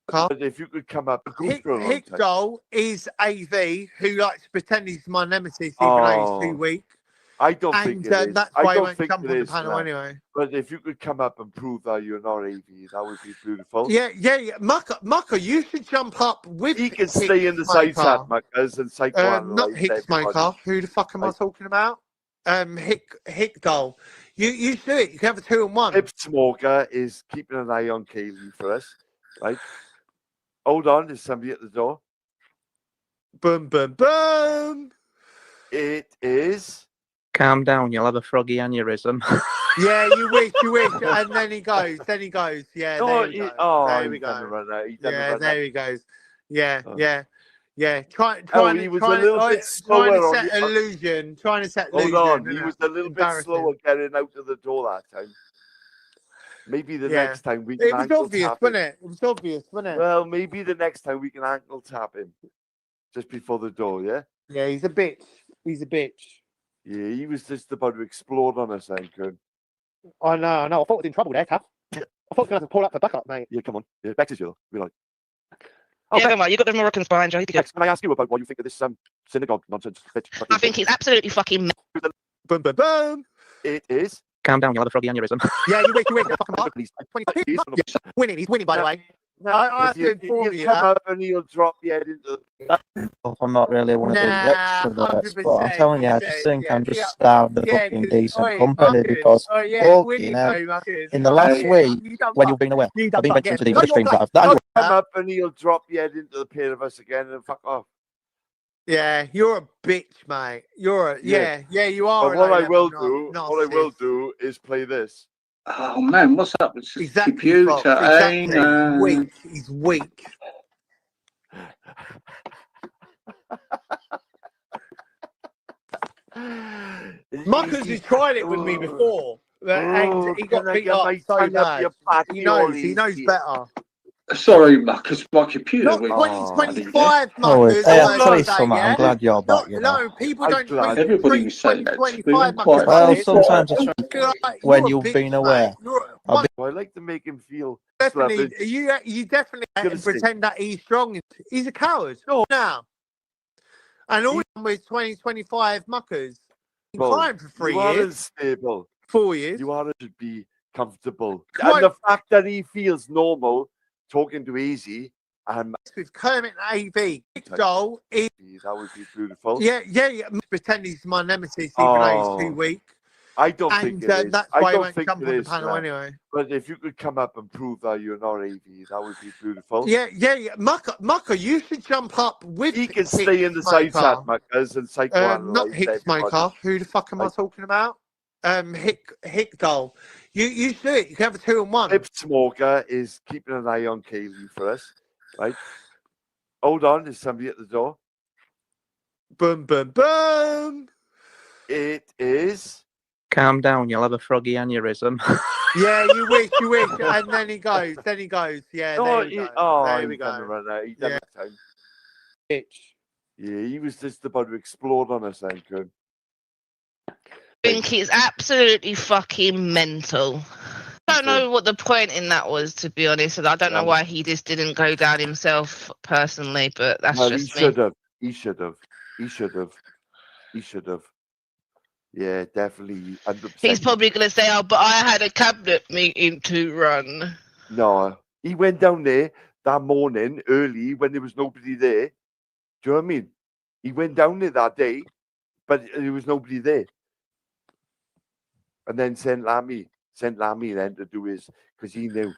But if you could come up, Hick Doll is AV, who likes to pretend he's my nemesis even though he's 2 weak. I don't think it is. That's why he won't come on the panel anyway. But if you could come up and prove that you're not AV, that would be beautiful. Yeah. Marco, you should jump up with. He can stay in the side tab, as in side one. Not Hick Smoker. Who the fuck am I talking about? Hick Doll. You see it. You have a 2 and 1. If Smoker is keeping an eye on Kaylee first, right? Hold on, there's somebody at the door. Boom, boom, boom. It is. Calm down, you'll have a froggy aneurysm. Yeah, you wish. And then he goes. Yeah, there we go. There he goes. Yeah. Trying to set illusion. Hold on, he was a little bit slower getting out of the door that time. Maybe the Yeah. next time we It can was ankle obvious, tap wasn't him. it? It was obvious, wasn't it? Well, maybe the next time we can ankle tap him just before the door, yeah? Yeah, he's a bitch. He's a bitch. Yeah, he was just about to explode on us, Anchor. I know. I thought I was in trouble there, Taff. I thought I was going to have to pull up for backup, mate. Yeah, come on. Yeah, Bex is here. We're like, Yeah, come on, you got the Moroccans behind you. Bex, can I ask you about what you think of this synagogue nonsense? I think he's absolutely fucking. Boom, boom, boom. It is. Calm down, you'll have a froggy aneurysm. Yeah, you win. Fucking mark. 25. Yeah, winning. He's winning, by the way. I have to inform you come that. up and he'll drop your head into I'm not really one of those extroverts, but I'm telling you, I just think I'm just starved of fucking decent company because fucking hell, in the last week, when you've been away, I've been venturing to these other streams that come up and he'll drop your head into the pair of us again and fuck off. Yeah, you're a bitch, mate. You're a yeah, you are. But what I will do is play this. Oh man, what's up with Exactly, computer? Fox, exactly. He's weak. Muckers has tried it with me before, and he got beat up so bad. He knows better. Sorry, Marcus, my computer. Not went- 2025, Oh, Muckers. hey, I'll tell you yeah? something. I'm glad you're back. You know. No, people don't treat Everybody was saying that. 2025, Quite Well, Muckers. sometimes I try when You're a you've bitch, been away. mate. I like to make him feel Definitely, savage. you definitely Gonna pretend that he's strong. He's a coward. No, now. And all with 2025 Muckers. Well, Climbed for 3 you aren't years. stable. 4 years. You are to be comfortable. Come And on. the fact that he feels normal talking to Easy and With Kermit and AV, Joel, that would be beautiful. yeah. Pretend he's my nemesis, even though he's too weak. I don't And think it is. that's I why he don't won't think jump it on the is, panel man. anyway. But if you could come up and prove that you're not AV, that would be beautiful. Yeah. Mucker, you should jump up with. He can stay in the side chat, Muckers, and psychoanalyze Not Hick everybody. Smoker. Who the fuck am I talking about? Hick Doll. You do it. You can have a 2-on-1. Hip Smoker is keeping an eye on Kaylee for us, right? Hold on, there's somebody at the door. Boom, boom, boom. It is. Calm down, you'll have a froggy aneurysm. Yeah, you wish. And then he goes. Yeah, there we go. There we go. Run out. He done Yeah. that time. Bitch. Yeah, he was just about to explode on us, Anchor. I think he's absolutely fucking mental. I don't know what the point in that was, to be honest. I don't know why he just didn't go down himself personally, but that's Well, just he me. should have. Yeah, definitely. 100%. He's probably going to say, oh, but I had a cabinet meeting to run. No, he went down there that morning early when there was nobody there. Do you know what I mean? He went down there that day, but there was nobody there. And then sent Lammy then to do his, because he knew.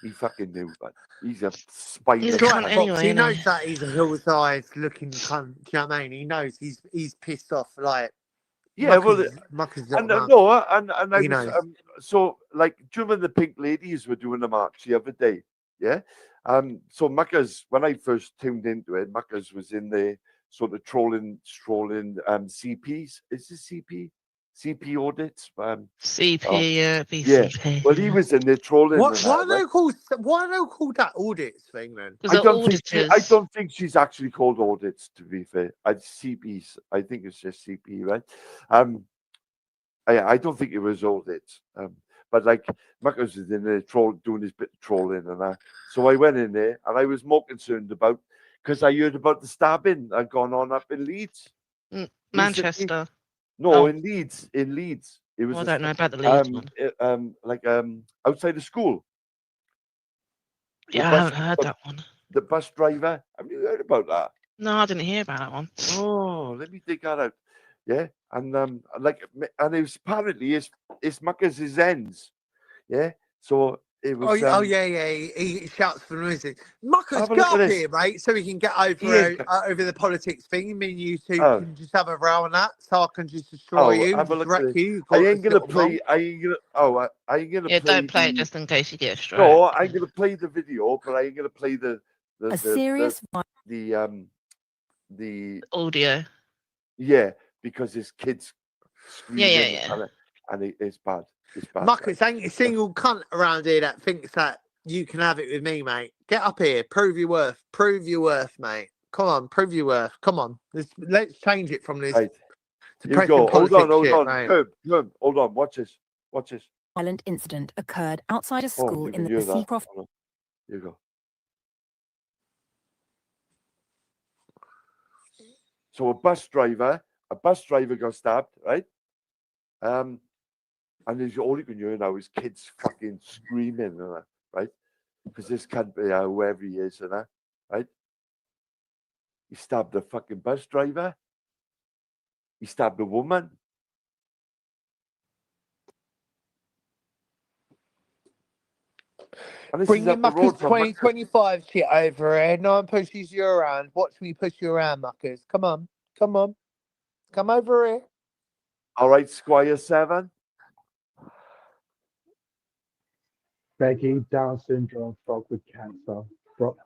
He fucking knew, but he's a spineless. He's a cunt Fox, anyway, he isn't knows he? that he's a hillside looking cunt. Do you know what I mean? He knows he's pissed off. Like, Yeah, Muckers and I He was, knows. so like, do you remember the Pink Ladies were doing the march the other day? Yeah. So Muckers, when I first tuned into it, Muckers was in the sort of strolling CPs. Is this CP? CP audits? CP, yeah. BCP. Well, he was in there trolling. Why and are that, they called? Why are they called that audits thing then? I don't think she's actually called audits, to be fair. CPs. I think it's just CP, right? I don't think it was audits. But like Muckers was in there doing his bit of trolling and that. So I went in there and I was more concerned about, because I heard about the stabbing that had gone on up in Leeds. Manchester. No, in Leeds. In Leeds. It was I don't know about the Leeds one. outside of school. Yeah, I haven't heard that one. The bus driver. Have you heard about that? No, I didn't hear about that one. Oh, let me dig that out. Yeah, and and it was apparently it's Muckers' ends. Yeah, so it was. Yeah. He shouts for music. Muckers, Have a get look at up this. here, mate, so we can get over the politics thing. Me and you two Oh. can just have a row on that, so I can just destroy you, have a just look wreck at it. you. I ain't gonna play. I ain't gonna. I ain't gonna. Yeah, play don't play it the- just in case you get a strike. No, I'm gonna play the video, but I ain't gonna play the serious the audio. Yeah, because there's kids screaming. Yeah. And it's bad. It's bad. Muckers, ain't a single cunt around here that thinks that you can have it with me, mate. Get up here. Prove your worth. Prove your worth, mate. Come on. Prove your worth. Come on. Let's change it from this Right. You depressing go. Hold politics on. shit, mate. Come. Hold on. Watch this. Watch this. Violent incident occurred outside a Oh, school you in can the hear that. Seacroft. Hold on. You go. So a bus driver got stabbed, right? And there's all you can hear now is kids fucking screaming, and that, right? Because this can't be whoever he is, and that, right? He stabbed the fucking bus driver. He stabbed a woman. And this Bring is your up the Muckers road from 2025 shit over here. No one pushes you around. Watch me push you around, Muckers. Come on. Come on. Come over here. All right, Squire 7. Becky, Down syndrome, frog with cancer.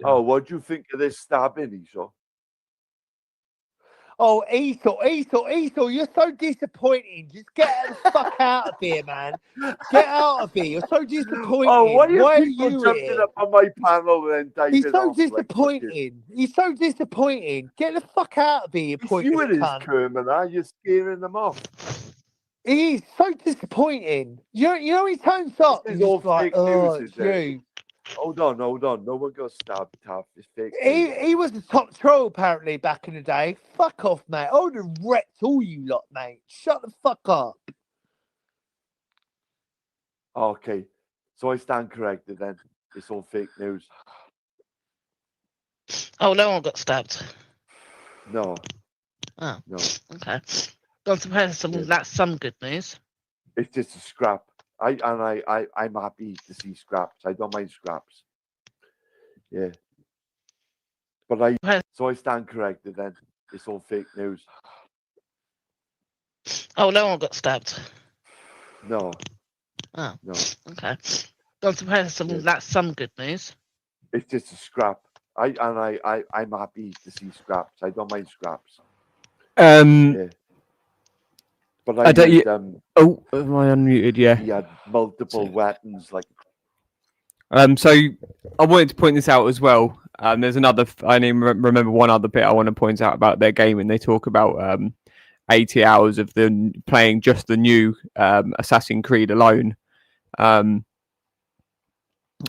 Oh, what do you think of this stabbing, Esau? Oh, Esau, you're so disappointing. Just get the fuck out of here, man. Get out of here. You're so disappointing. Oh, why are are people you jumping here? up on my panel and then He's diving so off like disappointing. He's so disappointing. Get the fuck out of here, you It's pointless you and his cunt. Kerman, are you scaring them off? He's so disappointing. You know he turns up This and is all he's like, fake oh, news, it's is it? you. Hold on. No one got stabbed, Taff. It's fake news. He was the top troll apparently back in the day. Fuck off, mate. I would have wrecked all you lot, mate. Shut the fuck up. Okay, so I stand corrected then. It's all fake news. Oh, no one got stabbed. No. Oh, No. okay. I'm surprised that's some good news. It's just a scrap. I'm happy to see scraps. I don't mind scraps. Yeah. But so I stand corrected then. It's all fake news. Oh, no one got stabbed. No. Oh, No. okay. I'm surprised that's some good news. It's just a scrap. I'm happy to see scraps. I don't mind scraps. Yeah. But I don't. used, Oh, am I unmuted? Yeah. He had multiple weapons, like. So I wanted to point this out as well. There's another. I only remember one other bit I want to point out about their gaming. They talk about 80 hours of them playing just the new Assassin's Creed alone, and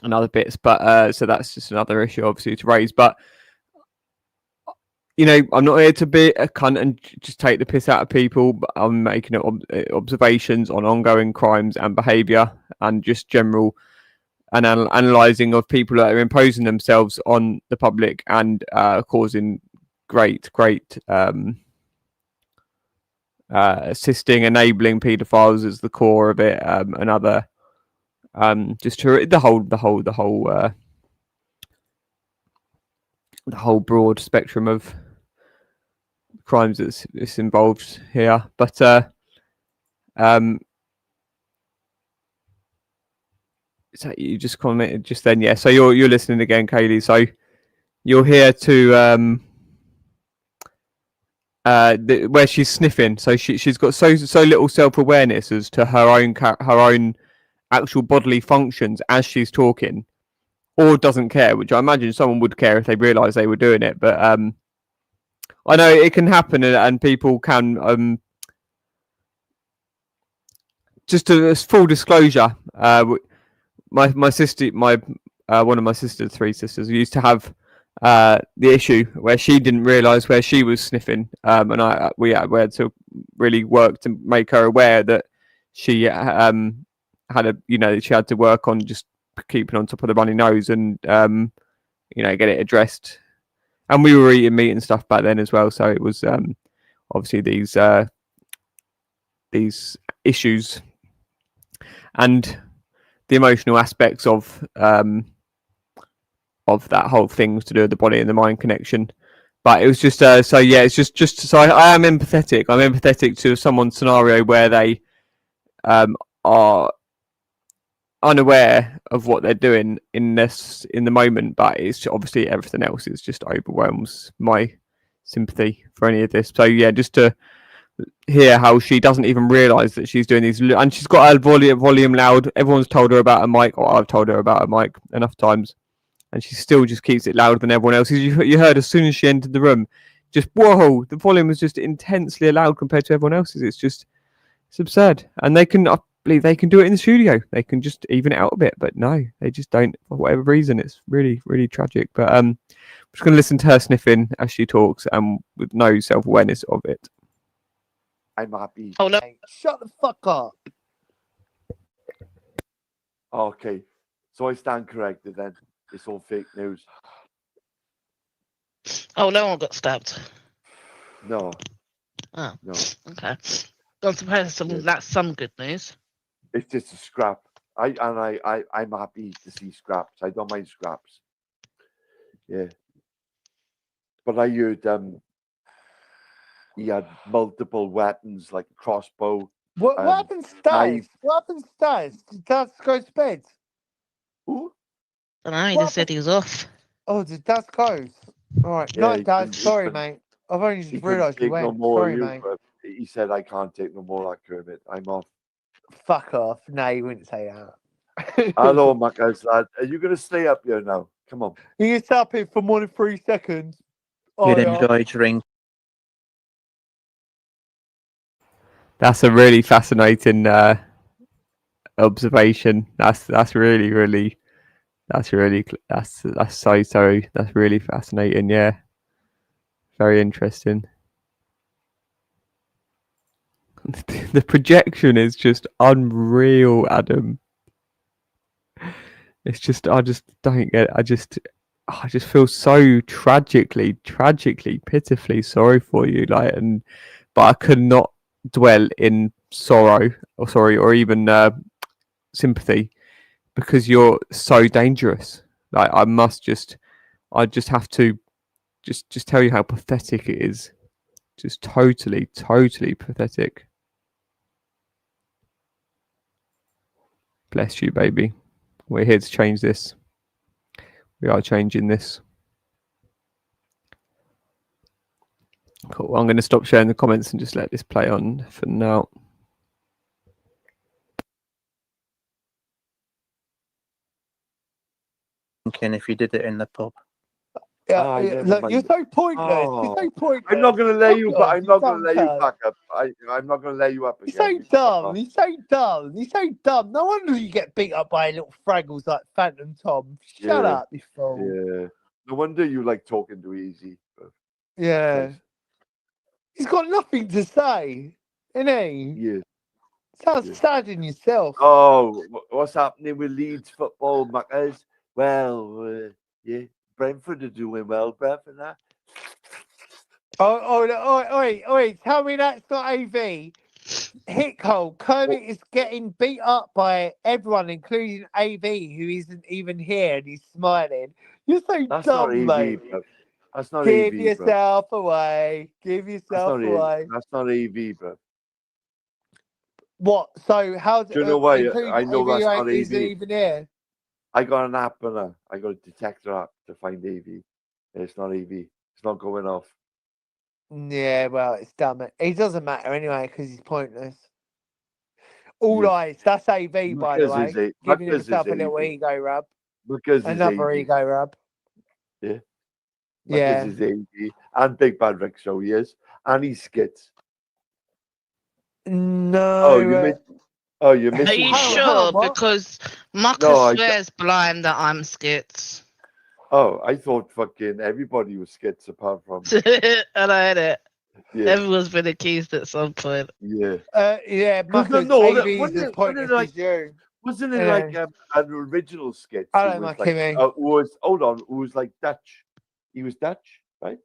other bits. But so that's just another issue, obviously, to raise. But you know, I'm not here to be a cunt and just take the piss out of people, but I'm making observations on ongoing crimes and behaviour and just general analysing of people that are imposing themselves on the public and causing great assisting, enabling paedophiles as the core of it, and other just to the whole broad spectrum of crimes that's involved here. But so you just commented just then, yeah. So you're listening again, Kaylee. So you're here to where she's sniffing. So she's got so little self-awareness as to her own actual bodily functions as she's talking, or doesn't care, which I imagine someone would care if they realised they were doing it. But I know it can happen, and people can. Just a full disclosure, my sister, one of my sister's three sisters used to have the issue where she didn't realise where she was sniffing, and we had to really work to make her aware that she had she had to work on just keeping on top of the runny nose and get it addressed. And we were eating meat and stuff back then as well, so it was obviously these issues and the emotional aspects of that whole thing was to do with the body and the mind connection. But it was just it's just so I am empathetic. I'm empathetic to someone's scenario where they are unaware of what they're doing in the moment, but it's obviously everything else is just overwhelms my sympathy for any of this. So yeah, just to hear how she doesn't even realise that she's doing these, and she's got her volume loud. Everyone's told her about a mic, or I've told her about a mic enough times, and she still just keeps it louder than everyone else. You heard as soon as she entered the room, just whoa, the volume was just intensely loud compared to everyone else's. It's absurd, and I believe they can do it in the studio. They can just even it out a bit, but no, they just don't for whatever reason. It's really, really tragic. But I'm just going to listen to her sniffing as she talks, and with no self-awareness of it. I'm happy. Oh no! Shut the fuck up. Okay, so I stand corrected then. It's all fake news. Oh, no one got stabbed. No. Oh, no. Okay. I'm surprised that's some good news. It's just a scrap. I'm happy to see scraps. I don't mind scraps. Yeah. But I heard he had multiple weapons like crossbow. What happens Stairs? What happens Stairs? Did Daz go to bed? Who? I don't know, he just said he was off. Oh, did Daz go? Alright, Yeah, night he Daz. couldn't- he Sorry, couldn't- mate. I've only He just couldn't realised you take no went. more Sorry, of you, mate. but he said I can't take no more of that, Kermit. I'm off. Fuck off. No, you wouldn't say that. Hello, Macca's lad. Are you gonna stay up here now? Come on. You can stop it for more than 3 seconds. You'd yeah. enjoy drink. That's a really fascinating observation. That's really that's really fascinating. Yeah, very interesting. The projection is just unreal, Adam. It's just I just don't get it. I just feel so tragically, pitifully sorry for you. But I could not dwell in sorrow or even sympathy because you're so dangerous. I just have to just tell you how pathetic it is. Just totally pathetic. Bless you, baby. We're here to change this. We are changing this. Cool. I'm going to stop sharing the comments and just let this play on for now. If you did it in the pub. Yeah, look, you're so pointless. You're so pointless. I'm not gonna lay you, Fuck but off, I'm not gonna dumb lay you cunt. back up. I'm not gonna lay you up You're again. so dumb. You're so dumb. You're so dumb. No wonder you get beat up by little fraggles like Phantom Tom. Shut up, you fool. Yeah. No wonder you like talking to Easy. Yeah. He's got nothing to say, innit he? Yeah. Sounds sad in yourself. Oh, what's happening with Leeds football, Maccas? Well, yeah, Brentford are doing well, Brentford. Now. Oh, tell me that's not AV. Hickhole, Kermit is getting beat up by everyone, including AV, who isn't even here, and he's smiling. You're so That's not dumb, AV, mate. bro. That's not Give AV, yourself away. Give bro. yourself away. That's not AV, bro. What? So how Do you know why? including I know AV that's not isn't AV. even here? I got an app and I got a detector app to find AV. It's not AV. It's not going off. Yeah, well, it's dumb. It doesn't matter anyway because he's pointless. All Yeah. eyes. That's AV, by the Because way. it's a- Giving because himself a it's little AV. ego rub. Because it's Another AV. ego rub. Yeah. Yeah. Because it's AV. And Big Bad Rick, so he is. And he's skits. No. Oh, you missed. Oh, you're Are missing. you sure? Because Marcus No, I- swears blind that I'm skits. Oh, I thought fucking everybody was skits apart from. And I had it. Yeah. Everyone's been accused at some point. Yeah. Yeah, Marcus, no, AV's wasn't as it- pointless wasn't it as you. Wasn't it Yeah. like an original skit? I who don't was like like, him, eh? who was hold on, who was like Dutch? He was Dutch, right?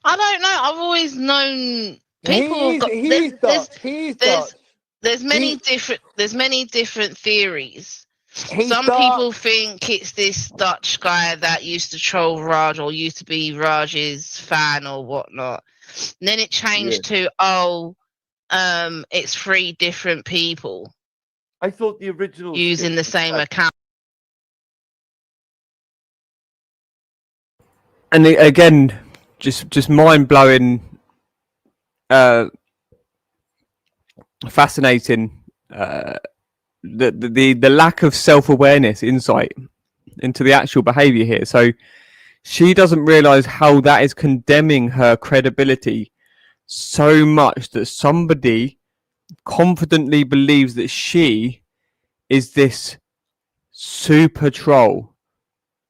I don't know. I've always known people. He's Dutch. There's many different theories. He's Some Dutch. people think it's this Dutch guy that used to troll Raj or used to be Raj's fan or whatnot. And then it changed to it's 3 different people I thought the original using skit the was same Dutch. account. And again, just mind blowing fascinating. The lack of self-awareness, insight into the actual behavior here. So she doesn't realize how that is condemning her credibility so much that somebody confidently believes that she is this super troll,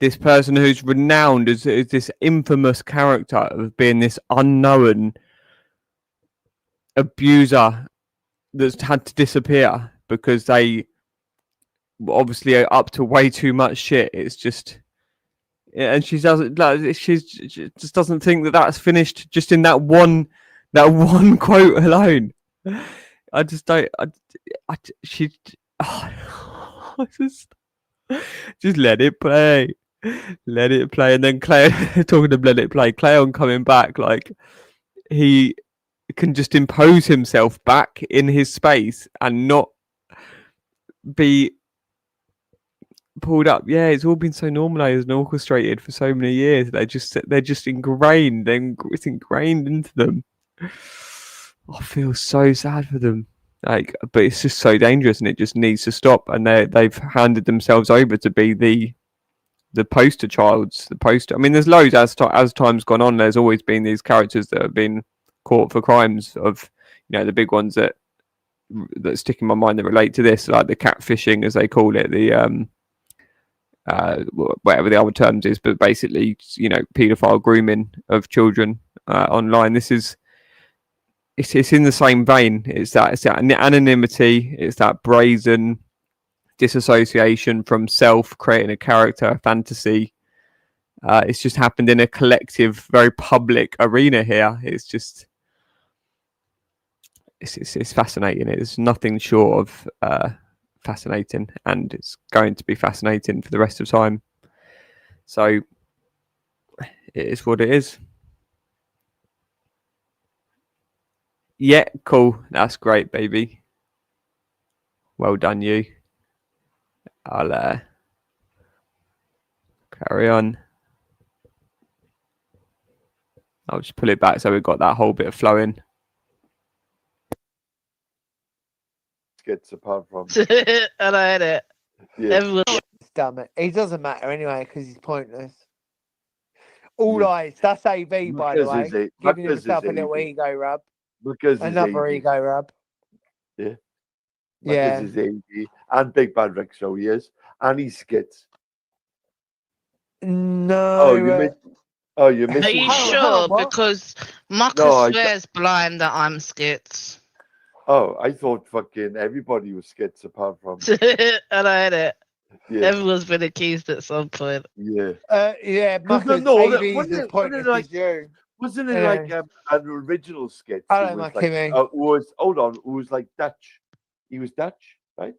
this person who's renowned as this infamous character of being this unknown abuser that's had to disappear because they obviously are up to way too much shit. It's just, and she doesn't, like, she just doesn't think that that's finished just in that one quote alone. I just don't. She, I just let it play, and then Clay talking of let it play. Cleon coming back, like he can just impose himself back in his space and not be pulled up. Yeah, it's all been so normalized and orchestrated for so many years. They're just ingrained. It's ingrained into them. I feel so sad for them. Like, but it's just so dangerous, and it just needs to stop. And they've handed themselves over to be the poster childs, the poster. I mean, there's loads as time's gone on. There's always been these characters that have been caught for crimes of, the big ones that stick in my mind that relate to this, like the catfishing, as they call it, the whatever the other terms is, but basically, paedophile grooming of children online. This is it's in the same vein. It's that anonymity. It's that brazen disassociation from self, creating a character, fantasy. It's just happened in a collective, very public arena here. It's just, it's fascinating. It's nothing short of fascinating, and it's going to be fascinating for the rest of time. So it is what it is. Yeah, cool. That's great, baby. Well done, you. I'll carry on. I'll just pull it back so we've got that whole bit of flowing. Skits apart from. I know it. Yeah. Everyone. Damn it. He doesn't matter anyway because he's pointless. All eyes. That's AB, by the way. Giving himself a little ego rub. Because another ego rub. Yeah. Yeah. Because he's AB and Big Bad Rick, so he is. And he's skits. No. Oh, you missed. Oh, you're missing. Are you sure? Because Mucker swears blind that I'm skits. Oh, I thought fucking everybody was skits apart from. I know it. Yeah. Everyone's been accused at some point. Yeah. Yeah, Mucker's wasn't as pointless as you. Wasn't it like an original skit? I don't like him. Hold on, who was like Dutch? He was Dutch, right?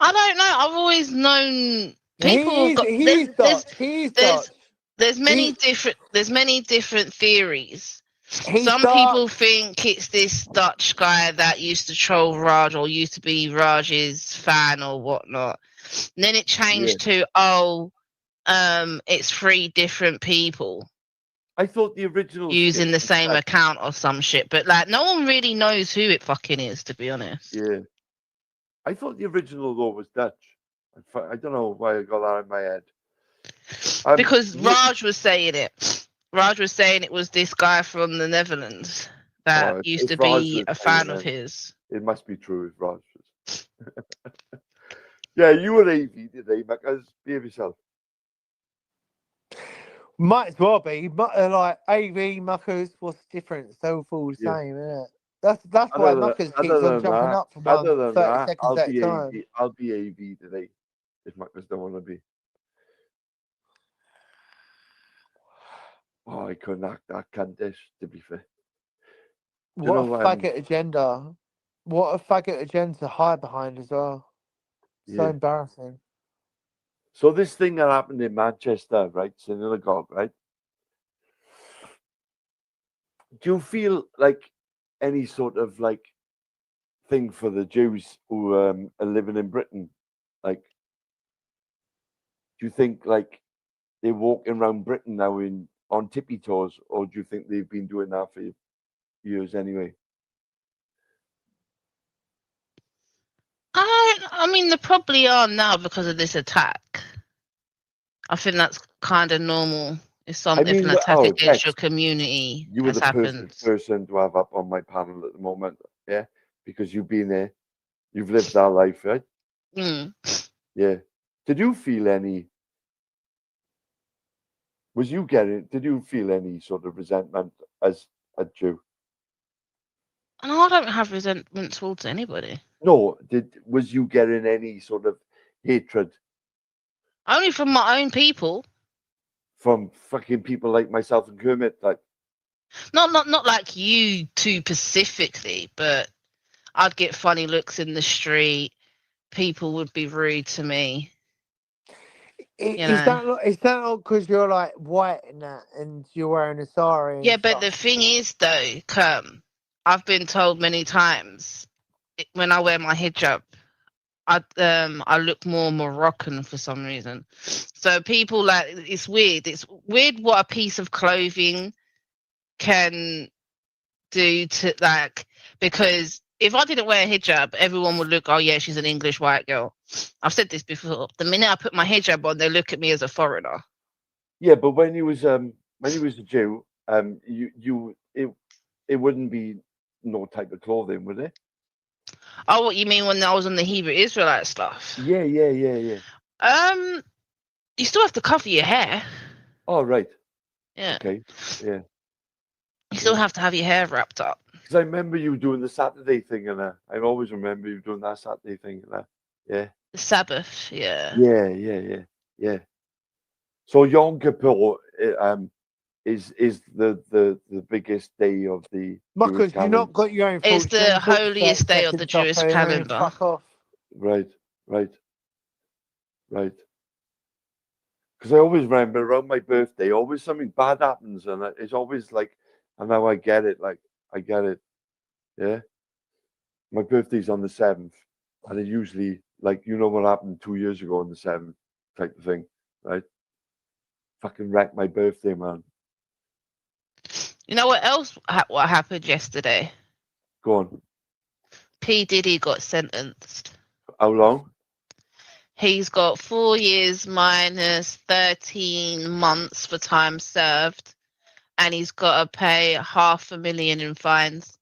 I don't know. I've always known people. There's many different theories. Some people think it's this Dutch guy that used to troll Raj or used to be Raj's fan or whatnot. And then it changed to it's 3 different people. I thought the original using the same account or some shit, but like no one really knows who it fucking is, to be honest. Yeah, I thought the original though was Dutch. I don't know why I got that in my head. Because Raj was saying it. Raj was saying it was this guy from the Netherlands that used to be a fan of his. It must be true. If Raj was. Yeah, you were AV today, Muckers. Behave yourself. Might as well be. Like AV, Muckers, what's the difference? They're all the same, isn't it? That's why Muckers keeps on jumping up for about 30 seconds at a time. I'll be AV today if Muckers don't want to be. Oh, I couldn't act that cuntish, to be fair. What a faggot agenda. What a faggot agenda to hide behind as well. So embarrassing. So this thing that happened in Manchester, right, synagogue, right? Do you feel like any sort of like thing for the Jews who are living in Britain? Like, do you think like they're walking around Britain now on tippy toes, or do you think they've been doing that for years anyway? mean, there probably are now because of this attack. I think that's kind of normal. If an attack against your community You were has the happened. person to have up on my panel at the moment, yeah, because you've been there, you've lived that life, right? Mm. Yeah. Did you feel any? Did you feel any sort of resentment as a Jew? And I don't have resentment towards anybody. No. Was you getting any sort of hatred Only from my own people. from fucking people like myself and Kermit? Like, Not like you two specifically, but I'd get funny looks in the street. People would be rude to me. Is that not because you're like white and that, and you're wearing a sari? Yeah, but the thing is, though, I've been told many times when I wear my hijab, I look more Moroccan for some reason. So people like it's weird. It's weird what a piece of clothing can do to because if I didn't wear a hijab, everyone would look, oh yeah, she's an English white girl. I've said this before. The minute I put my hijab on, they look at me as a foreigner. yeah, but when you was a Jew, it wouldn't be no type of clothing, would it? Oh, what you mean when I was on the Hebrew Israelite stuff? Yeah. You still have to cover your hair. Oh, right. Yeah. Okay. Yeah. You still have to have your hair wrapped up. Because I remember you doing the Saturday thing, and I always remember you doing that Saturday thing, and yeah. The Sabbath, yeah. Yeah. So Yom Kippur, is the biggest day of the Because Jewish you've calendar. not got your own. It's fortune, the talk holiest about day of the second Jewish supper, calendar. Fuck off. Right. Because I always remember around my birthday, always something bad happens, and it's always like, and now I get it. Like I get it. Yeah. My birthday's on the 7th, and it usually, like, you know what happened 2 years ago on the 7th, type of thing, right? Fucking wrecked my birthday, man. You know what else? What happened yesterday? Go on. P. Diddy got sentenced. How long? He's got 4 years minus 13 months for time served, and he's got to pay $500,000 in fines.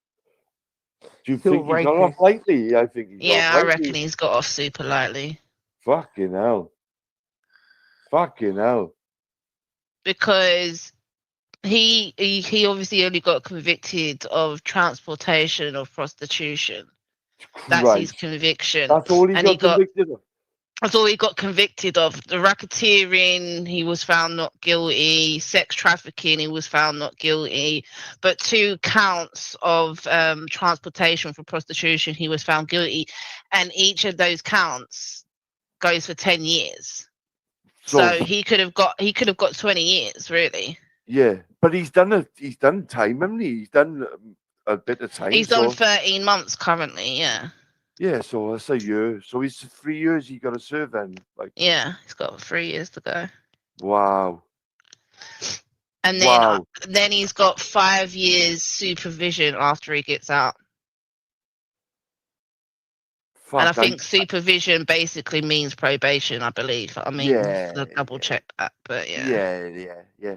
Do you think he got off lightly? I think he got Yeah, off I lightly. reckon he's got off super lightly. Fucking hell. Because he obviously only got convicted of transportation of prostitution. That's his conviction. That's all he got convicted of. That's all he got convicted of. The racketeering, he was found not guilty. Sex trafficking, he was found not guilty. But 2 counts of transportation for prostitution, he was found guilty. And each of those counts goes for 10 years. So he could have got 20 years, really. Yeah, but he's done time, hasn't he? He's done a bit of time. He's done 13 months currently, yeah. Yeah, so that's a year. So he's 3 years he got to serve then. Like, yeah, he's got 3 years to go. Wow. And then he's got 5 years supervision after he gets out. And I think supervision basically means probation, I believe. I mean, I'll double check that, but yeah. Yeah.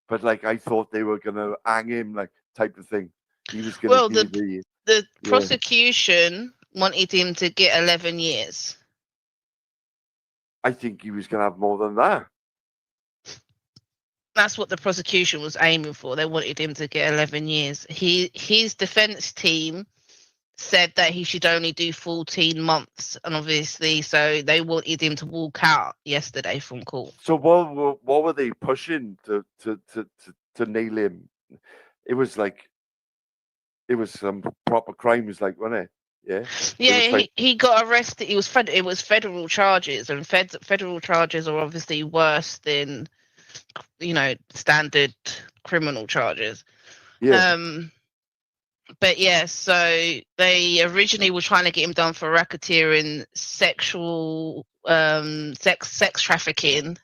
But like, I thought they were gonna hang him, like, type of thing. He was gonna be the prosecution wanted him to get 11 years. I think he was gonna have more than that. That's what the prosecution was aiming for. They wanted him to get 11 years. His defense team said that he should only do 14 months, and obviously, so they wanted him to walk out yesterday from court. So what were they pushing to nail him? It was some proper crimes, like, wasn't it? Yeah. Yeah, he got arrested. It was federal charges, and federal charges are obviously worse than, standard criminal charges. Yeah. But yeah, so they originally were trying to get him done for racketeering, sexual, sex trafficking,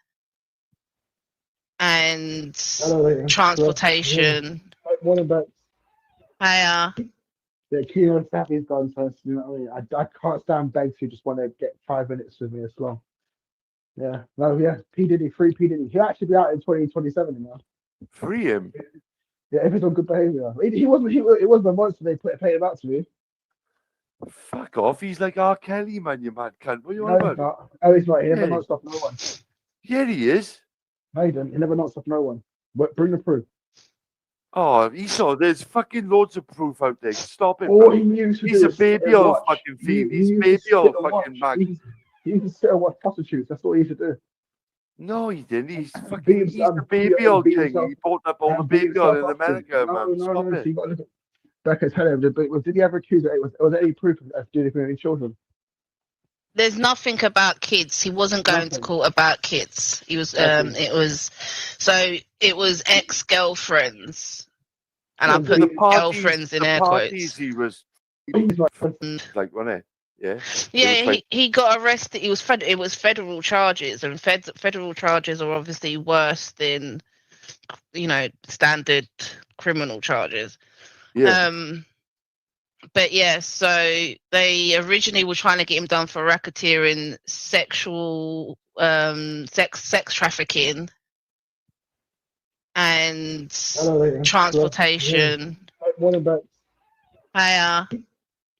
and transportation. What about? Hiya. Yeah, Keelan Savvy's gone first. You know what I mean? I can't stand begs who just want to get 5 minutes with me as well. Yeah, no, yeah. P Diddy, free P Diddy. He'll actually be out in 2027 now. Free him. Yeah, if he's on good behavior. He wasn't. It wasn't a monster. They paid him out to me. Fuck off. He's like R. Kelly, man, you mad cunt. What are you on No, about? he's not. Oh, he's not. He never Yeah. knocks off no one. Yeah, he is. No, he didn't. He never knocks off no one. But bring the proof. Oh, Esau, there's fucking loads of proof out there. Stop it, All bro. he used to He's do a is sit baby and old watch. fucking He fiend. He's used to baby sit old and watch. fucking mag. He used to sit and watch prostitutes. That's what he used to do. No, he didn't. He's Beat fucking. himself, He's the baby old beat king. himself, He bought up all the and beat baby oil himself in up to. America, No, man. no, Stop no. it. So you got to look at. Becca, tell him. Did he ever accuse it? Was there any proof of doing it with any children? There's nothing about kids. He wasn't going to Nothing. court about kids. He was Nothing. it was ex-girlfriends. And Yeah, I put The girlfriends in air parties quotes. he was He's like, wasn't it? Yeah. Yeah, he got arrested. It was federal charges, and federal charges are obviously worse than standard criminal charges. Yeah. But yeah, so they originally were trying to get him done for racketeering, sexual sex trafficking, and transportation. One about. Yeah,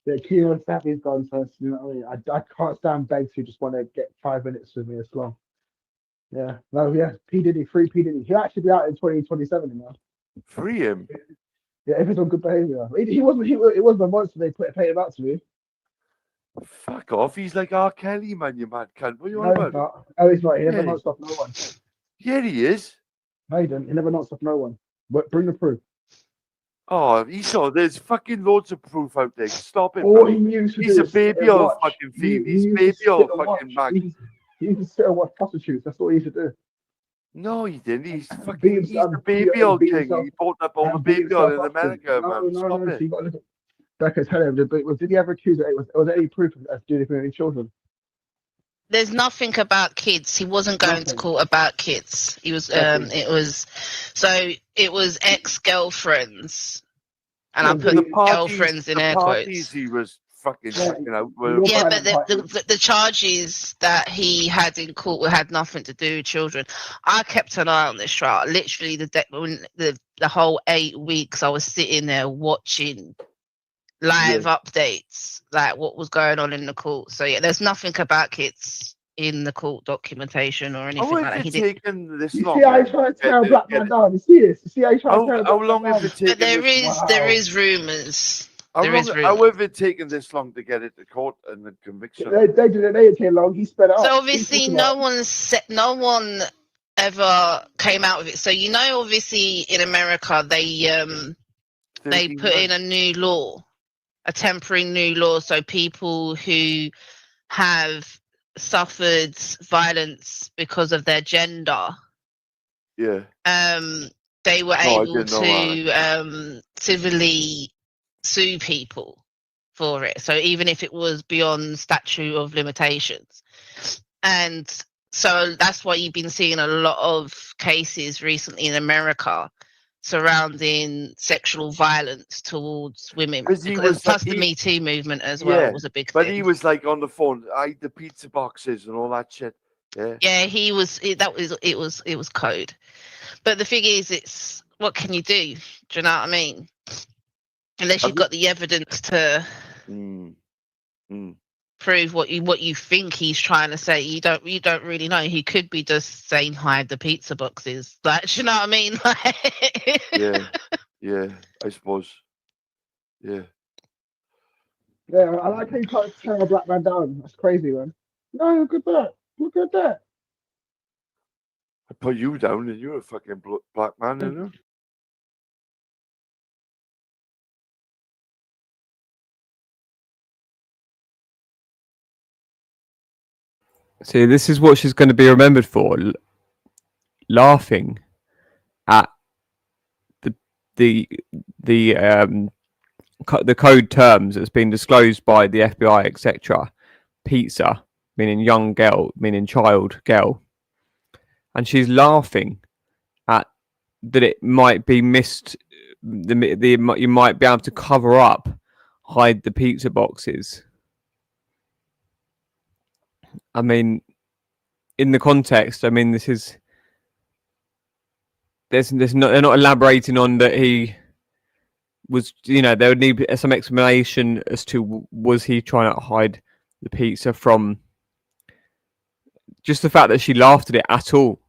Keelan Savvy's gone first. You know what I mean? I can't stand begs who just want to get 5 minutes with me as well. Yeah, no, yeah. P Diddy, free P Diddy. He'll actually be out in 2027 now. Free him. Yeah, if he's on good behavior. He wasn't. It wasn't a monster. They paid him out to me. Fuck off. He's like R. Kelly, man, you mad cunt. What are you on No, about? he's not. Oh, he's not. He never Yeah. knocks off no one. Yeah, he is. No, he didn't. He never knocks off no one. But bring the proof. Oh, Esau, there's fucking loads of proof out there. Stop it, All bro. he used to He's do a is sit baby and old watch. fucking He fiend. He's used to baby sit old and fucking watch. mag. He used to sit and watch prostitutes. That's what he used to do. No, he didn't. He's Beat fucking. He's himself, the baby old beat king. himself, He bought up all the and beat baby oil himself in up to. America, No, man. no, Stop no. it. So you got to look at. Becca, tell him. Did he ever accuse it? Was there any proof of doing it with any children? there's nothing about kids. He wasn't going to Nothing. court about kids. He was Nothing. it was ex-girlfriends, and I Yeah, put The parties, girlfriends in the air parties quotes. he was fucking Yeah, checking out you're were. Yeah, fine but at parties. the charges that he had in court had nothing to do with children. I kept an eye on this trial. Literally, the whole 8 weeks, I was sitting there watching live updates, like what was going on in the court. So yeah, there's nothing about kids in the court documentation or How anything like that. has He it did. taken this You long? see how he tried to tear a black man down? You see this? You see how he tried to tear a How black long man have down? it taken? But there this, is rumors. how There is long? rumors. How have it taken this long to get it to court and the conviction? They didn't take long. He sped it up. So obviously, no one ever came out with it. So obviously in America they put in a new law, a temporary new law, so people who have suffered violence because of their gender, Yeah. they were No, I able didn't know to civilly sue people for it. So even if it was beyond statute of limitations. And so that's why you've been seeing a lot of cases recently in America surrounding sexual violence towards women. Because he Because was plus like- the he- Me Too movement as well was a big but thing. he was like on the phone, I eat the pizza boxes and all that shit. Yeah. Yeah, it was code. But the thing is, it's what can you do? Do you know what I mean? Unless you've got the evidence to prove what you think he's trying to say, you don't really know. He could be just saying hide the pizza boxes. Like, do you know what I mean? Yeah, I suppose. Yeah. Yeah, I like how you can't tear a black man down. That's crazy, man. No, look at that. Look at that. I put you down and you're a fucking black man, you know? See, this is what she's going to be remembered for: laughing at the code terms that's been disclosed by the FBI, etc. Pizza, meaning young girl, meaning child girl, and she's laughing at that. It might be missed. You might be able to cover up hide the pizza boxes. I mean, in the context, I mean, this is there's not they're not elaborating on that he was, you know, there would need some explanation as to was he trying to hide the pizza from just the fact that she laughed at it at all,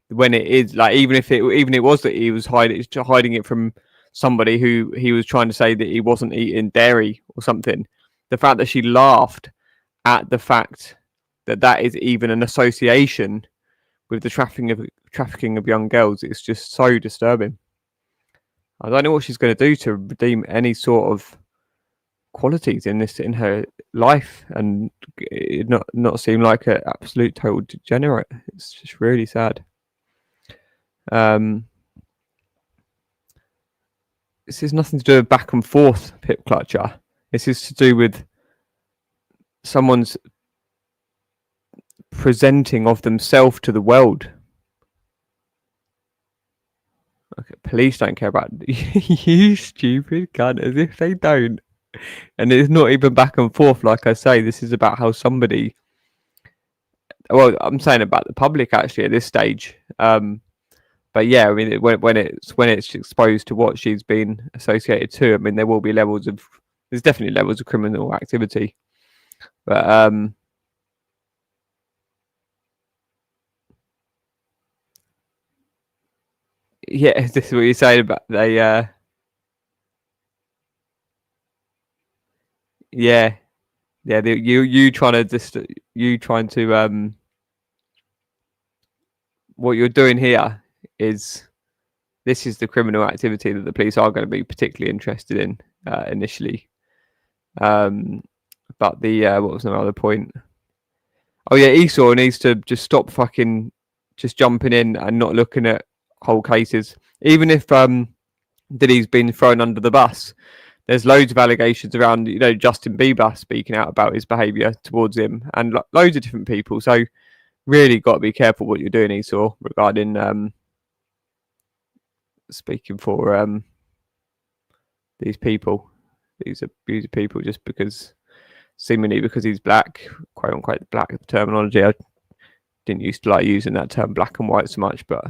when it is like even it was that he was hiding it from somebody who he was trying to say that he wasn't eating dairy or something. The fact that she laughed at the fact that that is even an association with the trafficking of young girls, it's just so disturbing. I don't know what she's going to do to redeem any sort of qualities in her life, and it not seem like an absolute total degenerate. It's just really sad. This is nothing to do with back and forth, Pip Clutcher. This is to do with someone's presenting of themselves to the world. Okay, police don't care about you, stupid cunt, as if they don't. And it's not even back and forth, like I say. This is about how somebody. Well, I'm saying about the public actually at this stage. But yeah, I mean, when it's exposed to what she's been associated to, I mean, there's definitely levels of criminal activity. But yeah, this is what you're saying about they. Yeah, you trying to what you're doing here is this is the criminal activity that the police are going to be particularly interested in initially. But the what was another point? Oh yeah, Esau needs to just stop fucking just jumping in and not looking at whole cases, even if Diddy's been thrown under the bus. There's loads of allegations around, you know, Justin Bieber speaking out about his behaviour towards him, and loads of different people. So really got to be careful what you're doing, Esau, regarding speaking for these people. These abusive people, just because seemingly because he's black, quote unquote black terminology. I didn't used to like using that term black and white so much, but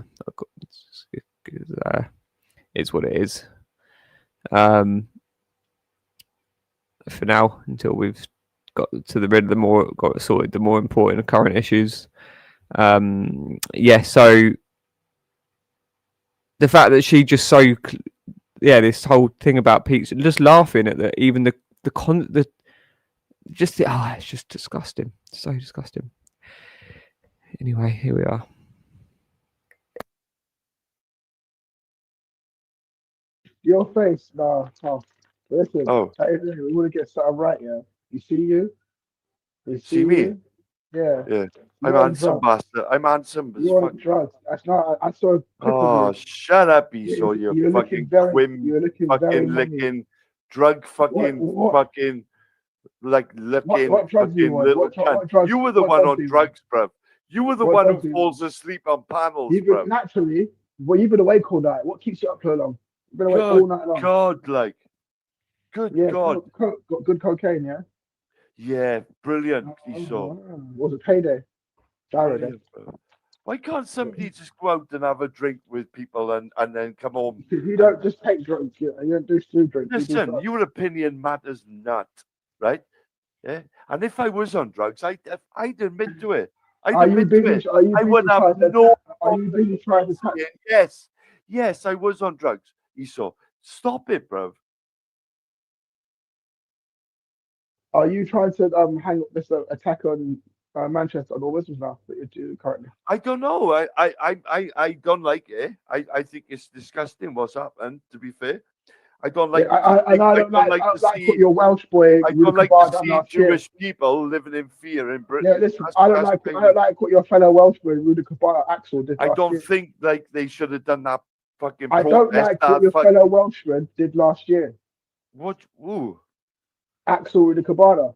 it's what it is. For now, until we've got sorted the more important current issues. Yeah, so the fact that she just this whole thing about pizza, just laughing at even it's just disgusting, so disgusting. Anyway, here we are. Your face, no. Listen, we want to get something right, yeah. You see you? You See me? you? Yeah. Yeah. You're I'm on handsome, drugs. bastard. I'm handsome. You're on drugs. That's not. I saw a clip Oh, of you. shut up, Esau, You're you looking fucking very. quim, You're looking very fucking money. licking, drug fucking, What? fucking, like licking, What drugs do you fucking want? little What cunt. drugs? You were the What one drugs on do you want? drugs, bruv. You were the What one drugs who do you falls asleep on panels, You've been bruv. naturally. Well, you've been awake all night. What keeps you up so long? You've been awake all night long. God, like, good God. Got good cocaine, yeah. Yeah, brilliant, Esau. Was it payday? Saturday. Why can't somebody just go out and have a drink with people and then come home? Because you don't just take drugs. You don't do drinks. Listen, your opinion matters not, right? Yeah. And if I was on drugs, I'd admit to it. Are you busy? Are you I busy would have trying to? no. Are you busy trying to touch? Yes, I was on drugs, Esau. Stop it, bro. Are you trying to hang up this attack on Manchester on all Muslims now that you're doing currently? I don't know. I don't like it. I think it's disgusting what's happened. To be fair, I don't like. I don't like what your Welsh boy. I don't like to see Jewish people living in fear in Britain. Yeah, listen. I don't like what your fellow Welsh boy Rudy Kabata Axel did. I don't think like they should have done that fucking. I don't like what your fellow Welshman did last year. What? Ooh. Axel Rudy Kabata.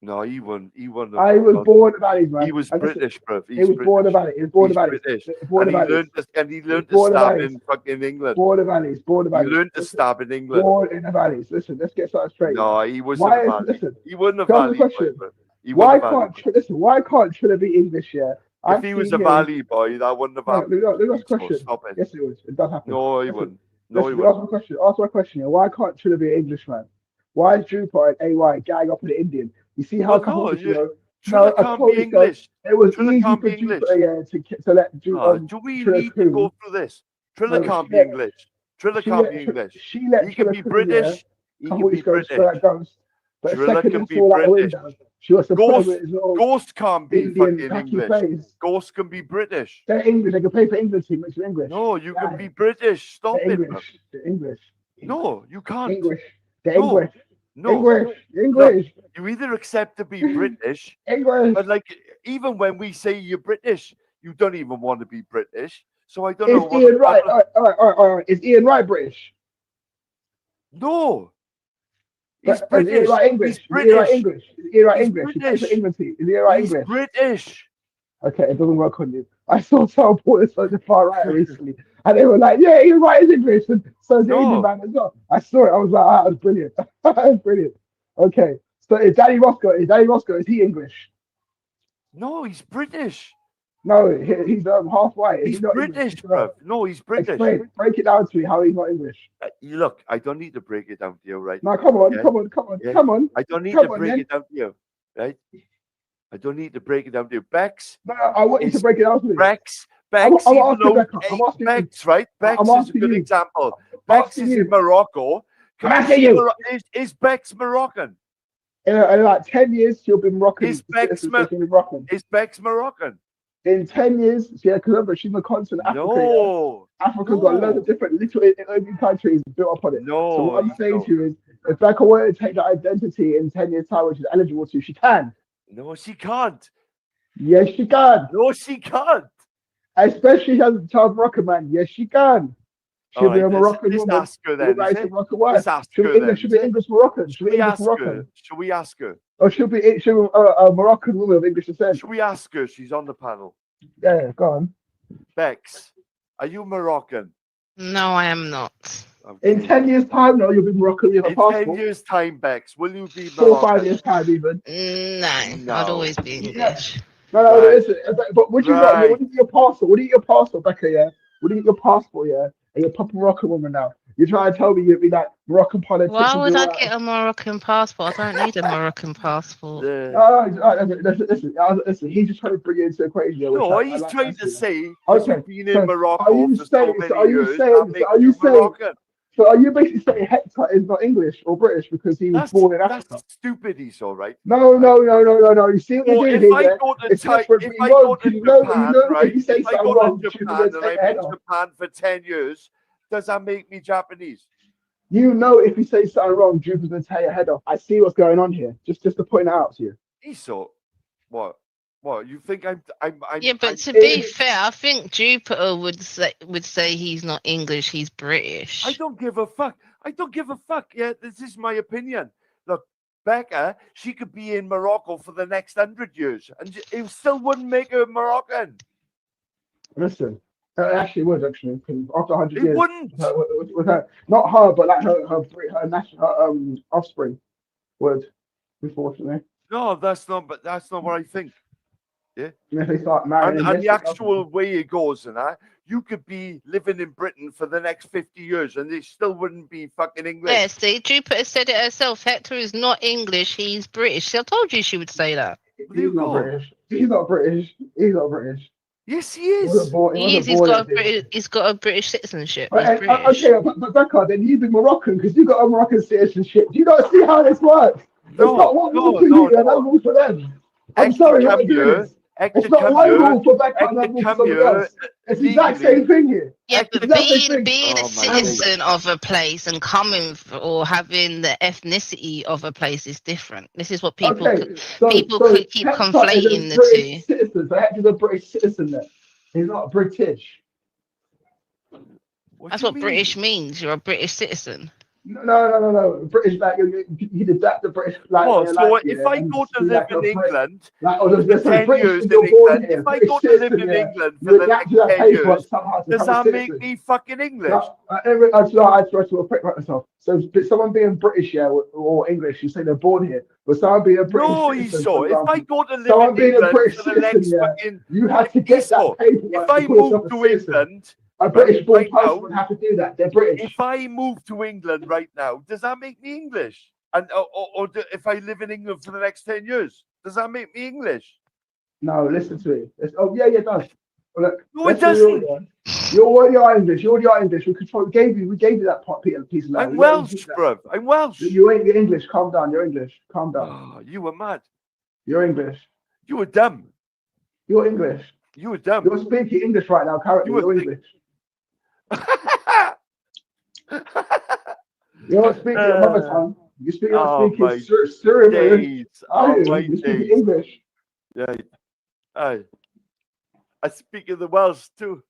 No, he won. He won. I was born in the valleys, man. He was And listen, British, bruv. he was born in the valley. He was born in He's the valleys. British. Born in And the he valleys. learned to Born in the stab valleys. in fucking England. Born in the valleys. Born in the He valleys. learned to stab in England. Born in the valleys. Listen, let's get something straight. No, he wasn't Why a is, valley. listen, He wasn't a can I ask valley you a boy, question? bruv. He Why wasn't a valley can't listen? Why can't Triller be English? Yeah, If he was a valley boy, that wouldn't have No, happened. let me ask a So question. stop it. Yes, it would. It does happen. No, he Listen, wouldn't. No, he listen, ask wouldn't. my question. Ask my question. Yeah. Why can't Triller be an Englishman? Why is Drupal and AY gang up with an Indian? You see how a couple no, weeks ago, Triller a can't couple be weeks ago, English. it was Triller easy can't for be English. Drupal to let Do we Triller need to go coon. through this? Triller No, can't she be let- English. Triller she can't let be Tr- English. She let He can Triller be coon, British. He couple can be weeks ago, British. spill out Ghost. But the Triller second can they be fall out the British. window, she was surprised Ghost, with his little Ghost can't be Indian fucking tacky English. face. Ghost can be British. They're English. They can play for England team, which is English. No, you can Yeah. be British. Stop They're it, bro. English. They're English. No, you can't. English. They're No, English. no. English. Look, English. you either accept to be British, English. but like even when we say you're British, you don't even want to be British. So I don't Is know what Ian the Wright? problem. All right. Is Ian Wright British? No, he's Is Ian British. Wright English? He's Is Ian Wright British. English? Is Ian Wright He's English? He plays for British. England team. Is Ian Wright He's English? British. Okay, it doesn't work on you. I saw someone put this on the far right recently, and they were like, "Yeah, Ian Wright is English, and so is the Indian man as well." I saw it. I was like, "Ah, that was brilliant. That was brilliant." Okay, so is Danny Roscoe? Is he English? No, he's British. No, he's half white. Is He's he not British, English? bro. No, he's British. Explain. Break it down to me how he's not English. Look, I don't need to break it down to you, right? No, come on, Yeah? come on. I don't need Come to on, break then. it down to you, right? I don't need to break it down to you. Bex. No, I want you to break it down to me. Bex. I'm Bex, even asking though Becca. I'm asking you. Bex, right? Bex I'm is a asking good you. example. I'm Bex asking is you. in Morocco. I'm asking you. Is Bex Moroccan? In like 10 years, she'll be Moroccan. Is Bex Moroccan? Is Bex Moroccan? In 10 years, yeah, because remember, she's in the continent Africa. No. Yeah? Africa's got loads of different little countries built up on it. No. So what I'm saying to you is, if Becca wanted to take that identity in 10 years' time, which is eligible to, she can. No, she can't. Yes, she can. No, she can't. Especially as a child Moroccan man. Yes, she can. She'll All be a right, Moroccan let's woman. ask her then, Right is to it? Moroccan wife. Let's ask She'll her be English. then, She'll is be it? English Moroccan. She'll Should be we English ask Moroccan. her? Should we ask her? Or she'll be a Moroccan woman of English descent. Should we ask her? She's on the panel. Yeah, go on. Bex, are you Moroccan? No, I am not. In 10 years' time, no, you'll be Moroccan. You have a In passport. 10 years' time, Bex, will you be 4 or Moroccan? 5 years' time, even. No, I'd always be English. No, Right. listen. But would you not? Right. Would you get your passport? Would you get your passport, Becca? Yeah. Would you get your passport? Yeah. And you're a proper Moroccan woman now. You're trying to tell me you'd be like Moroccan politics. Why and would do I all that. get a Moroccan passport? I don't need a Moroccan passport. Listen. He's just trying to bring it into the equation. Yeah, No, which he's like trying to that, say Okay, you've been in so Morocco are you for so saying? many So are you years. saying? That makes you Moroccan. So are you basically saying Hector is not English or British because he was born in Africa? That's stupid, Esau, right? No. You see what Well, you're if doing I here? go to It's different. if but I you go won't, to 'cause you know, Japan, if you right? say If I something go wrong, to she'll be Japan gonna and take I'm your head in off. Japan for 10 years, does that make me Japanese? You know, if you say something wrong, Jupiter's gonna tear your head off. I see what's going on here. Just to point it out to you. Esau, what? What? You think I'm Yeah, but to be fair, I think Jupiter would say he's not English, he's British. I don't give a fuck. Yeah, this is my opinion. Look, Becca, she could be in Morocco for the next 100 years, and it still wouldn't make her Moroccan. Listen, it actually would because after 100 It years, wouldn't. With her, not her, but like her offspring would, unfortunately. No, that's not. But that's not what I think. Yeah. And if they start marrying, And the actual way it goes, and that you could be living in Britain for the next 50 years, and they still wouldn't be fucking English. Yeah, see, Jupiter said it herself. Hector is not English, he's British. I told you she would say that. He's not British. He's not British. He's not British. Yes, he is. He's got a British citizenship. He's Okay, British. but Becca, then you'd be Moroccan because you got a Moroccan citizenship. Do you not see how this works? It's not one rule for you and one rule for them. I'm sorry, what it is. It's not one rule for Becca and one rule for somebody else. It's the exact same thing here. Yeah, but being a citizen of a place and coming or having the ethnicity of a place is different. This is what people could keep conflating the two. Citizen, so Hector's a British citizen then. He's not British. That's what British means. You're a British citizen. No. British, like, you'd adapt the British, like, way Well, of so life, if yeah, I and go to be live like a in Brit. England Like, or for sorry, 10 British years when in you're born England, here, if I British go to live citizen, in yeah. England for You the adapt next to that 10 paperwork years, somehow to does become a that make citizen. me fucking English? No, I try to pick myself. So someone being British, yeah, or English, you say they're born here, but someone being a British No, citizen, for Esau. If I example, go to live someone in being a England British for the citizen, next yeah, fucking you have like to get Esau, that if paperwork to I call move yourself a to citizen. England, A right, British born right person now, would have to do that. They're British. if I move to England right now, does that make me English? And if I live in England for the next 10 years, does that make me English? No, listen to me. Oh yeah, it does. Well, look, No, it let's be real, doesn't. yeah. You already are English. You already are English. We gave you that piece of land. I'm We let you Welsh, keep that. bruv. I'm Welsh. You ain't you're English. Calm down. You're English. Calm down. Oh, you were mad. You're English. You were dumb. You're English. You were dumb. You're speaking English right now. Currently, you're English. You're not speaking your mother tongue. You're not Oh speaking my Syrian. days. Are Oh you? my You're speaking days. English. Yeah. I speak in the Welsh too.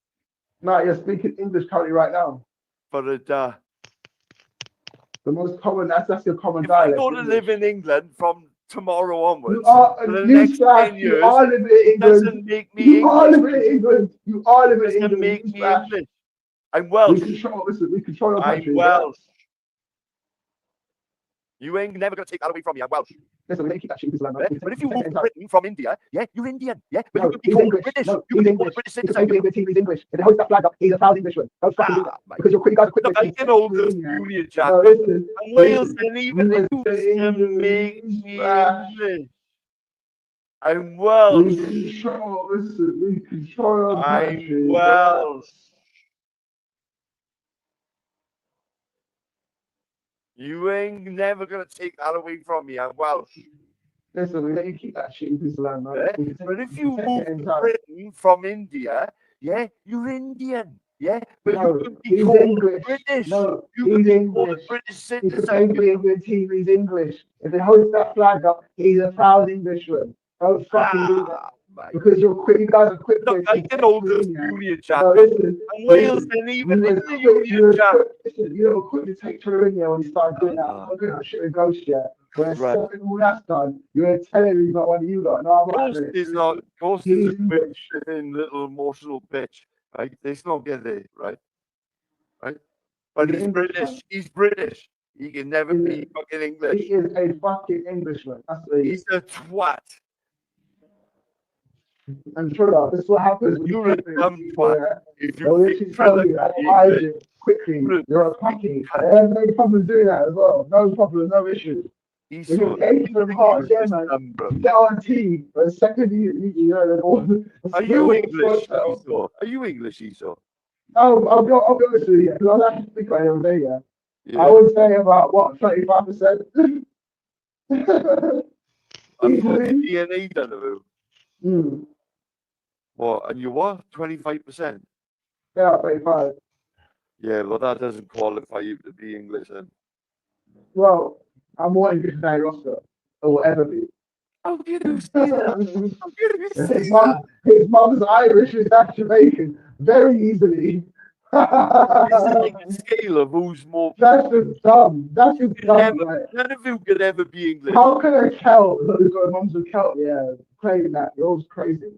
No, you're speaking English currently right now. But The most common. That's your common if I dialect. go to English. live in England from tomorrow onwards, You are for the next 10 you years, are living in it England. doesn't make me You English. are living in England. You are living in It doesn't England. make me Newsflash. English. I'm Welsh. We control your country. I'm Welsh. You ain't never gonna take that away from me. I'm Welsh. Listen, we don't keep that shit. But if you move to Britain from India, yeah, you're Indian, yeah. But No, you can be he's called English. British. No, You he's can be called English. British He's a citizen. paper team. He's English. If they hoist that flag up, he's a proud Englishman. Don't fucking do that. Because you guys are quick. Look, I can hold this Union Jack. No, listen. And Wales and even it doesn't make me English. I'm Welsh. We control your country. I'm Welsh. You ain't never gonna take that away from me. I'm Welsh. Listen, we let you keep that shit in this land, man. Yeah? But if you move to Britain from India, yeah, you're Indian. Yeah, but No, you can be he's called English. British. No, You he's can be English. called a British He's citizen. the same England team. He's English. If they hoist that flag up, he's a proud Englishman. Don't fucking do that. Because you're quick. You guys are quick. Look, I can hold this Union Jack. No, listen. And Wales and even in the Union Jack. Listen, you know, quick to take Torino when you start doing that. I'm not doing that shit with Ghost yet. When it's Right. all that's done, you're going to tell him he's not one of you lot. No, I'm not Ghost having it. is not. Ghost is a bitch, little emotional bitch. Right? Let's not get there. Right. But he's British. He's British. He can never be fucking English. He is a fucking Englishman. That's what he is. He's a twat. And true enough, this is what happens when You're a dumb twat. If They'll you literally tell you that hide you quickly. You're a packy. They have no problem doing that as well. No problem, no issue. He's If you're getting them hard, yeah, man. You get on team, but the second you know, then all. Are you English, Esau? Are you English, Esau? Oh, I'll be honest with you, because I have to think about it every day, yeah. Yeah. I would say about, what, 35%? And what DNA done of you? Hmm. What? And you what? 25%? Yeah, 35. Yeah, well, that doesn't qualify you to be English then. Well, I'm more English than Harry Oscar, or will ever be. How do you say that? How do you say His mum's Irish and that's Jamaican. Very easily. It's like a scale of who's more. That's just dumb. That's just dumb. Right? None of you could ever be English. How can a Celt who's got a mum's a Celt? Yeah, claim that. You're always crazy.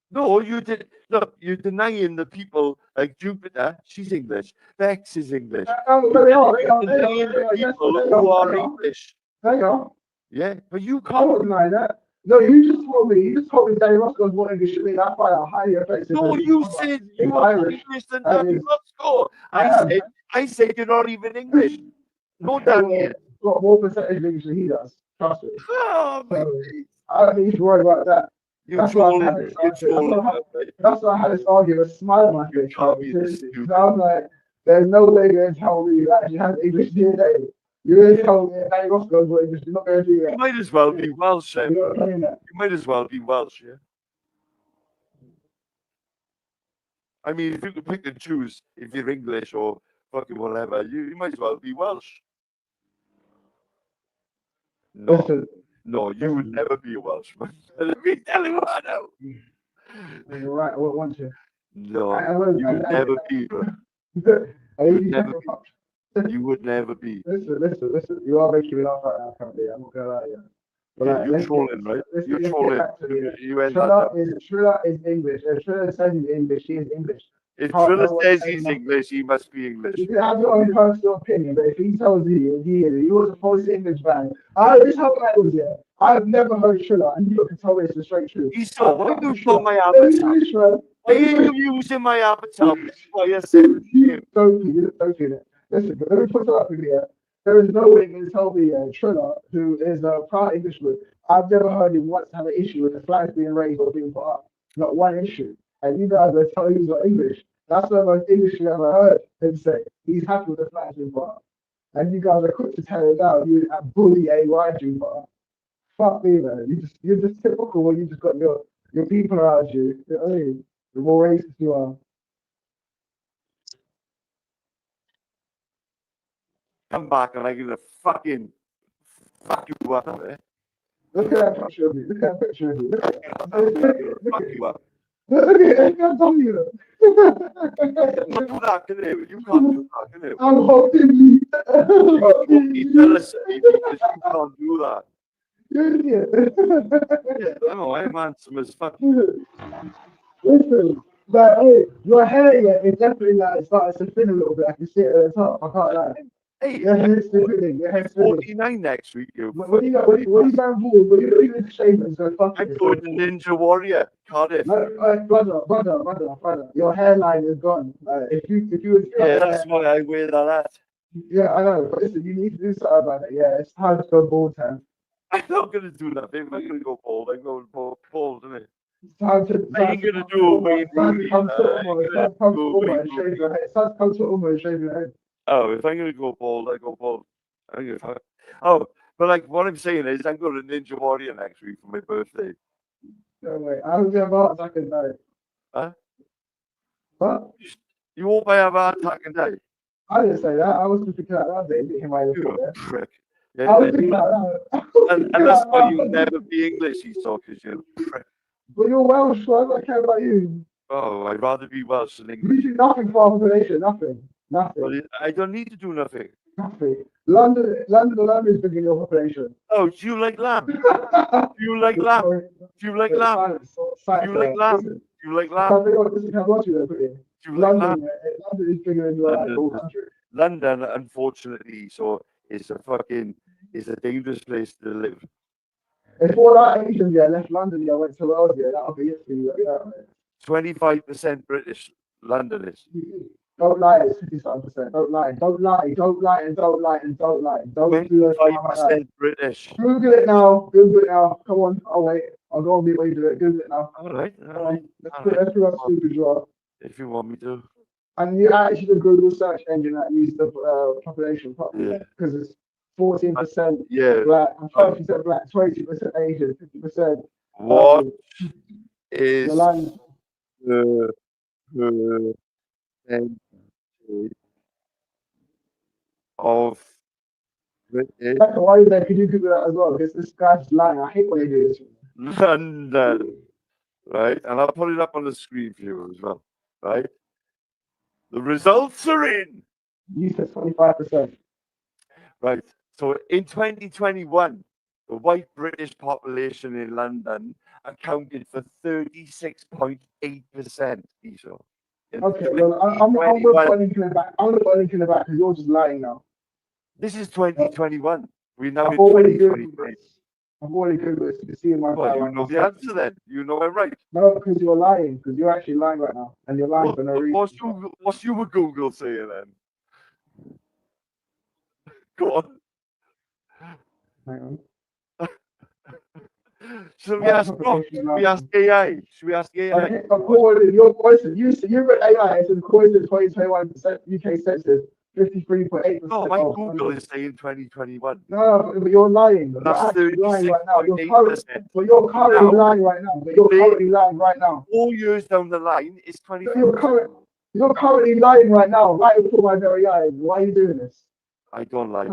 No, you did. Look, you're denying the people like Jupiter. She's English. Vex is English. Oh, but they are. Denying the people who are English. They are. Yeah, but you I can't. won't deny that. No, you just told me Danny Roscoe's more English than me. That's why I'm highly offensive. No, you said you are Irish. English than Danny Roscoe. I said you're not even English. No, Danny. Got more percentage of English than he does. Trust me. Oh, my I don't need to worry about that. That's why I had this argument, a smile on my face. Because I'm like, there's no way you're going to tell me that you have English DNA. You're going to tell me that Danny Roscoe's more English. You're not going to do that. You might as well be Welsh, Sam. You're not saying that. You might as well be Welsh, yeah? I mean, if you could pick and choose if you're English or fucking whatever, you might as well be Welsh. No, Listen. no, you would never be a Welshman. Let me tell you what I know. You're right, I won't want to. No, you would never be. Bro. I You'd never be. You would never be. Listen. You are making me laugh right now, currently. I'm not gonna lie to you. But Yeah, like, you're let's trolling, right? let's You're get trolling. back to it. You end that. Trilla is English. If Trilla says he's English, he is English. If No Trilla one says says he's nothing. English, he must be English. You can have your own personal opinion, but if he tells you he was a false English man, this is how I was here. I've never heard Trilla, and you can tell me it's the straight truth. Esau, why you got my avatar? Why are you using my avatar? Why you saying you don't do that. Listen, let me put it up here. There is no way you can tell me Trilla, who is a proud Englishman, I've never heard him once have an issue with the flags being raised or being put up. Not one issue. And you guys are telling he's not English. That's the most English you've ever heard him say. He's happy with the flags being put up. And you guys are quick to tear it down. You bully AY being put up. Fuck me, man. You're just typical when you just got your people around you. You know what I mean? The more racist you are. come back and I'm gonna fucking fuck you up, eh? Look at that picture of me. Look at that picture of me. Look at it. Fuck you up. Look at it. I'm telling you. You can't do that, can you? You can't do that, can you? I'm holding you. You fell asleep because you can't do that. You're an idiot. Yeah, I know, I'm handsome as fuck. Listen, but hey, your hair is definitely like starting to thin a little bit. I can see it at the top. I can't lie. Hey, your hair's thinning. Your hair's thinning. 49 next week, you. What you got? What you going for? What you going to shave and so fuck I'm going to Ninja Warrior, Cardiff. Brother, your hairline is gone. If you was yeah, that's why I wear that hat. Yeah, I know. But listen, you need to do something about it. Yeah, it's time to go bald time. I'm not going to do that. If I'm going to go bald, I'm going bald, isn't it? It's time to. I ain't going to do a wave movie. Come to Uma and shave your head. It's time to come to Uma and shave your head. Oh, if I'm going to go bald, I go bald. Oh, but like what I'm saying is I'm going to Ninja Warrior next week for my birthday. No way. I was going to have a heart attack and die. Huh? What? You hope I have a heart attack and die? I didn't say that. I was just thinking out loud. You're a prick. Yeah, I was thinking out loud. And that's why you'll never be English, Esau, because you're a prick. But you're Welsh, so I don't care about you. Oh, I'd rather be Welsh than English. You do nothing for our population. Nothing. But I don't need to do nothing. Nothing. London is bigger than your population. Oh, do you like lamb? Do you like lamb? Do you like lamb? Do you like lamb? Do you like lamb? Do London is bigger than your whole country. London, unfortunately, so is a dangerous place to live. If all that Asians left London, went to Wales, that'll be it for you. 25% British, London is. Don't lie, it's 57%. Don't lie, and don't lie. Don't do 25% British. Google it now. Come on, I'll wait. I'll go on mute while you do it. Google it now. All right. Let's do that stupid you are. If you want me to. And you actually the Google search engine that uses the population properly. Because it's 14% black, 30% black, 20% Asian, 50%. What is the percentage of British? Why are you there? Could you Google that as well? Because this guy's lying. I hate when they do this. London, right? And I'll put it up on the screen for you as well, right? The results are in. You said 25%. Right. So in 2021, the white British population in London accounted for 36.8%. Esau. Okay, well, I'm going to put a link in the back. I'm going to put a link in the back because you're just lying now. This is 2021. We're now in I've already 2023. I've already Googled this. You can see in my Well, you know the answer then. You know I'm right. No, because you're lying. Because you're actually lying right now. And you're lying for no reason. What's your Google saying then? Go on. Hang on. Should we ask Rock? Should we ask AI? Should we ask AI? According to your question, you read AI. It says according to the 2021 UK census, 53.8%. No, my Google is saying 2021. No, but you're lying. That's you're lying right now. You're 36.8%. currently lying right now. But you're currently lying right now. 4 years down the line, it's 20. You're currently lying right now, right before my very eyes. Why are you doing this? I don't like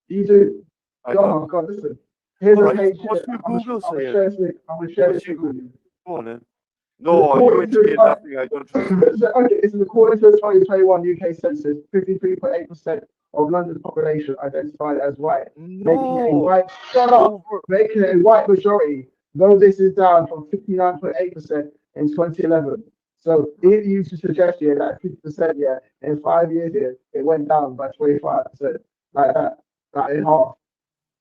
you do. Oh God, listen. Here's a page. What's your Google saying? I'm going to share this with you. Go on then. No, you ain't saying According nothing. I don't trust you. to, okay, this is according to the 2021 UK census, 53.8% of London's population identified as white, making it a No. white, shut up, making it a white majority, though this is down from 59.8% in 2011. So it used to suggest here that 50% yeah, in 5 years here, it went down by 25%, like that, in half.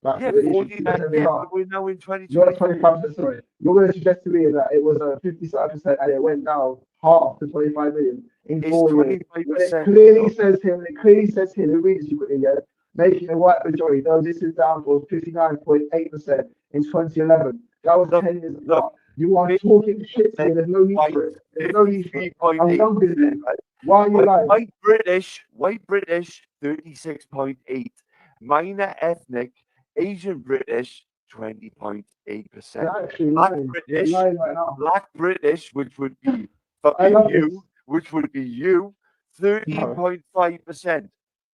Like, Yeah, literally 49. significantly Yeah, half. but we're now in You're 2023. 25%, sorry. You're going to suggest to me that it was a 57% and it went down half to 25 million in It's 4 years. When it 25%. clearly says here, who reads you put here, making a white majority, though this is down from 59.8% in 2011. That was 10 years apart. You are talking shit to me. There's no need for it. There's no need for it. I'm done with it. Why are you lying? White British, 36.8. Minor ethnic, Asian British, 20.8%. You're actually lying. You're lying right now. Black British, which would be I fucking love you, this. which would be you, 13.5%.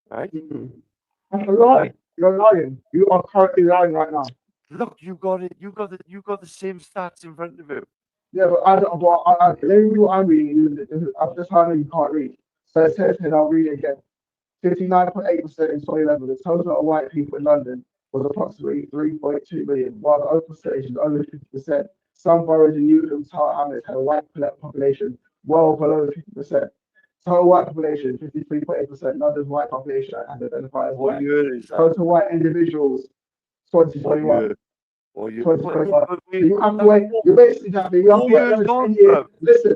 Right? That's a lie. You're lying. You are currently lying right now. Look, you got it. You got the same stats in front of you. Yeah, but I don't. But let me read what I'm reading. I'm just telling you can't read. So it says here, I'll read it again. 59.8% in 2011. The total of white people in London was approximately 3.2 million, while the open percentage is over 50%. Some boroughs in Newham, Tower Hamlets had a white population well below 50%. Total white population, 53.8%. London's white population and identified as What white. year is that? Total white individuals, 2021. What year? 2021. So you have to wait. You're basically having you have to wait another 10 years. Listen,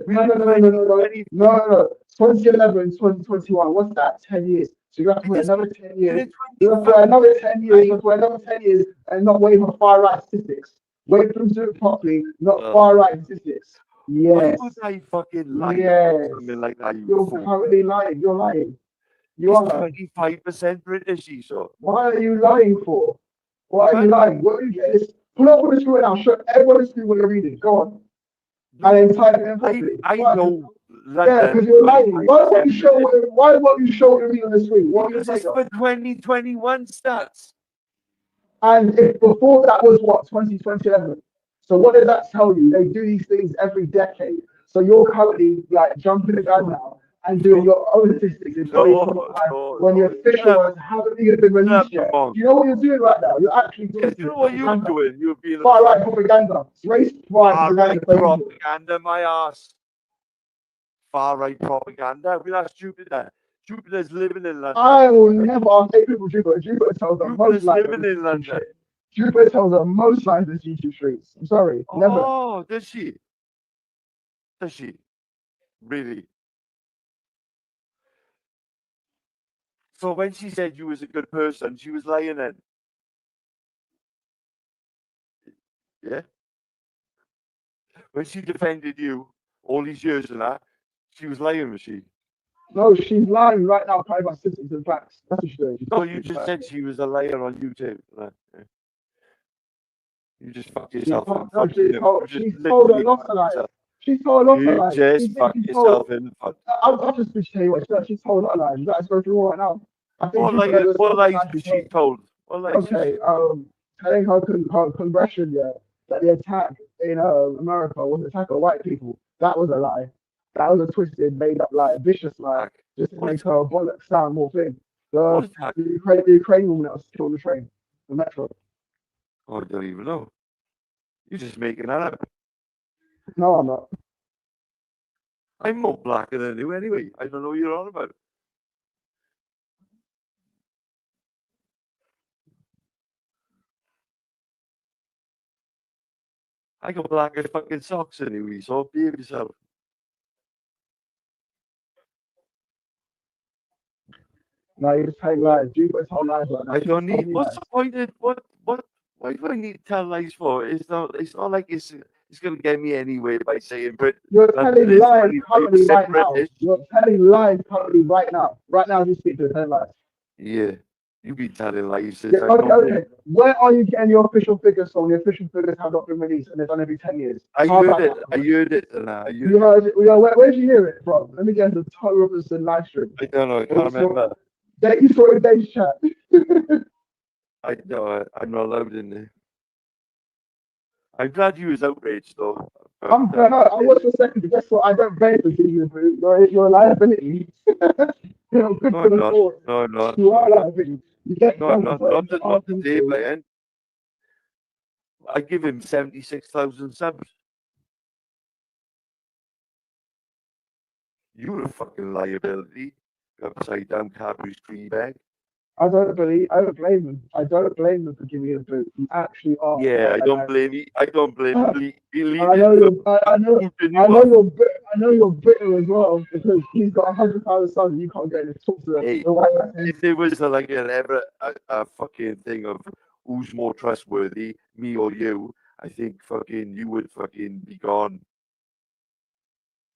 no. 2011, 2021. What's that? 10 years. So you have to wait another 10 years. You have to wait another 10 years. You have to wait another 10 years and not wait for far right statistics. Wait for them to do it properly, not far right statistics. Yes. Why would I fucking lie Yes. something like that? You You're fool. currently lying. You're lying. You It's are. 25% British, so. Why are you lying for? Why are you lying? What are you getting? Pull up on the screen now. Show everyone the screen what you're reading. Go on. And then type it in properly. I know. Yeah, because you're lying. Why won't you show what you're reading on the screen? What are you Because it's saying? for 2021 stats. And if before that was what, 2011. So what did that tell you? They do these things every decade. So you're currently like jumping the gun now and doing your own statistics in 2025 when the official ones haven't even been released yet. You know what you're doing right now? You're actually doing You know what you're doing? You're being far right propaganda. It's race far right propaganda. propaganda, my ass. Far right propaganda. We're not stupid there. Jupiter's living in London. I will never take people Jupiter. Jupiter tells them most Jupiter's lies. living in London. Jupiter tells them most lies in YouTube streets. I'm sorry, never. Oh, does she? Does she? Really? So when she said you was a good person, she was lying then. Yeah? When she defended you all these years and that, she was lying, was she? No, she's lying right now, talking about statistics and facts. That's what she's doing. She's No, talking you just facts. said she was a liar on YouTube. You just fucked She's yourself. told a lot of lies. She's told a lot of You lies. just She's fucked literally yourself told. in the foot. I'll just tell you what. She's told a lot of lies. Let's go through all right now. I think What lies was she told? What lies? Okay, telling her congression, yeah, that the attack in America was an attack on white people. That was a lie. That was a twisted, made up lie, a vicious lie, just to make her bollocks sound more thing. The Ukrainian woman that was killed on the train, the metro. Oh, I don't even know. You're just making that up. No, I'm not. I'm more blacker than you anyway. I don't know what you're on about. I got black as fucking socks anyway, so behave yourself. No, you just telling lies. Jupiter's whole lies right now. I don't need. What's the point of what? Why do I need to tell lies for? It's not like it's gonna get me anywhere by saying Brit. You're telling lies currently right now. You're telling lies currently right now. Right now, as you speak, you're telling lies. Yeah, you be telling lies. Yeah, okay. Where are you getting your official figures from? The official figures have not been released, and they're done every 10 years. I heard it. I heard it. You heard it. Where did you hear it from? Let me get the Total Robinson live stream. I don't know. I can't remember. That you saw in Dave's chat. I know. I'm not allowed in there. I'm glad you was outraged though. I'm But, no, I was just saying, guess what? I don't pay for you, bro. You're a liability. You're good no, for I'm the not. cause. No, I'm not. You No, are I'm a not. liability. You get No, I'm yourself not. put into our Not today, people. Blaine. I give him 76,000 subs. You're a fucking liability. Upside down Cadbury's tree bag. I don't blame them. I don't blame them for giving you the boot. You actually are. Yeah, I don't blame you. I don't blame I know you're. I know you're bitter as well because he's got 100,000 sons and you can't get him to talk to them. Hey, The white man if there was like a fucking thing of who's more trustworthy, me or you, I think fucking you would fucking be gone.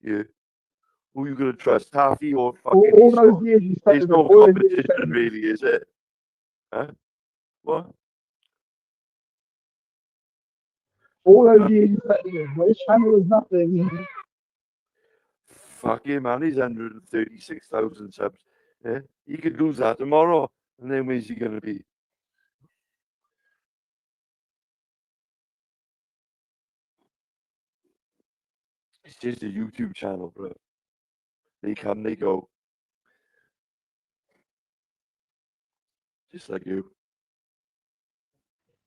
Yeah. Who you gonna trust, Taffy or fucking all those Esau? years you spent There's with him, no all those years you spent competition, with him. really, is it? Huh? What? All those years you spent with him. Well, his channel was nothing. Fuck him, man. He's 136,000 subs. Yeah, he could lose that tomorrow, and then where's he gonna be? It's just a YouTube channel, bro. They come, they go. Just like you.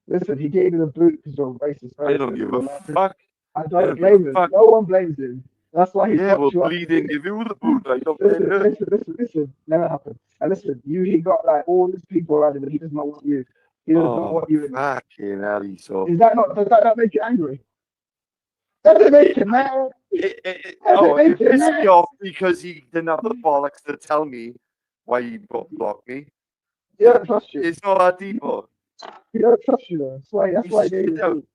Listen, he gave you the boot because you're a racist person. I don't give a fuck. I don't blame him. No one blames him. That's why he Yeah, well, fucked you up. bleeding give you the boot. I don't blame you. Listen. Never happened. And listen, he got like all these people around him, and he does not want you. He does not want you. Fucking hell, so. Does that not make you angry? Does it make you mad? It pissed me off because he didn't have the bollocks to tell me why he blocked me. He don't trust you. It's not that deep. He don't trust you though. That's why he gave you the boot.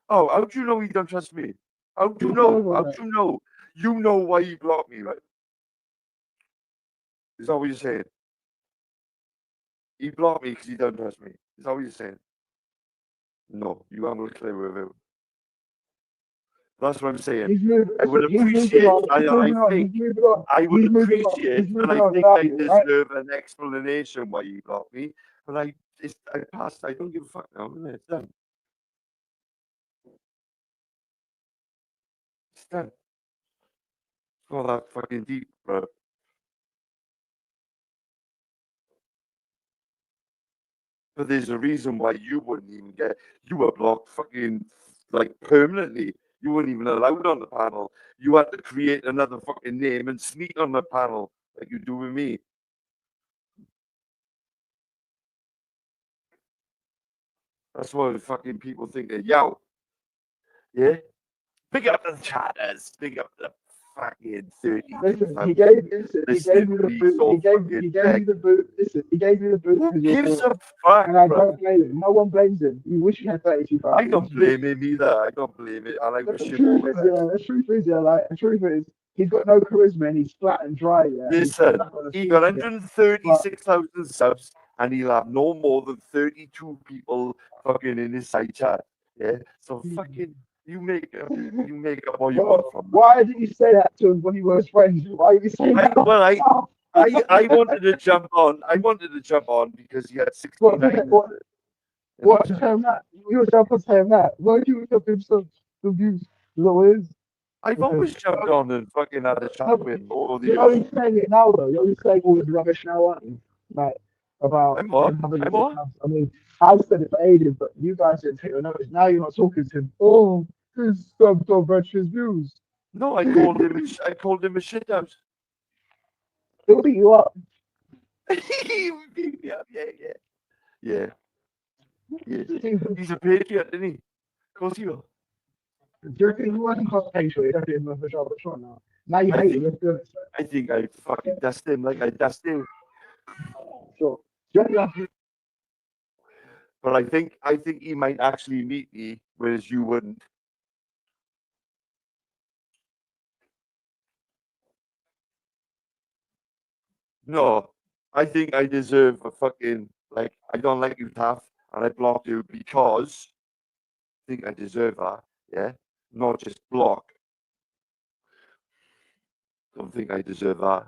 Oh, how do you know he don't trust me? How do you know? How do you know? You know why he blocked me, right? Is that what you're saying? He blocked me because he don't trust me. Is that what you're saying? No, you haven't a clue of it. That's what I'm saying. I would appreciate. I would appreciate, and I think I deserve an explanation why you blocked me. But I passed. I don't give a fuck now. It's done. It's done. It's not that fucking deep, bro. But there's a reason why you wouldn't even get. You were blocked fucking like permanently. You weren't even allowed on the panel. You had to create another fucking name and sneak on the panel like you do with me. That's why the fucking people think that, yo, yeah? Pick up the chatters. Pick up the fucking 30. Listen, he gave you the boot. He gave you the boot. Listen, he gave you the boot. Who gives a fuck, and I bro? don't blame him. No one blames him. You wish you had 32,000. I don't blame him either. I don't blame it. And I wish The him truth all is, the the truth is, he's got no charisma and he's flat and dry. Yeah. Listen, he got 136,000 subs and he'll have no more than 32 people fucking in his side chat. Yeah, so fucking you make up what you want from him. Why did you say that to him when he was friends? Why did you say that? Well, I wanted to jump on. I wanted to jump on because he had 69. What? Tell him that. You were jumping to him that. Why do you have him so confused? Is that what it is? I've always jumped on and fucking had a chat with him all the You're only saying it now, though. You're only saying all this rubbish now, aren't you? Like, about him having a good house. I mean, I've said it for ages, but you guys didn't take your notice. Now you're not talking to him. Oh, his subs don't match his views. No, I called him a shit house. He'll beat you up. Yeah. He's a patriot, isn't he? Of course he will. Do you think he wasn't confidential? He definitely was for sure now. Now you hate him. Let's do it. I think I fucking dust him like I dust him. Sure. But I think he might actually meet me, whereas you wouldn't. No, I think I deserve a fucking like I don't like you, Taff, and I blocked you because I think I deserve that. Yeah, not just block. Don't think I deserve that.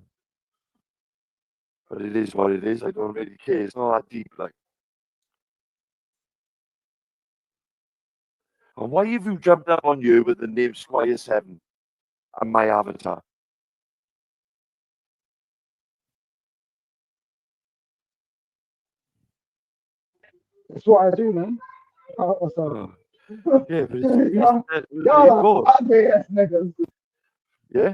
But it is what it is. I don't really care. It's not that deep, like. And why have you jumped up on you with the name Squire 7 and my avatar? That's what I do, man. Oh, sorry. Yeah, but Y'all go. are ugly ass niggas. Yeah,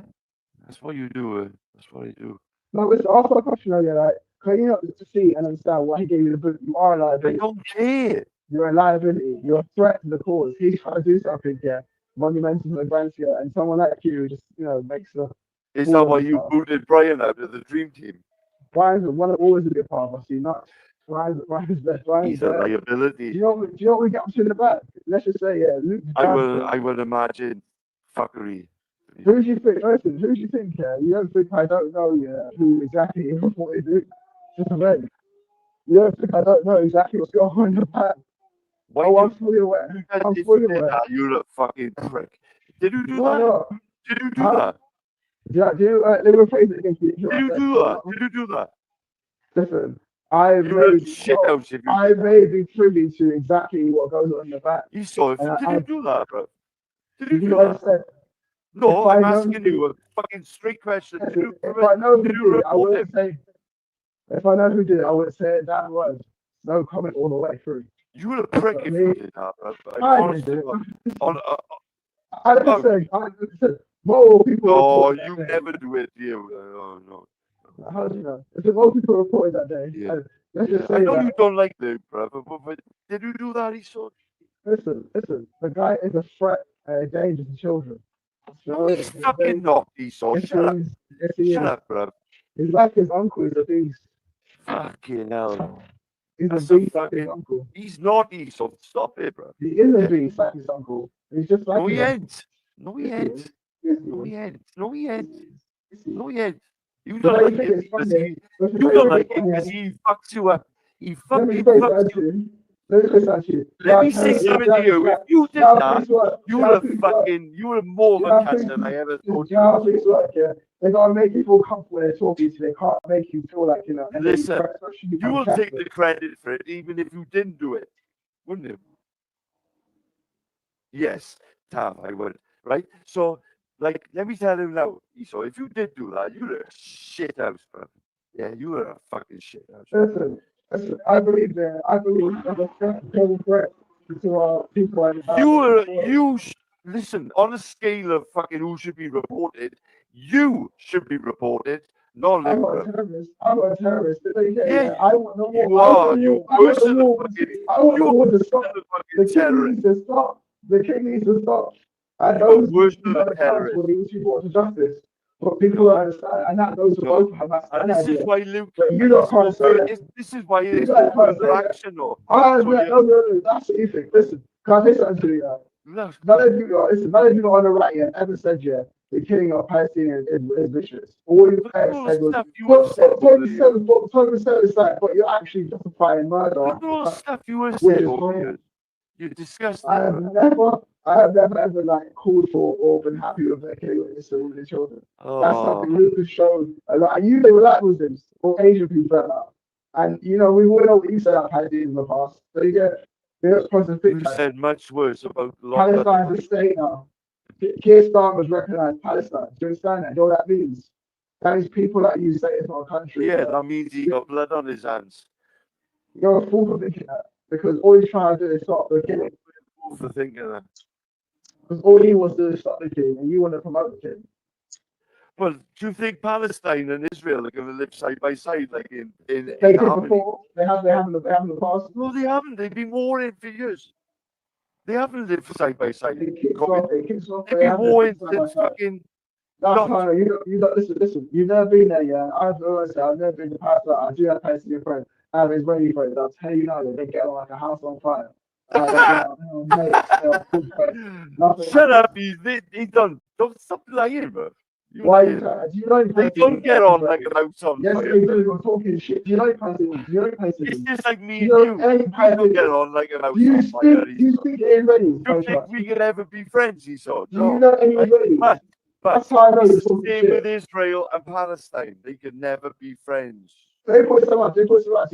that's what you do. That's what I do. No, it's also a question of you, like, can you not to see and understand why he gave you the boot? You are a liability. I don't care. You're a liability. You're a threat to the cause. He's trying to do something here, monumental to the grand scale, and someone like you just, makes a. Is that why you booted Brian out of the dream team? Brian's one of always a bit part of us. You're not. Brian's best. He's a liability. Do you know what we get up to in the back? Let's just say, yeah, Luke. I will imagine fuckery. Who do you think? Listen, who do you think? You don't think I don't know who exactly what they do? Just a minute. You don't think I don't know exactly what's going on in the back? I'm fully aware. I'm fully aware. You're a fucking prick. Did you do Why that? not? Did you do that? Let me rephrase it again. Did you do that? Did you do that? Listen, I may be privy to exactly what goes on in the back. You saw it. Did you do that, bro? Did you do know what I that? said? No, I'm asking you a fucking straight question. If I know who did it, I wouldn't say. If I know who did it, I wouldn't say it that word. No comment all the way through. You were a prick if you did that, bro. I did it. I just said, more people. Oh, you never do it, you. Oh, no. How do you know? If more people reported that day, Yeah. let's just say I know that. you don't like Luke, bro, but did you do that? He saw. Listen. The guy is a threat and a danger to children. No, he's fucking not. Esau. Shut up. Shut up, bro. He's like his uncle. He's a beast. Fucking hell. He's That's a beast like his uncle. He's not Esau. Stop it, bro. He is a beast like his uncle. He's just like No, his he uncle. ain't. No, he ain't. No, he ain't. No, he ain't. No, he ain't. You But don't you like think him it's because funny. you don't like him because he fucks you up. He Let me fucking say fucks that you. to you. Let me say that to you. Let me say something to you. If you did that, you were more of a cunt than I ever thought you Yeah, things like they gotta make you feel comfortable when they're talking to you. They can't make you feel like and Listen, especially you will Catholic. take the credit for it, even if you didn't do it, wouldn't you? Yes, Tav, I would. Right? So, like, let me tell you now, Esau, if you did do that, you're a shit house, bro. Yeah, you were a fucking shit house. Listen, I believe that. I believe that a threat to our people. Listen, on a scale of fucking who should be reported, you should be reported, not I'm Luke. not a terrorist. I'm not a terrorist. Yeah, I want the you war. are. You I worse want the than a war. fucking. I want the You're war to worse stop. than a The fucking king terrorist. needs to stop. The king needs to stop. And You're those worse who than are a terrorist. accountable need to be brought to justice. But people don't understand, and that goes to both Hamas And and this is IDF. why Luke. But you lot can't say that. This is why You there's lot no can't further say that. action, though. No, that's what you think. Listen, can I say something to you? None of you lot on the right yet ever said the killing of Palestinians is vicious. All you guys said was, is like, but you're actually justifying murder. Look at all the stuff you were Which saying is over wrong. here. You're disgusting. I have never ever like called for or been happy with the killing of Israeli children. That's something Lucas showed a lot. And you they were like Muslims or Asian people like that. And we all know what you said about Palestinians in the past. So you get You said much worse about Palestine's a state now. Keir Starmer has recognized Palestine. Do you understand that? You know what that means? That means people like you say it's not a country. Yeah, that means he got blood on his hands. You're a fool for thinking that. Because all he's trying to do is stop the killing. For thinking that. Because all he wants to do is stop the killing, and you want to promote the killing. Well, do you think Palestine and Israel are going to live side by side, like in They did harmony? before. They haven't in the past. No, they haven't. They've been warring for years. They haven't lived side by side. They've been warring since fucking. No, you don't listen. You've never been there, yeah. I've never been to Palestine. I do have Palestinian friends. I have Israeli friends. I'll tell you now that they get like a house on fire. Shut up, he's done. Don't stop lying, bro. Why do you know they don't get on like a house on yes, fire? they do. You're talking shit. Do you know Palestinians? Do you know Palestinians? It's just like me and you. We don't get on like a house on fire. You speak Israeli. Do you think we could ever be friends, Esau? Do you know any Israelis? But That's how I know it's you're the talking same shit. with Israel and Palestine. They could never be friends. They put so much to you,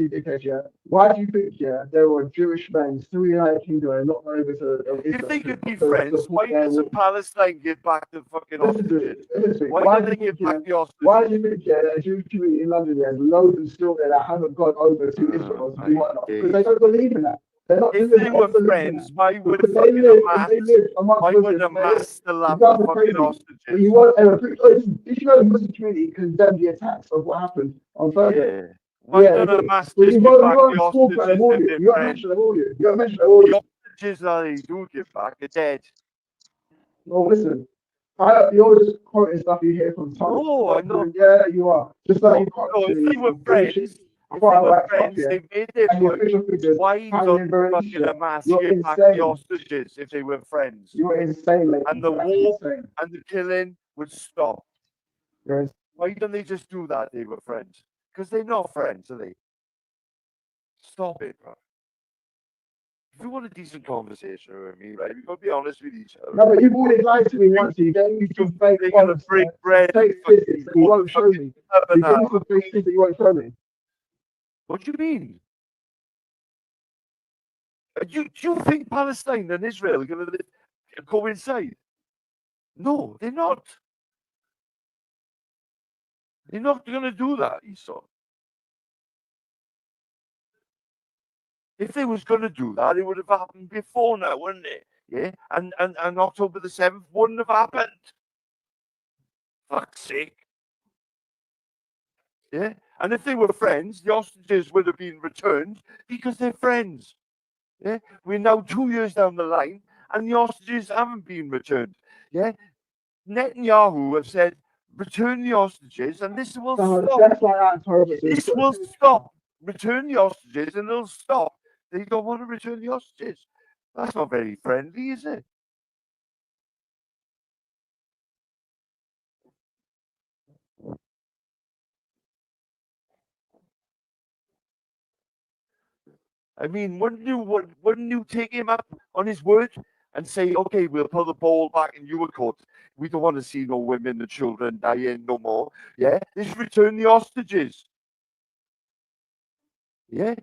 dickhead, yeah. Why do you think, yeah, there were Jewish men still in the United Kingdom and not over to If they could be friends, why doesn't Palestine give back the fucking hostages? Why don't they give back the hostages? Why do you think, yeah, that Jewish community in London, yeah, there's loads of still there that haven't gone over to Israel to do whatnot? Because they don't believe in that. They're not If doing they it, were they believe in friends, that. why would Because fucking why would Hamas still have you the guys are fucking crazy. hostages? But you want, did you know the Muslim community condemned the attacks of what happened on Thursday? Yeah. Why Yeah, don't they did. Hamas But just you give won't back the talk about them, hostages all if you. they're You won't friends? mention them, all you. You won't mention them, all The you. hostages that they do give back are dead. Well, listen, you're just quoting stuff you hear from Tom. No, I'm not. Yeah, you are. Just like you quote No, if they were friends, they made their and the point. official figures Why hanging don't in fucking Hamas You're give back the insane. hostages if they were friends? You're insane, mate. And the You're war insane. and the killing would stop. You're insane. Why don't they just do that? They were friends. Because they're not friends, are they? Stop it, bro. If you want a decent conversation with me, right, we've got to be honest with each other. No, but you've already lied to me once. You gave me some fake ones, break bread. fake physics that you won't show me. You gave me some fake physics that you won't show me. What do you mean? Do you think Palestine and Israel are going to coincide? No, they're not. They're not going to do that, Esau. If they was going to do that, it would have happened before now, wouldn't it? Yeah, and October the 7th wouldn't have happened. Fuck's sake. Yeah, and if they were friends, the hostages would have been returned because they're friends. Yeah, we're now 2 years down the line, and the hostages haven't been returned. Yeah, Netanyahu have said, return the hostages, and this will stop. That's like that, This will stop. Return the hostages, and it'll stop. They don't want to return the hostages. That's not very friendly, is it? I mean, wouldn't you take him up on his word and say, okay, we'll put the ball back in your court. We don't want to see no women and children dying no more. Yeah, let's return the hostages. Yeah.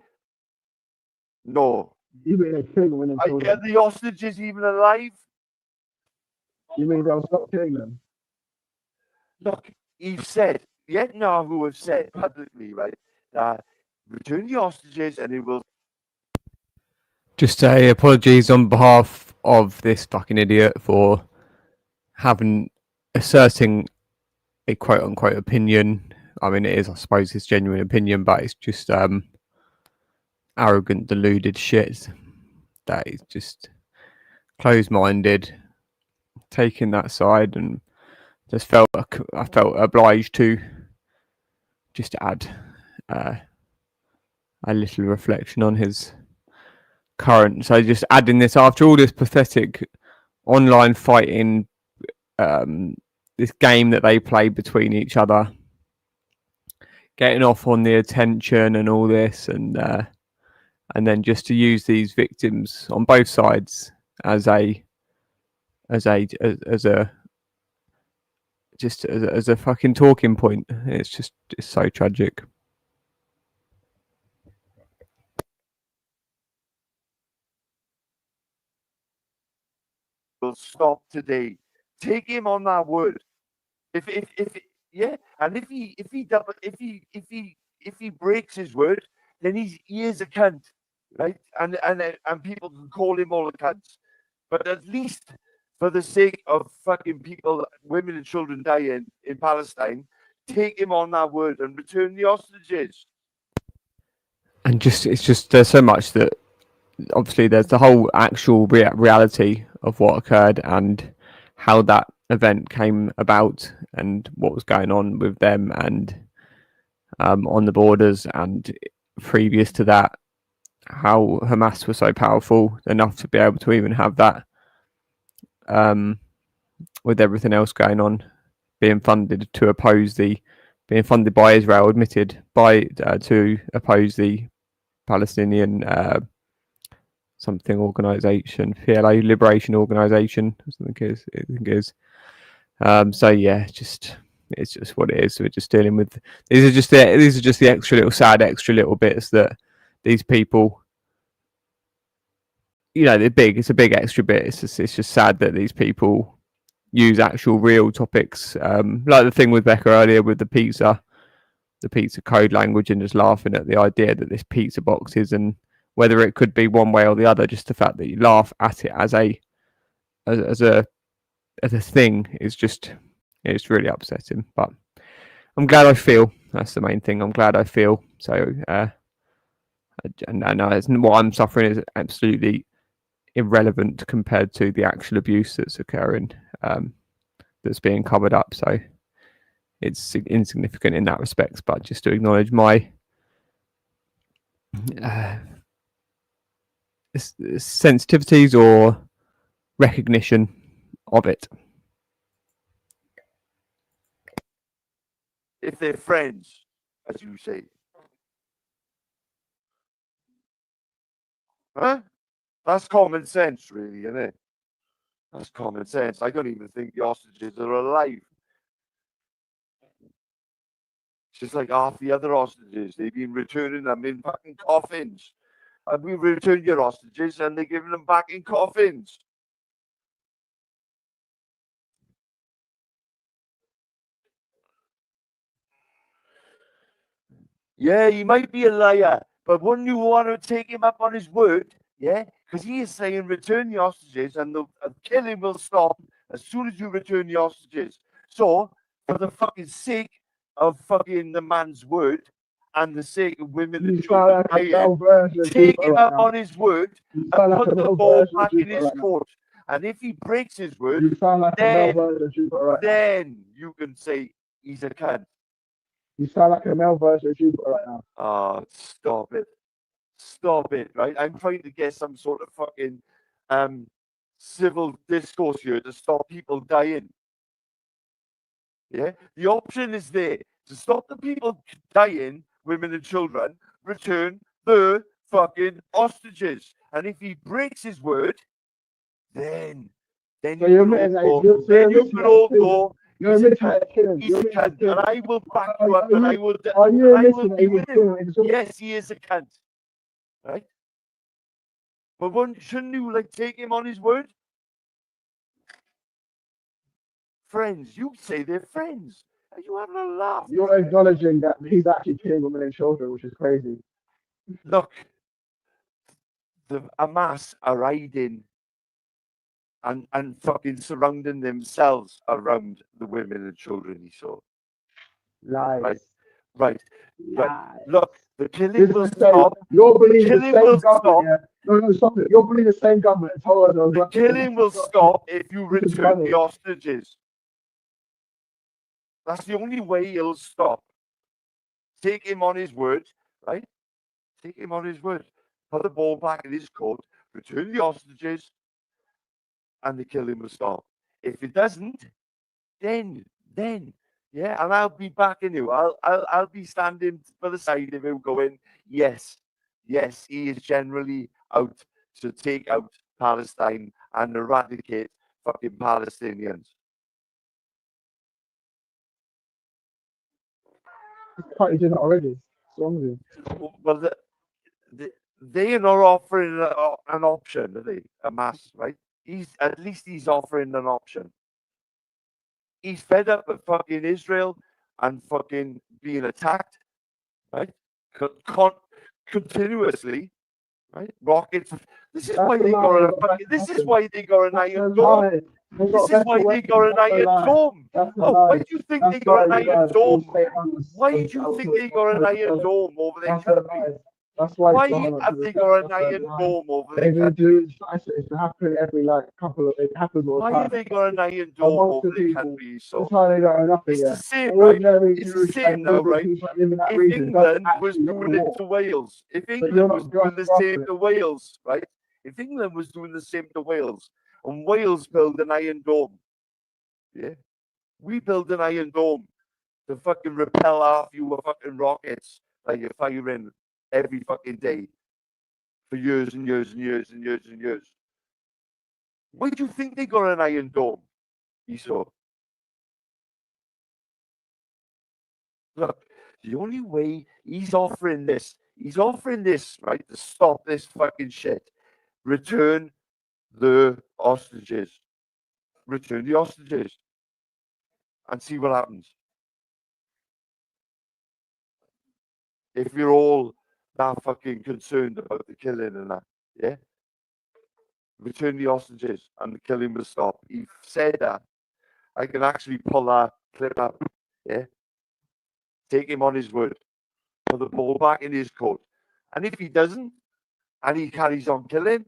No. You mean they're killing women and Are children? the hostages even alive? You mean they'll stop killing them? Look, you've said, Netanyahu have said publicly, right, that return the hostages and it will. Just say apologies on behalf of this fucking idiot for asserting a quote unquote opinion. I mean, it is, I suppose, his genuine opinion, but it's just arrogant, deluded shit that is just closed-minded, taking that side, and just I felt obliged to just add a little reflection on his current. So just adding this after all this pathetic online fighting, this game that they play between each other, getting off on the attention and all this, and then just to use these victims on both sides as a fucking talking point. It's so tragic. Will stop today. Take him on that word. If and if he breaks his word, then he is a cunt, right? And people can call him all the cunts. But at least for the sake of fucking people, women and children dying in Palestine, take him on that word and return the hostages. And it's just there's so much that obviously there's the whole actual reality of what occurred and how that event came about and what was going on with them and on the borders, and previous to that, how Hamas was so powerful enough to be able to even have that with everything else going on, being funded by Israel, admitted by to oppose the Palestinian something organization, PLO Liberation Organization, I think it is. So yeah, just it's just what it is. We're just dealing with these are just the extra little bits that these people, they're big. It's a big extra bit. It's just sad that these people use actual real topics, like the thing with Becca earlier with the pizza code language, and just laughing at the idea that this pizza box is, and whether it could be one way or the other. Just the fact that you laugh at it as a thing is just, it's really upsetting. But I'm glad I feel. That's the main thing. I'm glad I feel. So, and I know what I'm suffering is absolutely irrelevant compared to the actual abuse that's occurring, that's being covered up. So it's insignificant in that respect. But just to acknowledge my sensitivities or recognition of it. If they're friends, as you say. Huh? That's common sense, really, isn't it? That's common sense. I don't even think the hostages are alive. It's just like half the other hostages. They've been returning them in fucking coffins. And we return your hostages and they're giving them back in coffins. Yeah, he might be a liar, but wouldn't you want to take him up on his word? Yeah, because he is saying return the hostages and the killing will stop as soon as you return the hostages. So, for the fucking sake of fucking the man's word and the sake of women and children, take him up on his word and put the ball back in his court. And if he breaks his word, then you can say he's a cunt. You sound like a male version of Jupiter right now. Oh, stop it. Stop it, right? I'm trying to get some sort of fucking civil discourse here to stop people dying. Yeah? The option is there. To stop the people dying, women and children, return the fucking hostages. And if he breaks his word, then So you're admitting that you're admitting that killing. He's a cunt, and I will back you up, and I will. Are you I will admitting that be he was with him. killing? Yes, he is a cunt, right? But shouldn't you take him on his word? Friends, you say they're friends. Are you having a laugh? You're acknowledging that he's actually killing women and children, which is crazy. Look, the Hamas are hiding and fucking surrounding themselves around the women and children he saw. Lies. Right. Lies. Look, the killing will stop. You're believing the same will government. stop. Yeah? No, stop it. You're believing the same government that told us the killing will stop if you return the hostages. That's the only way it'll stop. Take him on his word, right? Take him on his word. Put the ball back in his court, return the hostages, and the killing will stop. If it doesn't, then, yeah, and I'll be backing you. I'll be standing by the side of him, going, yes, he is generally out to take out Palestine and eradicate fucking Palestinians. Can't you do that already? What's wrong with you? Well, they are not offering an option, are they? Hamas, right? At least he's offering an option. He's fed up with fucking Israel and fucking being attacked, right? Continuously, right? Rockets. This is why they got an iron dome. This is why they got an iron dome. Oh, why do you think they got an iron dome? Why do you think they got an iron dome over their country? That's why. Why have they got an iron dome over their country? It's happening every couple of. It happens all the time. Why have they got an iron dome over their country? So that's why they don't know nothing it's yet. the same, right? It's the same now, right? If England was doing it to Wales, if England was doing the same to Wales, right? If England was doing the same to Wales, and Wales built an iron dome, yeah, we built an iron dome to fucking repel half you with fucking rockets that you're firing every fucking day for years and years and years and years and years. Why do you think they got an iron dome? You saw. Look, the only way he's offering this, right, to stop this fucking shit. Return the hostages. Return the hostages. And see what happens. If you're all that fucking concerned about the killing and that, yeah? Return the hostages and the killing will stop. He said that. I can actually pull that clip up, yeah? Take him on his word. Put the ball back in his court. And if he doesn't, and he carries on killing,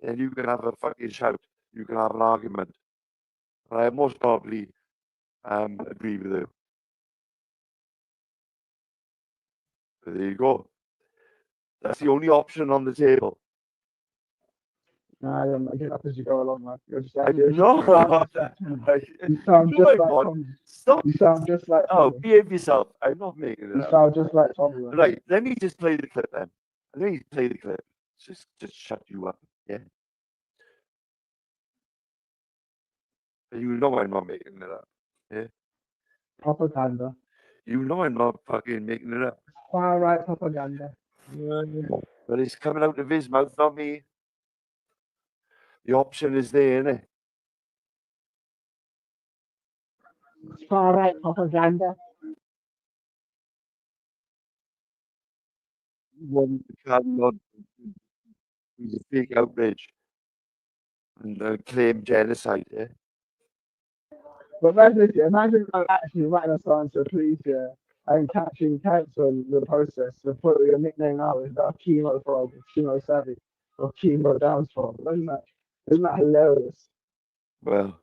then you can have a fucking shout. You can have an argument. And I most probably agree with you. But there you go. That's the only option on the table. No, I don't get up as you go along, man. You're just like, I'm not. You sound No, just I'm like not. Tommy. Stop. You sound just like Oh, Tommy. behave yourself. I'm not making it You up. sound just like Tommy, man. Right, let me just play the clip then. Let me play the clip. Just shut you up, yeah? You know I'm not making it up, yeah? Propaganda. You know I'm not fucking making it up. Far right propaganda. But it's coming out of his mouth, not me. The option is there, innit? Far right propaganda. One cannot use a fake outrage and claim genocide, yeah? But imagine I'm actually writing a song to police here and catching cancer in the process to put your nickname out is that chemo frog, chemo savvy, or chemo downs frog. Isn't that hilarious? Well,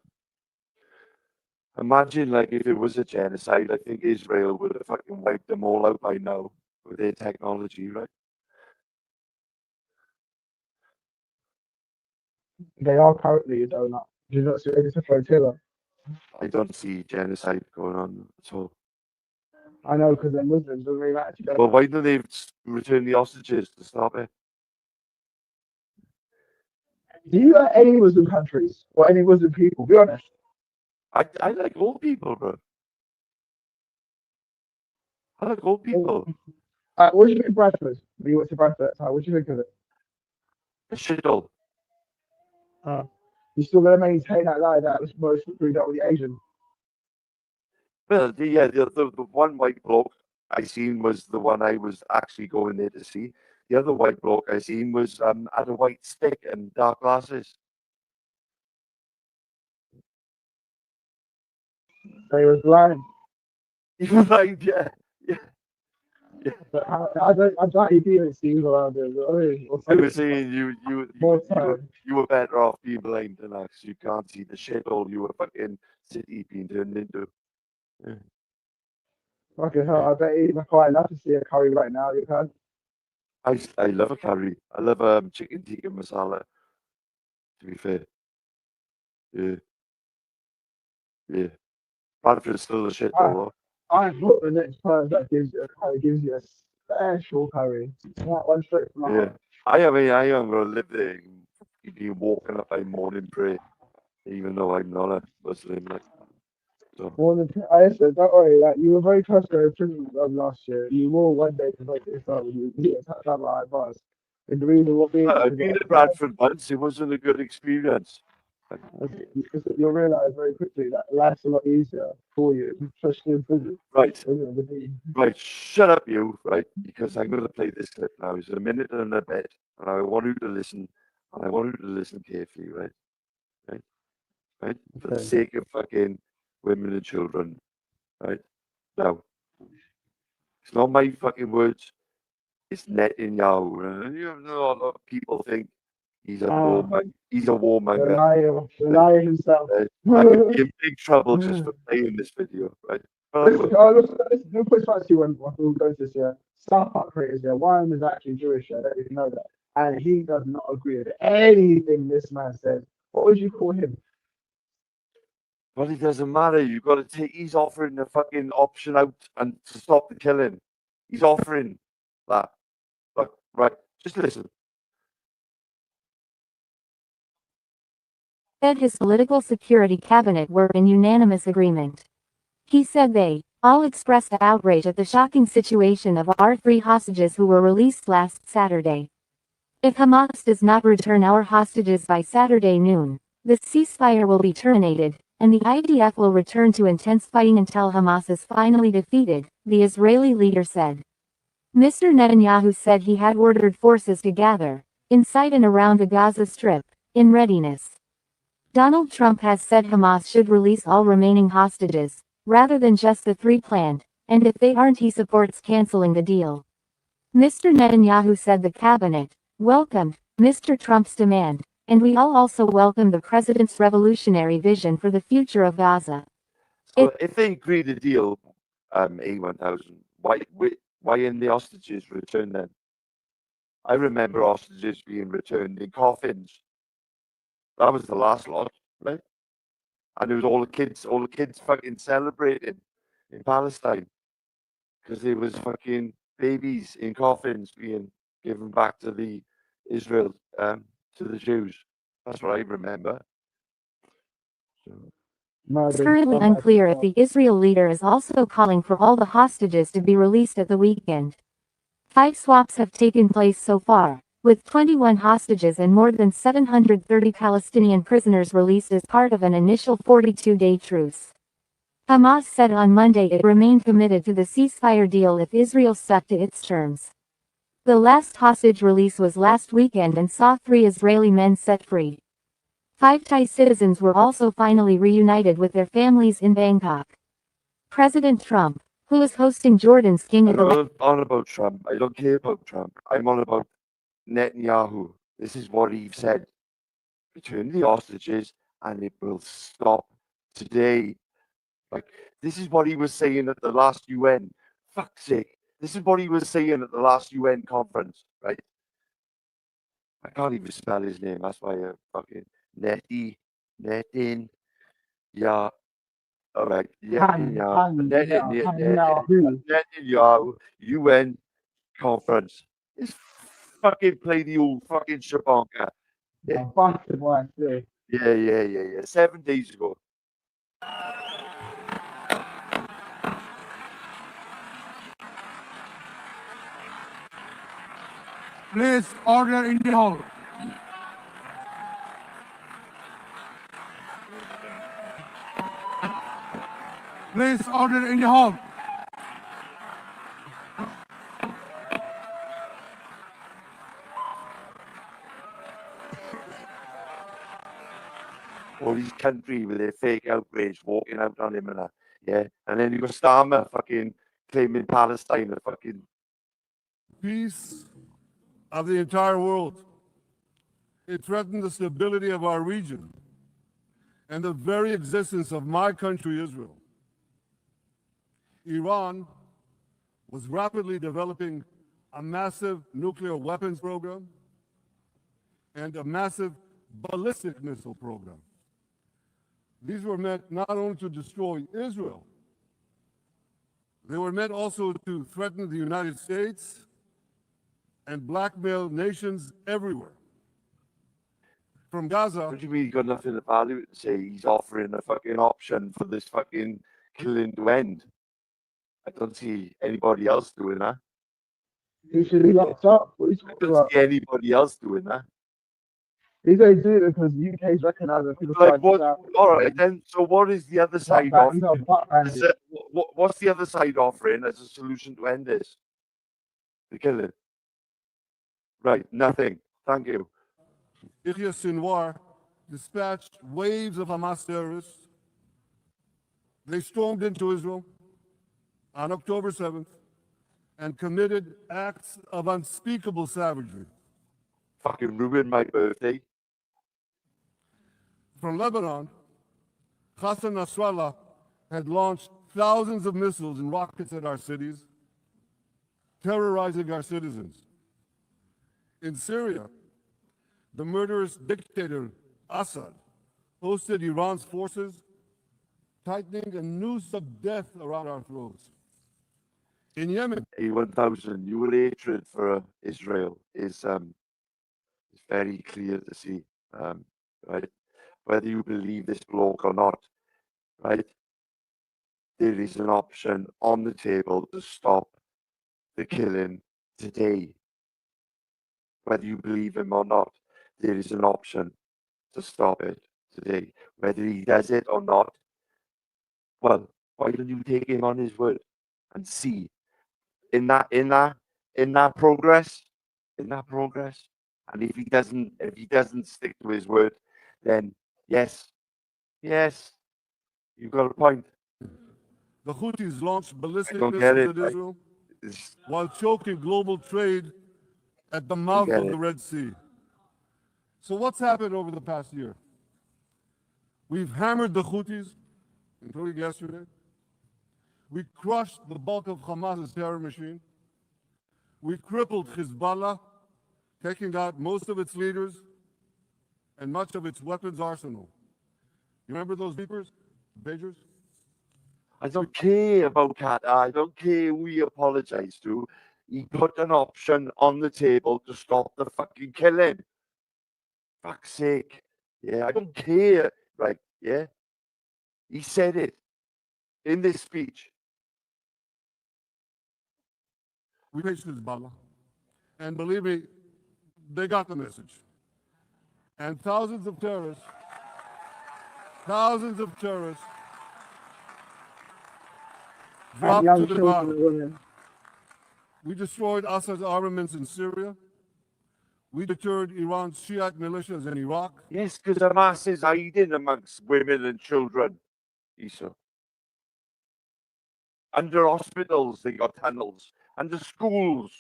imagine like if it was a genocide, I think Israel would have fucking wiped them all out by now with their technology, right? They are currently, you know, not. Do you not see it's a flotilla? I don't see genocide going on at all. I know because they're Muslims, don't really like to go. Well, why don't they return the hostages to stop it? Do you like any Muslim countries or any Muslim people? Be honest. I like all people, bro. I like all people. What do you think of Bradford? When you went to Bradford at the time, what do you think of it? A shithole. You still gonna maintain that lie that was most screwed up with the Asian? Well, the one white bloke I seen was the one I was actually going there to see. The other white bloke I seen was had a white stick and dark glasses. They was lying. He was like, yeah. But I don't even see you around there. I was saying you were better off being blind than us. You can't see the shithole you were fucking city being turned into. Yeah. Fucking hell, I bet even quite enough to see a curry right now. You can. I love a curry. I love chicken tikka masala. To be fair, yeah. Bradford's still a shithole though. I thought the next person that gives you a curry gives you a special curry. That one straight from the Yeah, heart. I am gonna live there. Be walking up by morning prayer, even though I'm not a Muslim. Like, so More than I said, don't worry. Like you were very close to prison last year. You will one day to vote this out when you get attacked by advice. And the reason what being I've been to Bradford once. It wasn't a good experience. you'll realise very quickly that life's a lot easier for you, especially in prison. Right. Right, shut up, you, right? Because I'm going to play this clip now. It's a minute and a bit, and I want you to listen, and I want you to listen carefully, right? Right? For the sake of fucking women and children, right? Now, it's not my fucking words, it's Netanyahu. And you know, a lot of people think he's a warmonger. He's a warmonger. The liar himself. I could be in big trouble just for playing this video, right? But I will. Listen, no push back to you when we go to this year. South Park creators here. One is actually Jewish. I don't even know that. And he does not agree with anything this man says. What would you call him? But it doesn't matter. You've got to take. He's offering the fucking option out and to stop the killing. He's offering that. Look, right. Just listen. Said his political security cabinet were in unanimous agreement. He said they all expressed outrage at the shocking situation of our 3 hostages who were released last Saturday. If Hamas does not return our hostages by Saturday noon, the ceasefire will be terminated, and the IDF will return to intense fighting until Hamas is finally defeated, the Israeli leader said. Mr. Netanyahu said he had ordered forces to gather, inside and around the Gaza Strip, in readiness. Donald Trump has said Hamas should release all remaining hostages, rather than just the 3 planned, and if they aren't he supports canceling the deal. Mr. Netanyahu said the cabinet welcomed Mr. Trump's demand, and we all also welcome the president's revolutionary vision for the future of Gaza. So if they agree the deal, A1000, why in the hostages return then? I remember hostages being returned in coffins. That was the last lot, right? And it was all the kids fucking celebrating in Palestine because there was fucking babies in coffins being given back to the Israel, to the Jews. That's what I remember. It's currently unclear if the Israel leader is also calling for all the hostages to be released at the weekend. 5 swaps have taken place so far, with 21 hostages and more than 730 Palestinian prisoners released as part of an initial 42-day truce. Hamas said on Monday it remained committed to the ceasefire deal if Israel stuck to its terms. The last hostage release was last weekend and saw 3 Israeli men set free. 5 Thai citizens were also finally reunited with their families in Bangkok. President Trump, who is hosting Jordan's King of I'm the not on about Trump. I don't care about Trump. I'm on about Netanyahu. This is what he said. Return the hostages and it will stop today. Like, this is what he was saying at the last UN. Fuck's sake. This is what he was saying at the last UN conference, right? I can't even spell his name. That's why I fucking Netin. Yeah. All right. Netanyahu UN conference. It's fucking play the old fucking shabanka. Yeah. Yeah. 7 days ago. Please order in the hall. Please order in the hall. All these countries with their fake outrage walking out on him and that. Yeah. And then you got Starmer fucking claiming Palestine a fucking Peace of the entire world. It threatened the stability of our region and the very existence of my country, Israel. Iran was rapidly developing a massive nuclear weapons program and a massive ballistic missile program. These were meant not only to destroy Israel, they were meant also to threaten the United States and blackmail nations everywhere. From Gaza. What do you mean he got nothing to value to say? He's offering a fucking option for this fucking killing to end. I don't see anybody else doing that. He should be locked up. What are you I talking don't about? see anybody else doing that. He's only doing it because the UK's recognising people Like trying what? to All right, then. So what is the other side he's offering? not a butt bandit. What's the other side offering as a solution to end this? The killing. Right, nothing. Thank you. Yahya Sinwar dispatched waves of Hamas terrorists. They stormed into Israel on October 7th and committed acts of unspeakable savagery. Fucking ruined my birthday. From Lebanon, Hassan Nasrallah had launched thousands of missiles and rockets at our cities, terrorizing our citizens. In Syria, the murderous dictator Assad hosted Iran's forces, tightening a noose of death around our throats. In Yemen, A1000, your hatred for Israel is very clear to see, right? Whether you believe this bloke or not, right? there is an option on the table to stop the killing today. Whether you believe him or not, there is an option to stop it today. Whether he does it or not, well, why don't you take him on his word and see in that progress, and if he doesn't stick to his word, then yes, you've got a point. The Houthis launched ballistic don't get missiles it, at Israel while choking global trade at the mouth get of the it. Red Sea. So what's happened over the past year? We've hammered the Houthis, including yesterday. We crushed the bulk of Hamas's terror machine. We crippled Hezbollah, taking out most of its leaders and much of its weapons arsenal. You remember those beepers, pagers? I don't care about Qatar. I don't care who he apologized to. He put an option on the table to stop the fucking killing. Fuck's sake. Yeah, I don't care. Right, yeah? He said it in this speech. We faced Hezbollah. And believe me, they got the message. And thousands of terrorists dropped young to the children ground. and women. We destroyed Assad's armaments in Syria. We deterred Iran's Shiite militias in Iraq. Yes, because Hamas is hiding amongst women and children, Isa. Under hospitals, they got tunnels. Under schools.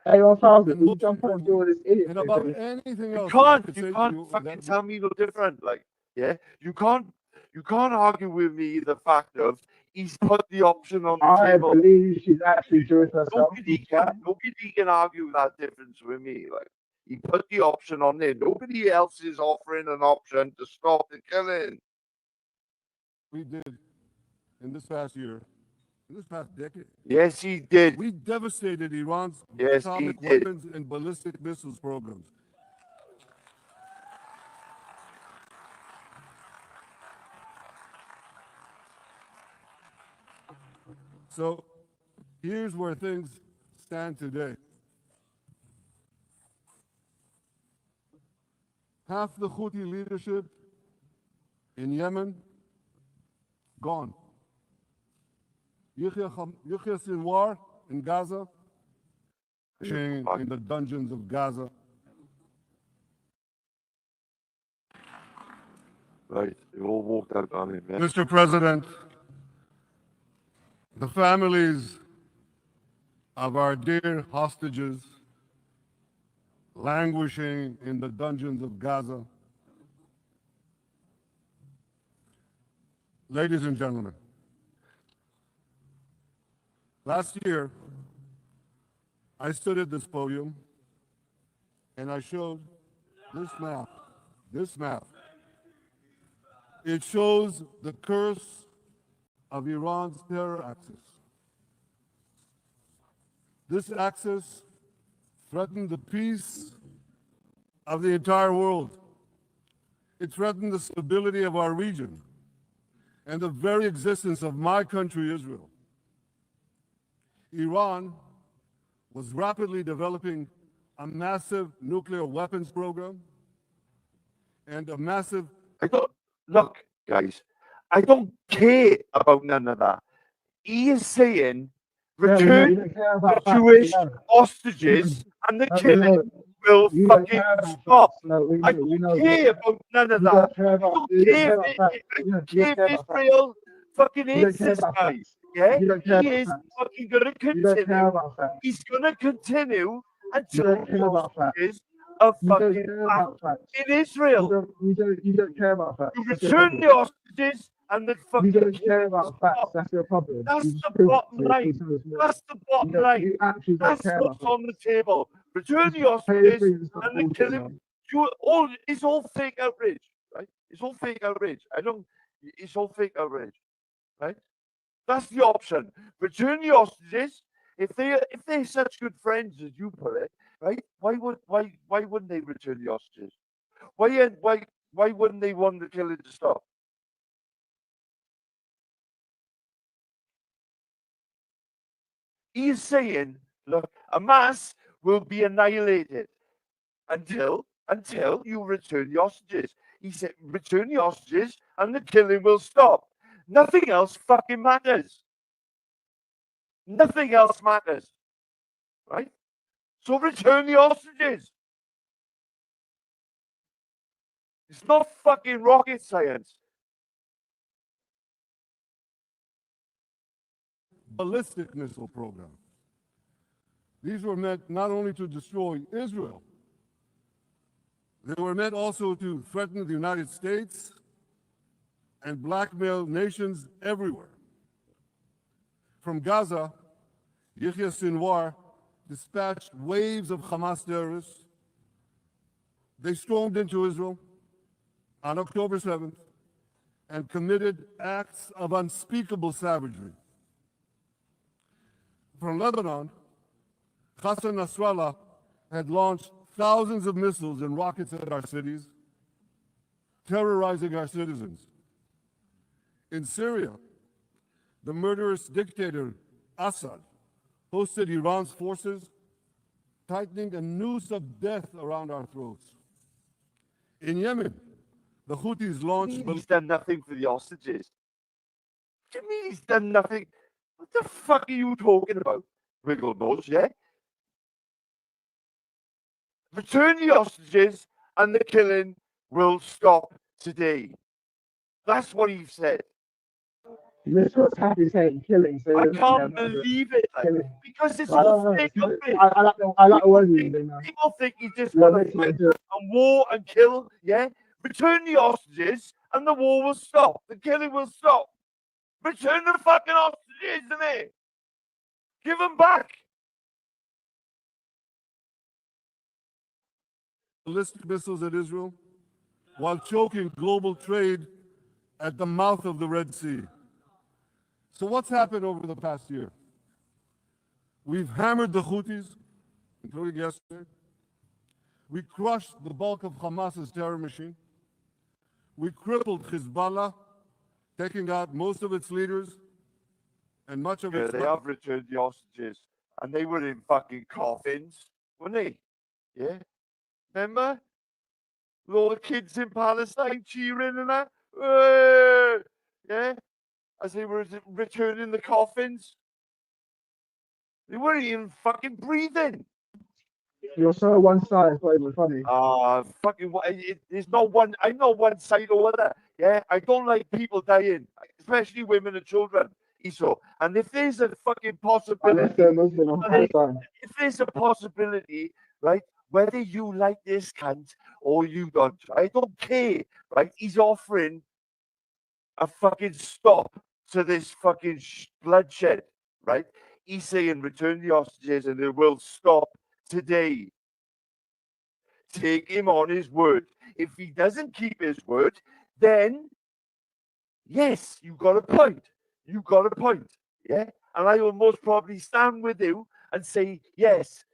Hey, 1000, you jump on and do all this idiot. And about anything else. You can't fucking tell me no different. Like, yeah, you can't argue with me the fact of he's put the option on the I table. believe she's actually Jewish herself. Nobody can argue that difference with me. Like, he put the option on there. Nobody else is offering an option to stop the killing. We did in this past year, in this past decade. Yes, he did. We devastated Iran's Yes, he atomic did. weapons and ballistic missiles programs. So here's where things stand today. Half the Houthi leadership in Yemen, gone. Yahya Sinwar in Gaza, in the dungeons of Gaza. Right, they all walked out on him. Yeah. Mr. President, the families of our dear hostages languishing in the dungeons of Gaza. Ladies and gentlemen, last year, I stood at this podium and I showed this map. It shows the curse of Iran's terror axis. This axis threatened the peace of the entire world. It threatened the stability of our region and the very existence of my country, Israel. Iran was rapidly developing a massive nuclear weapons program and a massive... Look, guys, I don't care about none of that. He is saying return the Jewish hostages and the killing will fucking stop. I don't care about none of that. I don't care if Israel fucking hates this guy. Yeah, he is fucking gonna continue. He's gonna continue until the hostages are fucking back in Israel. You don't care about facts. You return the hostages and the fucking... You don't care about facts. That's your problem. That's the bottom line. That's the bottom line. You actually don't That's care what's about on the table. Return the hostages and the killing. It's all fake outrage, right? It's all fake outrage. It's all fake outrage, right? That's the option. Return the hostages. If they're such good friends as you put it, right? Why wouldn't they return the hostages? Why wouldn't they want the killing to stop? He is saying, look, Hamas will be annihilated until you return the hostages. He said, return the hostages and the killing will stop. Nothing else fucking matters. Nothing else matters. Right? So return the hostages. It's not fucking rocket science. Ballistic missile program. These were meant not only to destroy Israel, they were meant also to threaten the United States and blackmail nations everywhere. From Gaza, Yahya Sinwar dispatched waves of Hamas terrorists. They stormed into Israel on October 7th and committed acts of unspeakable savagery. From Lebanon, Hassan Nasrallah had launched thousands of missiles and rockets at our cities, terrorizing our citizens. In Syria, the murderous dictator Assad hosted Iran's forces, tightening a noose of death around our throats. In Yemen, the Houthis launched... He's done nothing for the hostages. What do you mean he's done nothing? What the fuck are you talking about? Wiggle nose, yeah? Return the hostages and the killing will stop today. That's what he said. This was happy saying killing. So I can't believe it. Because it's I all don't know. fake up it. I like the word you now. People think he just Yeah, want to makes me fight do it. and war and kill, yeah? Return the hostages and the war will stop. The killing will stop. Return the fucking hostages, isn't it? Give them back. ballistic missiles at Israel while choking global trade at the mouth of the Red Sea. So what's happened over the past year? We've hammered the Houthis, including yesterday. We crushed the bulk of Hamas's terror machine. We crippled Hezbollah, taking out most of its leaders and much of its... They have returned the hostages and they were in fucking coffins, weren't they? Yeah? Remember? All the kids in Palestine cheering and that? Yeah? As they were returning the coffins. They weren't even fucking breathing. You're so one-sided, it's not even funny. Fucking there's no one. I'm not one side or other. Yeah, I don't like people dying, especially women and children. So, and if there's a fucking possibility, if there's a possibility, right, whether you like this cunt or you don't, I don't care, right? He's offering a fucking stop to this fucking bloodshed, right? He's saying return the hostages and it will stop today. Take him on his word. If he doesn't keep his word, then yes, you got a point. You got a point. Yeah. And I will most probably stand with you and say, yes,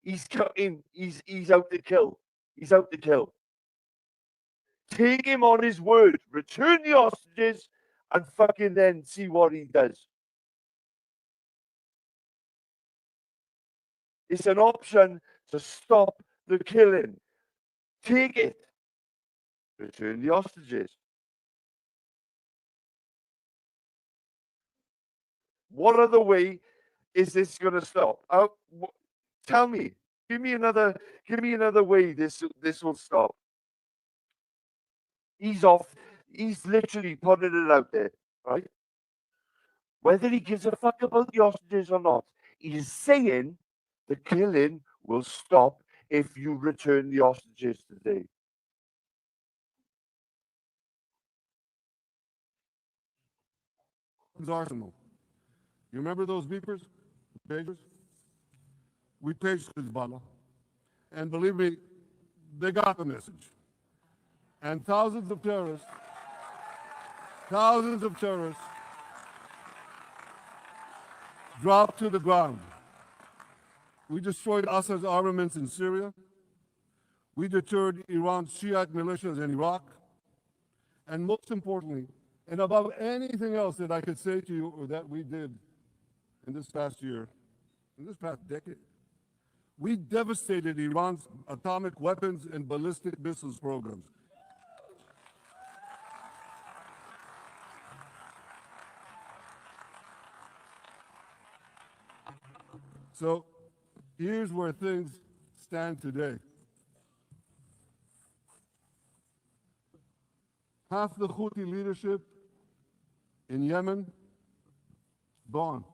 he's cutting, he's out to kill. He's out to kill. Take him on his word. Return the hostages and fucking then see what he does. It's an option to stop the killing. Take it. Return the hostages. What other way is this going to stop? Tell me. Give me another way this will stop. He's off. He's literally putting it out there, right? Whether he gives a fuck about the hostages or not, he's saying the killing will stop if you return the hostages today. Arsenal. You remember those beepers? Pagers? We paged Hezbollah. And believe me, they got the message. And thousands of terrorists dropped to the ground. We destroyed Assad's armaments in Syria. We deterred Iran's Shiite militias in Iraq. And most importantly, and above anything else that I could say to you or that we did in this past year, in this past decade. We devastated Iran's atomic weapons and ballistic missiles programs. So here's where things stand today. Half the Houthi leadership in Yemen, gone.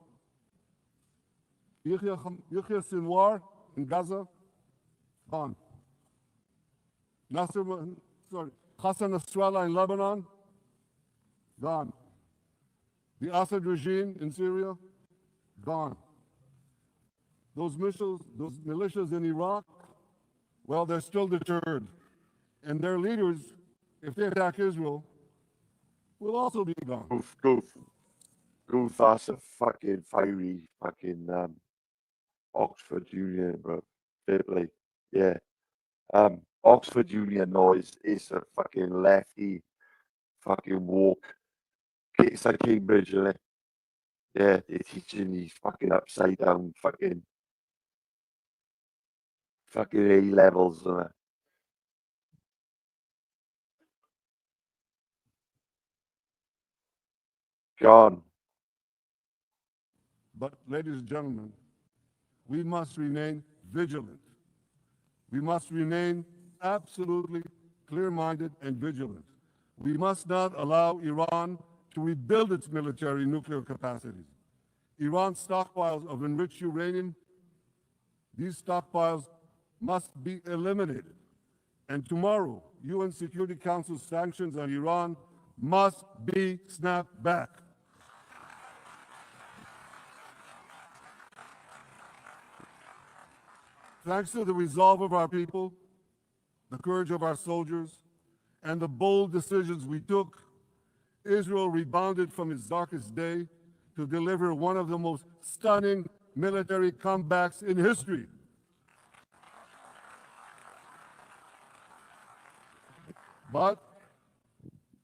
Yahya Sinwar in Gaza, gone. Hassan Nasrallah in Lebanon, gone. The Assad regime in Syria, gone. Those militias in Iraq, well, they're still deterred. And their leaders, if they attack Israel, will also be gone. Goof, that's a fucking fiery fucking Oxford Union, bro. Fairly. Yeah. Oxford Union no is a fucking lefty fucking woke. It's like Cambridge, isn't it? Yeah, they're teaching these fucking upside down fucking A levels, isn't it? Gone. But, ladies and gentlemen, we must remain vigilant. We must remain absolutely clear-minded and vigilant. We must not allow Iran to rebuild its military nuclear capacities. Iran's stockpiles of enriched uranium, these stockpiles must be eliminated. And tomorrow, UN Security Council sanctions on Iran must be snapped back. Thanks to the resolve of our people, the courage of our soldiers, and the bold decisions we took, Israel rebounded from its darkest day to deliver one of the most stunning military comebacks in history. But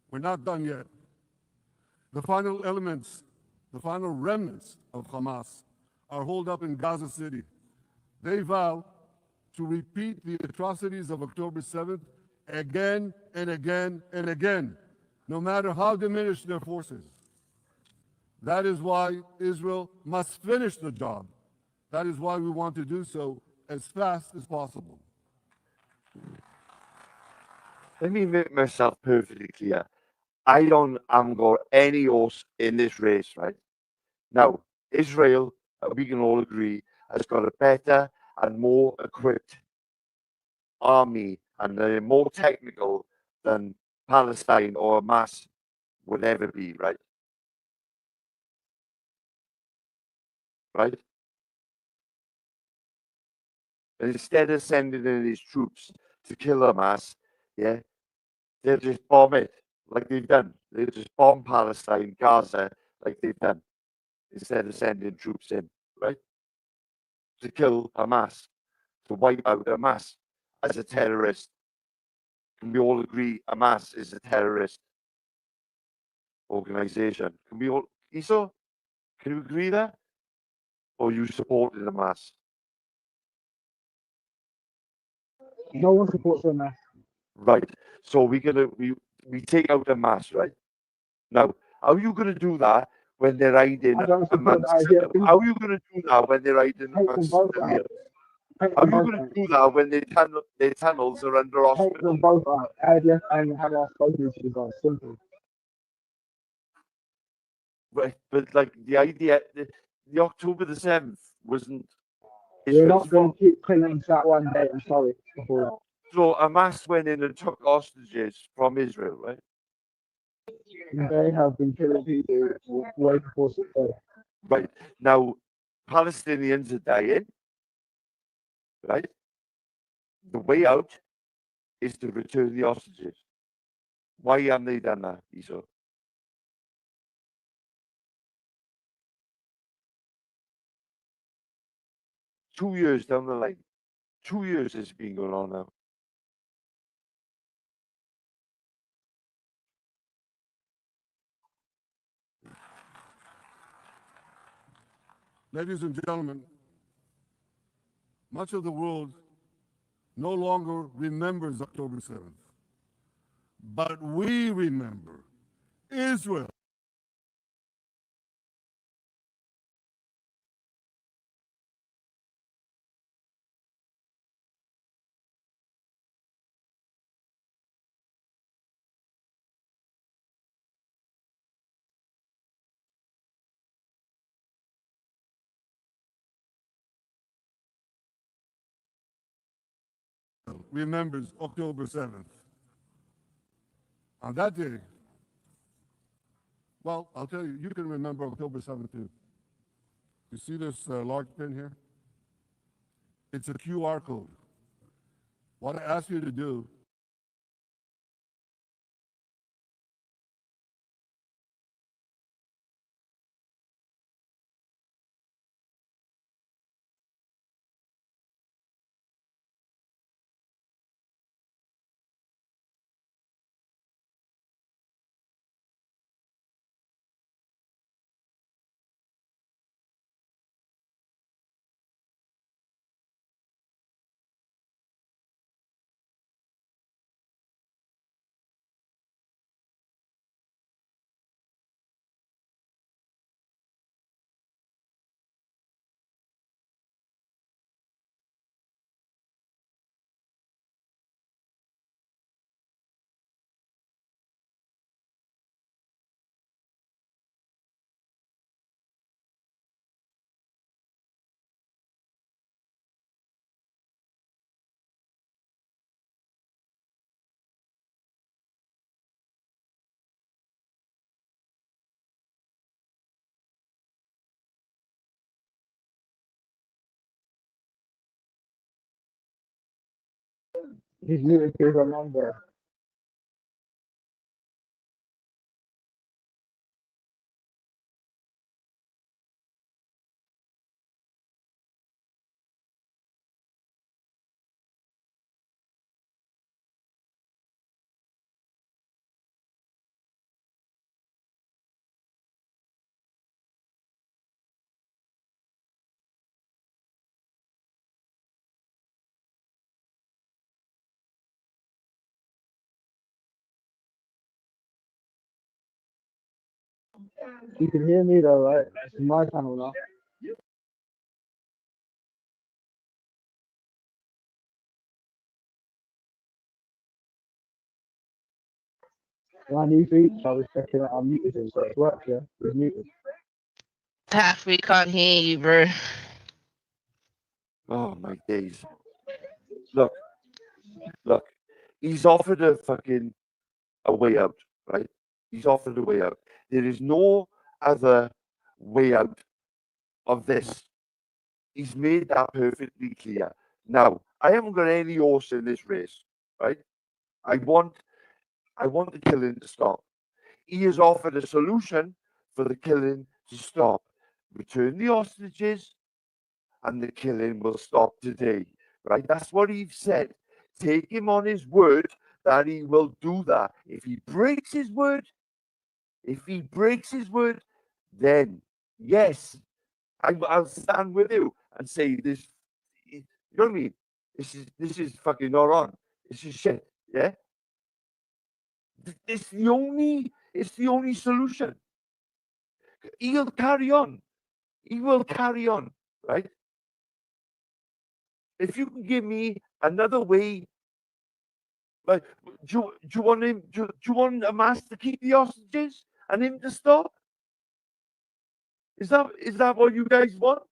we're not done yet. The final elements, the final remnants of Hamas are holed up in Gaza City. They vow to repeat the atrocities of October 7th again and again and again, no matter how diminished their forces. That is why Israel must finish the job. That is why we want to do so as fast as possible. Let me make myself perfectly clear. I haven't got any horse in this race, right? Now, Israel, we can all agree, has got a better and more equipped army, and they're more technical than Palestine or Hamas would ever be, right? Right? And instead of sending in these troops to kill Hamas, yeah, they'll just bomb it like they've done. They'll just bomb Palestine, Gaza, like they've done, instead of sending troops in, right? To kill Hamas, to wipe out Hamas as a terrorist. Can we all agree Hamas is a terrorist organization? Can we all, Iso, can you agree that? Or you supporting Hamas? No one supports Hamas. Right. So we take out Hamas, right? Now, how are you gonna do that when they're hiding I don't support amongst? the idea. How are you gonna do that when they're hiding Take them amongst both out. civilians? Take How are them you both gonna out. do that when their tunnels are under Take hospital? them both out. IDF and Hamas both need to be gone. Simple. Right, but like the idea, the October the 7th wasn't We're Israel's not going fault. to keep clinging to that one day. I'm sorry. So Hamas went in and took hostages from Israel, right? They have been killing people way before success. Right. Now, Palestinians are dying, right? The way out is to return the hostages. Why haven't they done that, Iso? Two years down the line. 2 years it's been going on now. Ladies and gentlemen, much of the world no longer remembers October 7th. But we remember Israel. Remembers October 7th. On that day, well, I'll tell you, you can remember October 7th too. You see this large pin here? It's a QR code. What I ask you to do He's muted to remember. You can hear me though, right? It's my channel now. My new feature, I was checking out, I muted him, so it works, yeah? He's muted. Taff, we can't hear you, bro. Oh my days. Look, look. He's offered a way out, right? He's offered a way out. There is no other way out of this. He's made that perfectly clear. Now, I haven't got any horse in this race, right? I want the killing to stop. He has offered a solution for the killing to stop. Return the hostages, and the killing will stop today, right? That's what he said. Take him on his word that he will do that. If he breaks his word, then yes, I'll stand with you and say this. You know what I mean? This is fucking not on. This is shit. Yeah. It's the only solution. He'll carry on. He will carry on, right? If you can give me another way, like, do you want him? Do you want Hamas to keep the hostages and him to stop? Is that what you guys want?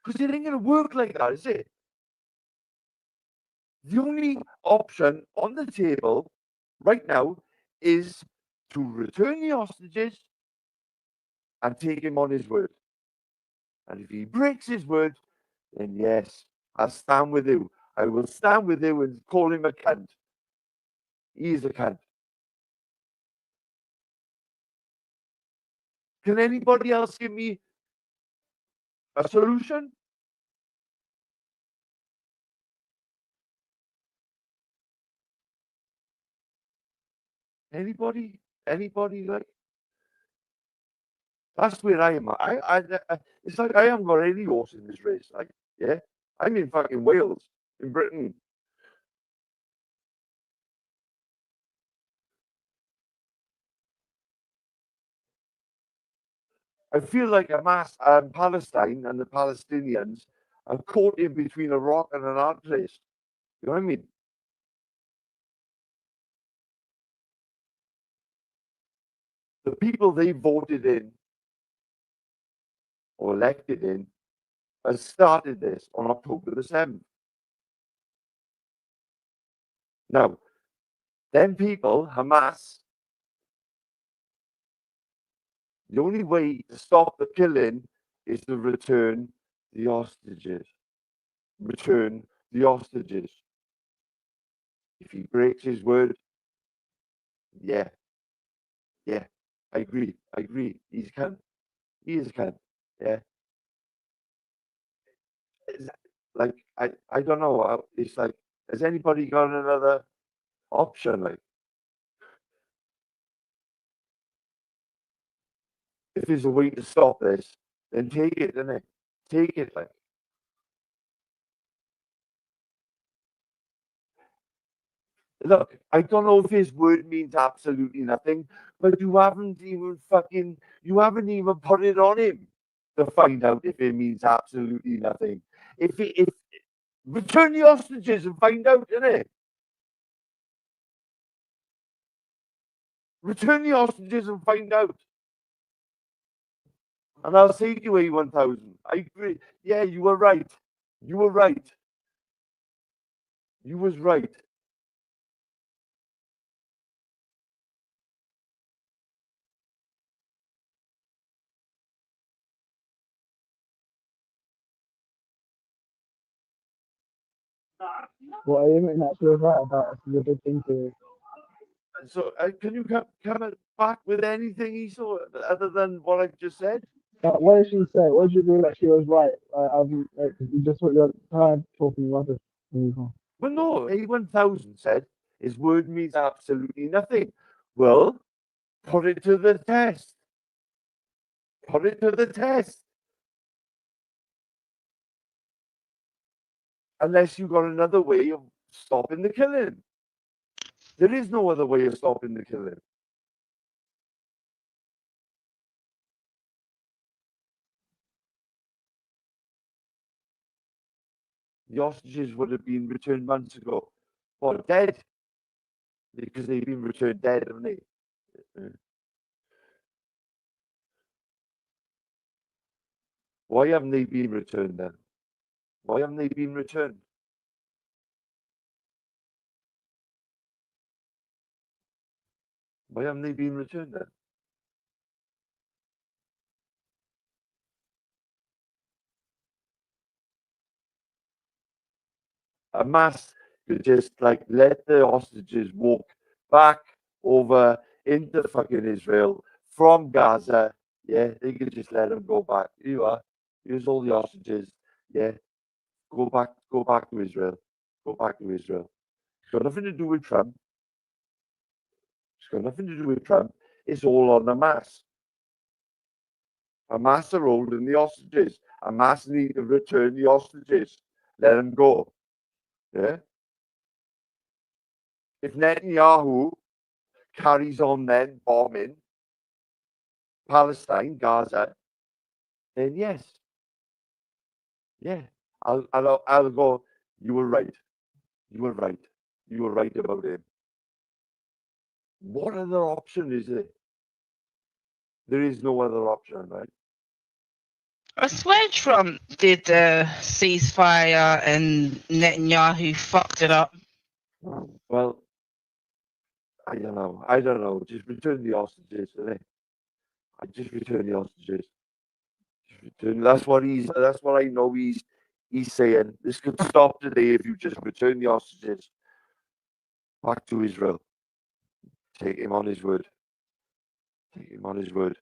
Because it ain't gonna work like that, is it? The only option on the table right now is to return the hostages and take him on his word. And if he breaks his word, then yes, I'll stand with you. I will stand with you and call him a cunt. He is a cunt. Can anybody else give me a solution? Anybody? Anybody like? That's where I am. It's like I haven't got any horse in this race. Like, yeah, I'm in fucking Wales, in Britain. I feel like Palestine and the Palestinians are caught in between a rock and an hard place. You know what I mean? The people they voted in or elected in has started this on October the 7th. Now, them people, Hamas, the only way to stop the killing is to return the hostages. Return the hostages. If he breaks his word, yeah, I agree. He's a cunt. He is a cunt. Yeah. Like, I don't know. It's like, has anybody got another option? Like, if there's a way to stop this, then take it, innit? Take it, like. Look, I don't know if his word means absolutely nothing, but you haven't even put it on him to find out if it means absolutely nothing. If return the hostages and find out, innit? Return the hostages and find out. And I'll say to you, A1000, I agree. Yeah, you were right. You were right. You was right. What are you actually right about? This is a big thing to. So can you come back with anything he saw other than what I've just said? What did she say? What did you do that she was right? You just put your time talking rubbish. Well, no, A1000 said his word means absolutely nothing. Well, put it to the test. Put it to the test. Unless you've got another way of stopping the killing. There is no other way of stopping the killing. The hostages would have been returned months ago. What, dead? Because they've been returned dead, haven't they? Why haven't they been returned then? Why haven't they been returned? Why haven't they been returned then? Hamas could just like let the hostages walk back over into fucking Israel from Gaza. Yeah, they could just let them go back. Here you are. Here's all the hostages. Yeah, go back to Israel. Go back to Israel. It's got nothing to do with Trump. It's got nothing to do with Trump. It's all on Hamas. Hamas are holding the hostages. Hamas need to return the hostages. Let them go. Yeah. If Netanyahu carries on then bombing Palestine, Gaza, then yes. Yeah. I'll go, you were right. You were right. You were right about him. What other option is there? There is no other option, right? I swear Trump did a ceasefire and Netanyahu fucked it up. Well, I don't know. Just return the hostages, innit? I just return the hostages. That's what I know he's saying. This could stop today if you just return the hostages back to Israel. Take him on his word. Take him on his word.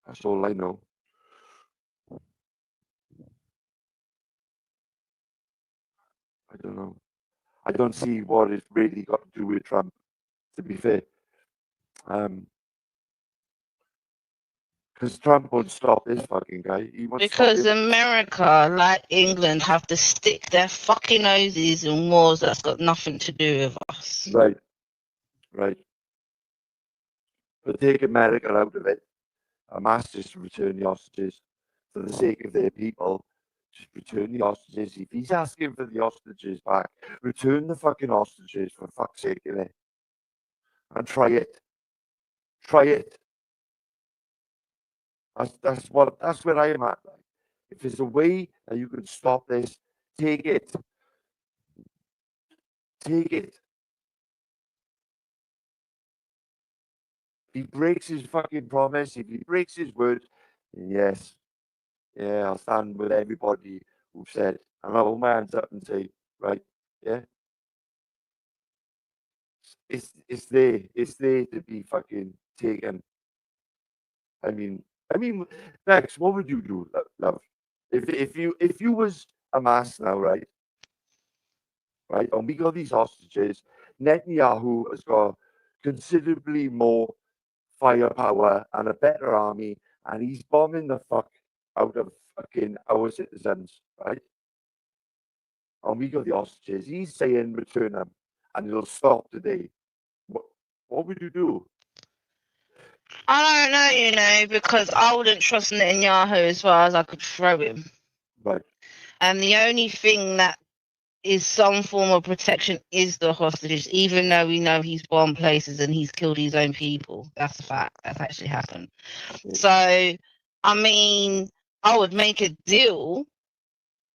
That's all I know. I don't know. I don't see what it's really got to do with Trump, to be fair. Because Trump won't stop this fucking guy. He won't Because stop him. America, like England, have to stick their fucking noses in wars that's got nothing to do with us. Right. Right. But take America out of it. Hamas just return the hostages for the sake of their people. Just return the hostages. If he's asking for the hostages back, return the fucking hostages for fuck's sake, innit? And try it. Try it. That's where I am at. If there's a way that you can stop this, take it. Take it. If he breaks his fucking promise, if he breaks his word, then yes. Yeah, I'll stand with everybody who said, and I'll hold my hands up and say, right, yeah. It's there to be fucking taken. I mean, Max, what would you do, love? If you was Hamas now, right? Right, and we got these hostages. Netanyahu has got considerably more firepower and a better army, and he's bombing the fuck out of fucking our citizens, right? And we got the hostages. He's saying return them, and it'll stop today. What would you do? I don't know, you know, because I wouldn't trust Netanyahu as far as I could throw him. Right. And the only thing that is some form of protection is the hostages, even though we know he's bombed places and he's killed his own people. That's a fact. That's actually happened. So, I mean, I would make a deal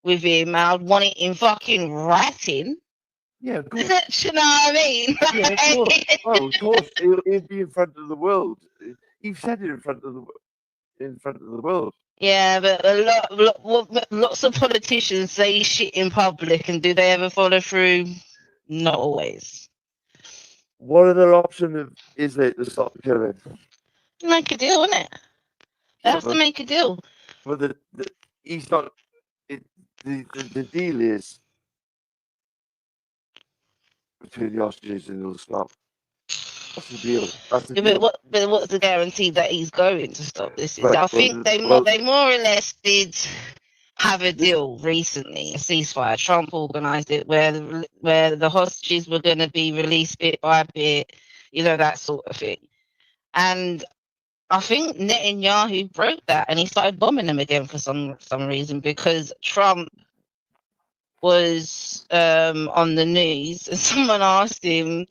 with him. I'd want it in fucking writing. Yeah, of course. Do you know what I mean? Yeah, of course. Oh, of course. He'll be in front of the world. He said it in front of the world. Yeah, but lots of politicians say shit in public, and do they ever follow through? Not always. What other option is there to stop the killing? Make a deal, innit? They have to make a deal. But he's not. The deal is between the hostages and it'll stop. That's the deal. That's the Yeah, deal. but what's the guarantee that he's going to stop this? Right, I think they more or less did have a deal recently, a ceasefire. Trump organised it where the hostages were going to be released bit by bit, you know, that sort of thing. And I think Netanyahu broke that, and he started bombing them again for some reason, because Trump was on the news and someone asked him,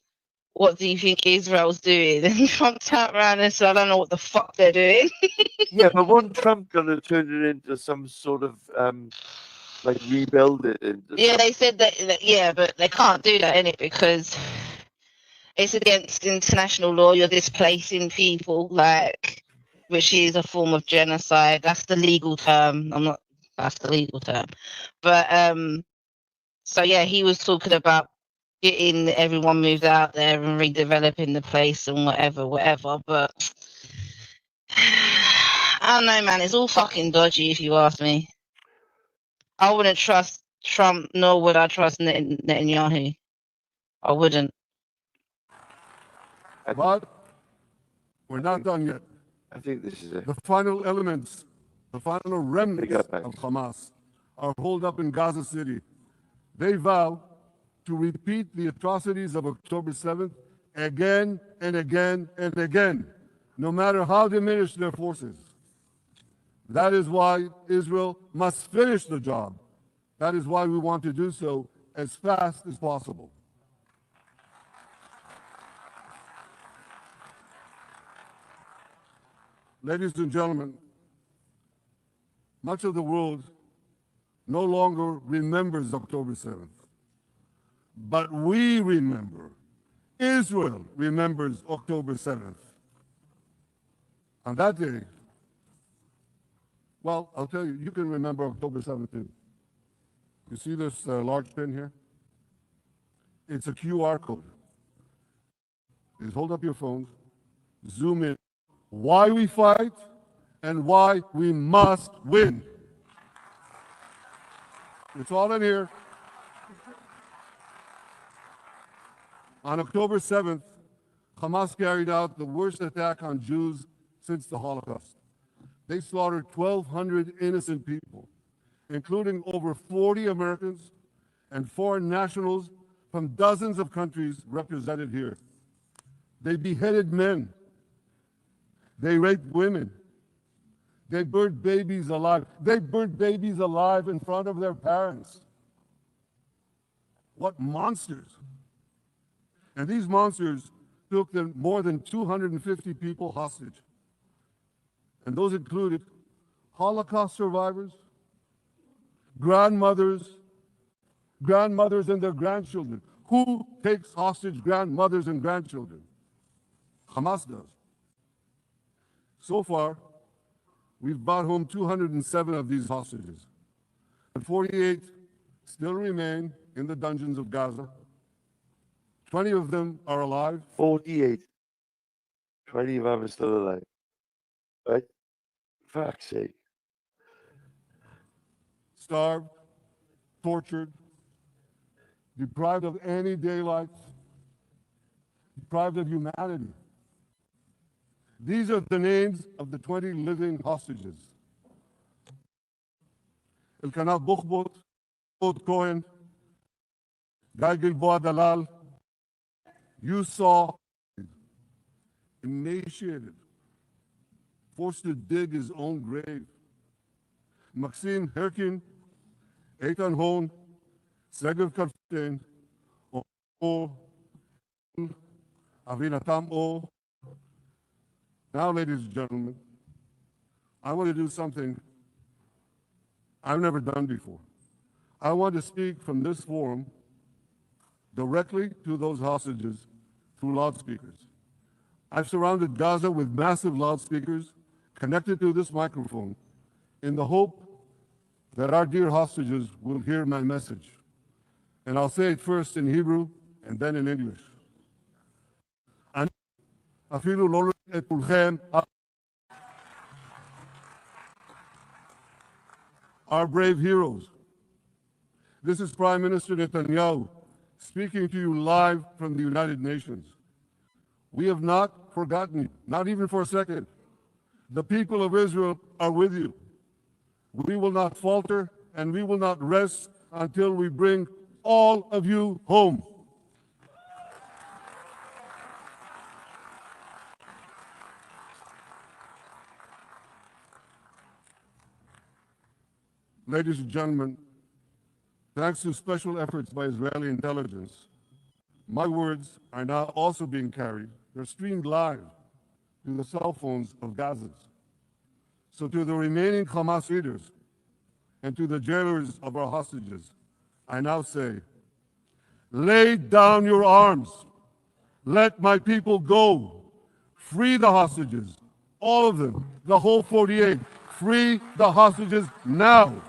what do you think Israel's doing? And Trump turned around and said, I don't know what the fuck they're doing. Yeah, but wasn't Trump going to turn it into some sort of like rebuild it? Yeah, they said that, yeah, but they can't do that, innit? Because it's against international law. You're displacing people, like, which is a form of genocide. That's the legal term. That's the legal term. But so yeah, he was talking about getting everyone moved out there and redeveloping the place and whatever. But I don't know, man. It's all fucking dodgy, if you ask me. I wouldn't trust Trump, nor would I trust Netanyahu. I wouldn't. But we're not done yet. I think this is it. The final elements, the final remnants of Hamas are holed up in Gaza City. They vow to repeat the atrocities of October 7th again and again and again, no matter how diminished their forces. That is why Israel must finish the job. That is why we want to do so as fast as possible. Ladies and gentlemen, much of the world no longer remembers October 7th, but we remember. Israel remembers October 7th. On that day, well, I'll tell you, you can remember October 7th too. You see this large pin here? It's a QR code. Just hold up your phones, zoom in. Why we fight and why we must win. It's all in here. On October 7th, Hamas carried out the worst attack on Jews since the Holocaust. They slaughtered 1,200 innocent people, including over 40 Americans and foreign nationals from dozens of countries represented here. They beheaded men. They raped women. They burned babies alive. They burned babies alive in front of their parents. What monsters. And these monsters took them more than 250 people hostage. And those included Holocaust survivors, grandmothers and their grandchildren. Who takes hostage grandmothers and grandchildren? Hamas does. So far, we've brought home 207 of these hostages, and 48 still remain in the dungeons of Gaza. 20 of them are alive. 48. 20 of them are still alive. Right? Fuck's sake. Starved, tortured, deprived of any daylight, deprived of humanity. These are the names of the 20 living hostages. Elkanah Bukhbot, Od Cohen, Guy Gilboa Dalal. You saw emaciated, forced to dig his own grave. Maxine Herkin, Eitan Hon, Segev Karftein, O, Avinatam O. Now, ladies and gentlemen, I want to do something I've never done before. I want to speak from this forum directly to those hostages through loudspeakers. I've surrounded Gaza with massive loudspeakers connected to this microphone in the hope that our dear hostages will hear my message. And I'll say it first in Hebrew and then in English. Our brave heroes. This is Prime Minister Netanyahu speaking to you live from the United Nations. We have not forgotten you, not even for a second. The people of Israel are with you. We will not falter and we will not rest until we bring all of you home. Ladies and gentlemen, thanks to special efforts by Israeli intelligence, my words are now also being carried. They're streamed live to the cell phones of Gazans. So to the remaining Hamas leaders and to the jailers of our hostages, I now say, lay down your arms. Let my people go. Free the hostages, all of them, the whole 48. Free the hostages now.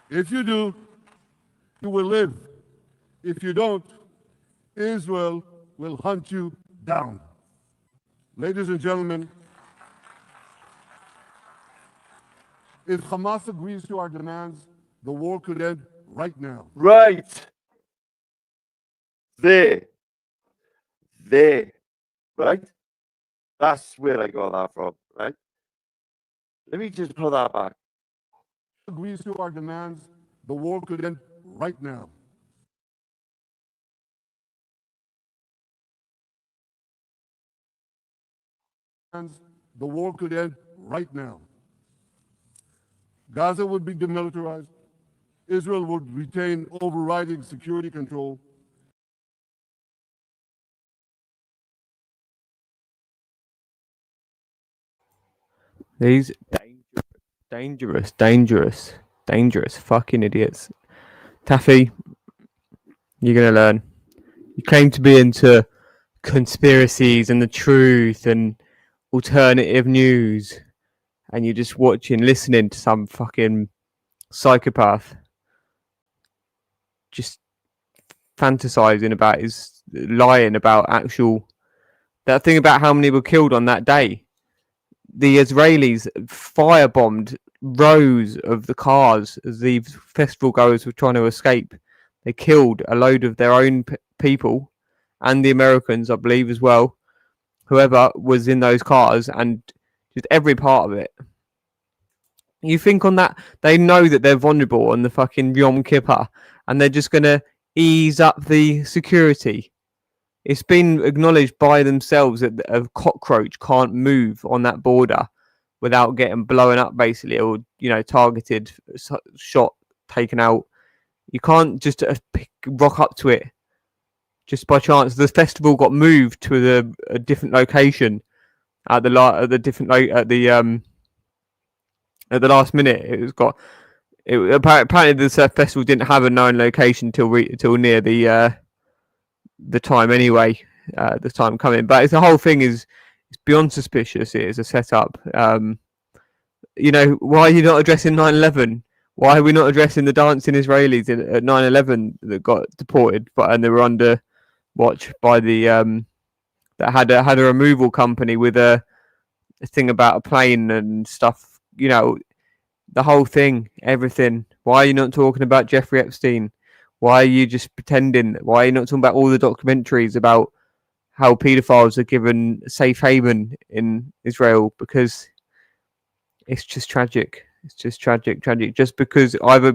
If you do, you will live. If you don't, Israel will hunt you down. Ladies and gentlemen, if Hamas agrees to our demands, the war could end right now. Right. There. Right? That's where I got that from, right? Let me just put that back. Agrees to our demands, the war could end right now. The war could end right now. Gaza would be demilitarized. Israel would retain overriding security control. These dangerous fucking idiots. Taffy, you're going to learn. You claim to be into conspiracies and the truth and alternative news, and you're just listening to some fucking psychopath just fantasizing about lying about that thing about how many were killed on that day. The Israelis firebombed rows of the cars as the festival goers were trying to escape. They killed a load of their own people and the Americans, I believe, as well. Whoever was in those cars and just every part of it. You think on that, they know that they're vulnerable on the fucking Yom Kippur, and they're just going to ease up the security. It's been acknowledged by themselves that a cockroach can't move on that border without getting blown up, basically, or, you know, targeted, shot, taken out. You can't just rock up to it just by chance. The festival got moved to a different location at the last minute. Apparently the festival didn't have a known location till near the time anyway. The time coming, but the whole thing is beyond suspicious. It is a setup. You know, why are you not addressing 9/11? Why are we not addressing the dancing Israelis at 9/11 that got deported, and they were under watch by the that had a removal company with a thing about a plane and stuff? You know, the whole thing, everything. Why are you not talking about Jeffrey Epstein? Why are you just pretending? Why are you not talking about all the documentaries about how paedophiles are given safe haven in Israel? Because it's just tragic. It's just tragic. Just because either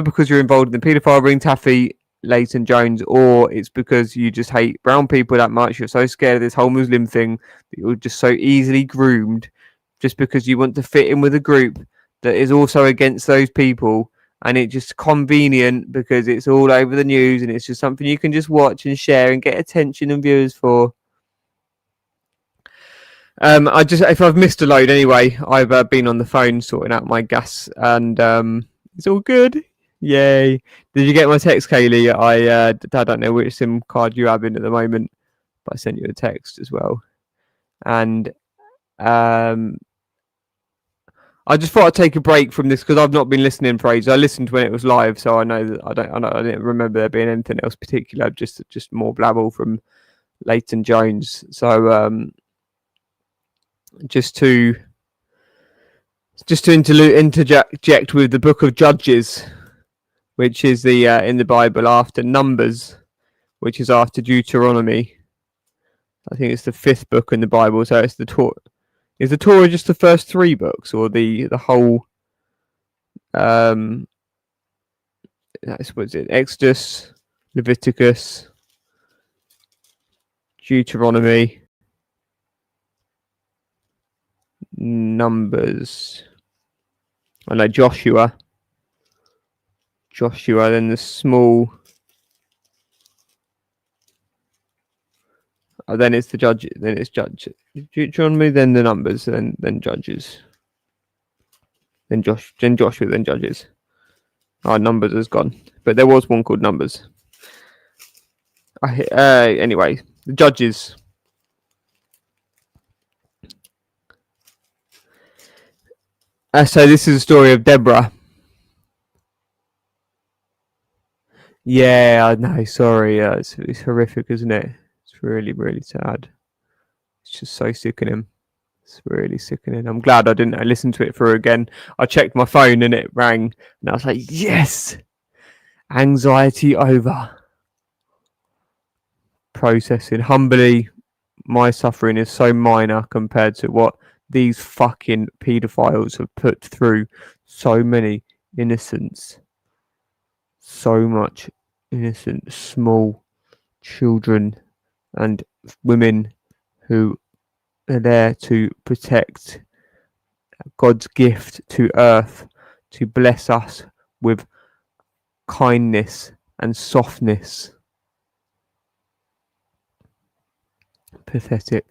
because you're involved in the paedophile ring, Taffy, Leighton Jones, or it's because you just hate brown people that much. You're so scared of this whole Muslim thing that you're just so easily groomed just because you want to fit in with a group that is also against those people. And it's just convenient because it's all over the news and it's just something you can just watch and share and get attention and viewers for. If I've missed a load anyway, I've been on the phone sorting out my gas and it's all good. Yay. Did you get my text, Kaylee? I don't know which SIM card you have in at the moment, but I sent you a text as well. And I just thought I'd take a break from this because I've not been listening for ages. I listened when it was live, so I know that I didn't remember there being anything else particular. Just more blabble from Leighton Jones. So just to interject with the Book of Judges, which is the in the Bible after Numbers, which is after Deuteronomy. I think it's the 5th book in the Bible, so it's the Torah. Is the Torah just the first 3 books, or the whole? That's what's it? Exodus, Leviticus, Deuteronomy, Numbers. I know Joshua. Then the small. Oh, then it's the judge. Then it's Judge. Deuteronomy, then the Numbers, then Judges. Then Joshua, then Judges. Oh, Numbers has gone, but there was one called Numbers. Anyway, the Judges. So this is the story of Deborah. Yeah, I know. Sorry, it's horrific, isn't it? It's really, really sad. It's just so sickening. It's really sickening. I'm glad I didn't listen to it through again. I checked my phone and it rang, and I was like, yes, anxiety over. Processing. Humbly, my suffering is so minor compared to what these fucking paedophiles have put through. So many innocents. So much innocent, small children and women who are there to protect God's gift to earth, to bless us with kindness and softness. Pathetic.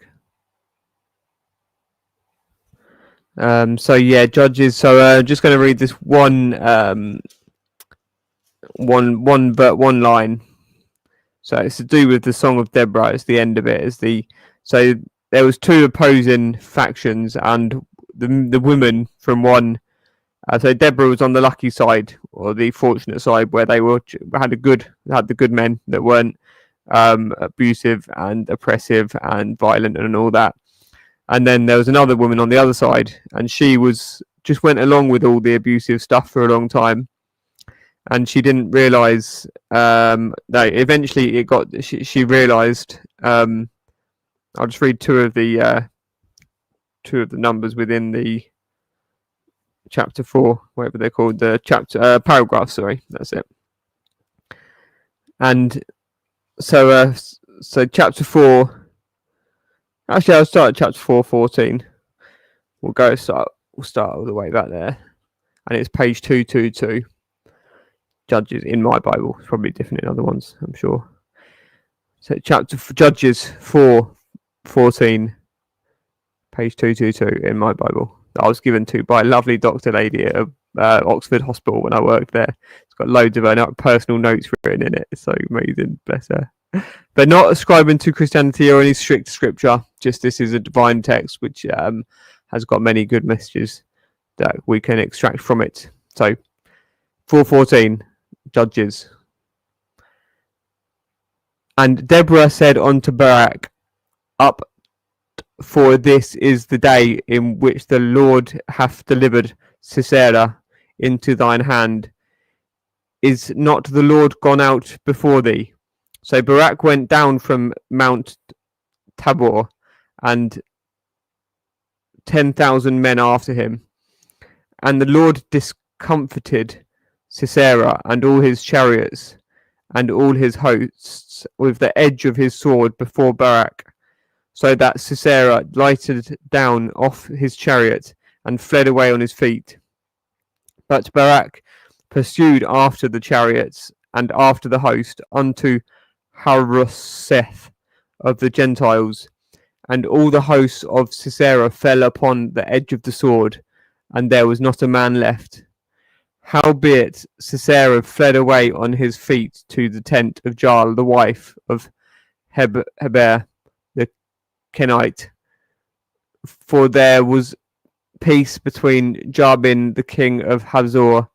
So yeah, Judges. So just going to read this one line. So it's to do with the Song of Deborah. It's the end of it. So there was 2 opposing factions, and the women from one. So Deborah was on the lucky side, or the fortunate side, where they had the good men that weren't abusive and oppressive and violent and all that. And then there was another woman on the other side, and she just went along with all the abusive stuff for a long time. and she didn't realize that eventually it got she realized. I'll just read two of the numbers within the chapter 4, whatever they're called, the chapter paragraph, sorry, that's it. And so chapter 4, actually I'll start at chapter 4:14. We'll start all the way back there, and it's page 222. Judges in my Bible. It's probably different in other ones, I'm sure. So Judges 4:14, page 222 in my Bible. I was given to by a lovely doctor lady at Oxford Hospital when I worked there. It's got loads of her personal notes written in it. It's so amazing, bless her. But not ascribing to Christianity or any strict scripture. Just this is a divine text which has got many good messages that we can extract from it. So 4:14, Judges. And Deborah said unto Barak, Up, for this is the day in which the Lord hath delivered Sisera into thine hand. Is not the Lord gone out before thee? So Barak went down from Mount Tabor, and 10,000 men after him. And the Lord discomfited Sisera and all his chariots and all his hosts with the edge of his sword before Barak, so that Sisera lighted down off his chariot and fled away on his feet. But Barak pursued after the chariots and after the host unto Harosheth of the Gentiles, and all the hosts of Sisera fell upon the edge of the sword, and there was not a man left. Howbeit Sisera fled away on his feet to the tent of Jael, the wife of Heber the Kenite, for there was peace between Jabin the king of Hazor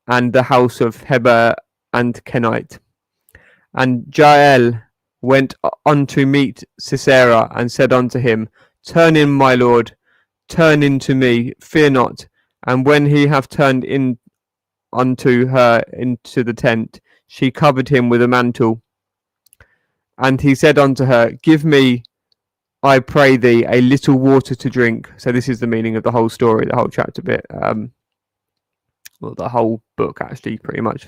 and the house of Heber and Kenite. And Jael went on to meet Sisera and said unto him, Turn in, my lord, turn in to me, fear not. And when he hath turned in unto her into the tent, she covered him with a mantle. And he said unto her, Give me, I pray thee, a little water to drink. So this is the meaning of the whole story, the whole chapter bit. Well, the whole book, actually, pretty much,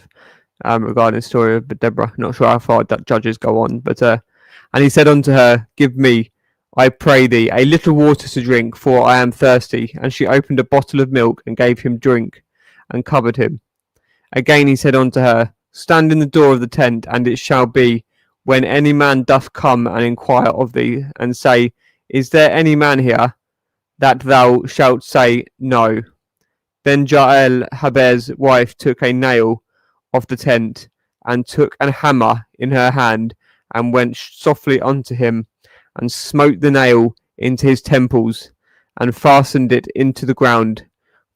regarding the story of Deborah. Not sure how far that Judges go on, but and he said unto her, Give me, I pray thee, a little water to drink, for I am thirsty. And she opened a bottle of milk and gave him drink, and covered him. Again he said unto her, Stand in the door of the tent, and it shall be, when any man doth come and inquire of thee, and say, Is there any man here? That thou shalt say, No. Then Jael, Heber's wife, took a nail of the tent, and took a hammer in her hand, and went softly unto him, and smote the nail into his temples, and fastened it into the ground,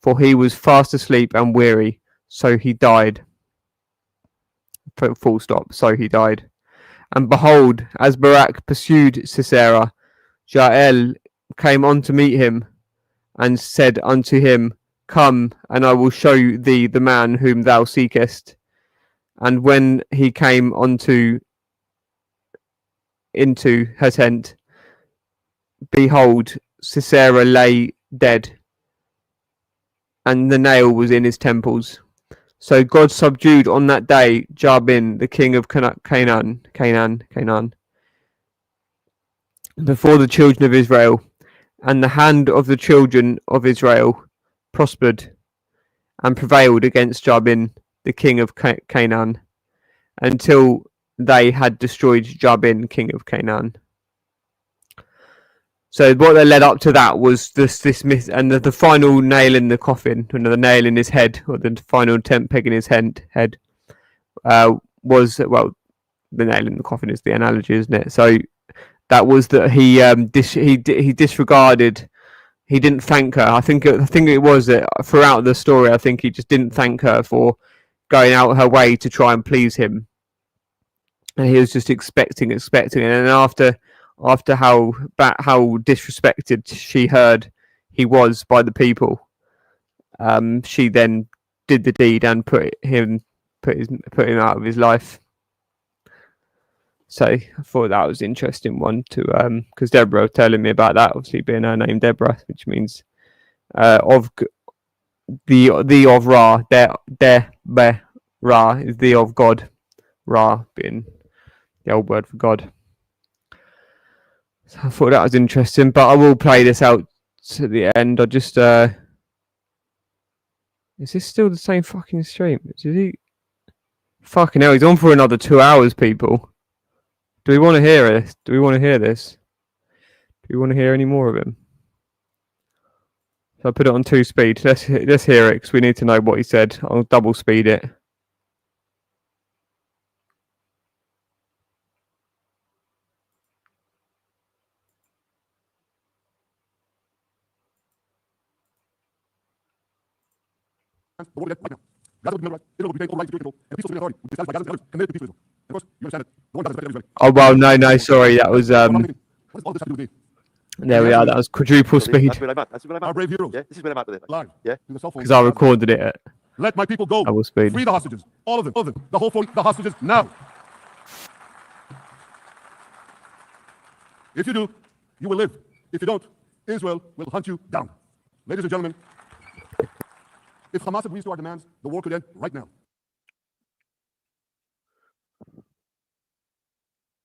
for he was fast asleep and weary. So he died. Full stop. So he died. And behold, as Barak pursued Sisera, Jael came on to meet him, and said unto him, Come, and I will show thee the man whom thou seekest. And when he came into her tent, behold, Sisera lay dead, and the nail was in his temples. So God subdued on that day Jabin, the king of Canaan, before the children of Israel, and the hand of the children of Israel prospered and prevailed against Jabin, the king of Canaan, until they had destroyed Jabin, king of Canaan. So what they led up to that was this myth, and the final nail in the coffin, the nail in his head, or the final tent peg in his head, was, well, the nail in the coffin is the analogy, isn't it? So that was that he disregarded. He didn't thank her. I think it was that throughout the story, I think he just didn't thank her for going out her way to try and please him, and he was just expecting, and then after how disrespected she heard he was by the people, she then did the deed and put him put him out of his life. So I thought that was an interesting one to because Deborah was telling me about that, obviously being her name Deborah, which means of the of Ra, Ra is the of God, Ra being the old word for God. So I thought that was interesting, but I will play this out to the end. I just is this still the same fucking stream? Is he fucking hell? He's on for another 2 hours, people. Do we want to hear this? Do we want to hear this? Do we want to hear any more of him? So I put it on 2 speed. Let's hear it because we need to know what he said. I'll double speed it. Oh well, no, sorry, that was there we are. That was quadruple speed. That's where I'm at. Our brave heroes. Yeah, this is where I'm at with it. Live. Yeah, Because I recorded it at Let my people go. double speed. Free the hostages. All of them. The whole 40, the hostages now. If you do, you will live. If you don't, Israel will hunt you down. Ladies and gentlemen, if Hamas agrees to our demands, the war could end right now.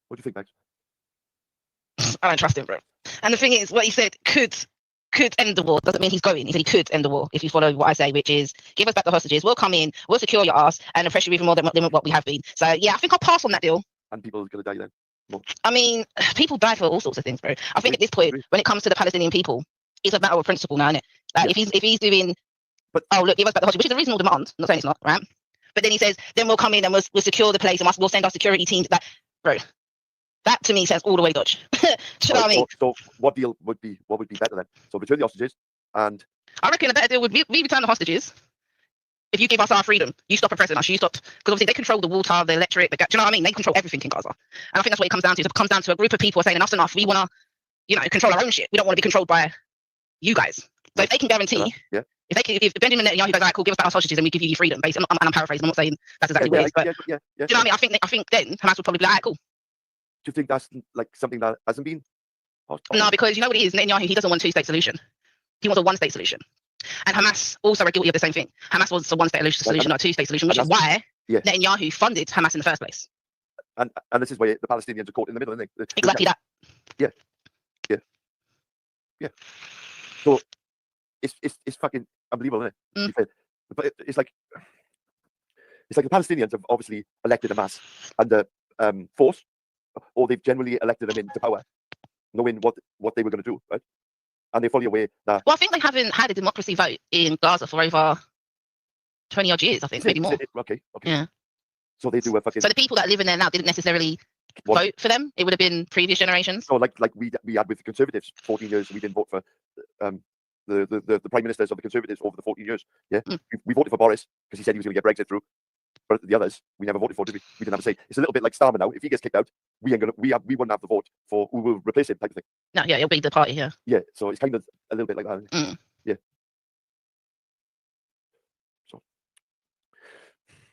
What do you think, Max? I don't trust him, bro. And the thing is, what he said could end the war. Doesn't mean he's going. He said he could end the war if you follow what I say, which is give us back the hostages. We'll come in, we'll secure your ass, and oppress you even more than what we have been. So yeah, I think I'll pass on that deal. And people are going to die then. More. I mean, people die for all sorts of things, bro. I think at this point, when it comes to the Palestinian people, it's a matter of principle now, isn't it? Like if he's doing, oh look, give us back the hostages, which is a reasonable demand. I'm not saying it's not, right? But then he says, then we'll come in and we'll secure the place and we'll send our security teams. That, bro, that to me says all the way dodge. Do you know what I mean? So what deal would be better then? So return the hostages, and I reckon a better deal would be we return the hostages. If you give us our freedom, you stop oppressing us. You stop, because obviously they control the water, the electric. Do you know what I mean? They control everything in Gaza, and I think that's what it comes down to. It comes down to a group of people saying enough's enough. We want to, control our own shit. We don't want to be controlled by you guys. So if they can guarantee, if Benjamin Netanyahu goes, "Alright, cool, give us back our hostages and we give you your freedom," basically, and I'm paraphrasing. I'm not saying that's exactly what it is, but do you know what I mean? I think then Hamas would probably be like, "Alright, cool." Do you think that's like something that hasn't been? No, because you know what it is, Netanyahu, he doesn't want a 2-state solution. He wants a 1-state solution. And Hamas also are guilty of the same thing. Hamas wants a 1-state solution, not a 2-state solution, which is why Netanyahu funded Hamas in the first place. And this is why the Palestinians are caught in the middle, isn't it? Exactly that. Yeah. So it's fucking unbelievable, isn't it? But it's like the Palestinians have obviously elected Hamas under force, or they've generally elected them into power, knowing what they were going to do, right? And they're fully aware that. Well, I think they haven't had a democracy vote in Gaza for over 20 odd years, I think, maybe more. Okay. Yeah. So they do a fucking. So the people that live in there now didn't necessarily vote for them. It would have been previous generations. So like we had with the Conservatives, 14 years we didn't vote for the prime ministers of the Conservatives over the 14 years. Yeah, we voted for Boris because he said he was going to get Brexit through. But the others, we never voted for, did we? We didn't have a say. It's a little bit like Starmer now. If he gets kicked out, we wouldn't have the vote for who will replace him, type of thing. No, yeah, it'll be the party, yeah. Yeah, so it's kind of a little bit like that. Yeah. So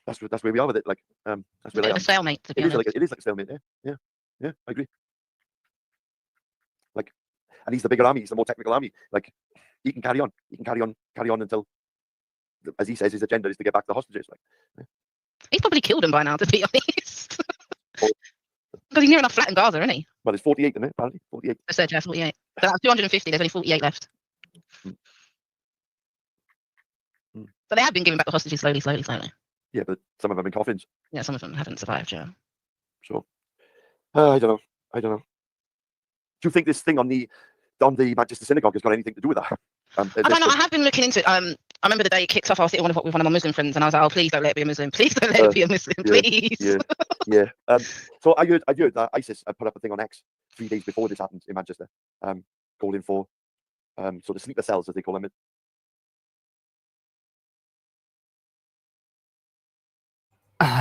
that's where we are with it. Like that's where it's a stalemate. To be honest. It is like a stalemate. Yeah, I agree. Like, and he's the bigger army. He's the more technical army. Like, he can carry on. He can carry on until, as he says, his agenda is to get back the hostages. Like. Yeah. He's probably killed him by now, to be honest. Because he's near enough flat in Gaza, isn't he? Well, it's 48, isn't it? Apparently, 48. I said, yeah, 48. So that's 250. There's only 48 left. So they have been giving back the hostages slowly. Yeah, but some of them in coffins. Yeah, some of them haven't survived, yeah. So, I don't know. Do you think this thing on the Manchester synagogue has got anything to do with that? I don't know. I have been looking into it. I remember the day it kicked off. I was sitting with one of my Muslim friends, and I was like, "Oh, please don't let it be a Muslim. Please don't let it be a Muslim, please." Yeah. So I heard that ISIS put up a thing on X 3 days before this happened in Manchester, calling for sort of sleeper cells, as they call them.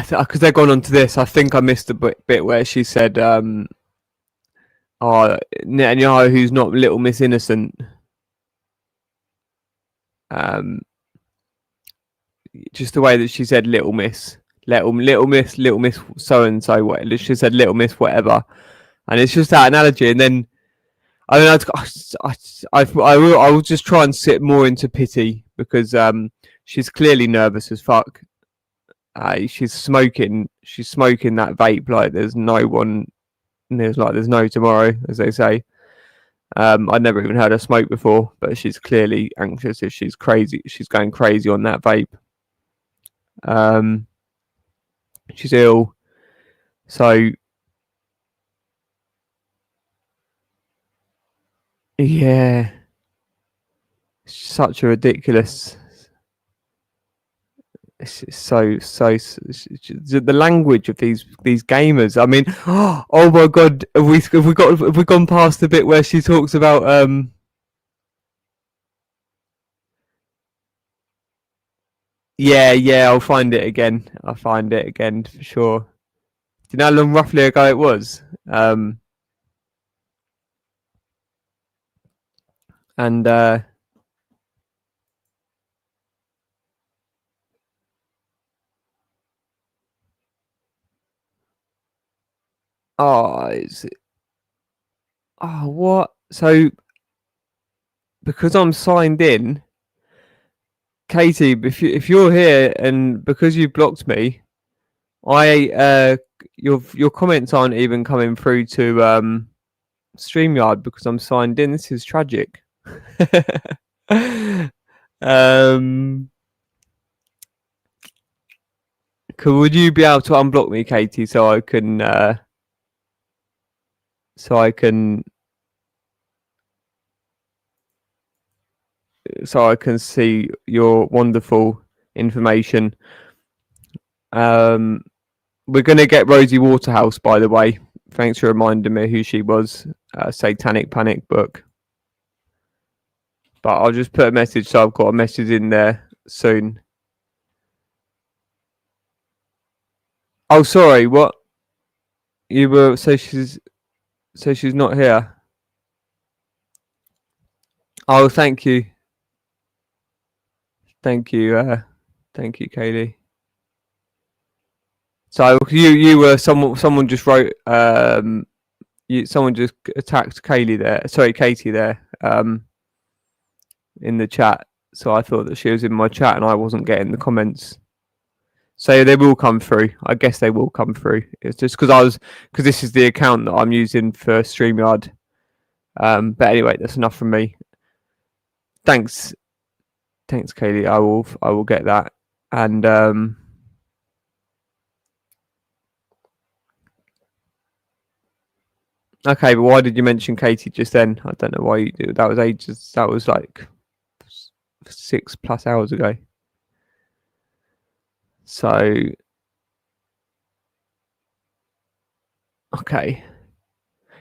Because they're gone on to this. I think I missed the bit where she said, Netanyahu, who's not Little Miss Innocent. Just the way that she said Little Miss, Little Miss so and so. What? She said Little Miss whatever, and it's just that analogy. And then I mean, I will just try and sit more into pity because she's clearly nervous as fuck. She's smoking that vape like there's no tomorrow, as they say. I'd never even heard her smoke before, but she's clearly anxious. If she's crazy, she's going crazy on that vape. She's ill, so yeah, such a ridiculous. It's so the language of these gamers. I mean, oh my god, have we gone past the bit where she talks about yeah, I'll find it again. I'll find it again for sure. Do you know how long roughly ago it was? And what? So because I'm signed in, Katie, if you're here and because you blocked me, your comments aren't even coming through to StreamYard because I'm signed in. This is tragic. Would you be able to unblock me, Katie, so I can see your wonderful information. We're gonna get Rosie Waterhouse, by the way. Thanks for reminding me who she was. Satanic Panic book. But I'll just put a message, so I've got a message in there soon. Oh, sorry, what? You were so she's not here. Oh, thank you. Thank you, Kaylee. So you were someone just wrote someone just attacked Kaylee there. Sorry, Katie there. In the chat. So I thought that she was in my chat and I wasn't getting the comments. So they will come through. I guess they will come through. It's just because this is the account that I'm using for StreamYard. But anyway, that's enough from me. Thanks, Kaylee. I will get that. And okay, but why did you mention Katie just then? I don't know why you do. That was ages. That was like 6+ hours ago. So okay.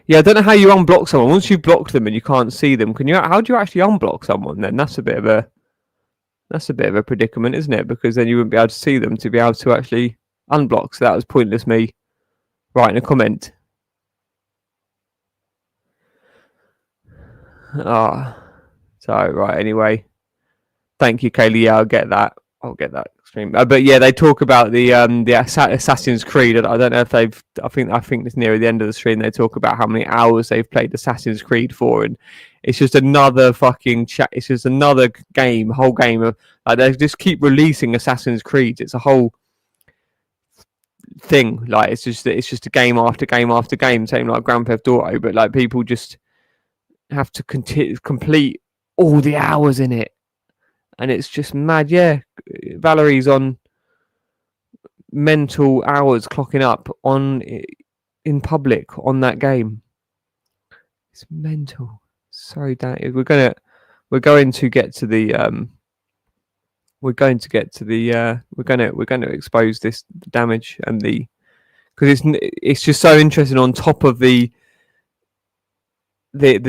Yeah, I don't know how you unblock someone. Once you block them and you can't see them, how do you actually unblock someone then? That's a bit of a predicament, isn't it? Because then you wouldn't be able to see them to be able to actually unblock. So that was pointless me writing a comment. So right, anyway. Thank you, Kaylee. Yeah, I'll get that stream. But yeah, they talk about the Assassin's Creed. I don't know if they've. I think it's near the end of the stream. They talk about how many hours they've played Assassin's Creed for, and it's just another fucking chat. It's just another game, whole game of like they just keep releasing Assassin's Creed. It's a whole thing. Like it's just a game after game after game, same like Grand Theft Auto. But like people just have to complete all the hours in it. And it's just mad, yeah. Valerie's on mental hours clocking up in public on that game. It's mental. So damn. We're going to get to the we're going to expose this damage and because it's just so interesting on top of the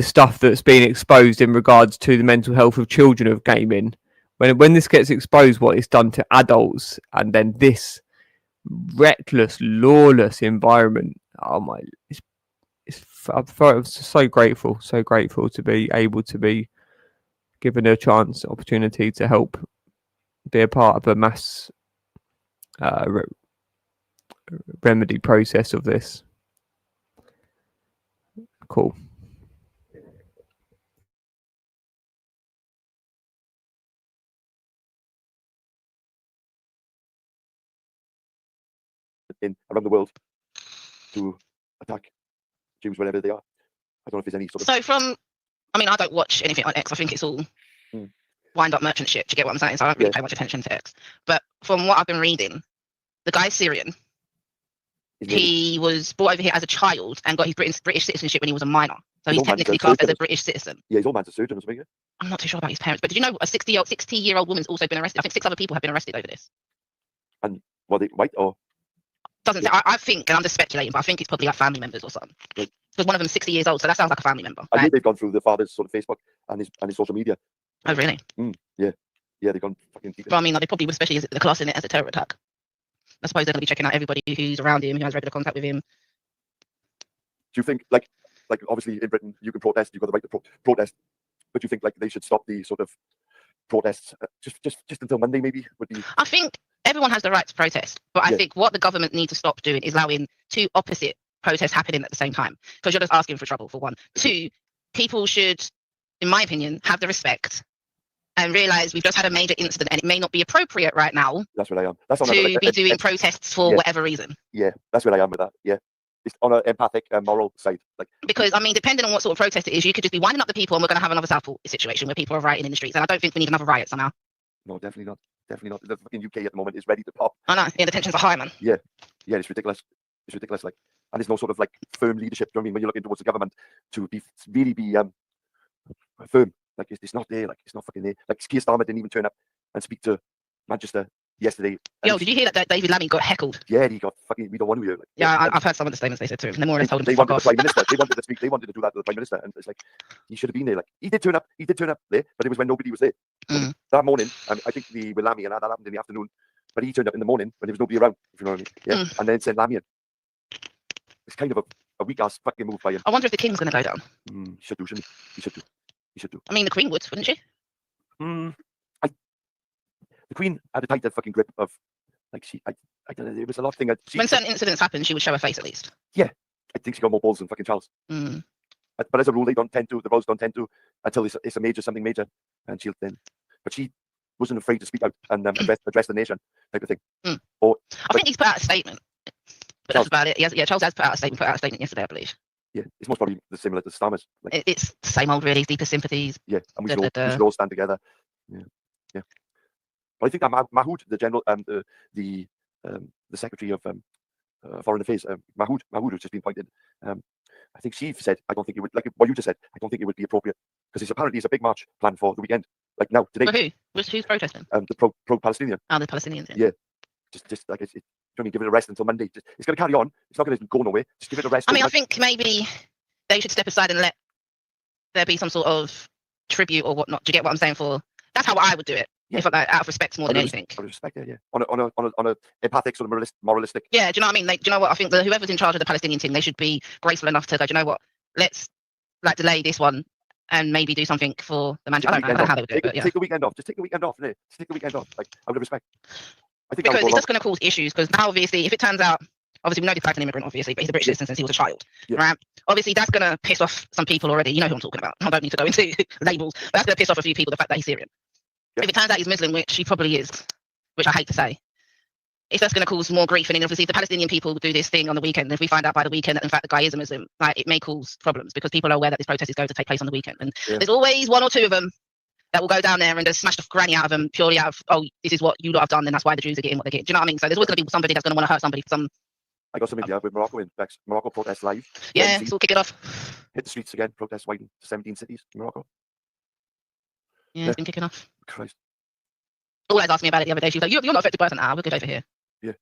stuff that's been exposed in regards to the mental health of children of gaming. When this gets exposed, what it's done to adults, and then this reckless, lawless environment. Oh my! I'm so grateful to be able to be given a opportunity to help be a part of a mass remedy process of this. Cool. In around the world to attack Jews wherever they are. I don't know if there's any sort of. So from, I mean, I don't watch anything on X. I think it's all wind up merchant shit. Do you get what I'm saying? So I don't really pay much attention to X. But from what I've been reading, the guy's Syrian. He was brought over here as a child and got his British citizenship when he was a minor. So he's technically classed as a British citizen. Yeah, his old man's a surgeon or something. I'm not too sure about his parents, but did you know a 60-year-old woman's also been arrested? I think 6 other people have been arrested over this. And were they white or? Doesn't say. I think, and I'm just speculating, but I think it's probably like family members or something. Because one of them's 60 years old, so that sounds like a family member. I think they've gone through the father's sort of Facebook and his social media. Oh, really? Yeah, they've gone fucking deep. But I mean, like, they probably, especially as they're classing it as a terror attack. I suppose they're going to be checking out everybody who's around him, who has regular contact with him. Do you think, like obviously in Britain, you can protest, you've got the right to protest, but do you think like they should stop the sort of protests just until Monday maybe would be? I think everyone has the right to protest, but I think what the government needs to stop doing is allowing two opposite protests happening at the same time, because you're just asking for trouble, for one. Two, people should, in my opinion, have the respect and realise we've just had a major incident and it may not be appropriate right now. That's what I am. That's on to be doing protests for whatever reason. Yeah, that's what I am with that. Yeah, it's on an empathic and moral side. Like, because I mean, depending on what sort of protest it is, you could just be winding up the people, and we're going to have another Southport situation where people are rioting in the streets. And I don't think we need another riot somehow. No, definitely not. Definitely not. The fucking UK at the moment is ready to pop. I know. Yeah, the tensions are high, man. Yeah, it's ridiculous. It's ridiculous. Like, and there's no sort of like firm leadership. Do you know what I mean? When you're looking towards the government to really be firm. Like it's not there. Like it's not fucking there. Like Keir Starmer didn't even turn up and speak to Manchester yesterday. Yo, did you hear that David Lammy got heckled? Yeah, he got fucking. We don't want to hear. Like, yeah, I've heard some of the statements they said to him. They more or less told him to fuck off. off. The Prime Minister. They wanted to speak. They wanted to do that to the Prime Minister, and it's like he should have been there. Like he did turn up. He did turn up there, but it was when nobody was there. That morning, I think with Lammy and that happened in the afternoon, but he turned up in the morning when there was nobody around. If you know what I mean? Yeah, and then sent Lammy in. It's kind of a weak ass fucking move by him. I wonder if the King's going to go down. He should do, shouldn't he? He should do. He should do. I mean, the Queen would, wouldn't she? The Queen had a tighter fucking grip of, like I don't know. It was a lot of thing. When certain incidents happen, she would show her face at least. Yeah, I think she got more balls than fucking Charles. But as a rule, the royals don't tend to until it's a major, something major, and she'll then. But she wasn't afraid to speak out and address the nation, type of thing. I think he's put out a statement, but that's about it. Charles has put out a statement yesterday, I believe. Yeah, it's most probably similar to Starmer's. Like, it's the same old, really. Deeper sympathies. Yeah, and we should all stand together. Yeah. But I think that Mahood, the general, the Secretary of Foreign Affairs, Mahood, who's just been appointed, I think she said, I don't think it would, like what you just said, I don't think it would be appropriate because apparently it's a big march planned for the weekend, like now today. For who? Who's protesting? The pro-Palestinian. Oh, the Palestinians. Yeah. Just like don't give it a rest until Monday. It's going to carry on. It's not going to go nowhere. Just give it a rest. I mean, I think maybe they should step aside and let there be some sort of tribute or whatnot. Do you get what I'm saying? That's how I would do it. Yeah. If out of respect more than anything. Out of respect, yeah. On a empathic sort of moralistic. Yeah, do you know what I mean? Do you know what I think? Whoever's in charge of the Palestinian team, they should be graceful enough to go. Do you know what? Let's delay this one and maybe do something for the Manchester. I don't know how they would do it. But yeah. Take the weekend off. Just take the weekend off. Just take the weekend off. Like out of respect. I think because it's just going to cause issues. Because now, obviously, if it turns out, obviously, we know this guy's an immigrant, obviously, but he's a British citizen since he was a child, right? Obviously, that's going to piss off some people already. You know who I'm talking about. I don't need to go into labels, but that's going to piss off a few people, the fact that he's Syrian. If it turns out he's Muslim, which he probably is, which I hate to say, it's just going to cause more grief. And then obviously, if the Palestinian people do this thing on the weekend, and if we find out by the weekend that in fact the guy is a Muslim, like it may cause problems because people are aware that this protest is going to take place on the weekend. And there's always one or two of them that will go down there and just smash the granny out of them purely out of, oh, this is what you lot have done, and that's why the Jews are getting what they're getting. Do you know what I mean? So there's always going to be somebody that's going to want to hurt somebody. I got something with Morocco in Morocco protests live. Yeah, it's all kicking off. Hit the streets again, protests widen to 17 cities in Morocco. Yeah, it's been kicking off. Christ. Always asked me about it the other day. She was like, you're not affected by it. We're good over here. Yeah.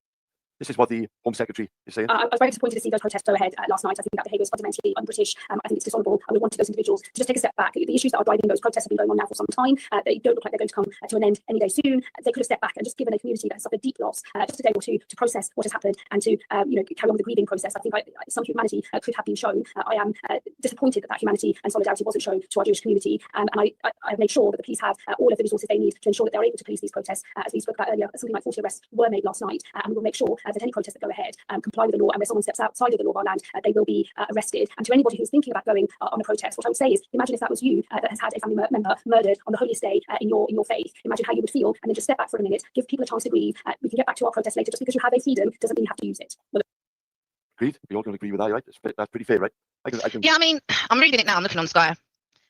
This is what the Home Secretary is saying. I was very disappointed to see those protests go ahead last night. I think that behaviour is fundamentally un-British. I think it's dishonourable. I would want those individuals to just take a step back. The issues that are driving those protests have been going on now for some time. They don't look like they're going to come to an end any day soon. They could have stepped back and just given a community that has suffered deep loss just a day or two to process what has happened and to carry on with the grieving process. I think some humanity could have been shown. I am disappointed that humanity and solidarity wasn't shown to our Jewish community. And I've made sure that the police have all of the resources they need to ensure that they're able to police these protests. As we spoke about earlier, something like 40 arrests were made last night, and we will make sure that any protests that go ahead comply with the law, and where someone steps outside of the law of our land, they will be arrested. And to anybody who's thinking about going on a protest, what I would say is, imagine if that was you that has had a family member murdered on the holiest day in your faith. Imagine how you would feel, and then just step back for a minute, give people a chance to breathe. We can get back to our protest later. Just because you have a freedom doesn't mean you have to use it. Agreed. We all can agree with that, right? That's pretty fair, right? I can... Yeah, I mean, I'm reading it now. I'm looking on Sky,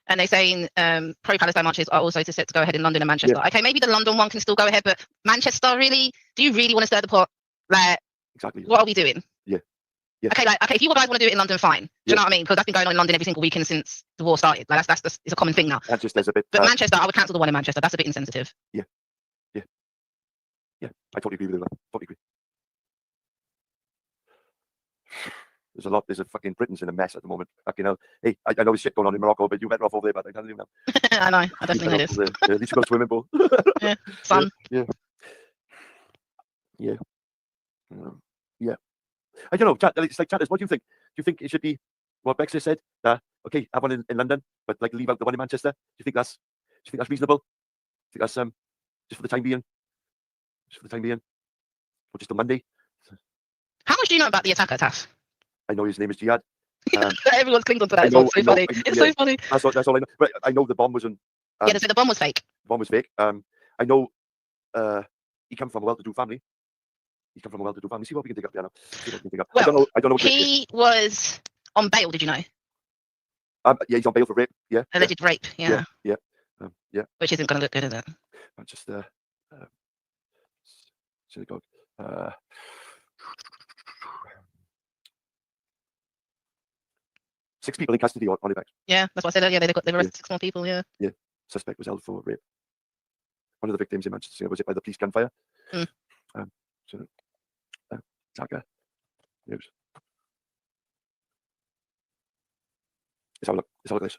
and they're saying pro-Palestine marches are also set to go ahead in London and Manchester. Yeah. Okay, maybe the London one can still go ahead, but Manchester, really? Do you really want to stir the pot? Like, exactly. What are we doing? Yeah. Yeah. Okay, if you guys want to do it in London, fine. Do you know what I mean? Because that's been going on in London every single weekend since the war started. Like that's it's a common thing now. Manchester's a bit. But Manchester, I would cancel the one in Manchester. That's a bit insensitive. Yeah. I totally agree with you. Totally agree. There's a fucking Britain's in a mess at the moment. Fucking hell. Hey, I know there's shit going on in Morocco, but you're better off over there. But I can't do now. I know. I definitely know this. At least you got a swimming pool. Yeah. Sun. Yeah. I don't know. It's like chatters. What do you think? Do you think it should be what Brexit said? Okay, have one in London, but like leave out the one in Manchester. Do you think that's reasonable? Do you think that's just for the time being? Or just a Monday? How much do you know about the attacker, Taff? I know his name is Jihad. Everyone's clinged on to that. It's so funny. It's so funny. That's all I know. But I know the bomb was on. Yeah, so the bomb was fake. The bomb was fake. I know he came from a well-to-do family. See what we can dig up there now. Well, I don't know. He was on bail. Did you know? Yeah, he's on bail for rape. Yeah. Alleged rape. Yeah. Yeah. Which isn't going to look good, is it? Manchester synagogue. 6 people in custody on Halifax. Yeah, that's what I said earlier. They've arrested 6 more people. Yeah. Yeah. Suspect was held for rape. One of the victims in Manchester was hit by the police gunfire. Attacker. News. Let's have a look at this.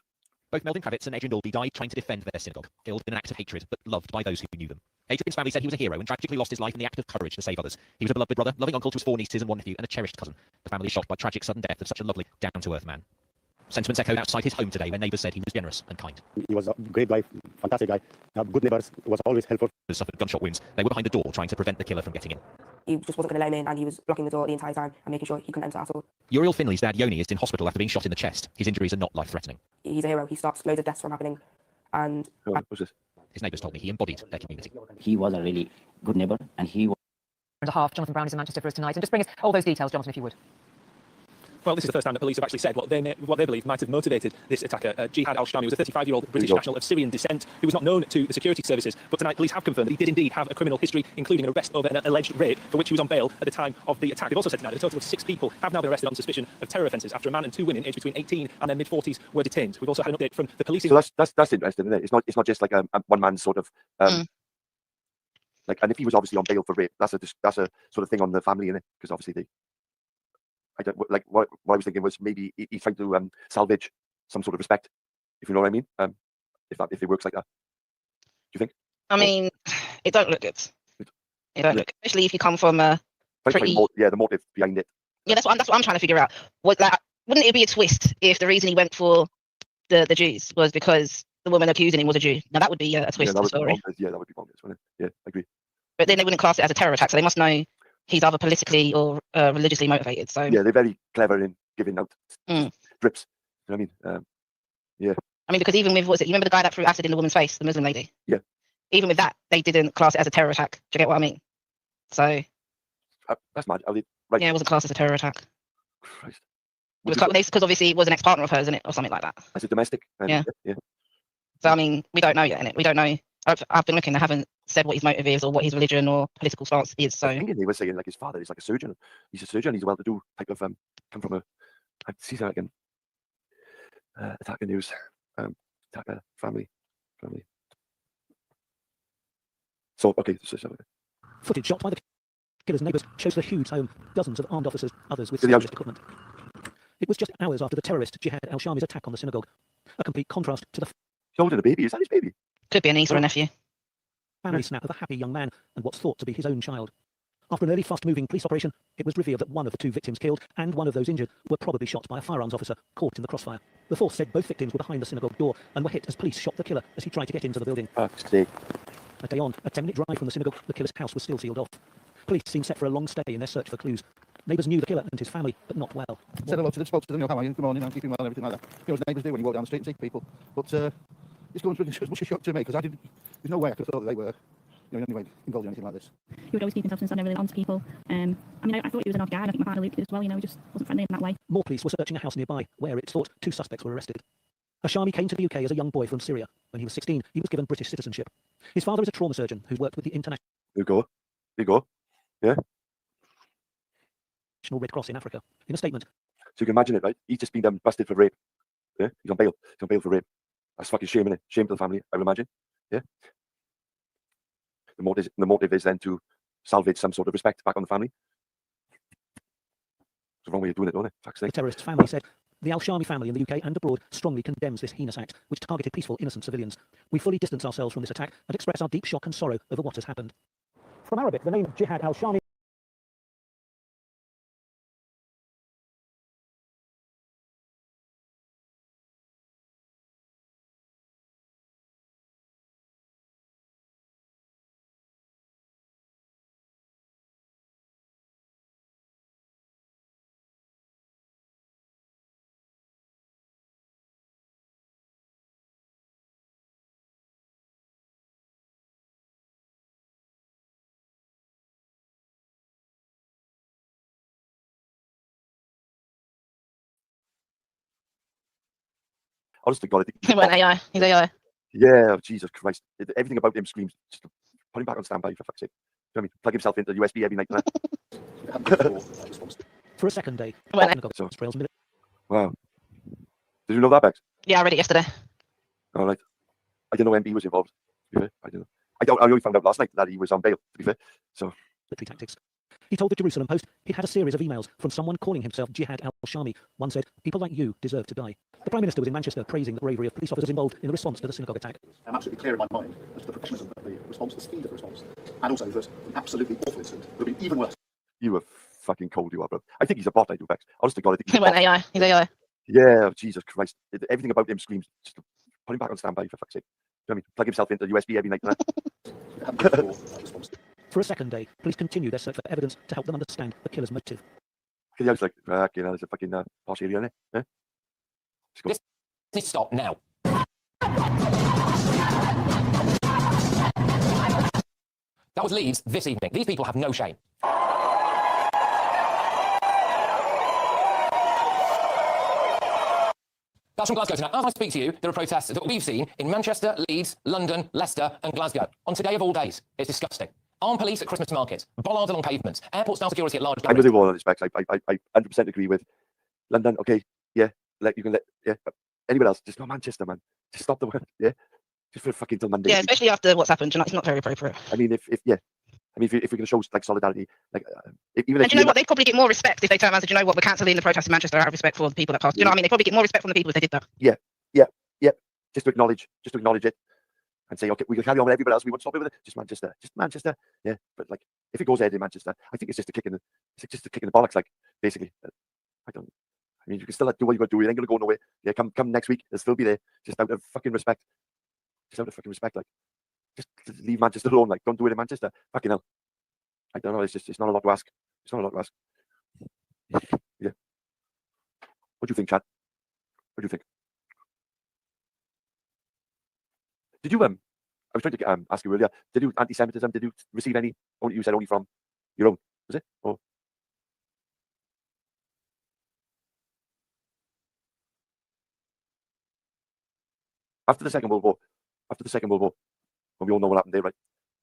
Both Melvin Kravitz and Adrian Dalby died trying to defend their synagogue, killed in an act of hatred, but loved by those who knew them. Adrian's family said he was a hero and tragically lost his life in the act of courage to save others. He was a beloved brother, loving uncle to his 4 nieces and 1 nephew, and a cherished cousin. The family is shocked by tragic sudden death of such a lovely, down-to-earth man. Sentiments echoed outside his home today, where neighbours said he was generous and kind. He was a great guy, fantastic guy, good neighbours, was always helpful. Suffered gunshot wounds. They were behind the door, trying to prevent the killer from getting in. He just wasn't going to let him in, and he was blocking the door the entire time and making sure he couldn't enter at all. Uriel Finley's dad, Yoni, is in hospital after being shot in the chest. His injuries are not life-threatening. He's a hero. He stops loads of deaths from happening. And what's this? His neighbours told me he embodied their community. He was a really good neighbour, and he was... And a half. Jonathan Brown is in Manchester for us tonight. And just bring us all those details, Jonathan, if you would. Well, this is the first time that police have actually said what they believe might have motivated this attacker. Jihad al-Shami was a 35-year-old British national of Syrian descent who was not known to the security services. But tonight, police have confirmed that he did indeed have a criminal history, including an arrest over an alleged rape, for which he was on bail at the time of the attack. They've also said tonight that a total of 6 people have now been arrested on suspicion of terror offences after a man and 2 women aged between 18 and their mid-40s were detained. We've also had an update from the police. So that's interesting, isn't it? It's not just like a one man sort of like. And if he was obviously on bail for rape, that's a sort of thing on the family, isn't it? Because obviously I don't like what I was thinking was maybe he's trying to salvage some sort of respect, if you know what I mean. If it works like that, do you think? I mean, it don't look good. It don't look, especially if you come from a pretty... the motive behind it. Yeah, that's what I'm trying to figure out. Wouldn't it be a twist if the reason he went for the Jews was because the woman accusing him was a Jew? Now that would be a twist to the story. That would be bonkers, wouldn't it? Yeah, I agree. But then they wouldn't class it as a terror attack, so they must know he's either politically or religiously motivated. So yeah, they're very clever in giving out drips. You know what I mean? Yeah. I mean, because even with, you remember the guy that threw acid in the woman's face, the Muslim lady? Yeah. Even with that, they didn't class it as a terror attack. Do you get what I mean? So that's mad. Right. Yeah, it wasn't classed as a terror attack. Christ. Because obviously it was an ex-partner of hers, isn't it, or something like that? As a domestic. Yeah. Yeah. So I mean, we don't know yet, innit? We don't know. I've been looking. They haven't said what his motive is or what his religion or political stance is. So I think they were saying like his father is like a surgeon. He's a surgeon. He's a well-to-do type of come from a. I see that again. Attacker news. Attacker family. So okay. Footage shot by the killer's neighbours shows the huge home, dozens of armed officers, others with specialist equipment. It was just hours after the terrorist Jihad al-Shami's attack on the synagogue. A complete contrast to the... Holding a baby? Is that his baby? Could be a niece or a nephew. Family snap of a happy young man and what's thought to be his own child. After an early, fast-moving police operation, it was revealed that one of the 2 victims killed and one of those injured were probably shot by a firearms officer caught in the crossfire. The force said both victims were behind the synagogue door and were hit as police shot the killer as he tried to get into the building. A day on, a 10-minute drive from the synagogue, the killer's house was still sealed off. Police seem set for a long stay in their search for clues. Neighbours knew the killer and his family, but not well. Said hello to them, spoke to them, how are you, good morning, I'm keeping well and everything like that. You know, as neighbours do when you walk down the street and see people. But it's going through as much a shock to me because there's no way I could have thought that they were, you know, anyway, involved in anything like this. He would always keep himself to himself, never really on to people. I mean, I thought he was an odd guy, and I think my partner Luke did as well, you know, he just wasn't friendly in that way. More police were searching a house nearby, where it's thought 2 suspects were arrested. Hashami came to the UK as a young boy from Syria. When he was 16, he was given British citizenship. His father is a trauma surgeon who's worked with the International You go. Yeah. Red Cross in Africa. In a statement, So you can imagine it, right? He's just been busted for rape. Yeah. He's on bail. He's on bail for rape. That's fucking shame, innit? Shame to the family, I would imagine. Yeah. The motive is then to salvage some sort of respect back on the family. It's the wrong way of doing it, don't it? Fuck's the sake. terrorist's family said, the Al-Shami family in the UK and abroad strongly condemns this heinous act, which targeted peaceful, innocent civilians. We fully distance ourselves from this attack and express our deep shock and sorrow over what has happened. From Arabic, the name Jihad Al-Shami Honestly, God, I think He went AI. He's AI. yeah, oh, Jesus Christ. Everything about him screams, just put him back on standby, for fuck's sake. You know what I mean? Plug himself into the USB every night. for a second day. So, wow. Did you know that, Bex? Yeah, I read it yesterday. All right. I didn't know MB was involved. To be fair, I didn't know. I only found out last night that he was on bail, to be fair. So. Military tactics. He told the Jerusalem Post he'd had a series of emails from someone calling himself Jihad al-Shami. One said, people like you deserve to die. The Prime Minister was in Manchester praising the bravery of police officers involved in the response to the synagogue attack. I'm absolutely clear in my mind as to the professionalism of the response, the speed of the response, and also that the absolutely awful incident would have been even worse. You were fucking cold, you are, bro. I think he's a bot, I do, Bex. Honestly, God, I think He went AI. He's AI. Yeah, Jesus Christ. Everything about him screams, just put him back on standby, for fuck's sake. You know what I mean? Plug himself into the USB every night. For a second day, police continued their search for evidence to help them understand the killer's motive. Yeah, it's like, you know, there's a fucking posh area in it. Eh? This needs to stop now. That was Leeds this evening. These people have no shame. That's from Glasgow tonight. As I speak to you, there are protests that we've seen in Manchester, Leeds, London, Leicester and Glasgow. On today of all days. It's disgusting. Armed police at Christmas markets, bollards along pavements, airport-style security at large I'm with you all on this, Bex. I 100% agree with London. Okay, yeah, yeah. But anywhere else, just not Manchester, man. Just stop the yeah. Just for fucking till Monday. Yeah, especially after what's happened. It's not very appropriate. I mean, if we're going to show like solidarity, like even And do you know what? They'd probably get more respect if they turned around and said, you know what, we're cancelling the protest in Manchester out of respect for the people that passed. Do you know what I mean? They'd probably get more respect from the people if they did that. Yeah. Just to acknowledge it and say, okay, we can carry on with everybody else. We won't stop it with it. Just Manchester. Yeah. But like, if it goes ahead in Manchester, I think it's just a kick in the bollocks. Like, basically, I mean, you can still do what you got to do. You ain't gonna go nowhere. Yeah. Come next week. They'll still be there. Just out of fucking respect. Like, just leave Manchester alone. Like, don't do it in Manchester. Fucking hell. I don't know. It's not a lot to ask. It's not a lot to ask. Yeah. What do you think, Chad? What do you think? Did you I was trying to ask you earlier. Did you anti-Semitism? Did you receive any? You said only from your own. Was it? Or after the Second World War, when we all know what happened there, right?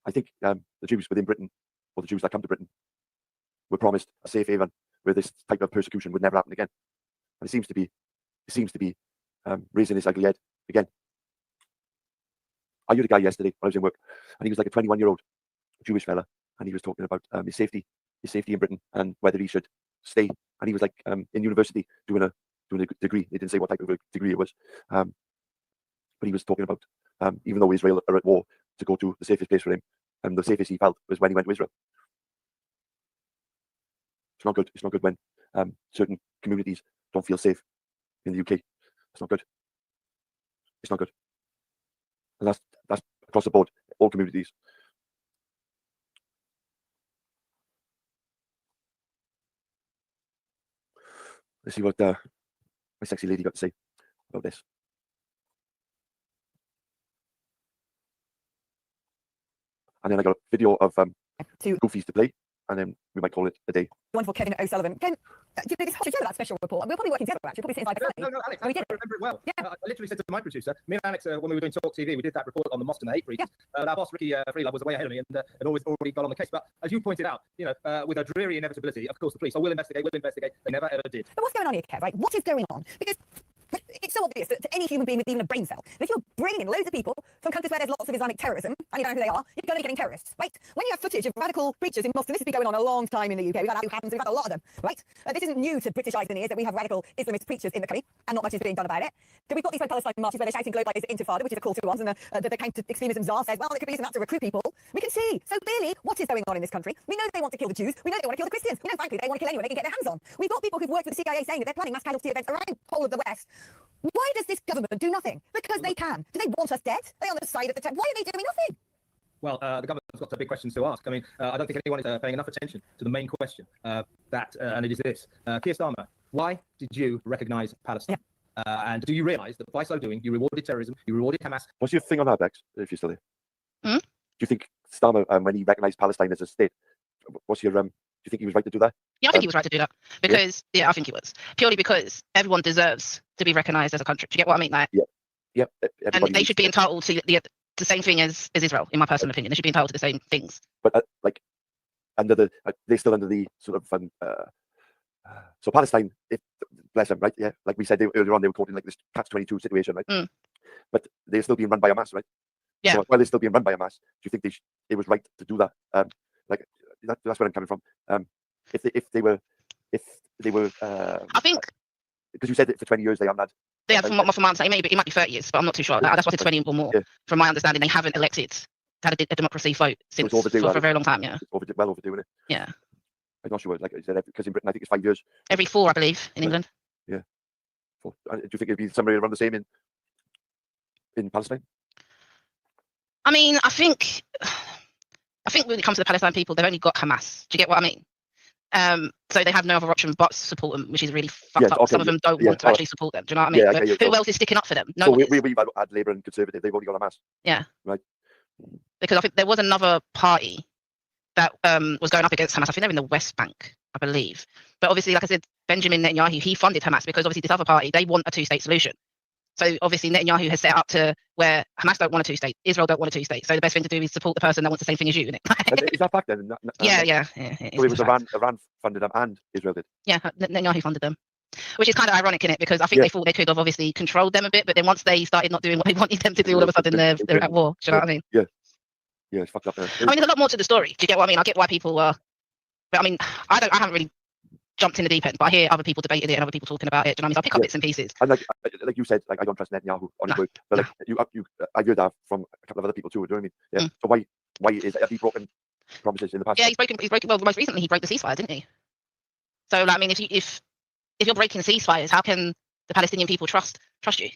I think the Jews within Britain, or the Jews that come to Britain, were promised a safe haven where this type of persecution would never happen again. And it seems to be raising its ugly head again. I heard a guy yesterday when I was in work, and he was like a 21-year-old Jewish fella, and he was talking about his safety in Britain and whether he should stay. And he was like in university doing a degree. They didn't say what type of a degree it was, but he was talking about even though Israel are at war, to go to the safest place for him, and the safest he felt was when he went to Israel. It's not good. It's not good when certain communities don't feel safe in the UK. It's not good. It's not good. And that's across the board, all communities. Let's see what my sexy lady got to say about this. And then I got a video of Goofies to play, and then we might call it a day. Wonderful Kevin O'Sullivan. Ken, do you know this? Did you know that special report? We're probably working together. Actually, probably sitting inside the family. No, Alex, Oh, we did. I remember it well. Yeah. I literally said to my producer, me and Alex, when we were doing Talk TV, we did that report on the Moston hate breach. Our boss, Ricky Freelove, was way ahead of me and had already got on the case. But as you pointed out, with a dreary inevitability, of course, the police, will investigate. They never ever did. But what's going on here, Kev, right? What is going on? Because it's so obvious that to any human being with even a brain cell, that if you're bringing in loads of people from countries where there's lots of Islamic terrorism, and you don't know who they are, you're going to be getting terrorists, right? When you have footage of radical preachers in Moscow, this has been going on a long time in the UK. We've had Abu Hammams, we've had a lot of them, right? This isn't new to British eyes and ears that we have radical Islamist preachers in the country, and not much is being done about it. Then we've got these Palestine marches where they're shouting globalisation intifada, which is a call to arms, and the counter-extremism czar says, well, they could be using that to recruit people. We can see so clearly what is going on in this country. We know they want to kill the Jews. We know they want to kill the Christians. We know, frankly, they want to kill anyone they can get their hands on. We've got people who've worked with the CIA saying that they're planning mass casualty events around the whole of the West. Why does this government do nothing? Because they can. Do they want us dead? Are they on the side of the Why are they doing nothing? Well, the government's got big questions to ask. I mean, I don't think anyone is paying enough attention to the main question, and it is this. Keir Starmer, why did you recognise Palestine? And do you realise that by so doing, you rewarded terrorism, you rewarded Hamas? What's your thing on that, Bex, if you're still there? Hmm? Do you think Starmer, when he recognised Palestine as a state, what's your do you think he was right to do that? Yeah, I think he was right to do that because I think he was purely because everyone deserves to be recognised as a country. Do you get what I mean? Like, yeah. And they should be entitled to the same thing as Israel, in my personal opinion. They should be entitled to the same things. But under the they're still under the sort of so Palestine, bless them, right? Yeah, like we said earlier on, they were caught in like this catch-22 situation, right? But they're still being run by Hamas, right? Yeah. So while they're still being run by Hamas, do you think it was right to do that? That's where I'm coming from. If they were, I think because you said that for 20 years they haven't had. They had, from my understanding, it might be 30 years, but I'm not too sure. That's what it's 20 or more. Yeah. From my understanding, they haven't had a democracy vote since for a very long time. Yeah. It's well overdue, isn't it? Yeah. I'm not sure. Like I said, because in Britain, I think it's 5 years. Every 4, I believe, in England. Yeah. Do you think it'd be somewhere around the same in Palestine? I mean, I think when it comes to the Palestine people, they've only got Hamas. Do you get what I mean? So they have no other option but support them, which is really fucked up. Okay, Some of them don't want to actually support them. Do you know what I mean? Yeah, who else is sticking up for them? No. So we've had Labour and Conservative. They've only got Hamas. Yeah. Right. Because I think there was another party that was going up against Hamas. I think they're in the West Bank, I believe. But obviously, like I said, Benjamin Netanyahu, he funded Hamas because obviously this other party, they want a two-state solution. So obviously Netanyahu has set up to where Hamas don't want a two-state, Israel don't want a two-state. So the best thing to do is support the person that wants the same thing as you, isn't it? Is that fact then? Yeah. So it was Iran funded them and Israel did? Yeah, Netanyahu funded them. Which is kind of ironic, isn't it? Because I think they thought they could have obviously controlled them a bit, but then once they started not doing what they wanted them to do, all of a sudden they're at war. Do you know what I mean? Yeah. Yeah, it's fucked up. I mean, there's a lot more to the story. Do you get what I mean? I get why people are... But I mean, I haven't really jumped in the deep end, but I hear other people debating it and other people talking about it. Do you know what I mean? So I pick up bits and pieces. And like you said, like I don't trust Netanyahu on his word. But like I heard that from a couple of other people too. Do you know what I mean? Yeah. So why have he broken promises in the past? Yeah, he's broken. Well, most recently he broke the ceasefire, didn't he? So, like, I mean, if you're breaking ceasefires, how can the Palestinian people trust you?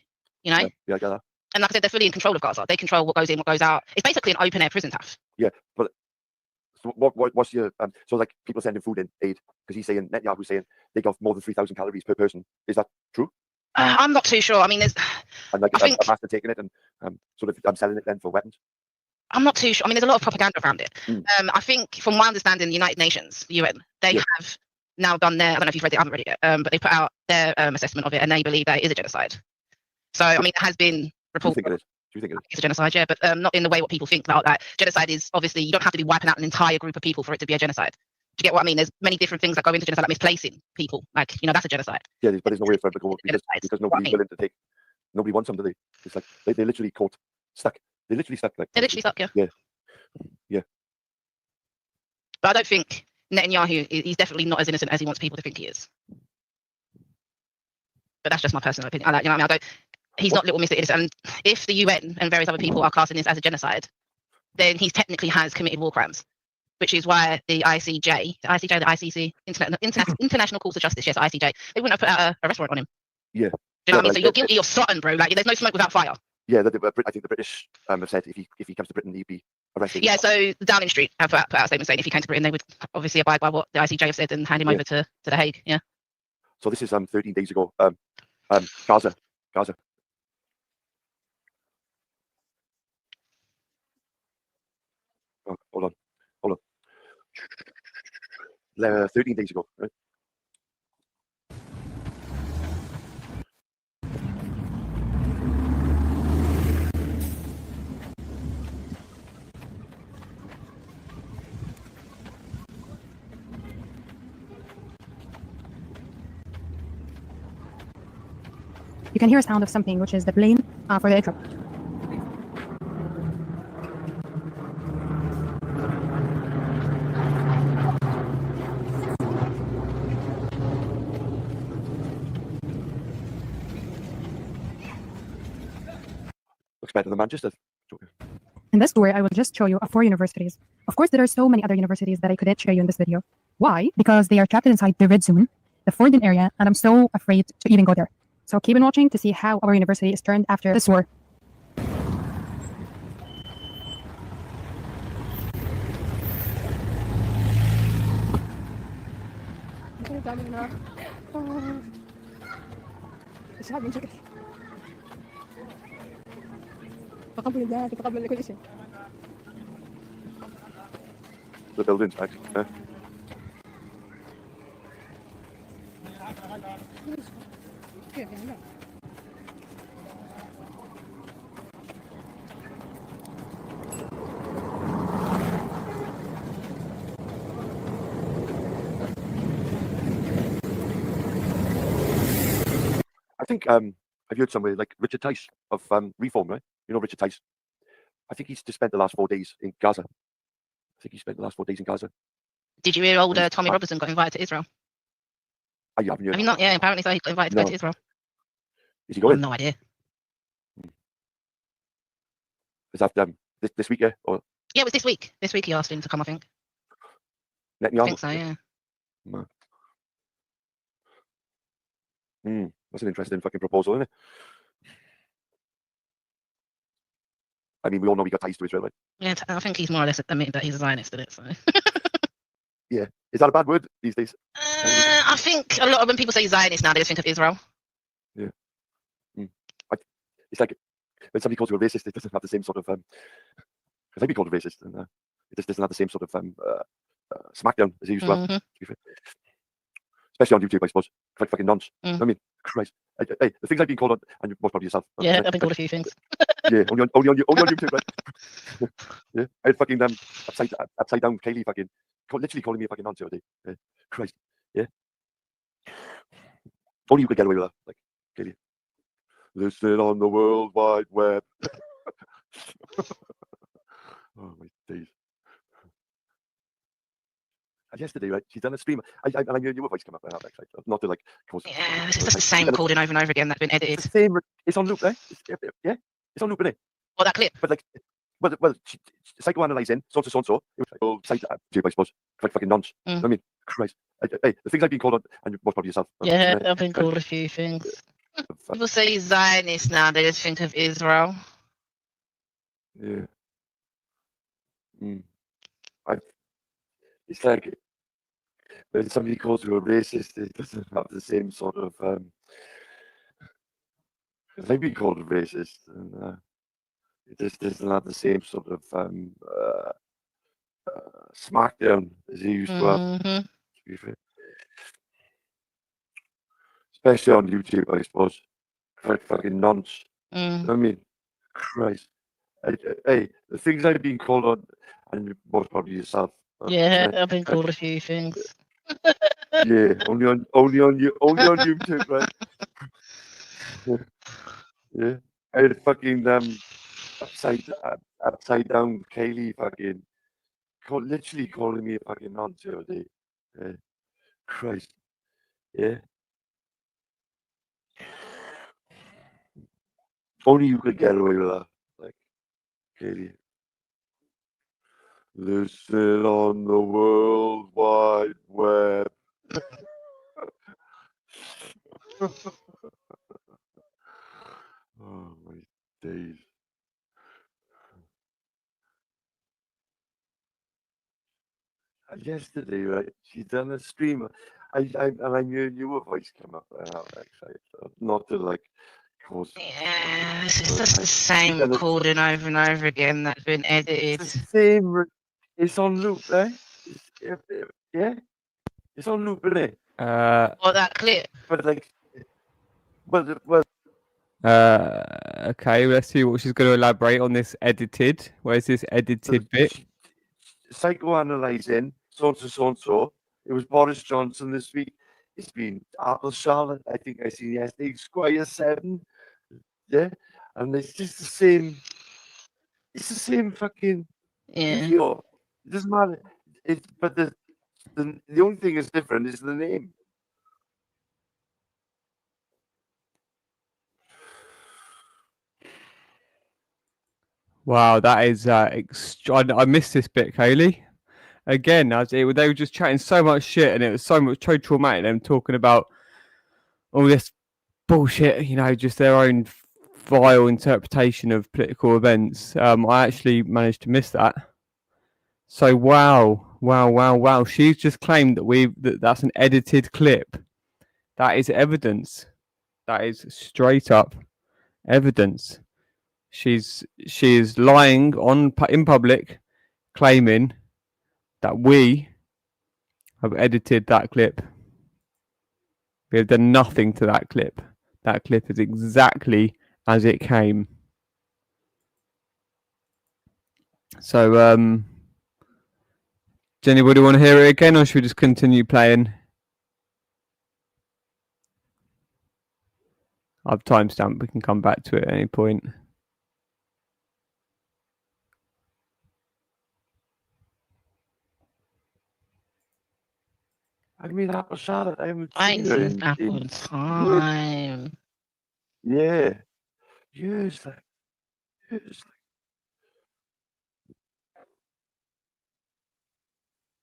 You know? Yeah, I get that. And like I said, they're fully in control of Gaza. They control what goes in, what goes out. It's basically an open air prison, Taff. Yeah, but so what's your so like people sending food in aid because he's saying Netanyahu's saying they got more than 3,000 calories per person. Is that true? I'm not too sure. I mean, there's. And like I think Hamas are taking it and sort of I'm selling it then for weapons. I'm not too sure. I mean, there's a lot of propaganda around it. I think, from my understanding, the United Nations, the UN, they have now done their. I don't know if you've read it. I haven't read it yet. But they put out their assessment of it, and they believe that it is a genocide. So, I mean, it has been reported. Do you think it is? It's a genocide, yeah, but not in the way what people think about that. Genocide is obviously you don't have to be wiping out an entire group of people for it to be a genocide. Do you get what I mean? There's many different things that go into genocide, like misplacing people. Like, that's a genocide. Yeah, but there's no way for it to go because nobody's willing to take. Nobody wants them, do they? It's like they're literally stuck. They're literally stuck. Like they're literally stuck. Yeah. Yeah. But I don't think Netanyahu. He's definitely not as innocent as he wants people to think he is. But that's just my personal opinion. I don't. He's not little Mr. Innocent. And if the UN and various other people are classing this as a genocide, then he technically has committed war crimes, which is why the ICC, International Court of Justice, yes, ICJ, they wouldn't have put out a arrest warrant on him. Yeah. Do you know what I mean? So you're guilty of something, bro. Like, there's no smoke without fire. Yeah, I think the British have said if he comes to Britain, he'd be arrested. Yeah, so Downing Street have put out a statement saying if he came to Britain, they would obviously abide by what the ICJ have said and hand him over to The Hague. Yeah. So this is 13 days ago. Gaza. Oh, hold on. 13 days ago, right? You can hear a sound of something, which is the plane for the aircraft. Looks better than Manchester. In this tour, I will just show you 4 universities. Of course, there are so many other universities that I couldn't show you in this video. Why? Because they are trapped inside the red zone, the Fordham area, and I'm so afraid to even go there. So keep on watching to see how our university is turned after this war. The buildings, actually. I think I've heard somewhere like Richard Tice of Reform, right? You know Richard Tice. I think he's just spent the last 4 days in Gaza. Did you hear old Tommy Robertson got invited to Israel? Oh, you haven't heard Have you that? not? Yeah, apparently so he got invited to go No. to Israel. Is he I going? have no idea. Is that this week, yeah? Or Yeah, it was this week. This week he asked him to come, I think. Netanyahu? I think so, yeah. That's an interesting fucking proposal, isn't it? I mean, we all know we got ties to Israel, right? Yeah, I think he's more or less admitted that he's a Zionist in it. So Yeah. Is that a bad word these days? I think a lot of when people say Zionist now, they just think of Israel. Yeah. It's like when somebody calls you a racist, it doesn't have the same sort of if I be called a racist, and it just doesn't have the same sort of smackdown as it used to have. To be fair. Especially on YouTube, I suppose. Like fucking nonce. I mean, Christ. Hey, the things I've been called on, and most probably yourself. Yeah, I've been called a few things. Yeah, only on YouTube, right? Yeah, I had fucking upside down Kaylee fucking literally calling me a fucking nonce the other day. Christ. Yeah. Only you could get away with that, like Kaylee. Listen on the World Wide Web. Oh my days. And yesterday, right? She's done a stream. I knew your voice come up. Actually, not to like cause. Yeah, it's just the same recording over and over again that's been edited. It's the same. It's on loop, eh? Yeah, it's on loop, isn't it? What, that clip? But like, well, psychoanalyzing so and so. It was like, oh, I suppose. Like fucking nonce. I mean, Christ. Hey, the things I've been called on, and most probably yourself. Yeah, I've been called a few things. People say Zionist now, they just think of Israel. Yeah. It's like when somebody calls you a racist, it doesn't have the same sort of. I've been called a racist, and it just doesn't have the same sort of smackdown as it used to have. To be fair. Especially on YouTube, I suppose. Like fucking nonce. I mean, Christ. Hey, the things I've been called on, and most probably yourself. Yeah, I've been called a few things. Yeah, only on YouTube, right? Yeah, I had fucking upside down Kaylee fucking literally calling me a fucking nonce the other day. Christ, yeah. Only you could get away with that, like Kaylee. Listen on the World Wide Web. Oh my days. And yesterday, right, she done a stream. I knew your voice came up actually, so not to like cause. Yeah, it's just the same recording over and over again that's been edited. It's the same. It's on loop, eh? Yeah, it's on loop, isn't it? What, that clip? But like, well, Okay, let's see what she's going to elaborate on this edited. Where's this edited bit? psychoanalyzing so. It was Boris Johnson this week. It's been Apple Charlotte. I think I seen yesterday. Squire 7. Yeah, and it's just the same. It's the same fucking video. It doesn't matter. But the only thing that's different is the name. Wow, that is I missed this bit, Kaylee. Again, they were just chatting so much shit, and it was so traumatic. Them talking about all this bullshit, just their own vile interpretation of political events. I actually managed to miss that. So wow. She's just claimed that that's an edited clip. That is evidence. That is straight up evidence. She is lying in public, claiming that we have edited that clip. We have done nothing to that clip. That clip is exactly as it came. So, does anybody want to hear it again, or should we just continue playing? I've timestamped. We can come back to it at any point. I mean, Apple Charlotte. I haven't I ain't seen her seen Apple in years. time. Yeah, years like.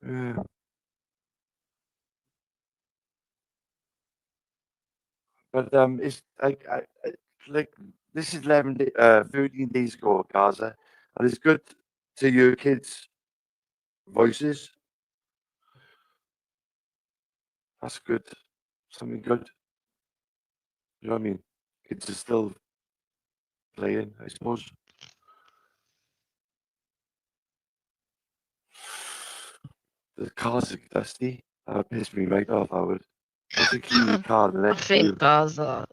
Yeah. But it's like this is 13 days ago, Gaza, and it's good to hear kids' voices. That's good, something good. You know what I mean? Kids are still playing, I suppose. The cars are dusty. That would piss me right off. I would. I should clean the car the I next think year. Gaza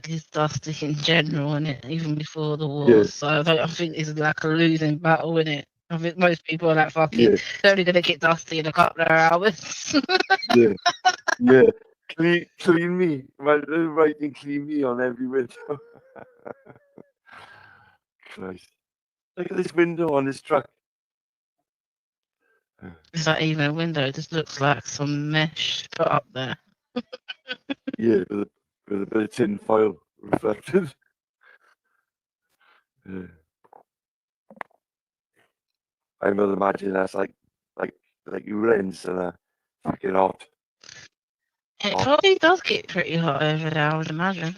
is dusty in general, and even before the war. Yeah. So I think it's like a losing battle, in it. I think most people are like fucking. Yeah. They're only gonna get dusty in a couple of hours. Yeah. Yeah. Clean me. Writing clean me on every window. Christ. Look at this window on this truck. It's not even a window. It just looks like some mesh put up there. Yeah, with a bit of tin foil reflected. Yeah. I would imagine that's like urines and a fucking hot. It probably does get pretty hot over there, I would imagine.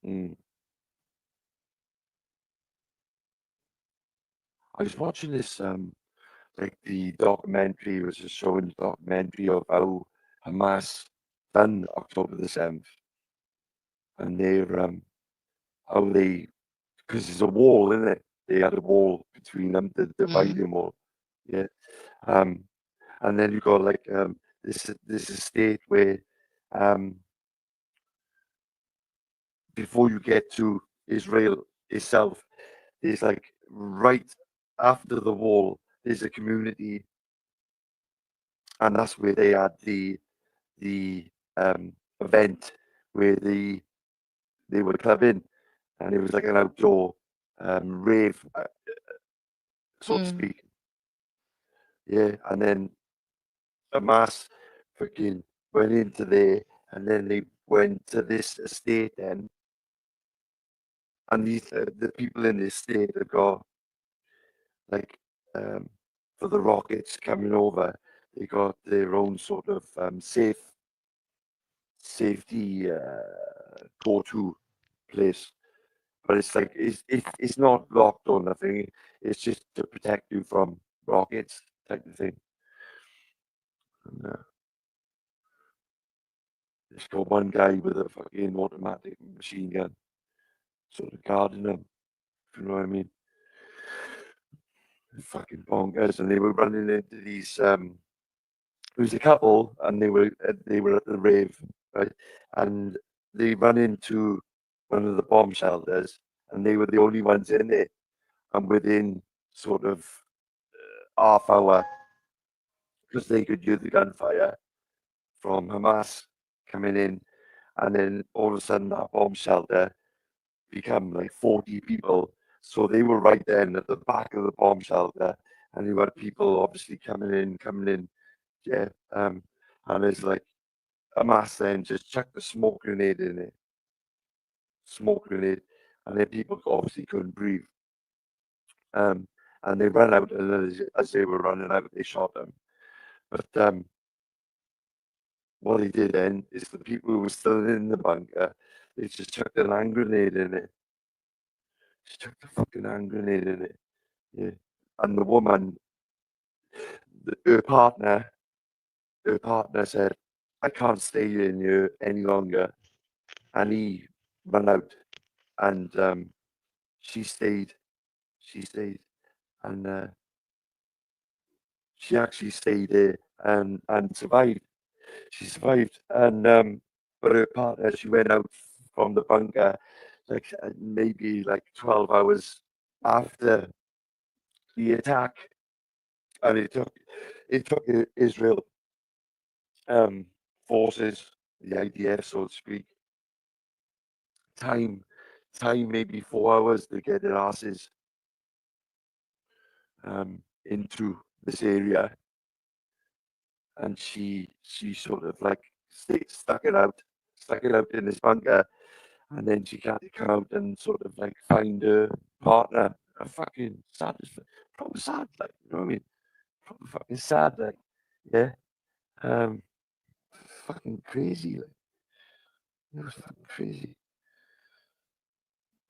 Mm. I was watching this like the documentary was just showing the documentary of how Hamas done October the 7th. And they're how they, because there's a wall in it. They had a wall between them, the dividing wall. Yeah. And then you got like this estate where before you get to Israel itself, there's like right after the wall, there's a community, and that's where they had the event where they were clubbing, and it was like an outdoor rave, so to speak. Yeah, and then Hamas freaking went into there, and then they went to this estate then. And these the people in this state have got like for the rockets coming over, they got their own sort of safety go-to place. But it's like it's not locked or nothing. It's just to protect you from rockets type of thing. And, It's got one guy with a fucking automatic machine gun, sort of guarding him. If you know what I mean? Fucking bonkers, and they were running into these. It was a couple, and they were at the rave, right? And they ran into one of the bomb shelters, and they were the only ones in it. And within sort of half hour, because they could hear the gunfire from Hamas coming in, and then all of a sudden that bomb shelter become like 40 people. So they were right then at the back of the bomb shelter, and you had people obviously coming in, yeah. And it's like Hamas then just chucked the smoke grenade in it, and then people obviously couldn't breathe. And they ran out, and as they were running out, they shot them. But what they did then is the people who were still in the bunker, they just chucked an hand grenade in it. Just chucked a fucking hand grenade in it. Yeah. And the woman, her partner said, I can't stay in here any longer. And he ran out, and she stayed. And she actually stayed there and survived. She survived, and but her partner, she went out from the bunker like maybe like 12 hours after the attack, and it took Israel forces, the IDF, so to speak, time maybe 4 hours to get their asses into this area, and she sort of like stuck it out in this bunker, and then she had to come out and sort of like find her partner. A fucking sad, proper sad, like, you know what I mean? Proper fucking sad, like, yeah. Fucking crazy, like, it was fucking crazy.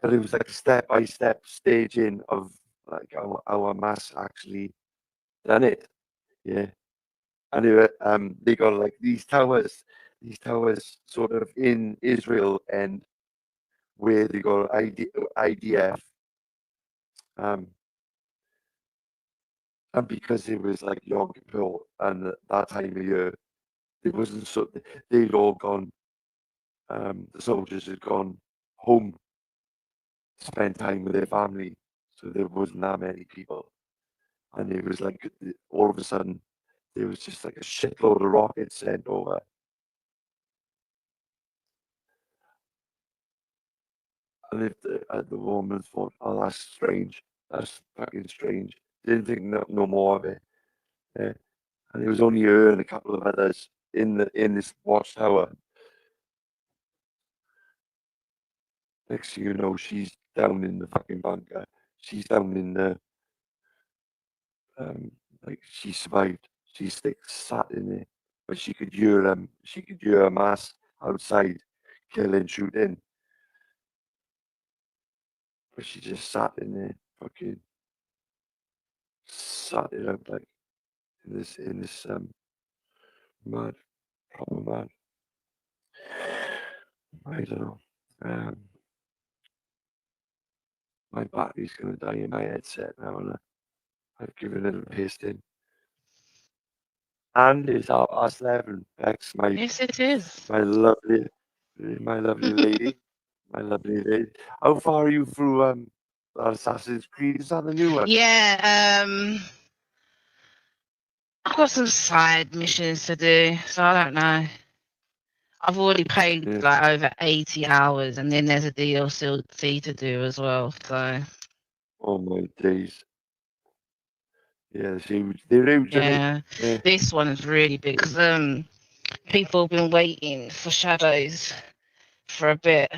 But it was like a step-by-step staging of like our mass actually done it, yeah. And they got like these towers sort of in Israel, and where they got IDF, and because it was like Yom Kippur and that time of year, it wasn't so they'd all gone. The soldiers had gone home to spend time with their family, so there wasn't that many people, and it was like all of a sudden there was just like a shitload of rockets sent over. And if the woman thought, "Oh, that's strange. That's fucking strange." Didn't think no more of it. Yeah. And it was only her and a couple of others in this watchtower. Next thing you know, she's down in the fucking bunker. She's down in the like she survived. She's like sat in there, but she could hear them. She could hear a mass outside, killing, shooting. But she just sat in there, fucking sat it out like in this mad, proper mad. I don't know. My battery's gonna die in my headset now, and I've given it a pasting. And it's 11:30. Bex, Yes, it is. my lovely lady, my lovely lady. How far are you through Assassin's Creed? Is that the new one? Yeah, I've got some side missions to do, so I don't know. I've already paid like over 80 hours, and then there's a DLC to do as well. So. Oh my days. Yeah, it's huge. They're huge, Yeah, yeah. this one is really big because people have been waiting for Shadows for a bit.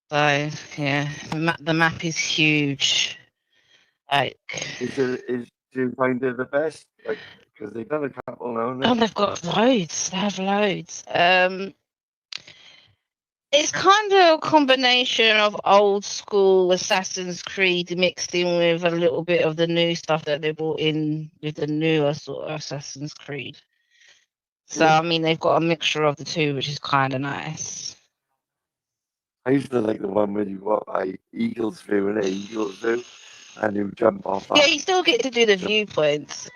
So yeah, the map is huge. Like, do you find it the best? Like, because they've done a couple now, haven't they? oh, they've got loads. They have loads. It's kind of a combination of old school Assassin's Creed mixed in with a little bit of the new stuff that they brought in with the newer sort of Assassin's Creed. So I mean, they've got a mixture of the two, which is kind of nice. I used to like the one where you got like Eagles view and Eagles view, and you jump off that. Yeah, you still get to do the viewpoints.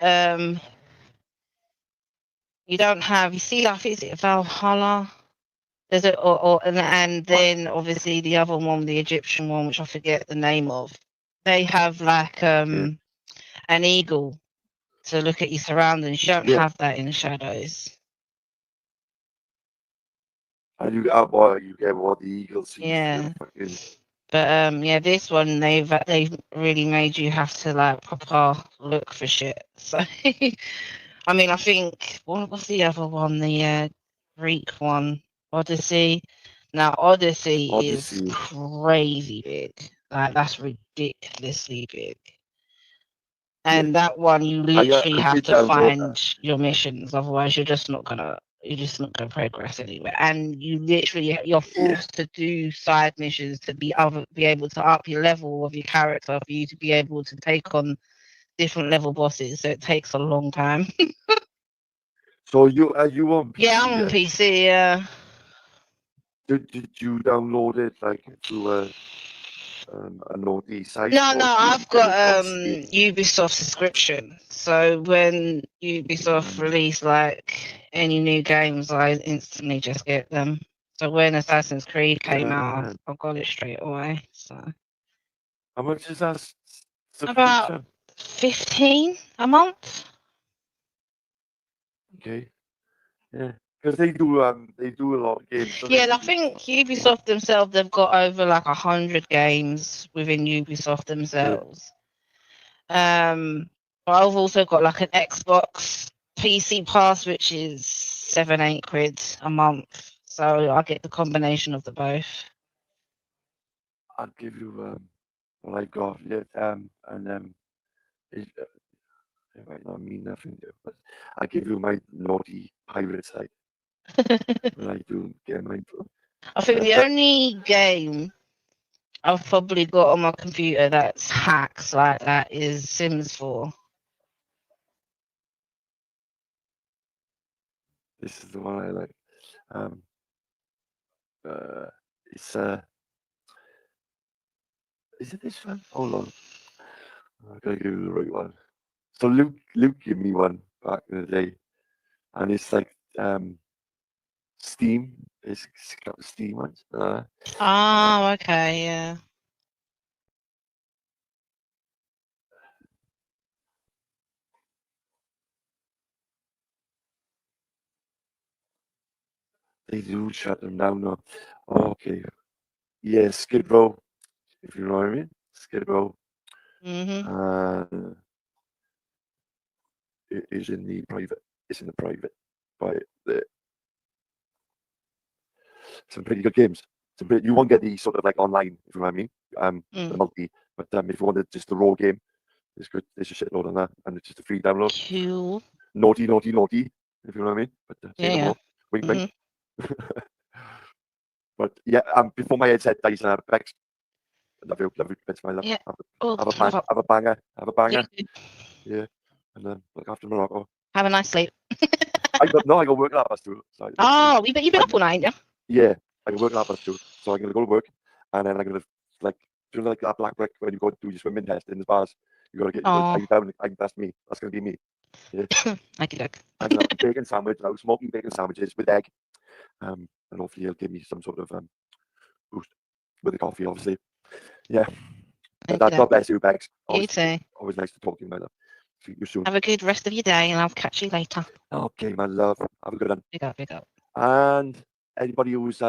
You don't have. You see, like, is it Valhalla? There's a and then obviously the other one, the Egyptian one, which I forget the name of. They have like an eagle to look at your surroundings. You don't have that in Shadows. And you get what the Eagles see. Yeah. Fucking, But yeah, this one they've really made you have to like proper look for shit. So I mean, I think what's the other one? The Greek one, Odyssey. Now Odyssey is crazy big. Like that's ridiculously big. And that one you literally have to find your missions, otherwise you're just not gonna progress anywhere. And you're forced to do side missions to be able to up your level of your character for you to be able to take on different level bosses. So it takes a long time. So are you on PC? Yeah, I'm on PC. Yeah. Did you download it like through a naughty site? No, I've got Ubisoft subscription. So when Ubisoft release like any new games, I instantly just get them. So when Assassin's Creed came out, I got it straight away. So how much is that? About 15 a month. Okay. Yeah, because they do a lot of games. Yeah, I think Ubisoft themselves, they've got over like 100 games within Ubisoft themselves. But I've also got like an Xbox PC pass, which is 7-8 quid a month. So I get the combination of the both. I'll give you what I got. Yeah, it might not mean nothing, but I give you my naughty pirate side. When I do get my. I think the only game I've probably got on my computer that's hacks like that is Sims 4. This is the one I like. It's is it this one? Hold on. I gotta give you the right one. So Luke gave me one back in the day, and it's like Steam. It's got the Steam ones. Oh, okay, yeah. They do shut them down now. Okay. Yeah, Skid Row. If you know what I mean. Skid Row. It is in the private. It's in the private. But some pretty good games. You won't get the sort of like online, if you know what I mean. The multi. But if you wanted just the raw game, it's good. There's a shitload on that, and it's just a free download. Cool. Naughty, if you know what I mean. But Yeah. Wink, wink. But yeah, before my headset dies, and I have Bex. Love you, bits my love. Yeah. Have a banger. Yeah. And then look after Morocco. Have a nice sleep. I go work at past 2. So you've been up all night, yeah? Yeah, I go work at past 2. So I'm gonna go to work, and then I'm gonna like do like that black brick when you go to do your swimming test in the bars. You gotta down. That's me. That's gonna be me. Yeah. Okay. I'm gonna have a bacon sandwich now, smoky bacon sandwiches with egg. And hopefully he'll give me some sort of boost with the coffee, obviously. Yeah. God bless you, Bex. You too. Always nice to talk to you, my love. See you soon. Have a good rest of your day, and I'll catch you later. Okay, my love. Have a good one. Big up. And anybody who's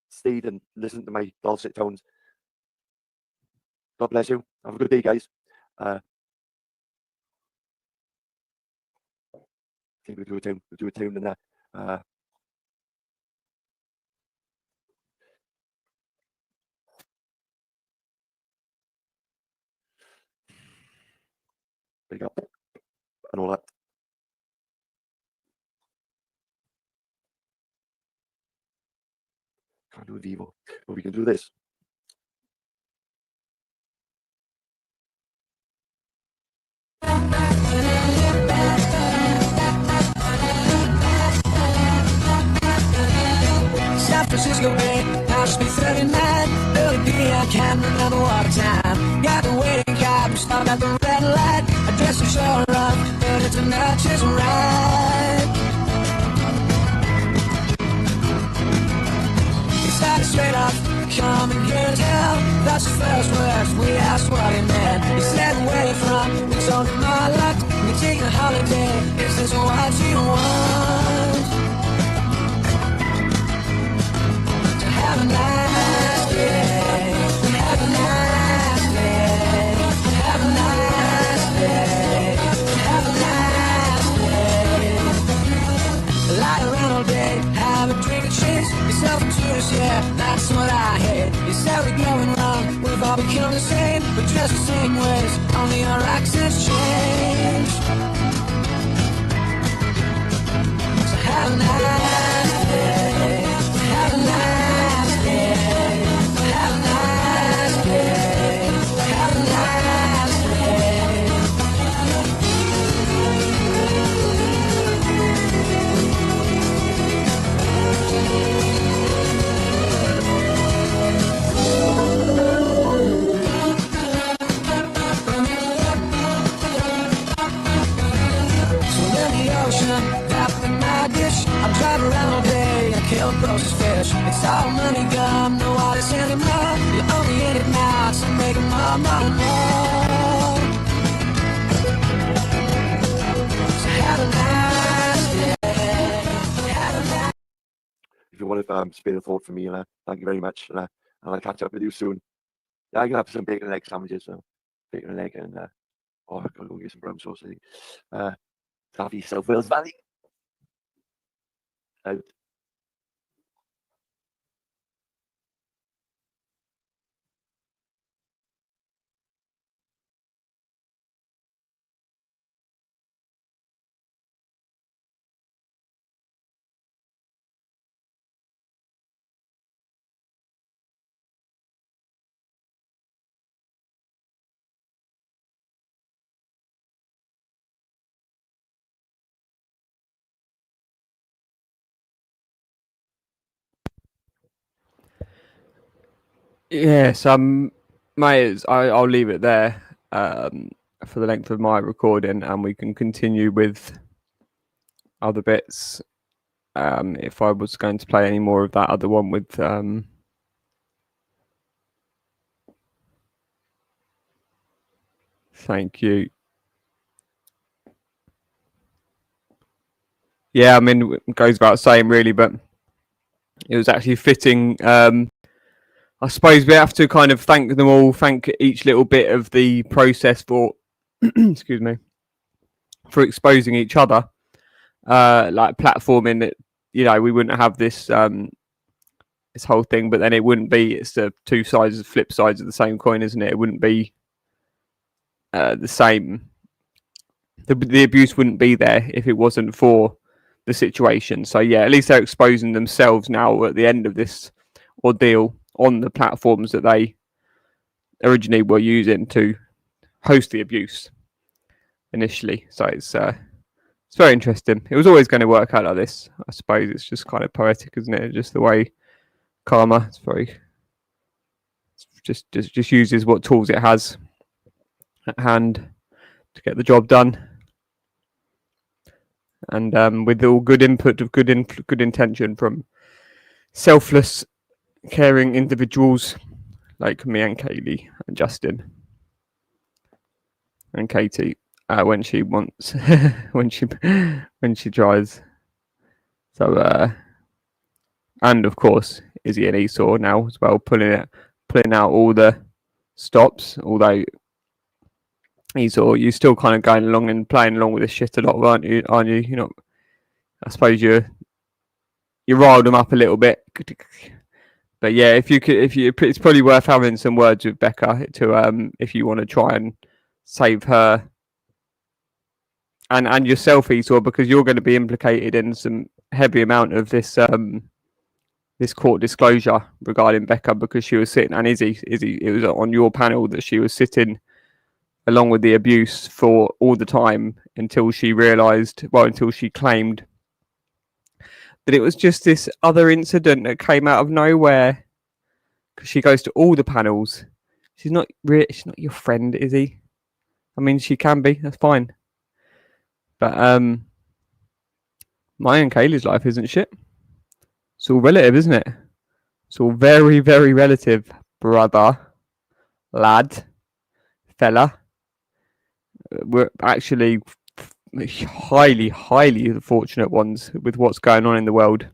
stayed and listened to my dulcet tones, God bless you. Have a good day, guys. I think we'll do a tune. We'll do a tune and that. Big up and all that. Can't do a Vivo, but we can do this. Glasgow Bay, I should be 39. Early P, I can't remember what time. Got the waiting cab, stopped at the red light. I dressed so sure up, but it's not just right. He started straight up, come and get down. That's the first words, we asked what he meant. He said, where you from? We told him our luck. We're taking a holiday, is this what you want? To have a nice day, have a nice day, have a nice day, have a nice day. Lie around all day, have a drink of cheese. You're self-injurious, yeah, that's what I hate. You said we're going wrong, we've all become the same, but just the same ways, only our accents change. So have a nice day, have a nice day, have a nice day, have a nice day. Swim in the ocean, tap in my dish. I'm driving around all day, I kill those fish. It's all money gone, no artists anymore. You're only in it now, so make them more, more, more. So have a nice day, have a nice. If you want to spare a thought for me, thank you very much. I'll catch up with you soon. Yeah, I can have some bacon and egg sandwiches. So bacon and egg and I've got to go get some brown sauce, I think. Have yourself Wales Valley. Out. Yes, mate, I'll leave it there for the length of my recording, and we can continue with other bits. If I was going to play any more of that other one with thank you. Yeah, I mean, it goes without saying, really, but it was actually fitting. I suppose we have to kind of thank them all, thank each little bit of the process for, excuse me, for exposing each other, like platforming that, you know, we wouldn't have this this whole thing, but then it wouldn't be. It's the two sides, flip sides of the same coin, isn't it? It wouldn't be the same. The abuse wouldn't be there if it wasn't for the situation. So yeah, at least they're exposing themselves now at the end of this ordeal on the platforms that they originally were using to host the abuse initially. So it's very interesting. It was always going to work out like this. I suppose it's just kind of poetic, isn't it? Just the way karma. It's very just uses what tools it has at hand to get the job done. And with all good input of good intention from selfless, caring individuals like me and Kaylee and Justin and Katie when she wants when she tries. So and of course Izzy and Esau now as well, pulling out all the stops. Although Esau, you're still kind of going along and playing along with this shit a lot, aren't you? You know, I suppose you riled them up a little bit. But yeah, it's probably worth having some words with Becca to if you want to try and save her and yourself, Esau, because you're going to be implicated in some heavy amount of this this court disclosure regarding Becca, because she was sitting, and Izzy, it was on your panel that she was sitting along with the abuse for all the time until she realised, well, until she claimed that it was just this other incident that came out of nowhere. Because she goes to all the panels. She's not your friend, is he? I mean, she can be. That's fine. But my and Kaylee's life isn't shit. It's all relative, isn't it? It's all very, very relative, brother, lad, fella. We're actually highly, highly fortunate ones with what's going on in the world.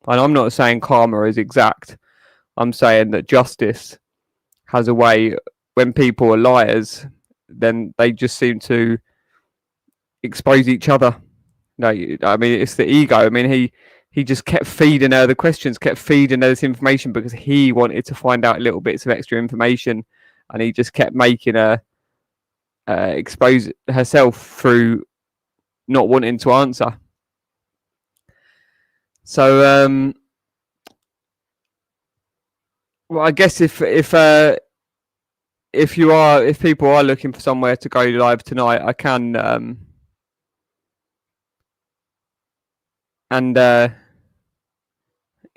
And I'm not saying karma is exact. I'm saying that justice has a way, when people are liars, then they just seem to expose each other. No, I mean, it's the ego. I mean, he just kept feeding her the questions, kept feeding her this information because he wanted to find out little bits of extra information, and he just kept making her expose herself through not wanting to answer. So, well, I guess if people are looking for somewhere to go live tonight, I can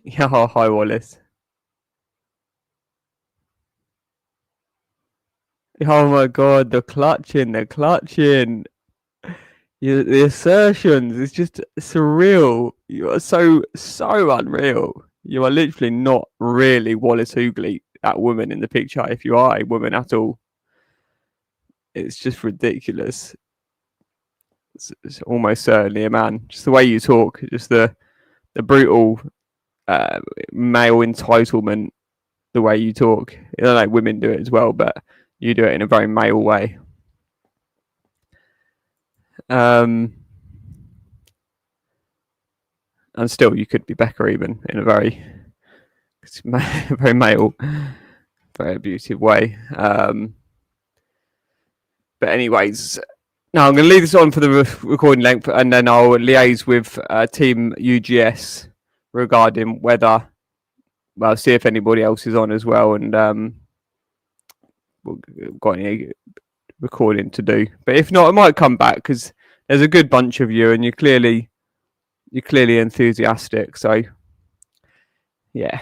yeah, hi Wallace. Oh my god, the clutching. The assertions, it's just surreal. You are so unreal. You are literally not really Wallace Hoogley, that woman in the picture, if you are a woman at all. It's just ridiculous. It's almost certainly a man. Just the way you talk, just the brutal male entitlement, the way you talk. I don't know, women do it as well, but you do it in a very male way. And still, you could be Becca even in a very male, very abusive way. But anyways, now I'm going to leave this on for the recording length, and then I'll liaise with Team UGS regarding whether, well, see if anybody else is on as well, and we've got any recording to do. But if not, I might come back because there's a good bunch of you, and you're clearly enthusiastic. So yeah,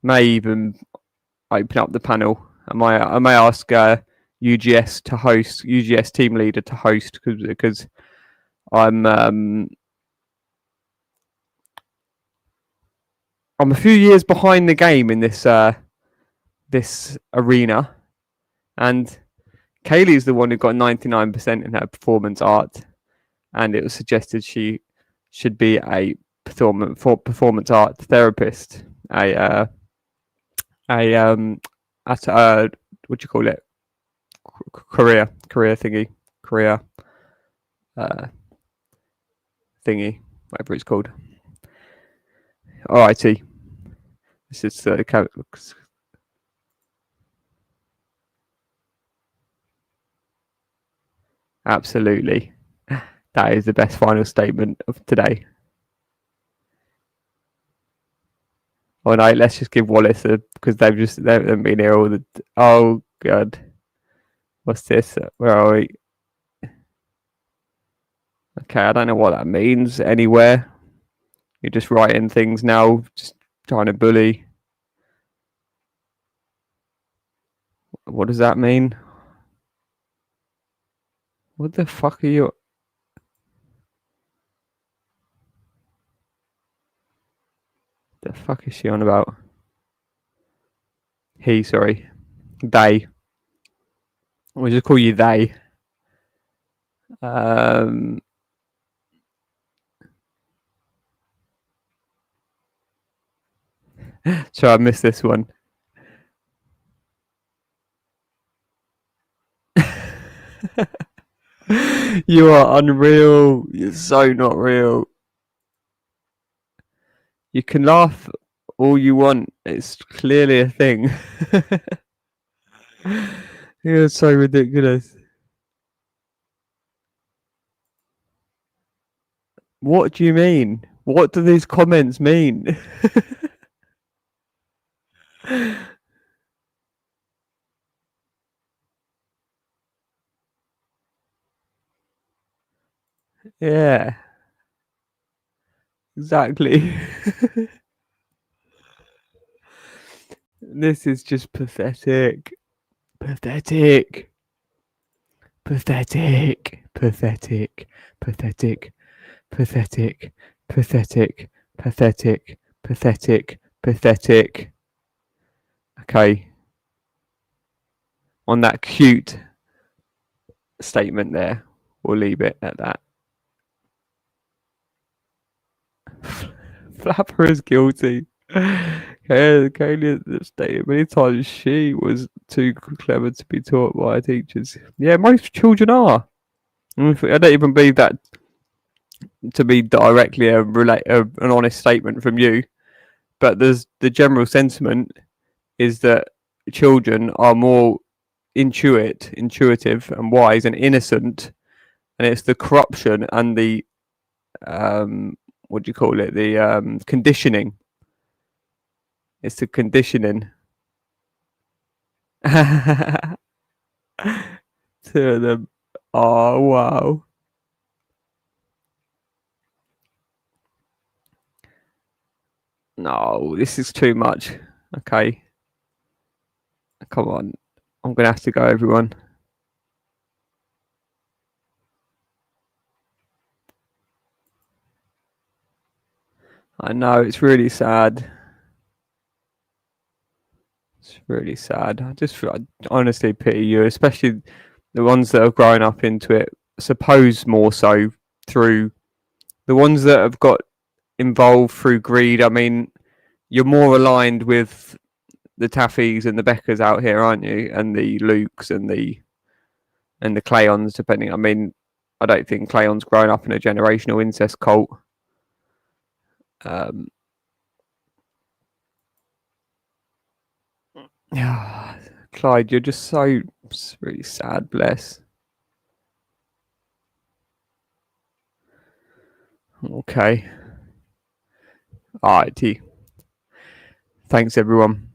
may even open up the panel. I may ask UGS to host, UGS team leader to host, because I'm a few years behind the game in this this arena, and Kaylee's the one who got 99% in her performance art, and it was suggested she should be a performance art therapist, at what do you call it? Career thingy, thingy, whatever it's called. Alrighty, this is absolutely. That is the best final statement of today. Oh no, let's just give Wallace because they've been here all the. Oh god, what's this? Where are we? Okay, I don't know what that means anywhere. You're just writing things now, just trying to bully. What does that mean? What the fuck are you? The fuck is she on about? Sorry. They. We'll just call you they. So I missed this one. You are unreal. You're so not real. You can laugh all you want. It's clearly a thing. You're so ridiculous. What do you mean? What do these comments mean? Yeah. Exactly. This is just pathetic. Pathetic. Pathetic. Pathetic. Pathetic. Pathetic. Pathetic. Pathetic. Pathetic. Pathetic. Okay. On that cute statement there, we'll leave it at that. Flapper is guilty. Kaylee stated many times she was too clever to be taught by her teachers. Yeah, most children are. I don't even believe that to be directly an honest statement from you, but there's the general sentiment is that children are more intuitive and wise and innocent, and it's the corruption and the what do you call it, the conditioning. It's the conditioning. To them. Oh wow. No, this is too much. Okay. Come on. I'm gonna have to go, everyone. I know, it's really sad. It's really sad. I honestly pity you, especially the ones that have grown up into it. Suppose more so through the ones that have got involved through greed. I mean, you're more aligned with the Taffys and the Beckers out here, aren't you? And the Lukes and the Clayons, depending. I mean, I don't think Clayon's grown up in a generational incest cult. Clyde, you're just so really sad, bless. Okay. Alrighty. Thanks, everyone.